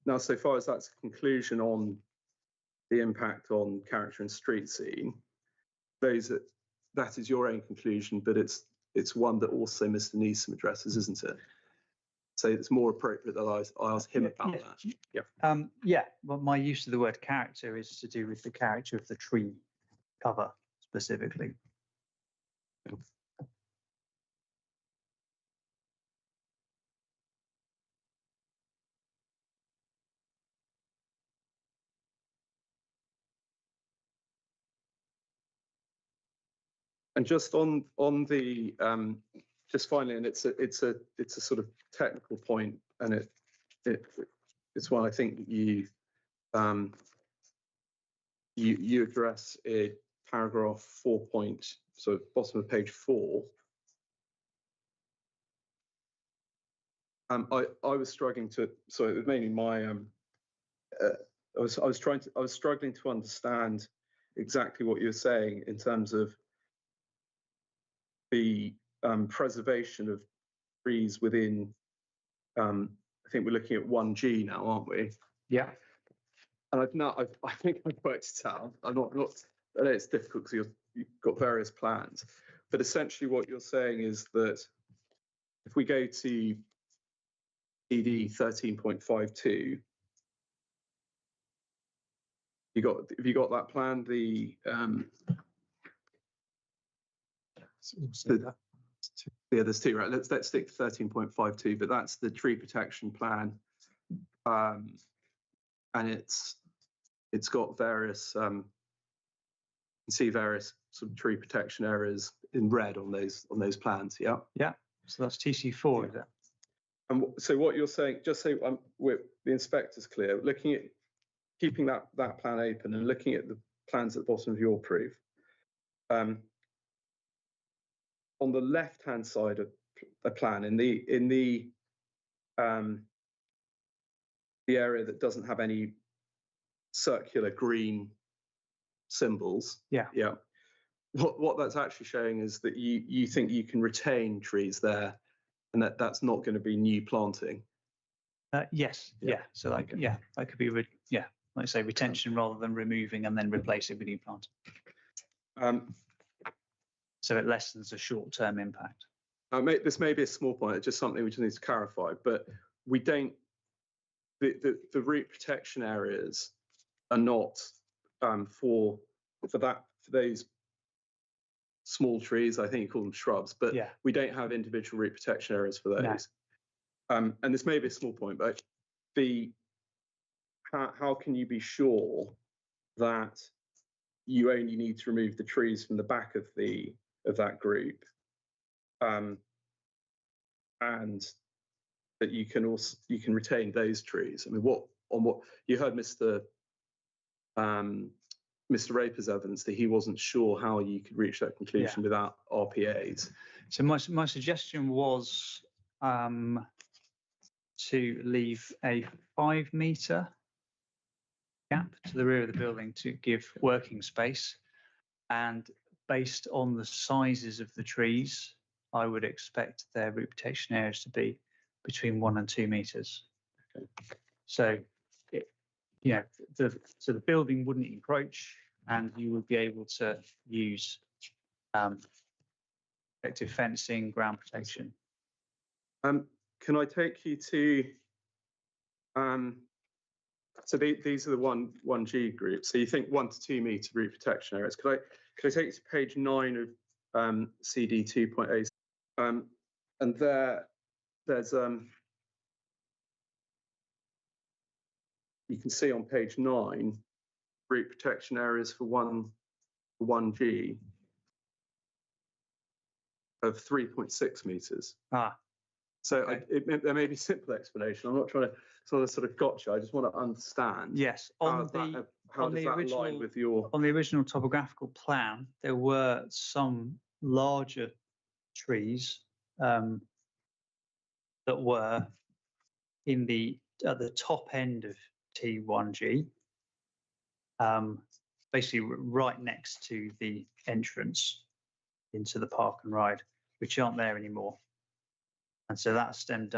Now, so far as that's a conclusion on the impact on character and street scene, that is your own conclusion, but it's one that also Mr. Neeson addresses, isn't it? So it's more appropriate that I ask him about that. Yeah. Yeah. Well, my use of the word character is to do with the character of the tree cover specifically. And just on the just finally, and it's a sort of technical point, and it's one I think you you address in paragraph 4 point, so bottom of page 4. I was struggling to, so it was mainly my I was struggling to understand exactly what you were saying in terms of the preservation of trees within, I think we're looking at 1G now, aren't we? Yeah. And I think I've worked it out. I know it's difficult because you've got various plans, but essentially what you're saying is that if we go to CD 13.52. Have you got that plan? Yeah, there's two, right? Let's stick to 13.52, but that's the tree protection plan, and it's got various you can see various sort of tree protection areas in red on those plans. Yeah. Yeah. So that's TC4, is it? And so what you're saying, just so the inspector's clear, looking at keeping that plan open and looking at the plans at the bottom of your proof. On the left-hand side of the plan, in the area that doesn't have any circular green symbols. Yeah. Yeah. What that's actually showing is that you think you can retain trees there, and that's not going to be new planting. Yes. Yeah. So that could be like I say, retention rather than removing and then replacing with new plant. So it lessens the short-term impact. This may be a small point. It's just something we just need to clarify. But we don't. The root protection areas are not for those small trees. I think you call them shrubs, but we don't have individual root protection areas for those. No. And this may be a small point, but how can you be sure that you only need to remove the trees from the back of that group, and that you can retain those trees? I mean, what you heard Mr. Raper's evidence that he wasn't sure how you could reach that conclusion without RPAs. So my suggestion was to leave a 5-metre gap to the rear of the building to give working space, and based on the sizes of the trees, I would expect their root protection areas to be between 1 and 2 meters. Okay. So, the building wouldn't encroach, and you would be able to use effective fencing, ground protection. Can I take you to? So these are the 1G groups. So you think 1 to 2 meter root protection areas. Could I take you to page 9 of CD 2.8? And there's you can see on page 9 root protection areas for 1G of 3.6 meters. So okay. There may be a simple explanation. I'm not trying to sort of gotcha. I just want to understand. Yes, how does that align with your? On the original topographical plan, there were some larger trees that were at the top end of T1G, basically right next to the entrance into the park and ride, which aren't there anymore. And so that stem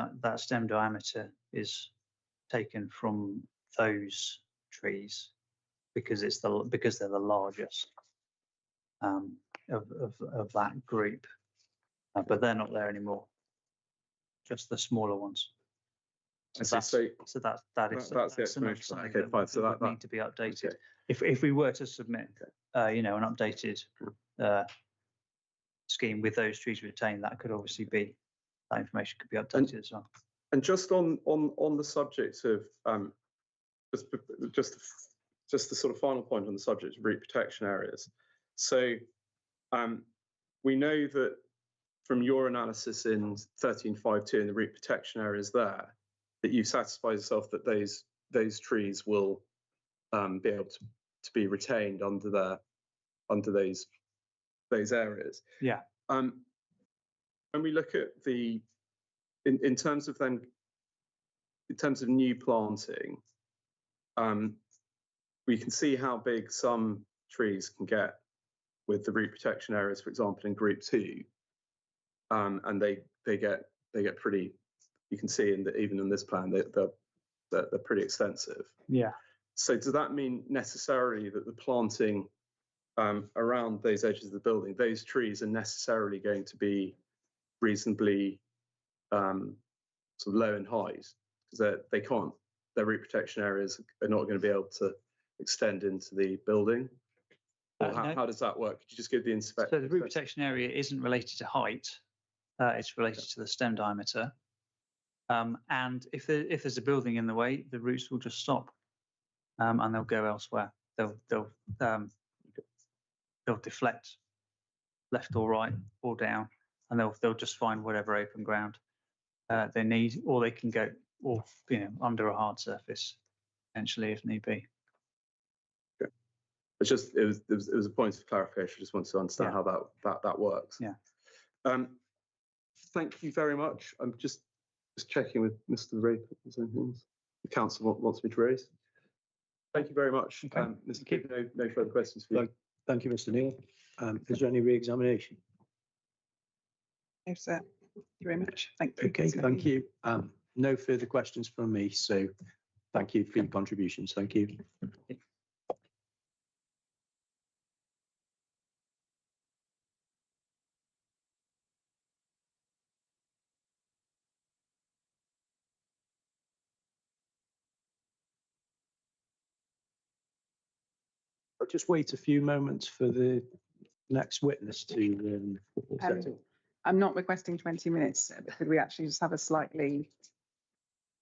diameter is taken from those trees because they're the largest of that group, but they're not there anymore. Just the smaller ones. So that's the explanation. Okay, fine. So that need to be updated. Okay. If we were to submit, an updated scheme with those trees retained, that could obviously be. That information could be updated as well. And just on the subject of just the sort of final point on the subject of root protection areas. So we know that from your analysis in 13.52 and the root protection areas there, that you satisfy yourself that those trees will be able to be retained under those areas. Yeah. When we look at in terms of new planting, we can see how big some trees can get with the root protection areas, for example, in group 2, and they get pretty. You can see even in this plan they're pretty extensive. Yeah. So does that mean necessarily that the planting around those edges of the building, those trees are necessarily going to be reasonably sort of low in height? because they can't, their root protection areas are not going to be able to extend into the building. Or No. how does that work? Could you just give the inspector? So the root protection area isn't related to height. It's related to the stem diameter. And if there's a building in the way, the roots will just stop, and they'll go elsewhere. They'll deflect left or right or down, and they'll just find whatever open ground they need, or they can go, or under a hard surface, potentially if need be. It's just it was a point of clarification. I just wanted to understand how that works. Yeah. Thank you very much. I'm just checking with Mr. Raper. Is there anything the council wants me to raise? Thank you very much. Okay. Mr. Keep, no further questions for you. Thank you, Mr. Neal. Is there any re-examination? No, sir. Thank you very much. Thank you. Okay, thank you. No further questions from me, so thank you for your contributions. Thank you. I'll just wait a few moments for the next witness to settle. I'm not requesting 20 minutes, but could we actually just have a slightly,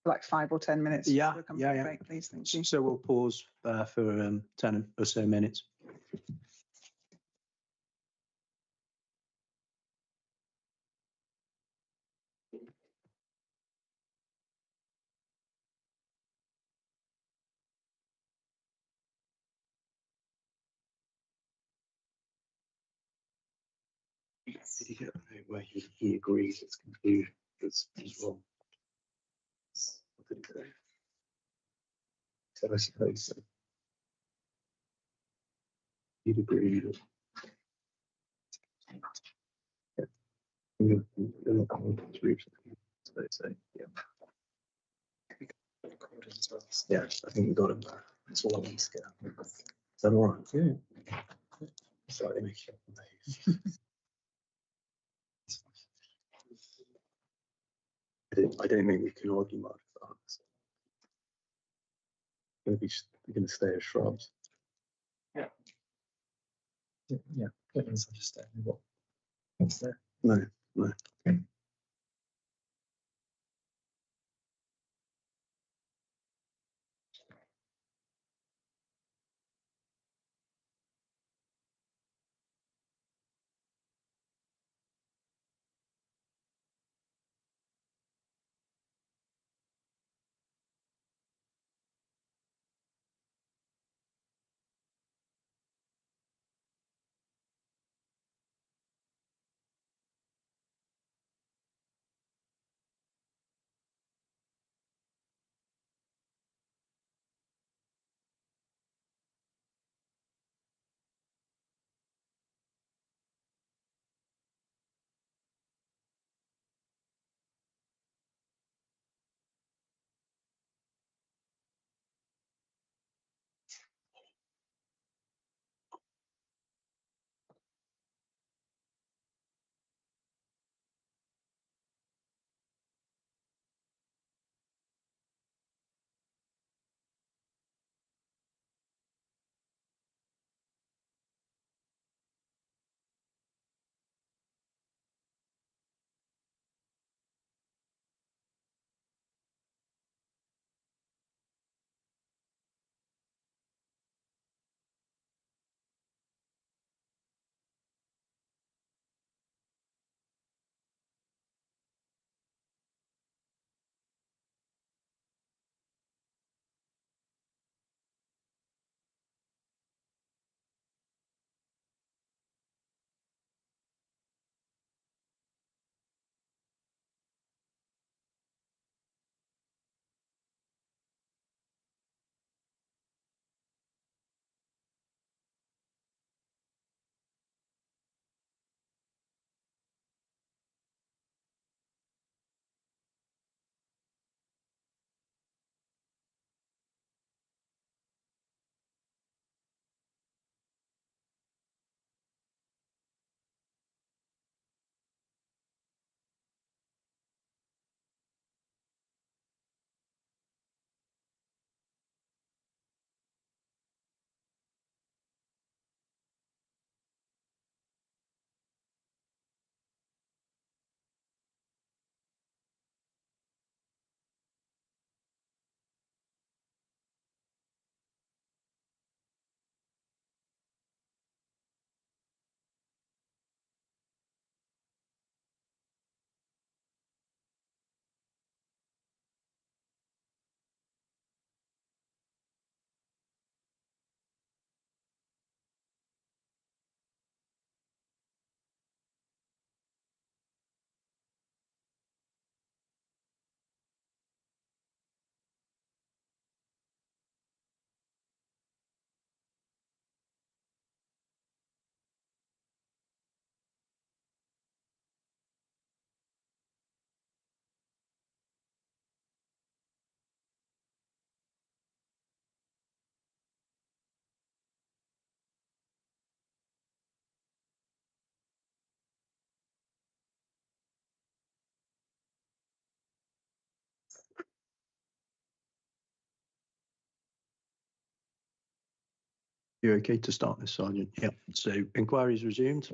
like 5 or 10 minutes? Yeah, for a comfort yeah. break, please. Thank you. So we'll pause for 10 or so minutes. Did he get where he agrees it's confusion? It's wrong. What did he say? Said I suppose so. He'd agree that. Yeah. You're not going to reach it. So they say, yeah. Yeah, I think we got him there. That's all I want to get. Is that all right? Yeah. Slightly make it. I don't think we can argue much about this. They're going to stay as shrubs. Yeah, that means understanding what's there. No. Okay. You're okay to start this, Sergeant? Yeah. So inquiry is resumed.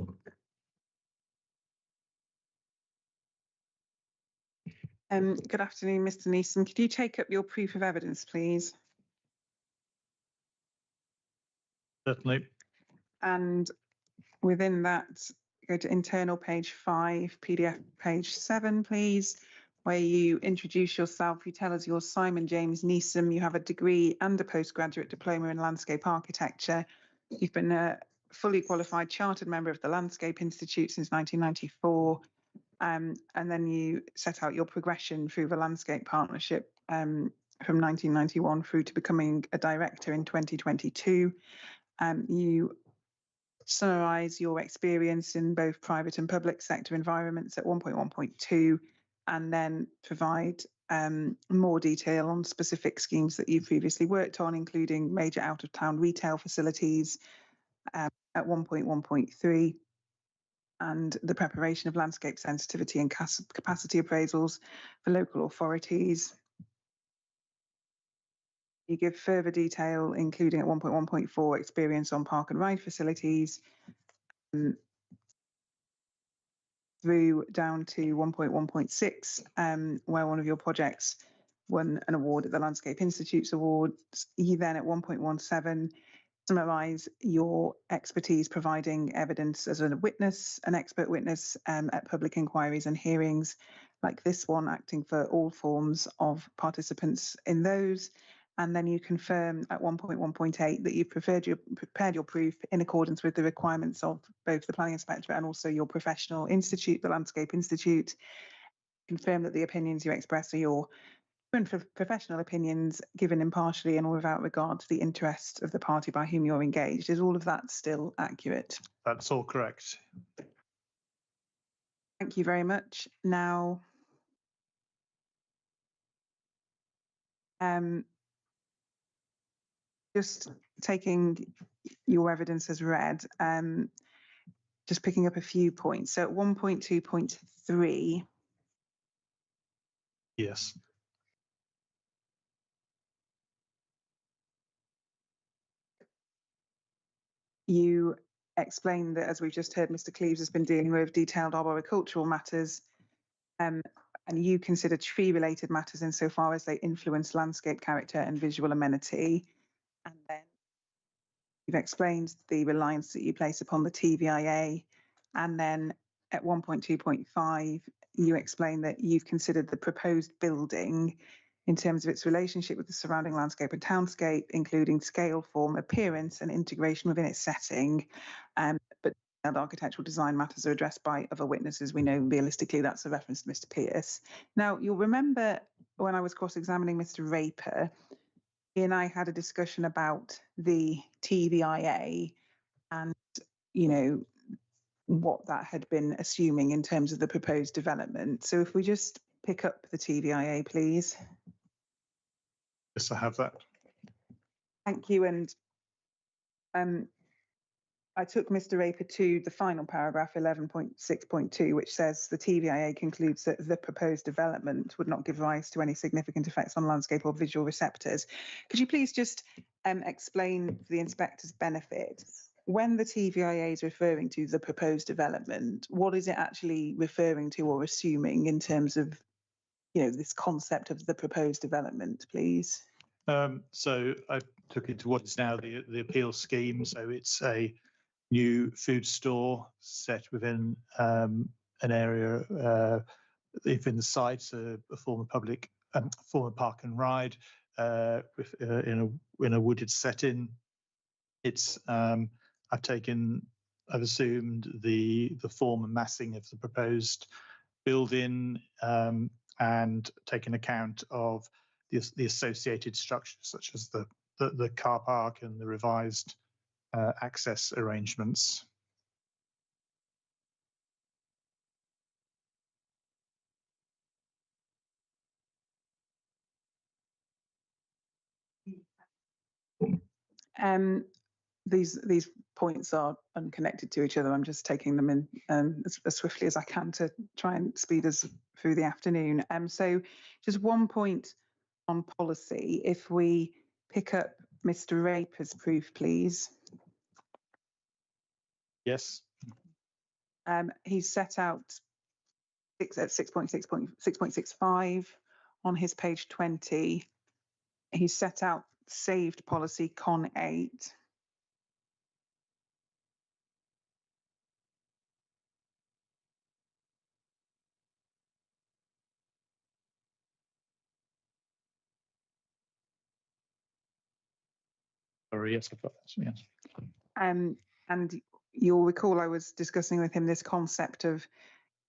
Good afternoon, Mr. Neeson. Could you take up your proof of evidence, please? Certainly. And within that, go to internal page 5, PDF page 7, please, where you introduce yourself. You tell us you're Simon James Neeson. You have a degree and a postgraduate diploma in landscape architecture. You've been a fully qualified chartered member of the Landscape Institute since 1994. And then you set out your progression through the Landscape Partnership from 1991 through to becoming a director in 2022. You summarise your experience in both private and public sector environments at 1.1.2, and then provide more detail on specific schemes that you've previously worked on, including major out-of-town retail facilities at 1.1.3, and the preparation of landscape sensitivity and capacity appraisals for local authorities. You give further detail, including at 1.1.4, experience on park and ride facilities, through down to 1.1.6, where one of your projects won an award at the Landscape Institute's Awards. You then at 1.17 summarise your expertise providing evidence as a witness, an expert witness at public inquiries and hearings like this one, acting for all forms of participants in those. And then you confirm at 1.1.8 that you've prepared your proof in accordance with the requirements of both the Planning Inspectorate and also your professional institute, the Landscape Institute. Confirm that the opinions you express are your professional opinions given impartially and without regard to the interest of the party by whom you're engaged. Is all of that still accurate? That's all correct. Thank you very much. Now, just taking your evidence as read, just picking up a few points. So at 1.2.3, Yes. you explained that, as we've just heard, Mr. Cleaves has been dealing with detailed arboricultural matters, and you consider tree-related matters insofar as they influence landscape character and visual amenity. And then you've explained the reliance that you place upon the TVIA. And then at 1.2.5, you explain that you've considered the proposed building in terms of its relationship with the surrounding landscape and townscape, including scale, form, appearance, and integration within its setting. But architectural design matters are addressed by other witnesses. We know realistically that's a reference to Mr. Pierce. Now, you'll remember when I was cross-examining Mr. Raper, he and I had a discussion about the TVIA and, what that had been assuming in terms of the proposed development. So if we just pick up the TVIA, please. Yes, I have that. Thank you. And I took Mr. Raper to the final paragraph, 11.6.2, which says the TVIA concludes that the proposed development would not give rise to any significant effects on landscape or visual receptors. Could you please just explain for the inspector's benefit, when the TVIA is referring to the proposed development, what is it actually referring to or assuming in terms of, this concept of the proposed development, please? So I took it to what is now the appeal scheme. So it's a new food store set within an area within the site, a former public, former park and ride in a wooded setting. It's I've assumed the form and massing of the proposed building and taken account of the associated structures such as the car park and the revised access arrangements. These points are unconnected to each other. I'm just taking them in as swiftly as I can to try and speed us through the afternoon. So just one point on policy, if we pick up Mr. Raper's proof, please. Yes. He's set out 6.6.6.65 on his page 20. He's set out saved policy con 8. Sorry, yes, I've got that. Yes. And you'll recall I was discussing with him this concept of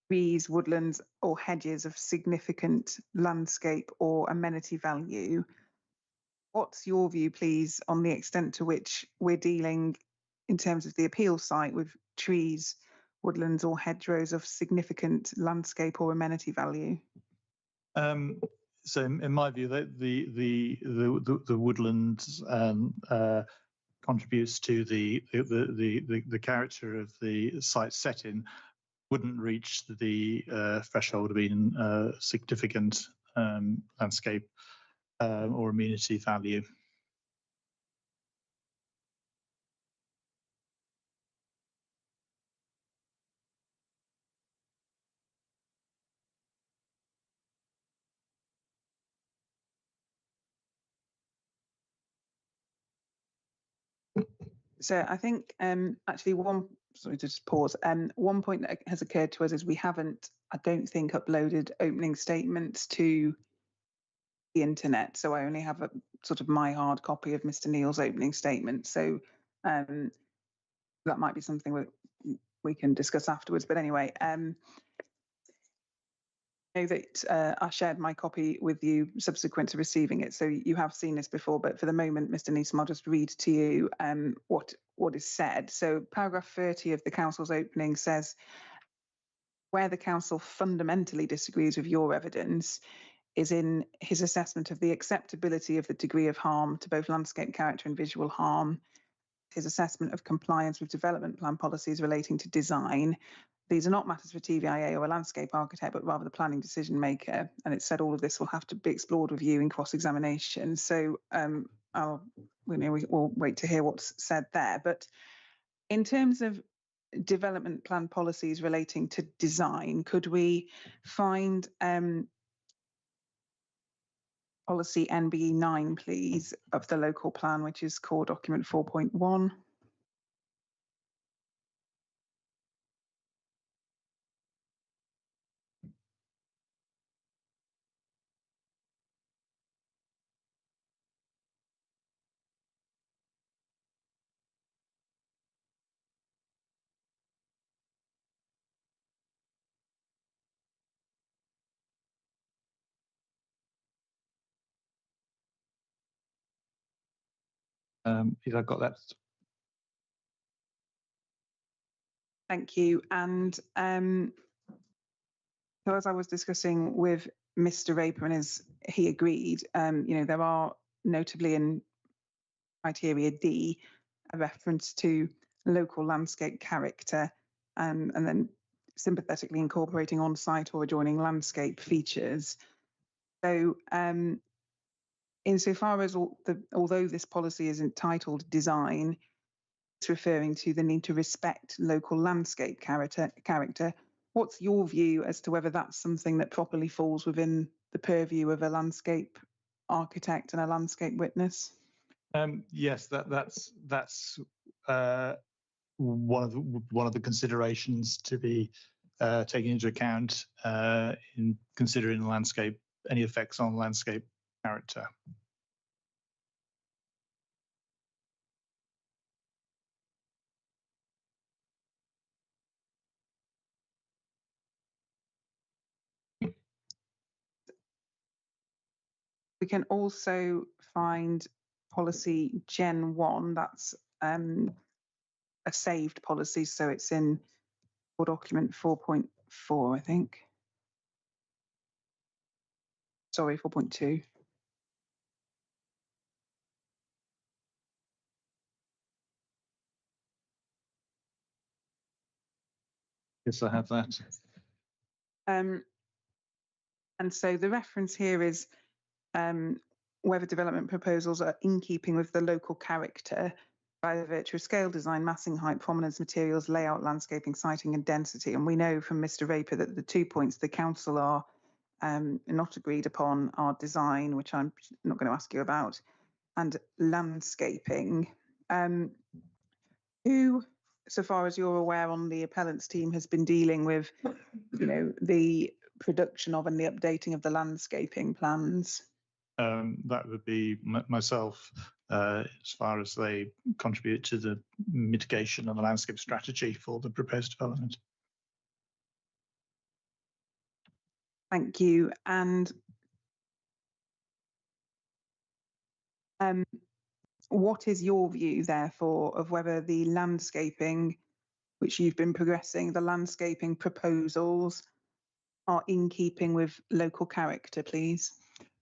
trees, woodlands, or hedges of significant landscape or amenity value. What's your view, please, on the extent to which we're dealing in terms of the appeal site with trees, woodlands, or hedgerows of significant landscape or amenity value? So, in my view, the woodlands contributes to the character of the site setting. Wouldn't reach the threshold of being significant landscape or amenity value. So I think actually sorry to just pause. One point that has occurred to us is we haven't, I don't think, uploaded opening statements to the internet. So I only have a sort of my hard copy of Mr. Neal's opening statement. So that might be something we can discuss afterwards. But anyway, know that I shared my copy with you subsequent to receiving it, so you have seen this before, but for the moment, Mr. Neeson, I'll just read to you what is said. So paragraph 30 of the council's opening says, where the council fundamentally disagrees with your evidence is in his assessment of the acceptability of the degree of harm to both landscape character and visual harm, his assessment of compliance with development plan policies relating to design. These are not matters for TVIA or a landscape architect, but rather the planning decision maker. And it said all of this will have to be explored with you in cross-examination. So we'll wait to hear what's said there. But in terms of development plan policies relating to design, could we find policy NBE 9, please, of the local plan, which is core document 4.1? I've got that. Thank you. And so as I was discussing with Mr. Raper, and as he agreed, there are notably in criteria D a reference to local landscape character, and then sympathetically incorporating on-site or adjoining landscape features. So insofar as although this policy is entitled design, it's referring to the need to respect local landscape character. What's your view as to whether that's something that properly falls within the purview of a landscape architect and a landscape witness? Yes, that's one of the considerations to be taken into account in considering landscape, any effects on landscape character. We can also find policy Gen 1, that's a saved policy, so it's in document 4.4, I think. Sorry, 4.2. Yes, I have that. And so the reference here is whether development proposals are in keeping with the local character. by the virtue of scale, design, massing, height, prominence, materials, layout, landscaping, siting and density. And we know from Mr Raper that the 2 points the council are not agreed upon are design, which I'm not going to ask you about, and landscaping. Who, so far as you're aware, on the appellant's team has been dealing with, the production of and the updating of the landscaping plans? That would be myself, as far as they contribute to the mitigation and the landscape strategy for the proposed development. Thank you. And what is your view, therefore, of whether the landscaping, which you've been progressing, the landscaping proposals are in keeping with local character, please?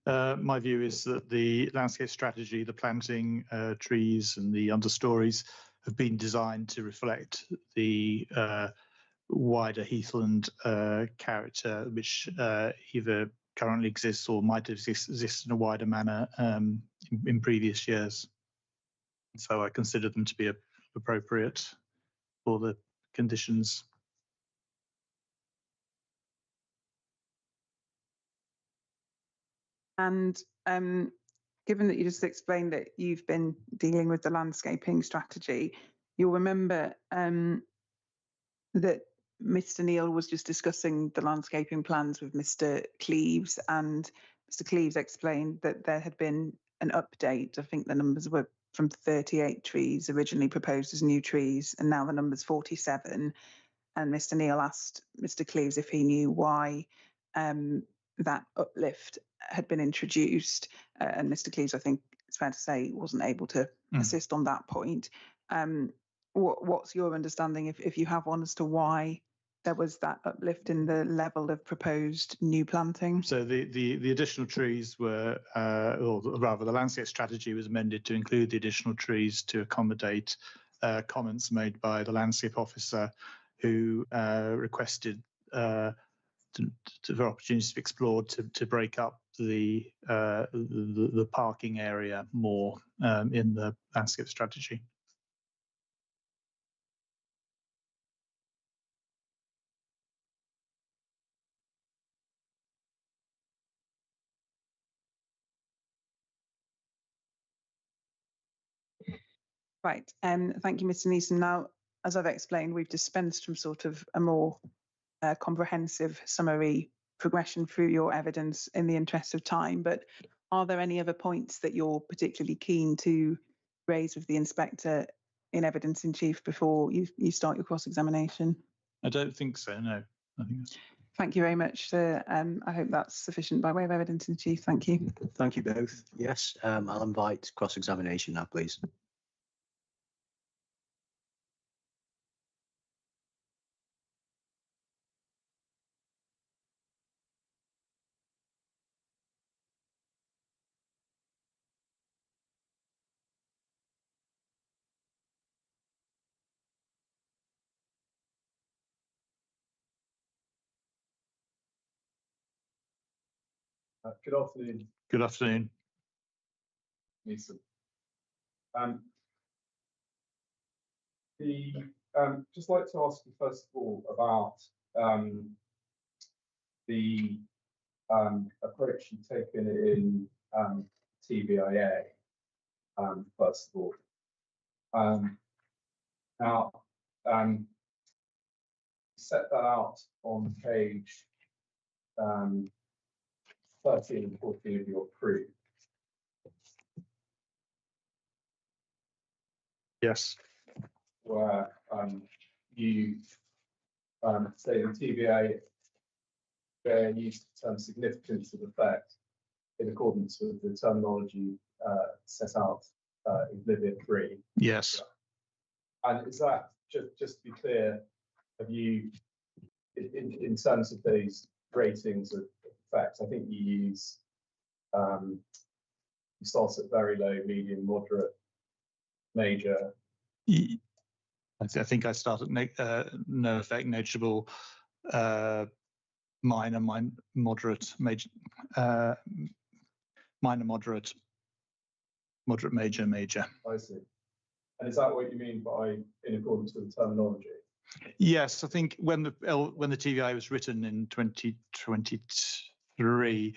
My view is that the landscape strategy, the planting, trees and the understories have been designed to reflect the wider heathland character, which either currently exists or might exist in a wider manner in previous years. So I consider them to be appropriate for the conditions. And given that you just explained that you've been dealing with the landscaping strategy, you'll remember that Mr Neil was just discussing the landscaping plans with Mr Cleves, and Mr Cleves explained that there had been an update. I think the numbers were from 38 trees originally proposed as new trees, and now the number's 47. And Mr Neil asked Mr Cleves if he knew why that uplift had been introduced, and Mr Cleves, I think it's fair to say, wasn't able to assist on that point. What's your understanding, if you have one, as to why there was that uplift in the level of proposed new planting? So the additional trees were, or rather the landscape strategy was amended to include the additional trees to accommodate comments made by the landscape officer, who requested for opportunities to be explored to break up the parking area more in the landscape strategy. Right. Thank you, Mr Neeson. Now, as I've explained, we've dispensed from sort of a more comprehensive summary progression through your evidence in the interest of time, but are there any other points that you're particularly keen to raise with the inspector in evidence in chief before you start your cross-examination? I don't think so, no. I think that's... Thank you very much, sir. I hope that's sufficient by way of evidence in chief. Thank you. Thank you both. Yes, I'll invite cross-examination now, please. Good afternoon. Good afternoon. Neeson. Just like to ask you first of all about the approach you've taken in TVIA. First of all, now set that out on page 13 and 14 of your proof. Yes. Where you say in TVA they're used the term significance of effect in accordance with the terminology set out in Livia 3. Yes. And is that, just to be clear, have you, in terms of those ratings of effects, I think you use, you start at very low, medium, moderate, major. I think I start at no effect, negligible, minor, moderate, major, minor, moderate, major, major. I see. And is that what you mean by in accordance with the terminology? Yes, I think when the TVI was written in 2023,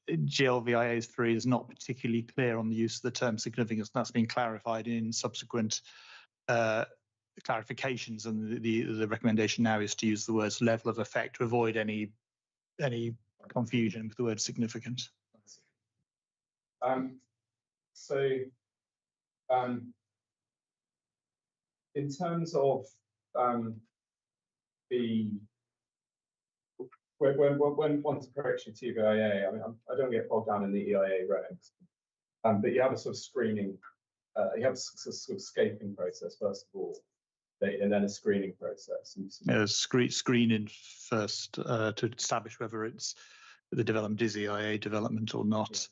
GLVIA 3 is not particularly clear on the use of the term significance. That's been clarified in subsequent clarifications, and the recommendation now is to use the words level of effect to avoid any confusion with the word significant. In terms of when one's correction TVIA, I mean, I don't get bogged down in the EIA regs, but you have a sort of screening, you have a sort of scaping process first of all, and then a screening process. Screening first to establish whether it's the development is EIA development or not,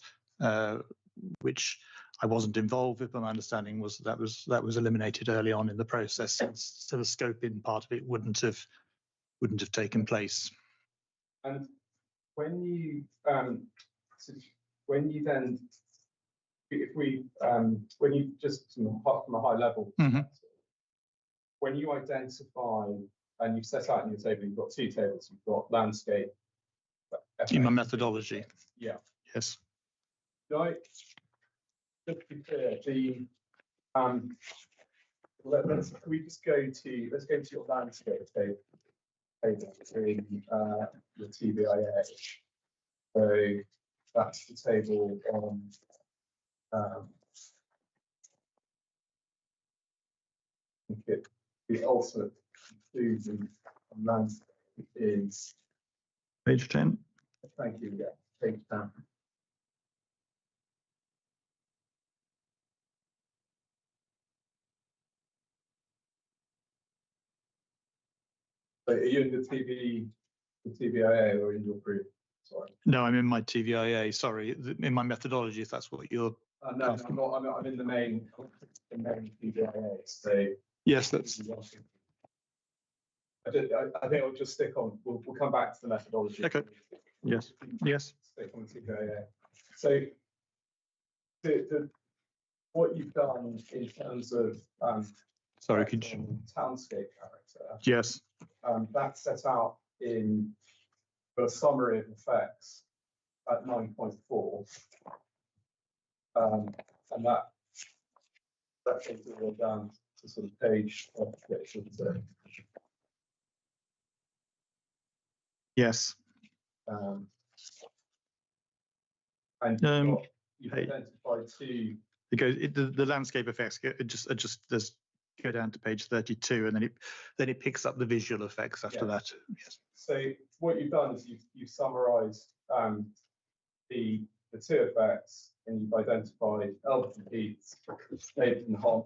which I wasn't involved with, but my understanding was that was eliminated early on in the process, so the scoping part of it wouldn't have taken place. And when you then, when you just from a high level, when you identify and you've set out in your table, you've got two tables. You've got landscape. In my methodology. Yeah. Yes. Like, just to be clear, let's go to your landscape table in the TVIA. So that's the table on the ultimate conclusion on landscape is page 10. Thank you. Yeah, page 10. So are you in the TVIA or in your group? Sorry. No, I'm in my TVIA. Sorry, in my methodology. If that's what you're. No, I'm not. I'm in the main TVIA. So yes, that's. I think I'll just stick on. We'll come back to the methodology. Okay. Yes. Yes. Stick on the TVIA. So what you've done in terms of sorry, could you townscape character? Yes. That's set out in the summary of effects at 9.4, and that takes it all down to sort of page. Yes. And you've identified two. Because the landscape effects just go down to page 32, and then it picks up the visual effects after that. Yes. So what you've done is you've summarised the two effects, and you've identified Elvetham, Heath, and harm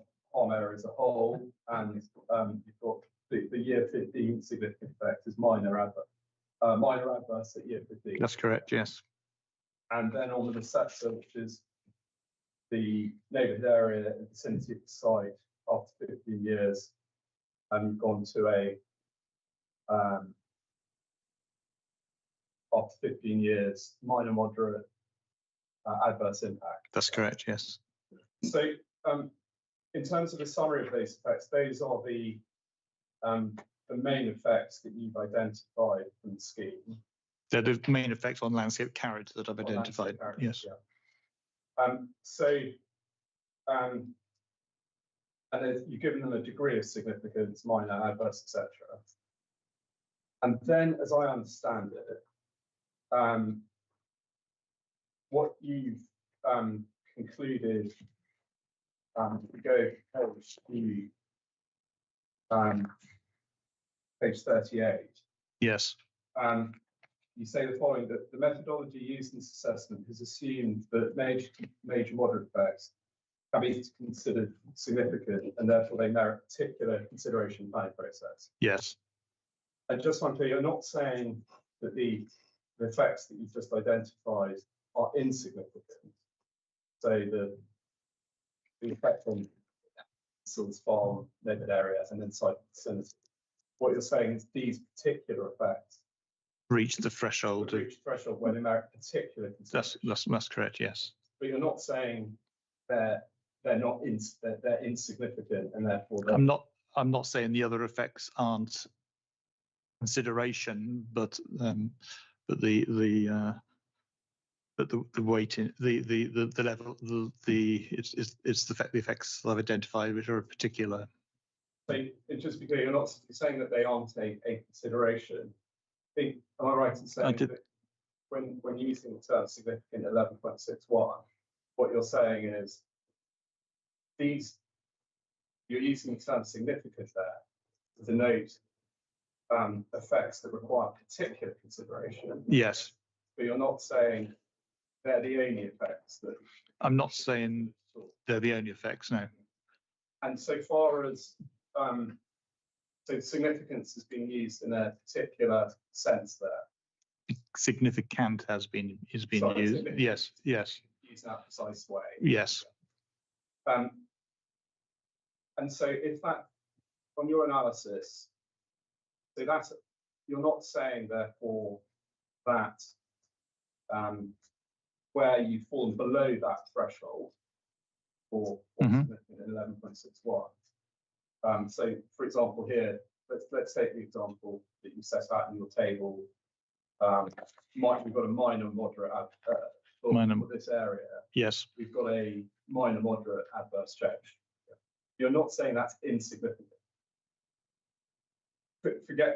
area as a whole, and you've got the year 15 significant effect is minor adverse at year 15. That's correct. Yes. And then on the receptor, which is the neighbourhood area in the vicinity of the site after 15 years, and you've gone to a after 15 years minor moderate adverse impact. That's correct. Yes. So in terms of the summary of those effects, those are the main effects that you've identified from the scheme. They're the main effects on landscape character that I've identified. Yes. Yeah. And you've given them a degree of significance, minor, adverse, etc. And then, as I understand it, what you've concluded, we go to page 38. Yes. You say the following, that the methodology used in this assessment has assumed that major moderate effects can be considered significant, and therefore they merit particular consideration in the planning process. Yes. And just one thing, you're not saying that the effects that you've just identified are insignificant. So the effect on sort of farm, neighbourhood area, and then site vicinity. What you're saying is these particular effects reach the threshold. Reach threshold where they merit particular consideration. That's correct. Yes. But you're not saying that they're insignificant, and therefore I'm not saying the other effects aren't consideration, but the weight in the level, it's the effects I've identified which are particular. So just because you're not saying that they aren't a consideration, am I right in saying that when using the term significant 11.61, what you're saying is you're using the term significant there to denote effects that require particular consideration. Yes. But you're not saying they're the only effects that. I'm not saying they're the only effects, no. And so far as so significance has been used in a particular sense there. Significant has been used. Yes, yes. Used in that precise way. Yes. And so if that, on your analysis, so that's, you're not saying therefore that where you've fallen below that threshold for significant 11.61. So for example here, let's take the example that you set out in your table. We've got a minor moderate for this area. Yes. We've got a minor moderate adverse change. You're not saying that's insignificant.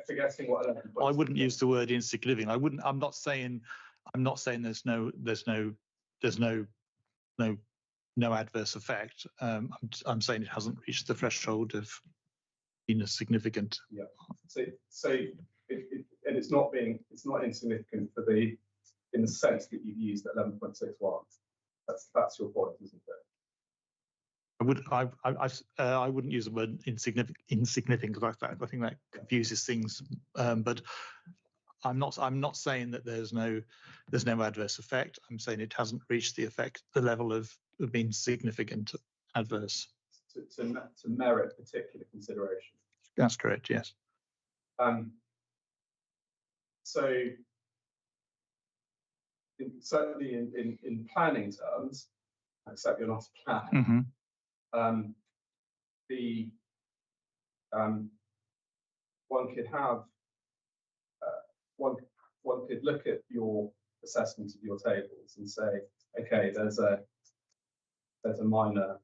Forgetting what 11. I wouldn't use the word insignificant. I'm not saying there's no adverse effect. I'm saying it hasn't reached the threshold of being a significant. Yeah. So it's not insignificant in the sense that you've used 11.61. That's your point, isn't it? I wouldn't use the word insignificant like that. I think that confuses things. But I'm not saying that there's no adverse effect. I'm saying it hasn't reached the level of being significant adverse. To merit particular consideration. That's correct. Yes. So certainly in planning terms, except you're not a planner. One could have one could look at your assessment of your tables and say, okay, there's a minor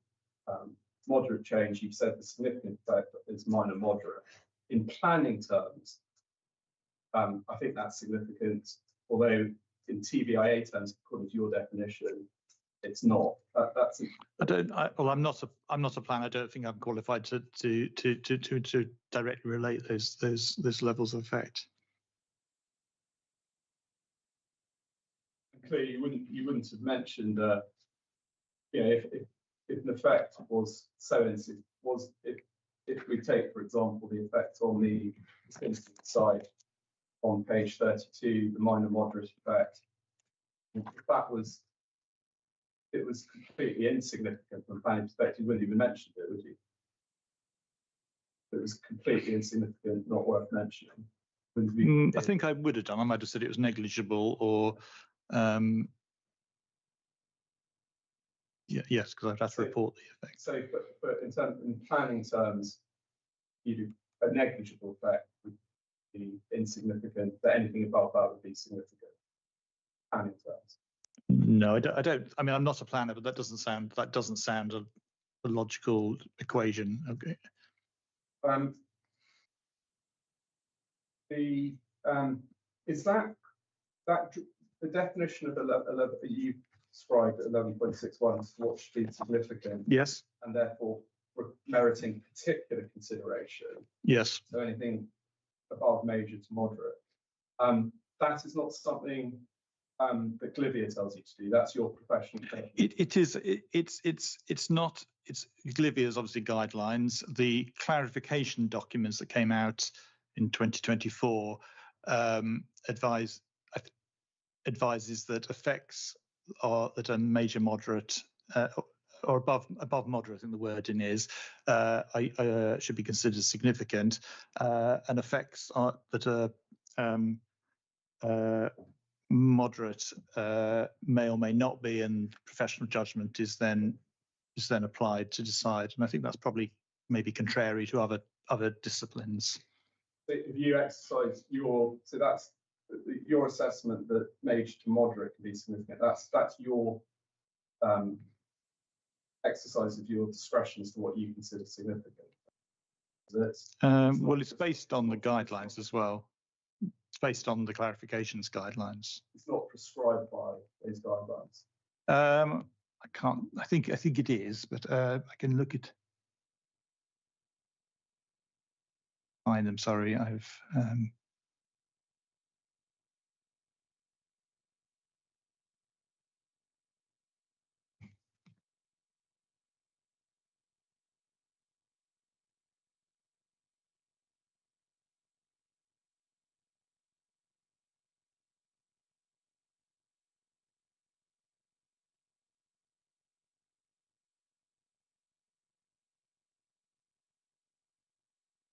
moderate change. You've said the significant effect is minor moderate. In planning terms, I think that's significant, although in TVIA terms, according to your definition, it's not. I'm not a planner. I don't think I'm qualified to directly relate those levels of effect. Clearly, you wouldn't have mentioned, if an effect was if we take, for example, the effect on the side on page 32, the minor moderate effect, if it was completely insignificant from a planning perspective, you wouldn't even mention it, would you? If it was completely insignificant, not worth mentioning. I think I would have done. I might have said it was negligible, or yes, because I'd have to report the effect. So, but in planning terms, you do a negligible effect would be insignificant, but anything above that would be significant. Planning terms. No, I don't. I mean, I'm not a planner, but that doesn't sound a logical equation. Okay. Is that the definition of 11 you described at 11.61 is what should be significant? Yes. And therefore meriting particular consideration. Yes. So anything above major to moderate. That is not something that Glivia tells you to do. That's your professional thing. It is. It's not. It's Glivia's obviously guidelines. The clarification documents that came out in 2024 advises that effects that are major moderate or above moderate, I think the wording is, should be considered significant, and effects that are moderate may or may not be, and professional judgment is then is then applied to decide. And I think that's probably maybe contrary to other disciplines. So if you exercise so that's your assessment that major to moderate can be significant. That's your exercise of your discretion as to what you consider significant. Well, it's based on the guidelines as well. It's based on the clarifications guidelines. It's not prescribed by those guidelines. I can't. I think it is, but I can look at. Find them. Sorry, I've.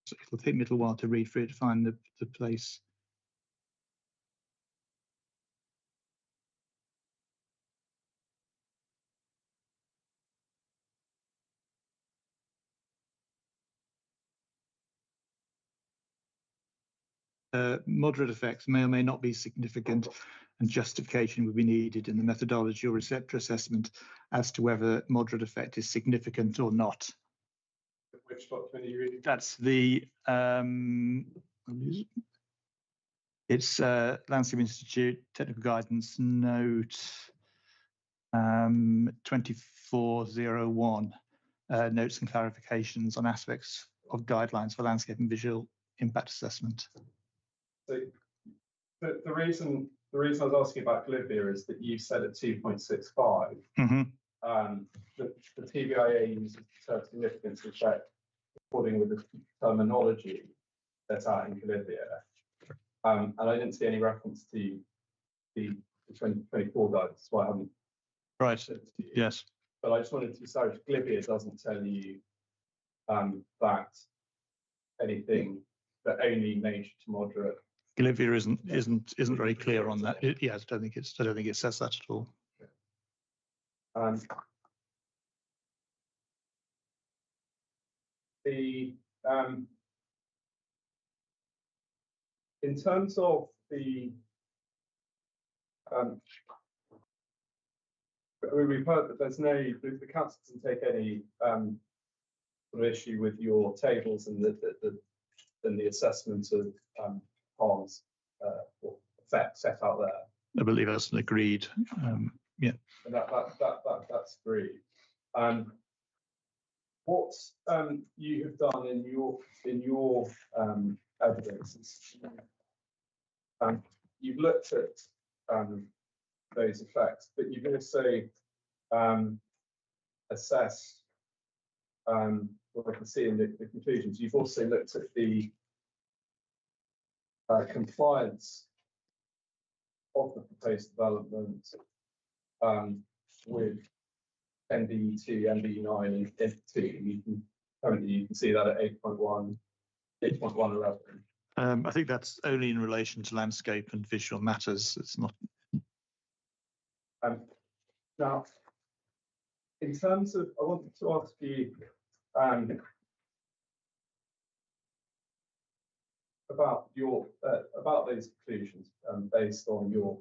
So it'll take me a little while to read through it to find the place. Moderate effects may or may not be significant, and justification would be needed in the methodology or receptor assessment as to whether moderate effect is significant or not. Which document are you reading? That's the it's Landscape Institute Technical Guidance Note 2401, notes and clarifications on aspects of guidelines for landscape and visual impact assessment. So the reason I was asking about glibia is that you said at 2.65, the TBIA uses the term significance effect according with the terminology that's out in glibia. And I didn't see any reference to the 2024 guidance, that's why I haven't. Right. Yes. But I just wanted to say glibia doesn't tell you that anything that only major to moderate. Glibia isn't very clear on that. Yes, I don't think it says that at all. In terms of the we've heard that the council doesn't take any sort of issue with your tables and the assessment of harms or effects set out there. I believe that's an agreed. Yeah. And that's agreed. What you have done in your evidence is you've looked at those effects, but you've also assessed what I can see in the conclusions. You've also looked at the compliance of the proposed development with NBE2, NBE9, and N2. Currently you can see that at 8.1, 8.111. I think that's only in relation to landscape and visual matters. It's not. Now, in terms of, I wanted to ask you about about those conclusions based on your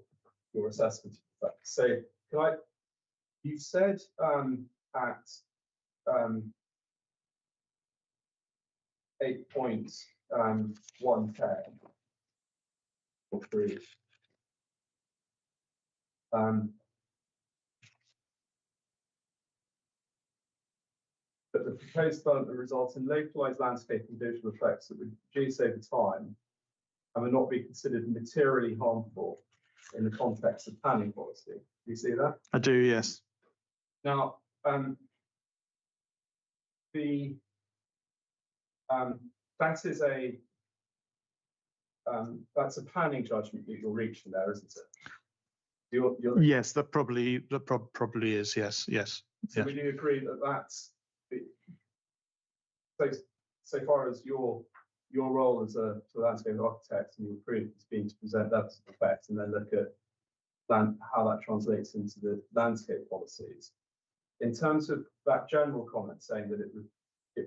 assessment of effects. So, you said at 8.110 or 3. But the proposed development results in localized landscape and visual effects that would reduce over time and would not be considered materially harmful in the context of planning policy. Do you see that? I do, yes. Now, that's a planning judgment that you're reaching there, isn't it? Yes, that probably is. Yes. So would you agree that that's so far as your role as a landscape architect and your proof has been to present that as effect and then look at how that translates into the landscape policies? in terms of that general comment saying that it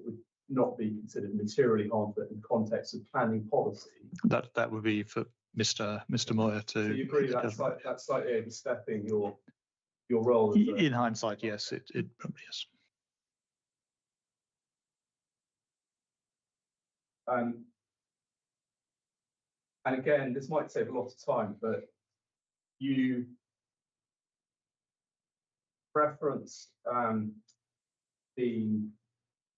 would not be considered materially harmful in the context of planning policy. That would be for Mr. Moyer to. So you agree that's slightly overstepping your role? As in hindsight, yes, it probably is. And again, this might save a lot of time, but you reference in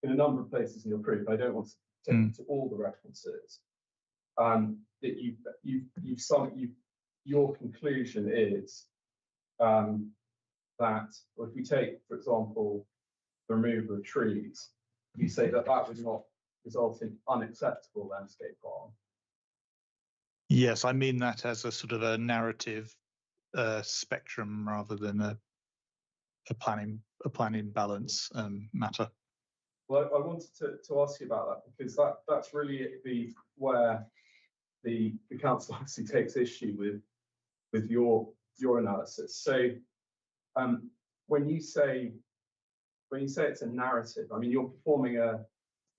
a number of places in your proof. I don't want to take you to all the references. That your conclusion is that if we take, for example, the removal of trees, you say that would not result in unacceptable landscape harm. Yes, I mean that as a sort of a narrative spectrum rather than a planning balance matter. Well, I wanted to ask you about that because that's really where the council obviously takes issue with your analysis. So when you say it's a narrative, I mean you're performing a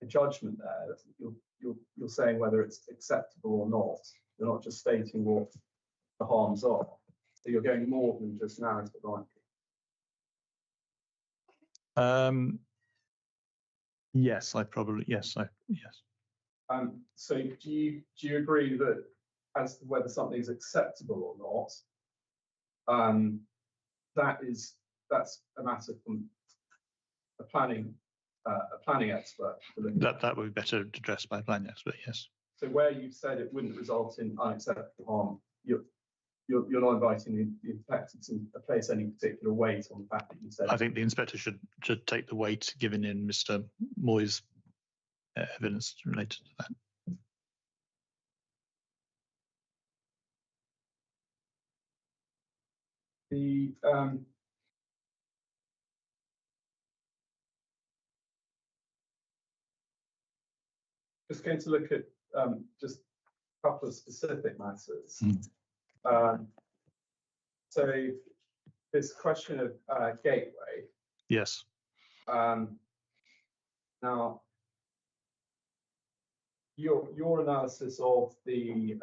judgment there. You're saying whether it's acceptable or not. You're not just stating what the harms are. So you're going more than just narrative, aren't you? Yes, yes. So do you agree that as to whether something is acceptable or not, that's a matter from a planning expert? That would be better addressed by a planning expert, yes. So where you've said it wouldn't result in unacceptable harm, you're not inviting the inspector to place any particular weight on the fact that you said. I think the inspector should take the weight given in Mr. Moy's evidence related to that. Just going to look at just a couple of specific matters. So this question of gateway. Yes. Now, your analysis of the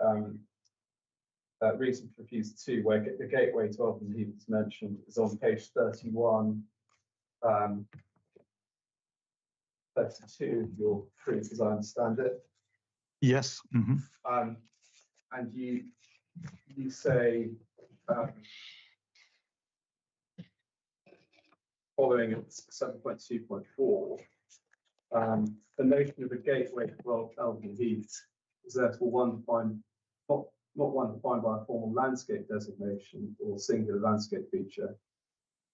reason for refusal 2, where the gateway to Elvetham Heath is mentioned, is on page 31, 32 of your proof, as I understand it. Yes. And you say, following at 7.2.4, the notion of a gateway to Elvetham Heath is therefore not one defined by a formal landscape designation or singular landscape feature,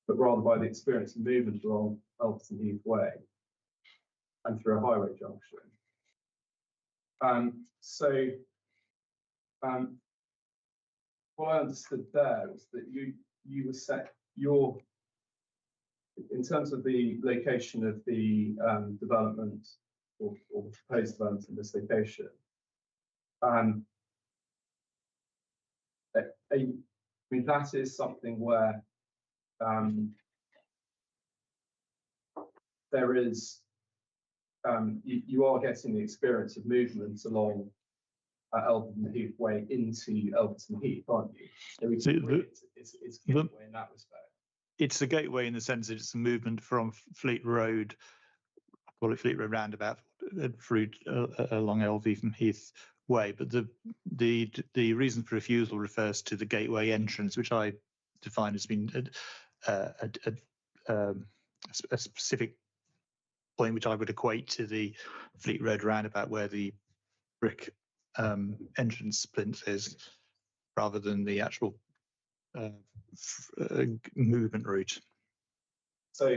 but rather by the experience of movement along Elvetham Heath Way and through a highway junction. What I understood there was that you were set in terms of the location of the development or proposed development in this location. I mean, that is something where there is you are getting the experience of movement along Elvetham Heath Way into Elvetham Heath, aren't you? So it's a gateway in that respect. It's a gateway in the sense that it's a movement from Fleet Road, call it Fleet Road roundabout, through along Elvetham Heath Way. But the reason for refusal refers to the gateway entrance, which I define as being a specific point which I would equate to the Fleet Road roundabout, where the brick entrance plinth is, rather than the actual movement route. So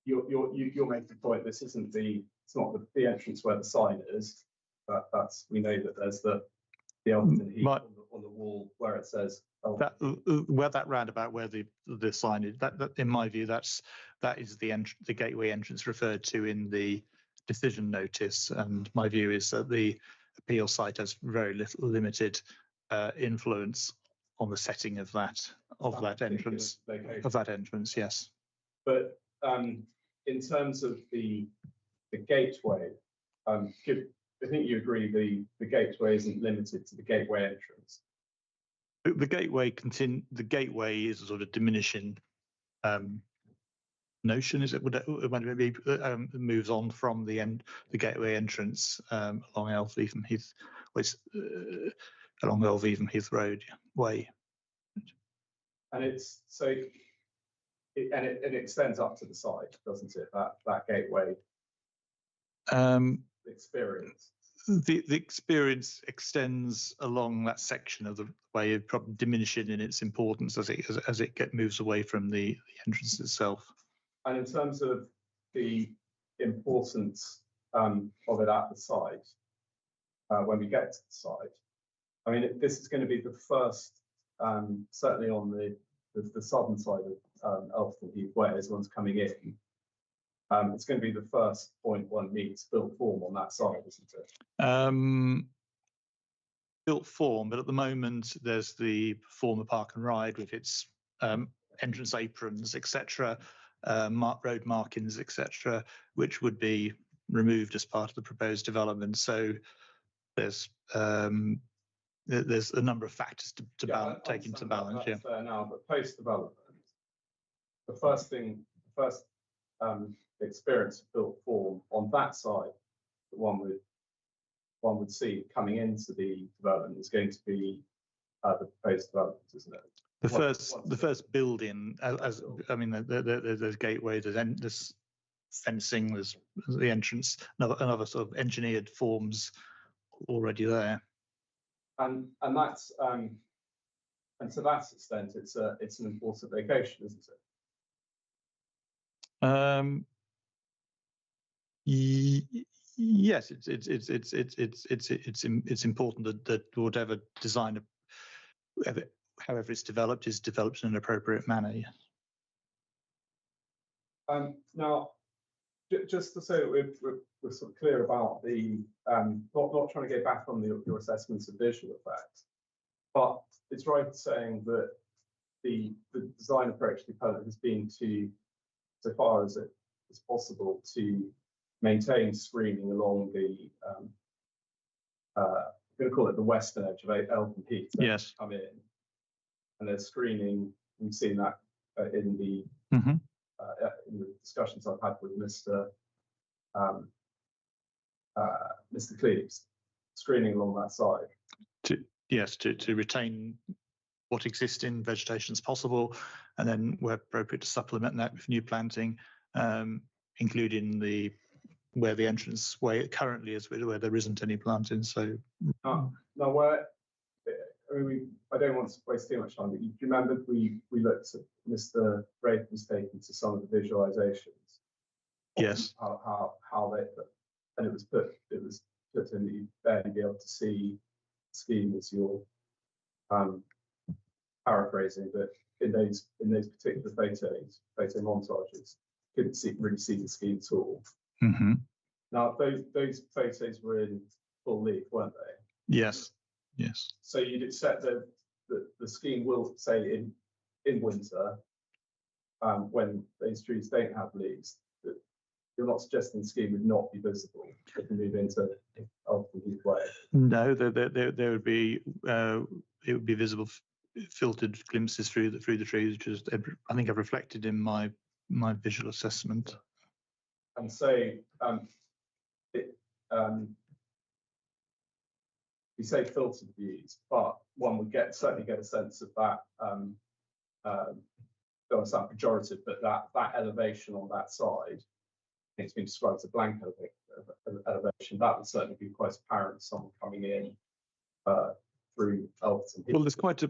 you're making the point this isn't it's not the entrance where the sign is, but we know that there's the Elvetham Heath on the wall where it says where that roundabout where the sign is, that in my view that is the gateway entrance referred to in the decision notice, and my view is that the appeal site has very limited influence on the setting of that entrance. Yes. But in terms of the gateway, I think you agree the gateway isn't limited to the gateway entrance. The gateway is a sort of diminishing notion, is it? Would it maybe moves on from the gateway entrance along Elvetham Heath, along Elvetham Heath Road way. And it's so it extends up to the side, doesn't it? That gateway experience. The experience extends along that section of the way, probably diminishing in its importance as it moves away from the entrance itself. And in terms of the importance of it at the site, when we get to the site, I mean, this is going to be the first, certainly on the southern side of Elvetham Heath Way, as one's coming in. It's going to be the first point one meets built form on that side, isn't it? Built form, but at the moment there's the former park and ride with its entrance aprons, etc., road markings, etc., which would be removed as part of the proposed development. So there's a number of factors to take into balance. That's there now, but post development, the first experience of built form on that side that one would see coming into the development is going to be the proposed development, isn't it? The first building, I mean, there's gateway, there's fencing, there's the entrance, another sort of engineered forms already there. And that's and to that extent, it's an important location, isn't it? Yes, it's important that whatever design, however it's developed, is developed in an appropriate manner. Yes. Now, just to say that we're sort of clear about the not trying to go back on your assessments of visual effects, but it's right saying that the design approach to the development has been to, so far as it is possible, to maintain screening along the I'm going to call it the western edge of Elvetham Heath. Yes. Come in, and there's screening. We've seen that in the discussions I've had with Mr. Cleves, screening along that side. To retain what existing vegetation is possible, and then where appropriate to supplement that with new planting, including where the entrance way currently is, where there isn't any planting. So now I don't want to waste too much time, but you remember we looked at Mr. Raven's taken to some of the visualizations. Yes. How they, and it was put in that you'd barely be able to see the scheme as you're paraphrasing, but in those particular photo montages, couldn't really see the scheme at all. Mm-hmm. Now those photos were in full leaf, weren't they? Yes. Yes. So you'd accept that the scheme will say in winter, when those trees don't have leaves, that you're not suggesting the scheme would not be visible if we move into Elvetham Heath Way. No, there would be it would be visible, filtered glimpses through the trees, which is, I think, I've reflected in my visual assessment. And so we say filtered views, but one would certainly get a sense of that. Don't sound pejorative, but that elevation on that side, it's been described as a blank elevation. That would certainly be quite apparent to someone coming in through Elvetham. Well, there's quite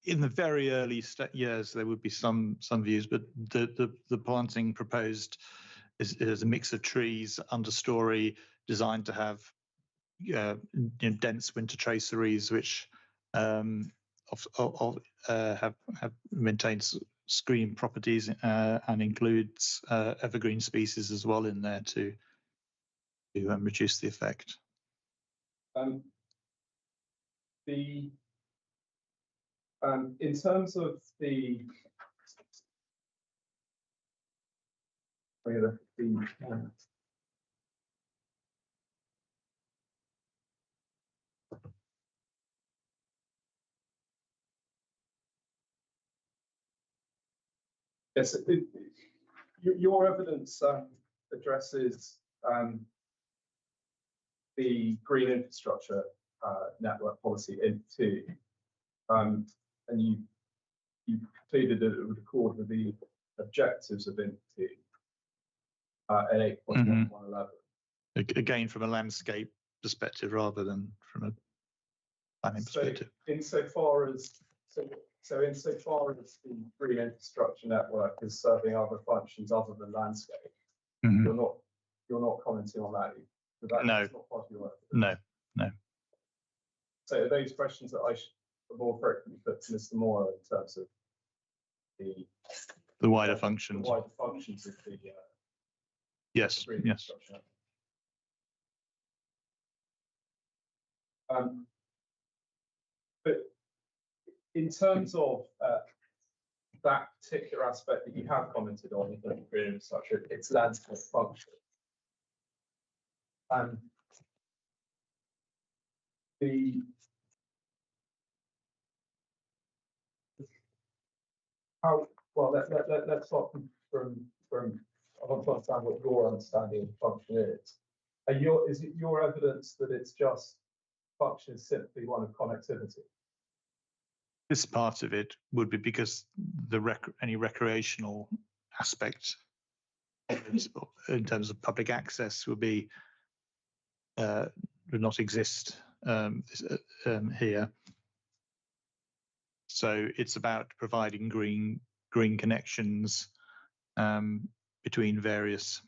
in the very early years there would be some views, but the planting proposed is a mix of trees, understory, designed to have dense winter traceries, which have maintained screen properties and includes evergreen species as well in there to reduce the effect. In terms of the Yes, your evidence addresses the green infrastructure network policy in2, and you concluded that it would accord with the objectives of in2 at 8.1111. Again, from a landscape perspective rather than from a planning perspective. Insofar as insofar as the green infrastructure network is serving other functions other than landscape, you're not commenting on that. That's not part of your work. No. So those questions that I should more appropriately put to Mr. Moore in terms of the wider functions. The wider functions of the yes. green Yes. infrastructure. But in terms of that particular aspect that you have commented on in the green infrastructure, its landscape function. Let's start from I want to understand what your understanding of function is. Is it your evidence that it's just function is simply one of connectivity? This part of it would be because any recreational aspect in terms of public access would not exist here. So it's about providing green connections between various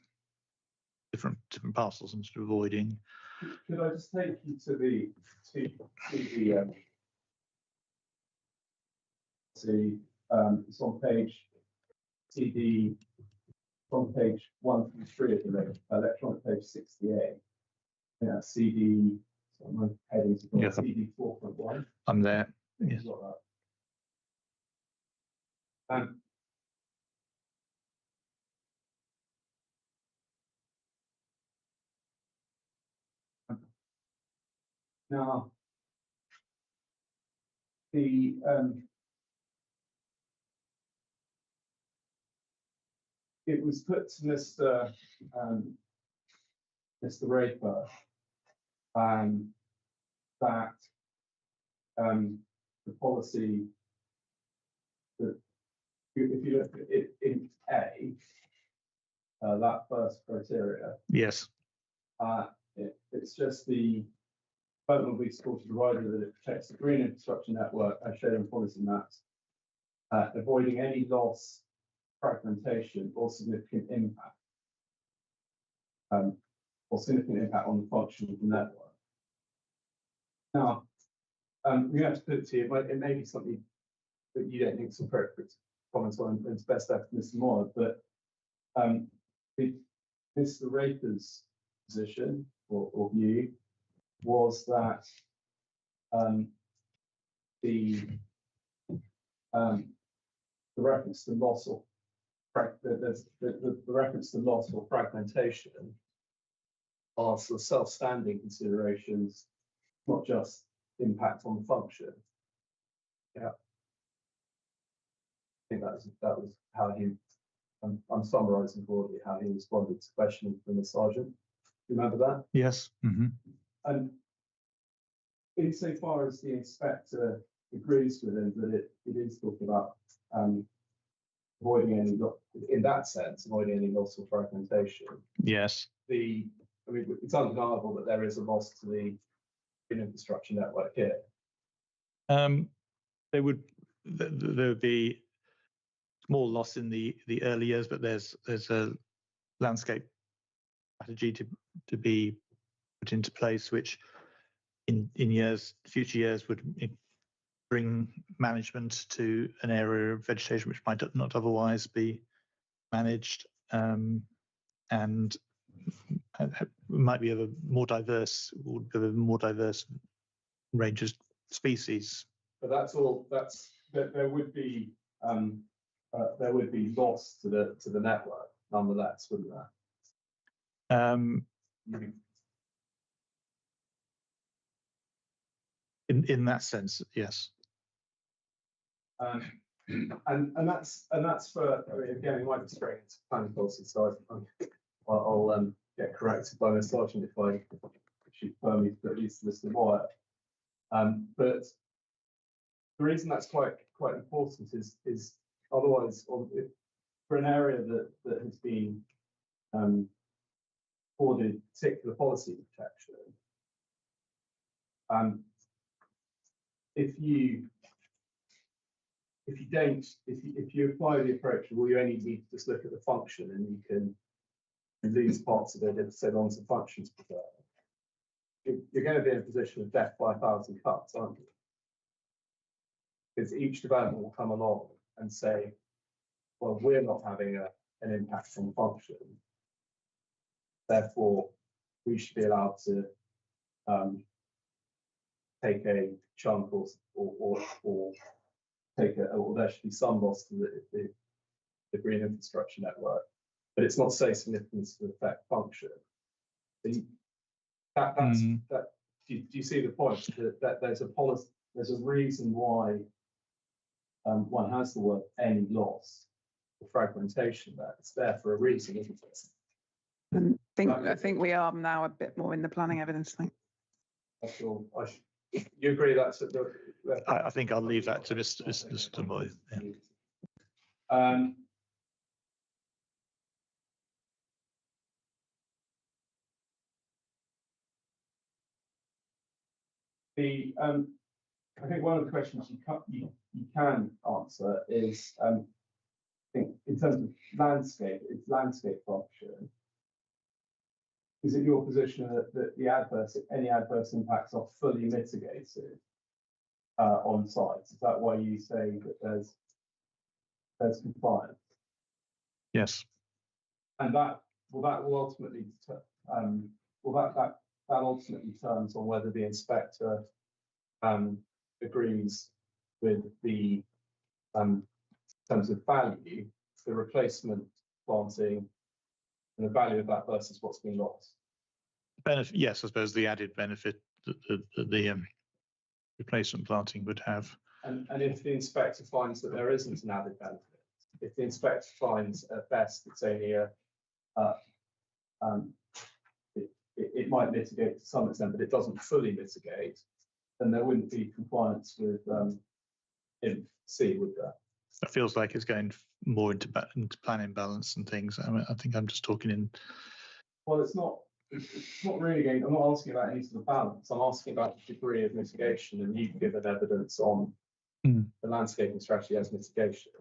different parcels and sort of avoiding. Could I just take you to the it's on page CD, on page 133 of the electronic page 68. Yeah, CD. So my headings are yes, CD 4.1. I'm there. Yes. Now, it was put to Mr. Raper that the policy that if you look at it in A, that first criteria, yes, it's just the development will be supported provided that it protects the green infrastructure network as shown in policy maps, avoiding any loss, fragmentation, or significant impact. Or significant impact on the function of the network. Now, we have to put it to you, it may be something that you don't think is appropriate to comment on, and it's best left to Mr. Moore, but Mr. Raper's position or view was that the reference to loss or the reference to loss or fragmentation are sort of self-standing considerations, not just impact on the function. Yeah, I think that was how he. I'm summarising broadly how he responded to questioning from the sergeant. Do you remember that? Yes. Mm-hmm. And insofar as the inspector agrees with him that it is talking about avoiding any, in that sense, avoiding any loss or fragmentation. Yes. It's undeniable that there is a loss to the infrastructure network here. There would be small loss in the early years, but there's a landscape strategy to be put into place, which in future years would bring management to an area of vegetation which might not otherwise be managed, and might be of a more diverse range of species. But there would be loss to the network. nonetheless, wouldn't there? In that sense, yes. And that's for, I mean, again, we might be straying into planning policy, so I'll get corrected by Ms. Sargent if she prefer me to at least listen more. But the reason that's quite important is otherwise, for an area that has been afforded particular policy protection, if you apply the approach, well, you only need to just look at the function, and you can lose parts of it if so long as the function's preserved. You're going to be in a position of death by 1,000 cuts, aren't you? Because each development will come along and say, well, we're not having an impact on function, therefore we should be allowed to take a chunk or take or there should be some loss to the green infrastructure network, but it's not so significant to affect function. Do you see the point that there's a policy, there's a reason why one has the word any loss or fragmentation there. It's there for a reason, isn't it? I think we are now a bit more in the planning evidence thing. You agree that's I think I'll leave that to Mr. Moy. I think one of the questions you can answer is, I think in terms of landscape, its landscape function. Is it your position that any adverse impacts are fully mitigated on site? Is that why you say that there's compliance? Yes. And that will ultimately that ultimately turns on whether the inspector agrees with the in terms of value, the replacement planting, and the value of that versus what's been lost. Benefit, yes, I suppose the added benefit that the replacement planting would have. And if the inspector finds that there isn't an added benefit, if the inspector finds at best it's only it might mitigate to some extent, but it doesn't fully mitigate, then there wouldn't be compliance with C, would there? That feels like it's going more into planning balance and things. I mean, I think I'm just talking in. Well, it's not really going. I'm not asking about any sort of balance. I'm asking about the degree of mitigation, and you've given evidence on the landscaping strategy as mitigation.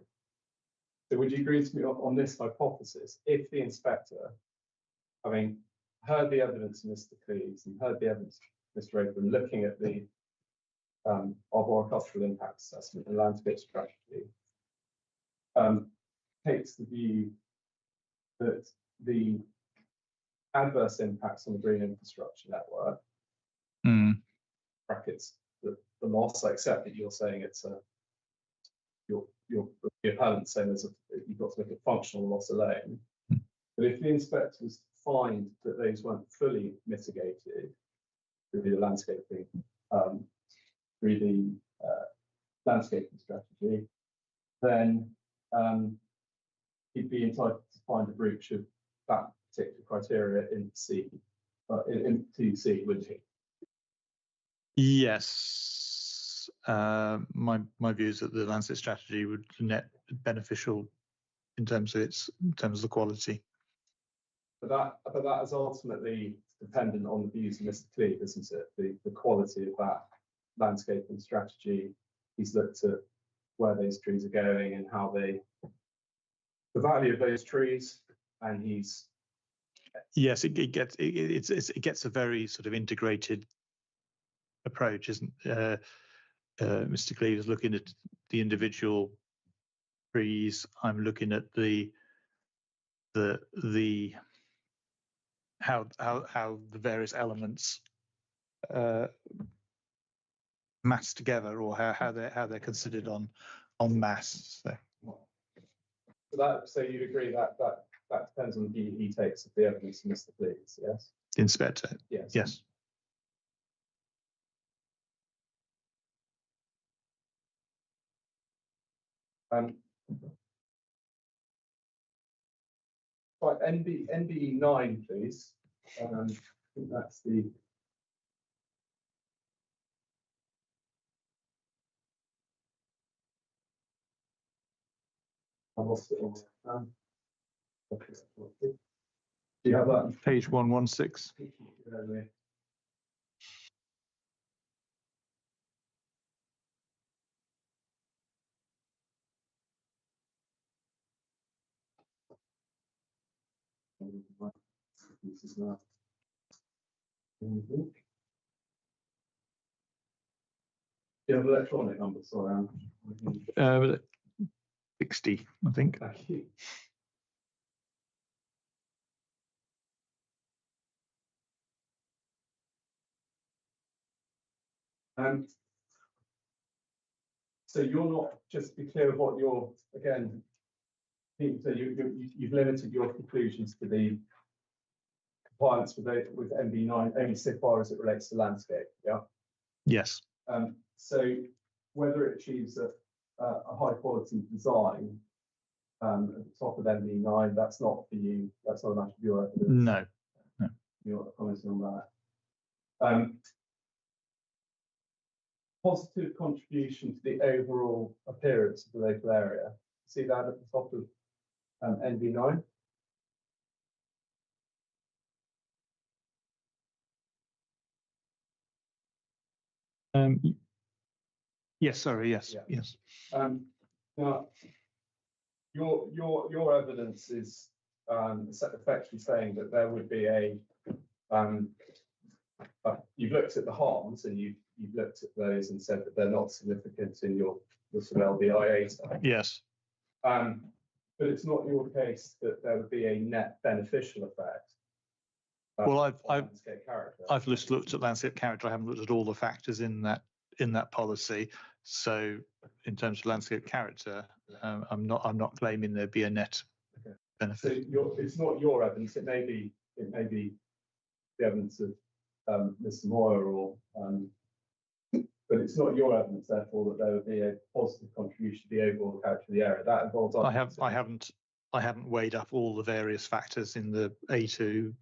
So, would you agree with me on this hypothesis? If the inspector, having heard the evidence of Mr. Cleves and heard the evidence of Mr. Abraham, looking at the arboricultural impact assessment and landscape strategy, takes the view that the adverse impacts on the green infrastructure network, brackets, the loss, I accept that you're saying it's the appellant saying you've got to look at functional loss alone. But if the inspectors find that those weren't fully mitigated through the landscaping, landscaping strategy, then he'd be entitled to find a breach of that particular criteria in C, in 2C, wouldn't he? Yes. My view is that the landscape strategy would net beneficial in terms of the quality. But that is ultimately dependent on the views of Mr. Cleave, isn't it? The quality of that landscaping strategy. He's looked at where those trees are going and how the value of those trees, and he's. Yes, it gets a very sort of integrated approach, isn't Mr. Cleave is looking at the individual trees. I'm looking at the how the various elements mass together, or how they're considered on mass. So you'd agree that that depends on view he takes of the evidence, Mr. Please, yes? The inspector. Yes. Yes. Right, NB 9, please. I think that's the. I lost it all. Okay. Do you have that? Page 116. This is not. Do you have electronic numbers? Sorry, 60, I think. thank you. So you're not, just to be clear of what you're, again, so you've limited your conclusions to the compliance with MB9 only so far as it relates to landscape, yeah? Yes. So whether it achieves a high quality design at the top of MB9, that's not for you, that's not a matter of your evidence. No. No. You're not commenting on that. Positive contribution to the overall appearance of the local area. See that at the top of NB9? Yes, sorry, yes, Yeah. yes. Now, your evidence is effectively saying that there would be you've looked at the harms and you've looked at those and said that they're not significant in your sort of LVIA stuff. Yes. But it's not your case that there would be a net beneficial effect. Well, I've just looked at landscape character. I haven't looked at all the factors in that policy. So, in terms of landscape character, I'm not claiming there'd be a net benefit. So it's not your evidence. It may be the evidence of Mr. Moyer, or but it's not your evidence, therefore, that there would be a positive contribution to the overall character of the area. That involves. I haven't weighed up all the various factors in the A2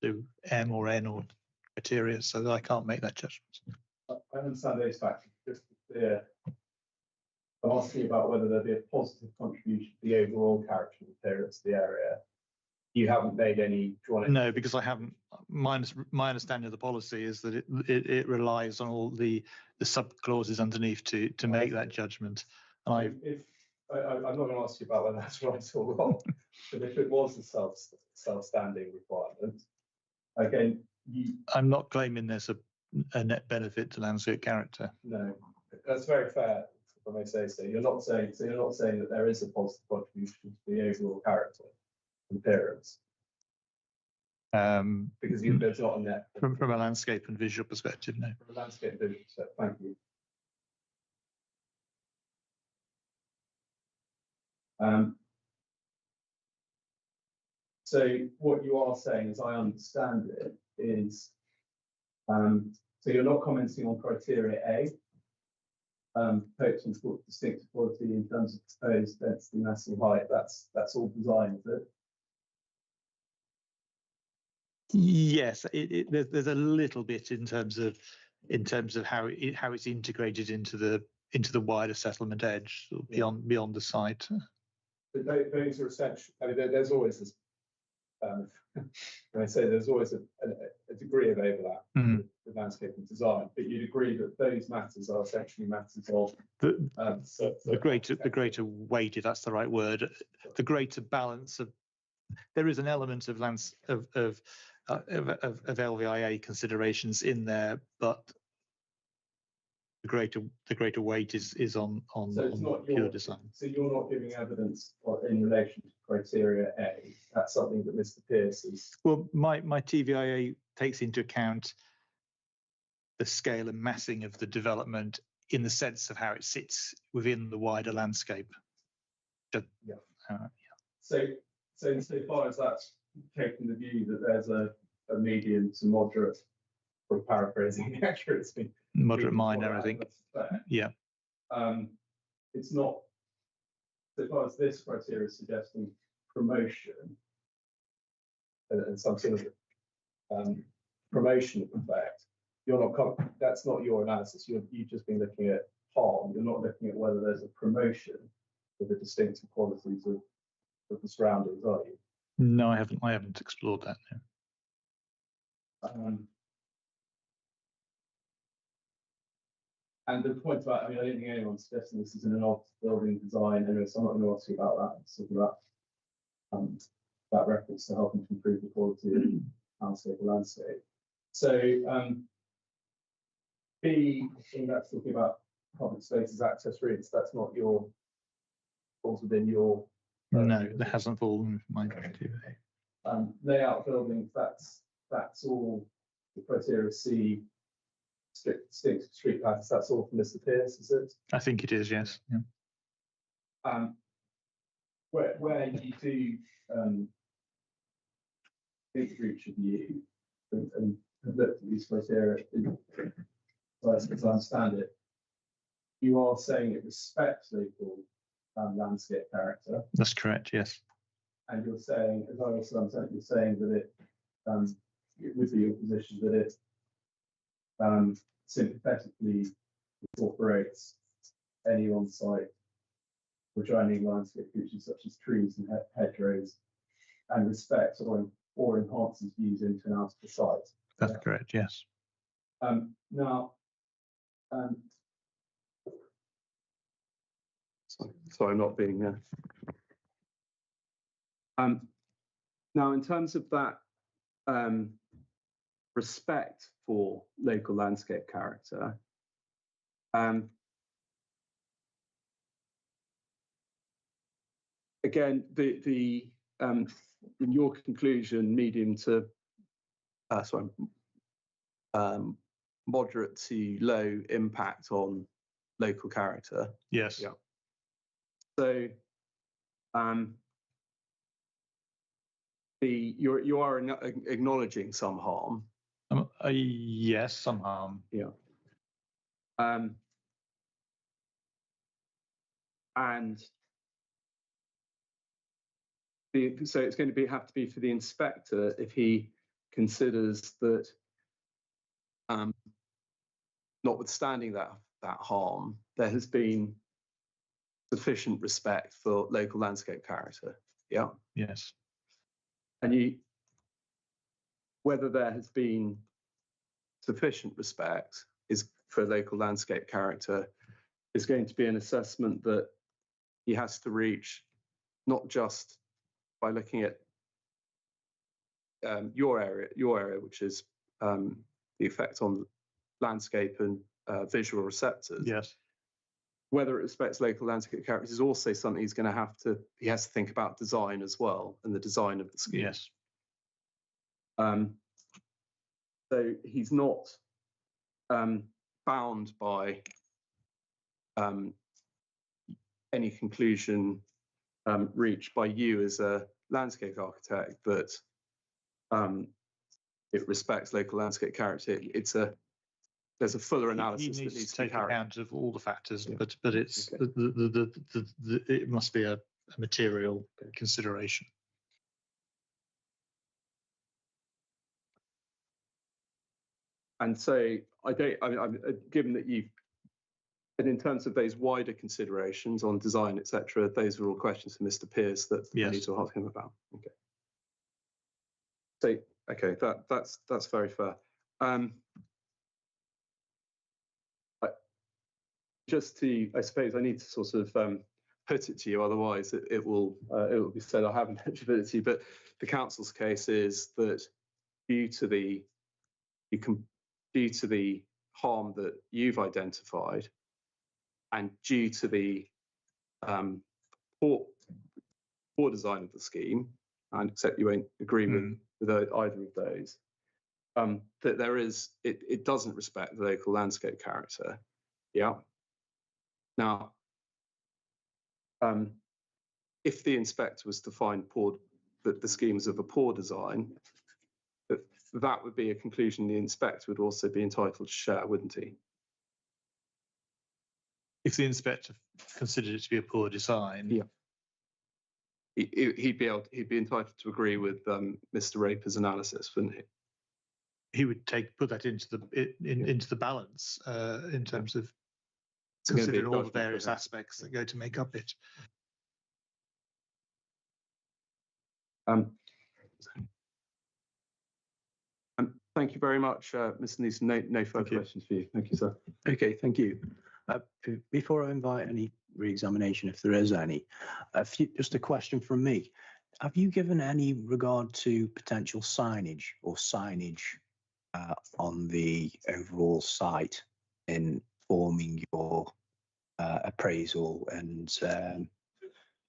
to M or N or criteria, so I can't make that judgment. I understand those factors. Just to be clear, I'm asking about whether there'd be a positive contribution to the overall character and appearance of the area. You haven't made any drawn. No, because I haven't. My understanding of the policy is that it relies on all the sub clauses underneath to make that judgment. And I'm not going to ask you about whether that's right or wrong, but if it was a self-standing requirement, again, I'm not claiming there's a net benefit to landscape character. No, that's very fair, if I may say so. You're not saying that there is a positive contribution to the overall character and appearance. Because there's not a net from a landscape and visual perspective, no. From a landscape and visual perspective, thank you. So what you are saying, as I understand it, is so you're not commenting on criteria A, potency distinctive quality in terms of proposed density, mass and height. That's all design, is it? Yes, there's a little bit in terms of how it's integrated into the wider settlement edge beyond the site. But those are essential. I mean, there's always this. When I say there's always a degree of overlap with landscape and design, but you'd agree that those matters are essentially matters of the greater weighted. That's the right word. The greater balance of. There is an element of LVIA considerations in there, but the greater weight is on pure design. So you're not giving evidence in relation to criteria A. That's something that Mr. Pearce is. Well, my TVIA takes into account the scale and massing of the development in the sense of how it sits within the wider landscape. Yeah. So so insofar as that's taking the view that there's a medium to moderate, or paraphrasing the accuracy, Moderate minor, I think. Yeah. It's not, so far as this criteria is suggesting promotion and some sort of promotion effect, you're not, that's not your analysis. You've just been looking at harm. You're not looking at whether there's a promotion of the distinctive qualities of the surroundings, are you? No, I haven't explored that. No. And the point about, I mean, I don't think anyone's suggesting this is an odd building design. Anyway, so I'm not going to ask you about that. It's sort of that reference to helping to improve the quality of landscape or landscape. So B, I think that's talking about public spaces, access routes. That's not your, falls within your. No, that hasn't fallen my layout buildings, that's all the criteria C. Distinct street patterns, that's all from Mr. Pierce, is it? I think it is, yes. Yeah. Where you do think reach of you and have looked at these criteria, as I understand it, you are saying it respects local landscape character. That's correct, yes. And you're saying, as I also understand it, you're saying that it would be your position that it sympathetically incorporates any on-site adjoining landscape features such as trees and hedgerows, and respects or enhances views into and out of the site. That's correct, yes. Now, sorry, I'm not being there. Now, in terms of that respect for local landscape character, again, the in your conclusion, medium to moderate to low impact on local character. Yes. Yeah. So you are acknowledging some harm. Yes, some harm. Yeah. And so it's going to have to be for the inspector if he considers that, notwithstanding that harm, there has been sufficient respect for local landscape character. Yeah. Yes. And whether there has been sufficient respect is for local landscape character is going to be an assessment that he has to reach, not just by looking at your area, which is the effect on landscape and visual receptors. Yes. Whether it respects local landscape character is also something he has to think about design as well, and the design of the scheme. Yes. So he's not bound by any conclusion reached by you as a landscape architect that it respects local landscape character. There's a fuller analysis he that needs needs to take be carried. account of all the factors, Yeah. but it's Okay. it must be a material consideration. And so given that and in terms of those wider considerations on design, etc., those are all questions for Mr. Pierce that I need to ask him about. Okay. So okay, that's very fair. I suppose I need to sort of put it to you, otherwise it will be said I haven't eligibility. But the council's case is that due to the harm that you've identified, and due to the poor design of the scheme, and except you won't agree with either of those, that it doesn't respect the local landscape character. Yeah. Now, if the inspector was to find poor that the scheme is of a poor design, that would be a conclusion the inspector would also be entitled to share, wouldn't he? If the inspector considered it to be a poor design, Yeah. He'd be entitled to agree with Mr. Raper's analysis, wouldn't he? he would put that into the balance in terms of It's gonna be considering all the judgment for various him. aspects that go to make up it. Thank you very much, Mr. Neeson. No further questions for you. Thank you, sir. Okay, thank you. Before I invite any re-examination, if there is any, just a question from me. Have you given any regard to potential signage or signage on the overall site in forming your appraisal and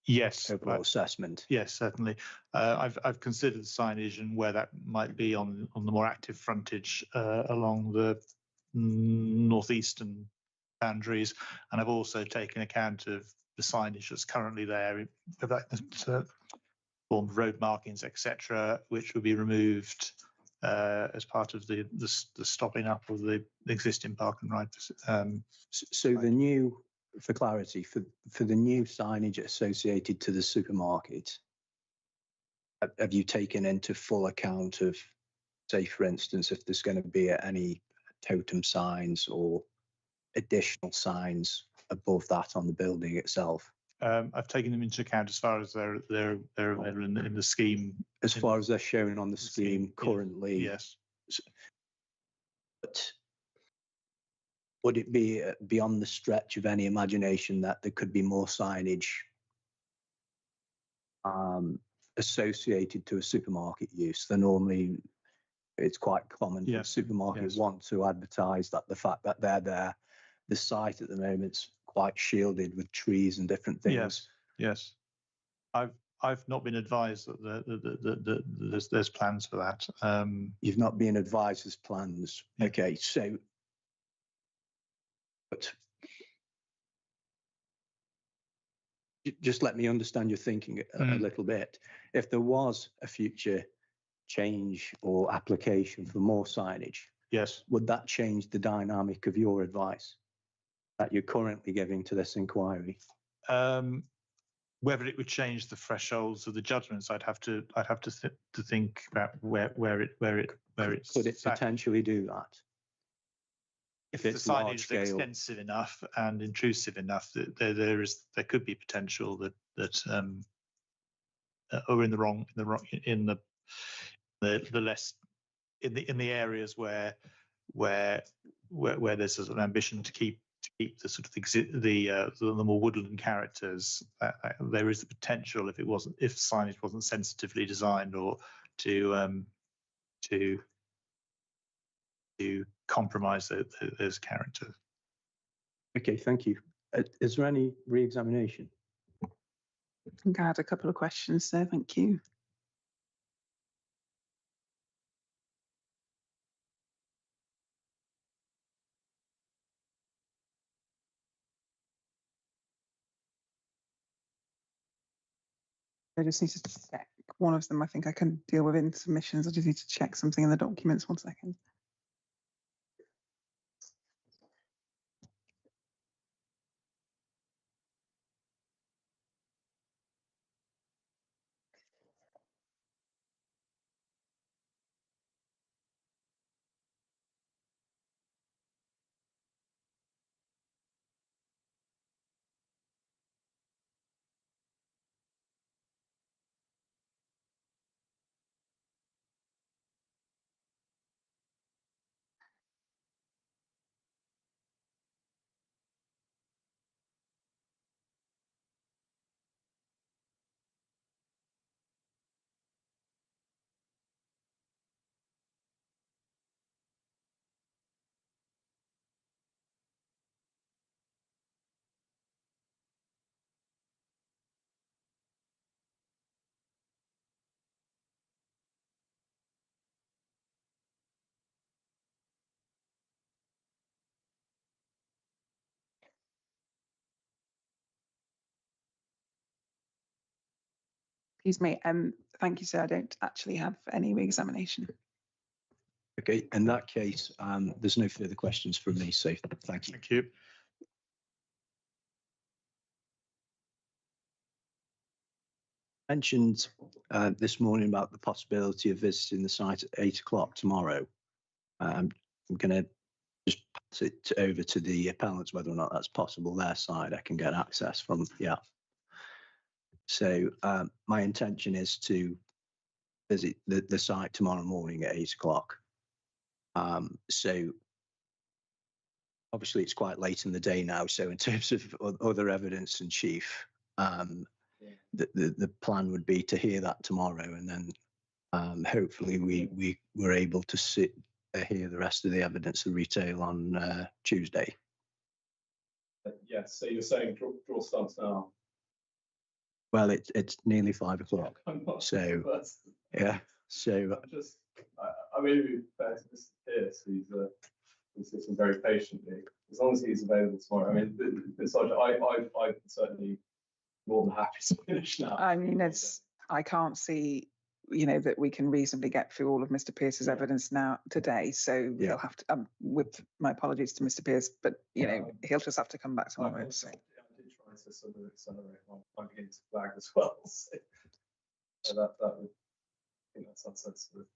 Yes, overall assessment? yes, certainly. I've considered signage and where that might be on the more active frontage along the northeastern boundaries, and I've also taken account of the signage that's currently there, form of road markings, etc., which will be removed as part of the stopping up of the existing park and ride. So the new, for clarity, for the new signage associated to the supermarket, have you taken into full account of, say, for instance, if there's going to be any totem signs or additional signs above that on the building itself? I've taken them into account as far as they're available in the scheme. As far as they're shown on the scheme currently? Yes. But would it be beyond the stretch of any imagination that there could be more signage associated to a supermarket use than normally? It's quite common for supermarkets want to advertise that the fact that they're there. The site at the moment's quite shielded with trees and different things. Yes. I've not been advised that there's plans for that. You've not been advised there's plans. Yeah. Okay, so but just let me understand your thinking a little bit. If there was a future change or application for more signage, yes, would that change the dynamic of your advice that you're currently giving to this inquiry? Whether it would change the thresholds of the judgments, I'd have to think about where it could it potentially do that? If the signage is extensive enough and intrusive enough, that there could be potential that or in the areas where there's an ambition to keep the sort of the more woodland characters, there is the potential if signage wasn't sensitively designed or to compromise those characters. Okay, thank you. Is there any re-examination? I think I had a couple of questions there. Thank you. I just need to check one of them. I think I can deal with in submissions. I just need to check something in the documents. 1 second. Excuse me. thank you, sir. I don't actually have any re-examination. Okay, in that case, there's no further questions from me, so thank you. Thank you. Mentioned this morning about the possibility of visiting the site at 8 o'clock tomorrow. I'm going to just pass it over to the appellants whether or not that's possible. Their side, I can get access from, yeah. So my intention is to visit the site tomorrow morning at 8 o'clock. So obviously it's quite late in the day now. So in terms of other evidence and chief, the plan would be to hear that tomorrow, and then hopefully we were able to hear the rest of the evidence of retail on Tuesday. Yes, so you're saying draw stumps now. Well, it's nearly 5 o'clock. So yeah, so I mean, fair to Mr. Pearce, he's listening very patiently. As long as he's available tomorrow. I mean, I'm certainly more than happy to finish now. I mean, I can't see, that we can reasonably get through all of Mr. Pearce's evidence now today. So he'll have to, with my apologies to Mr. Pearce, but he'll just have to come back tomorrow. So. I did try to sort of accelerate my beginning to flag as well. So that would, I think that's unsensitive.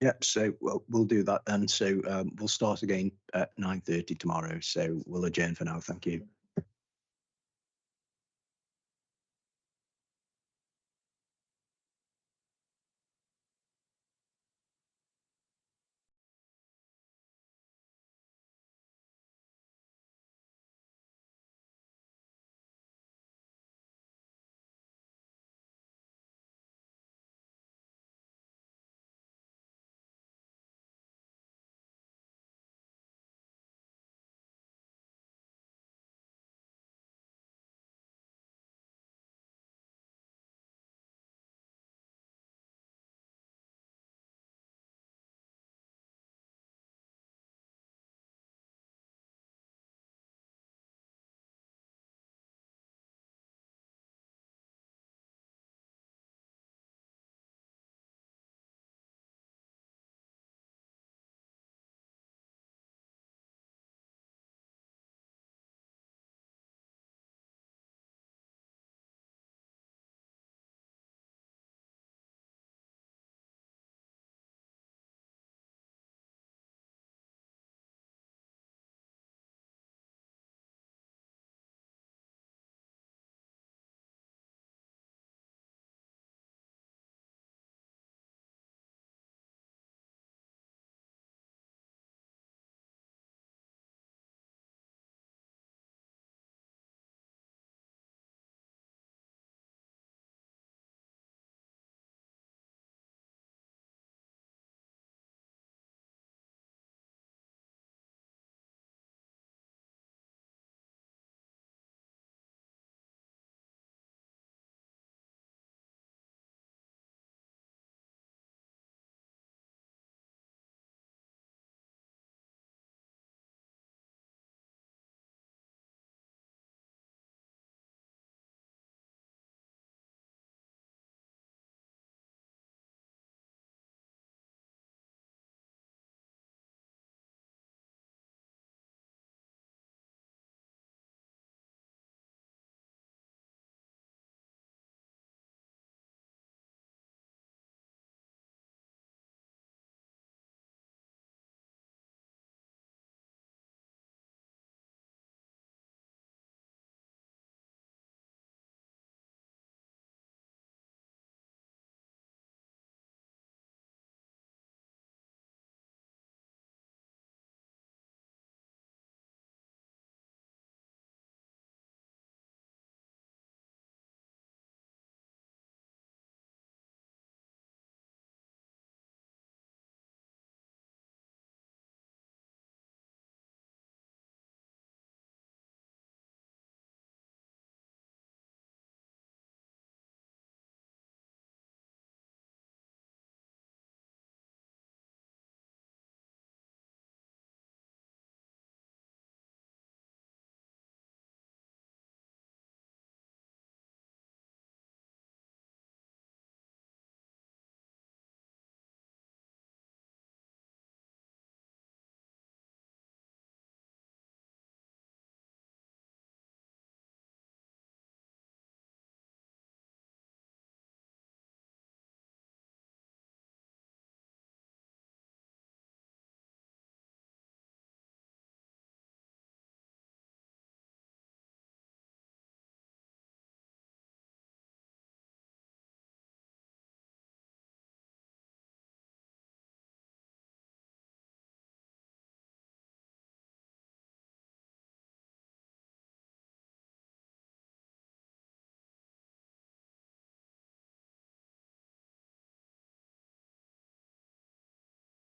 Yep. So we'll do that then. So we'll start again at 9:30 tomorrow. So we'll adjourn for now. Thank you.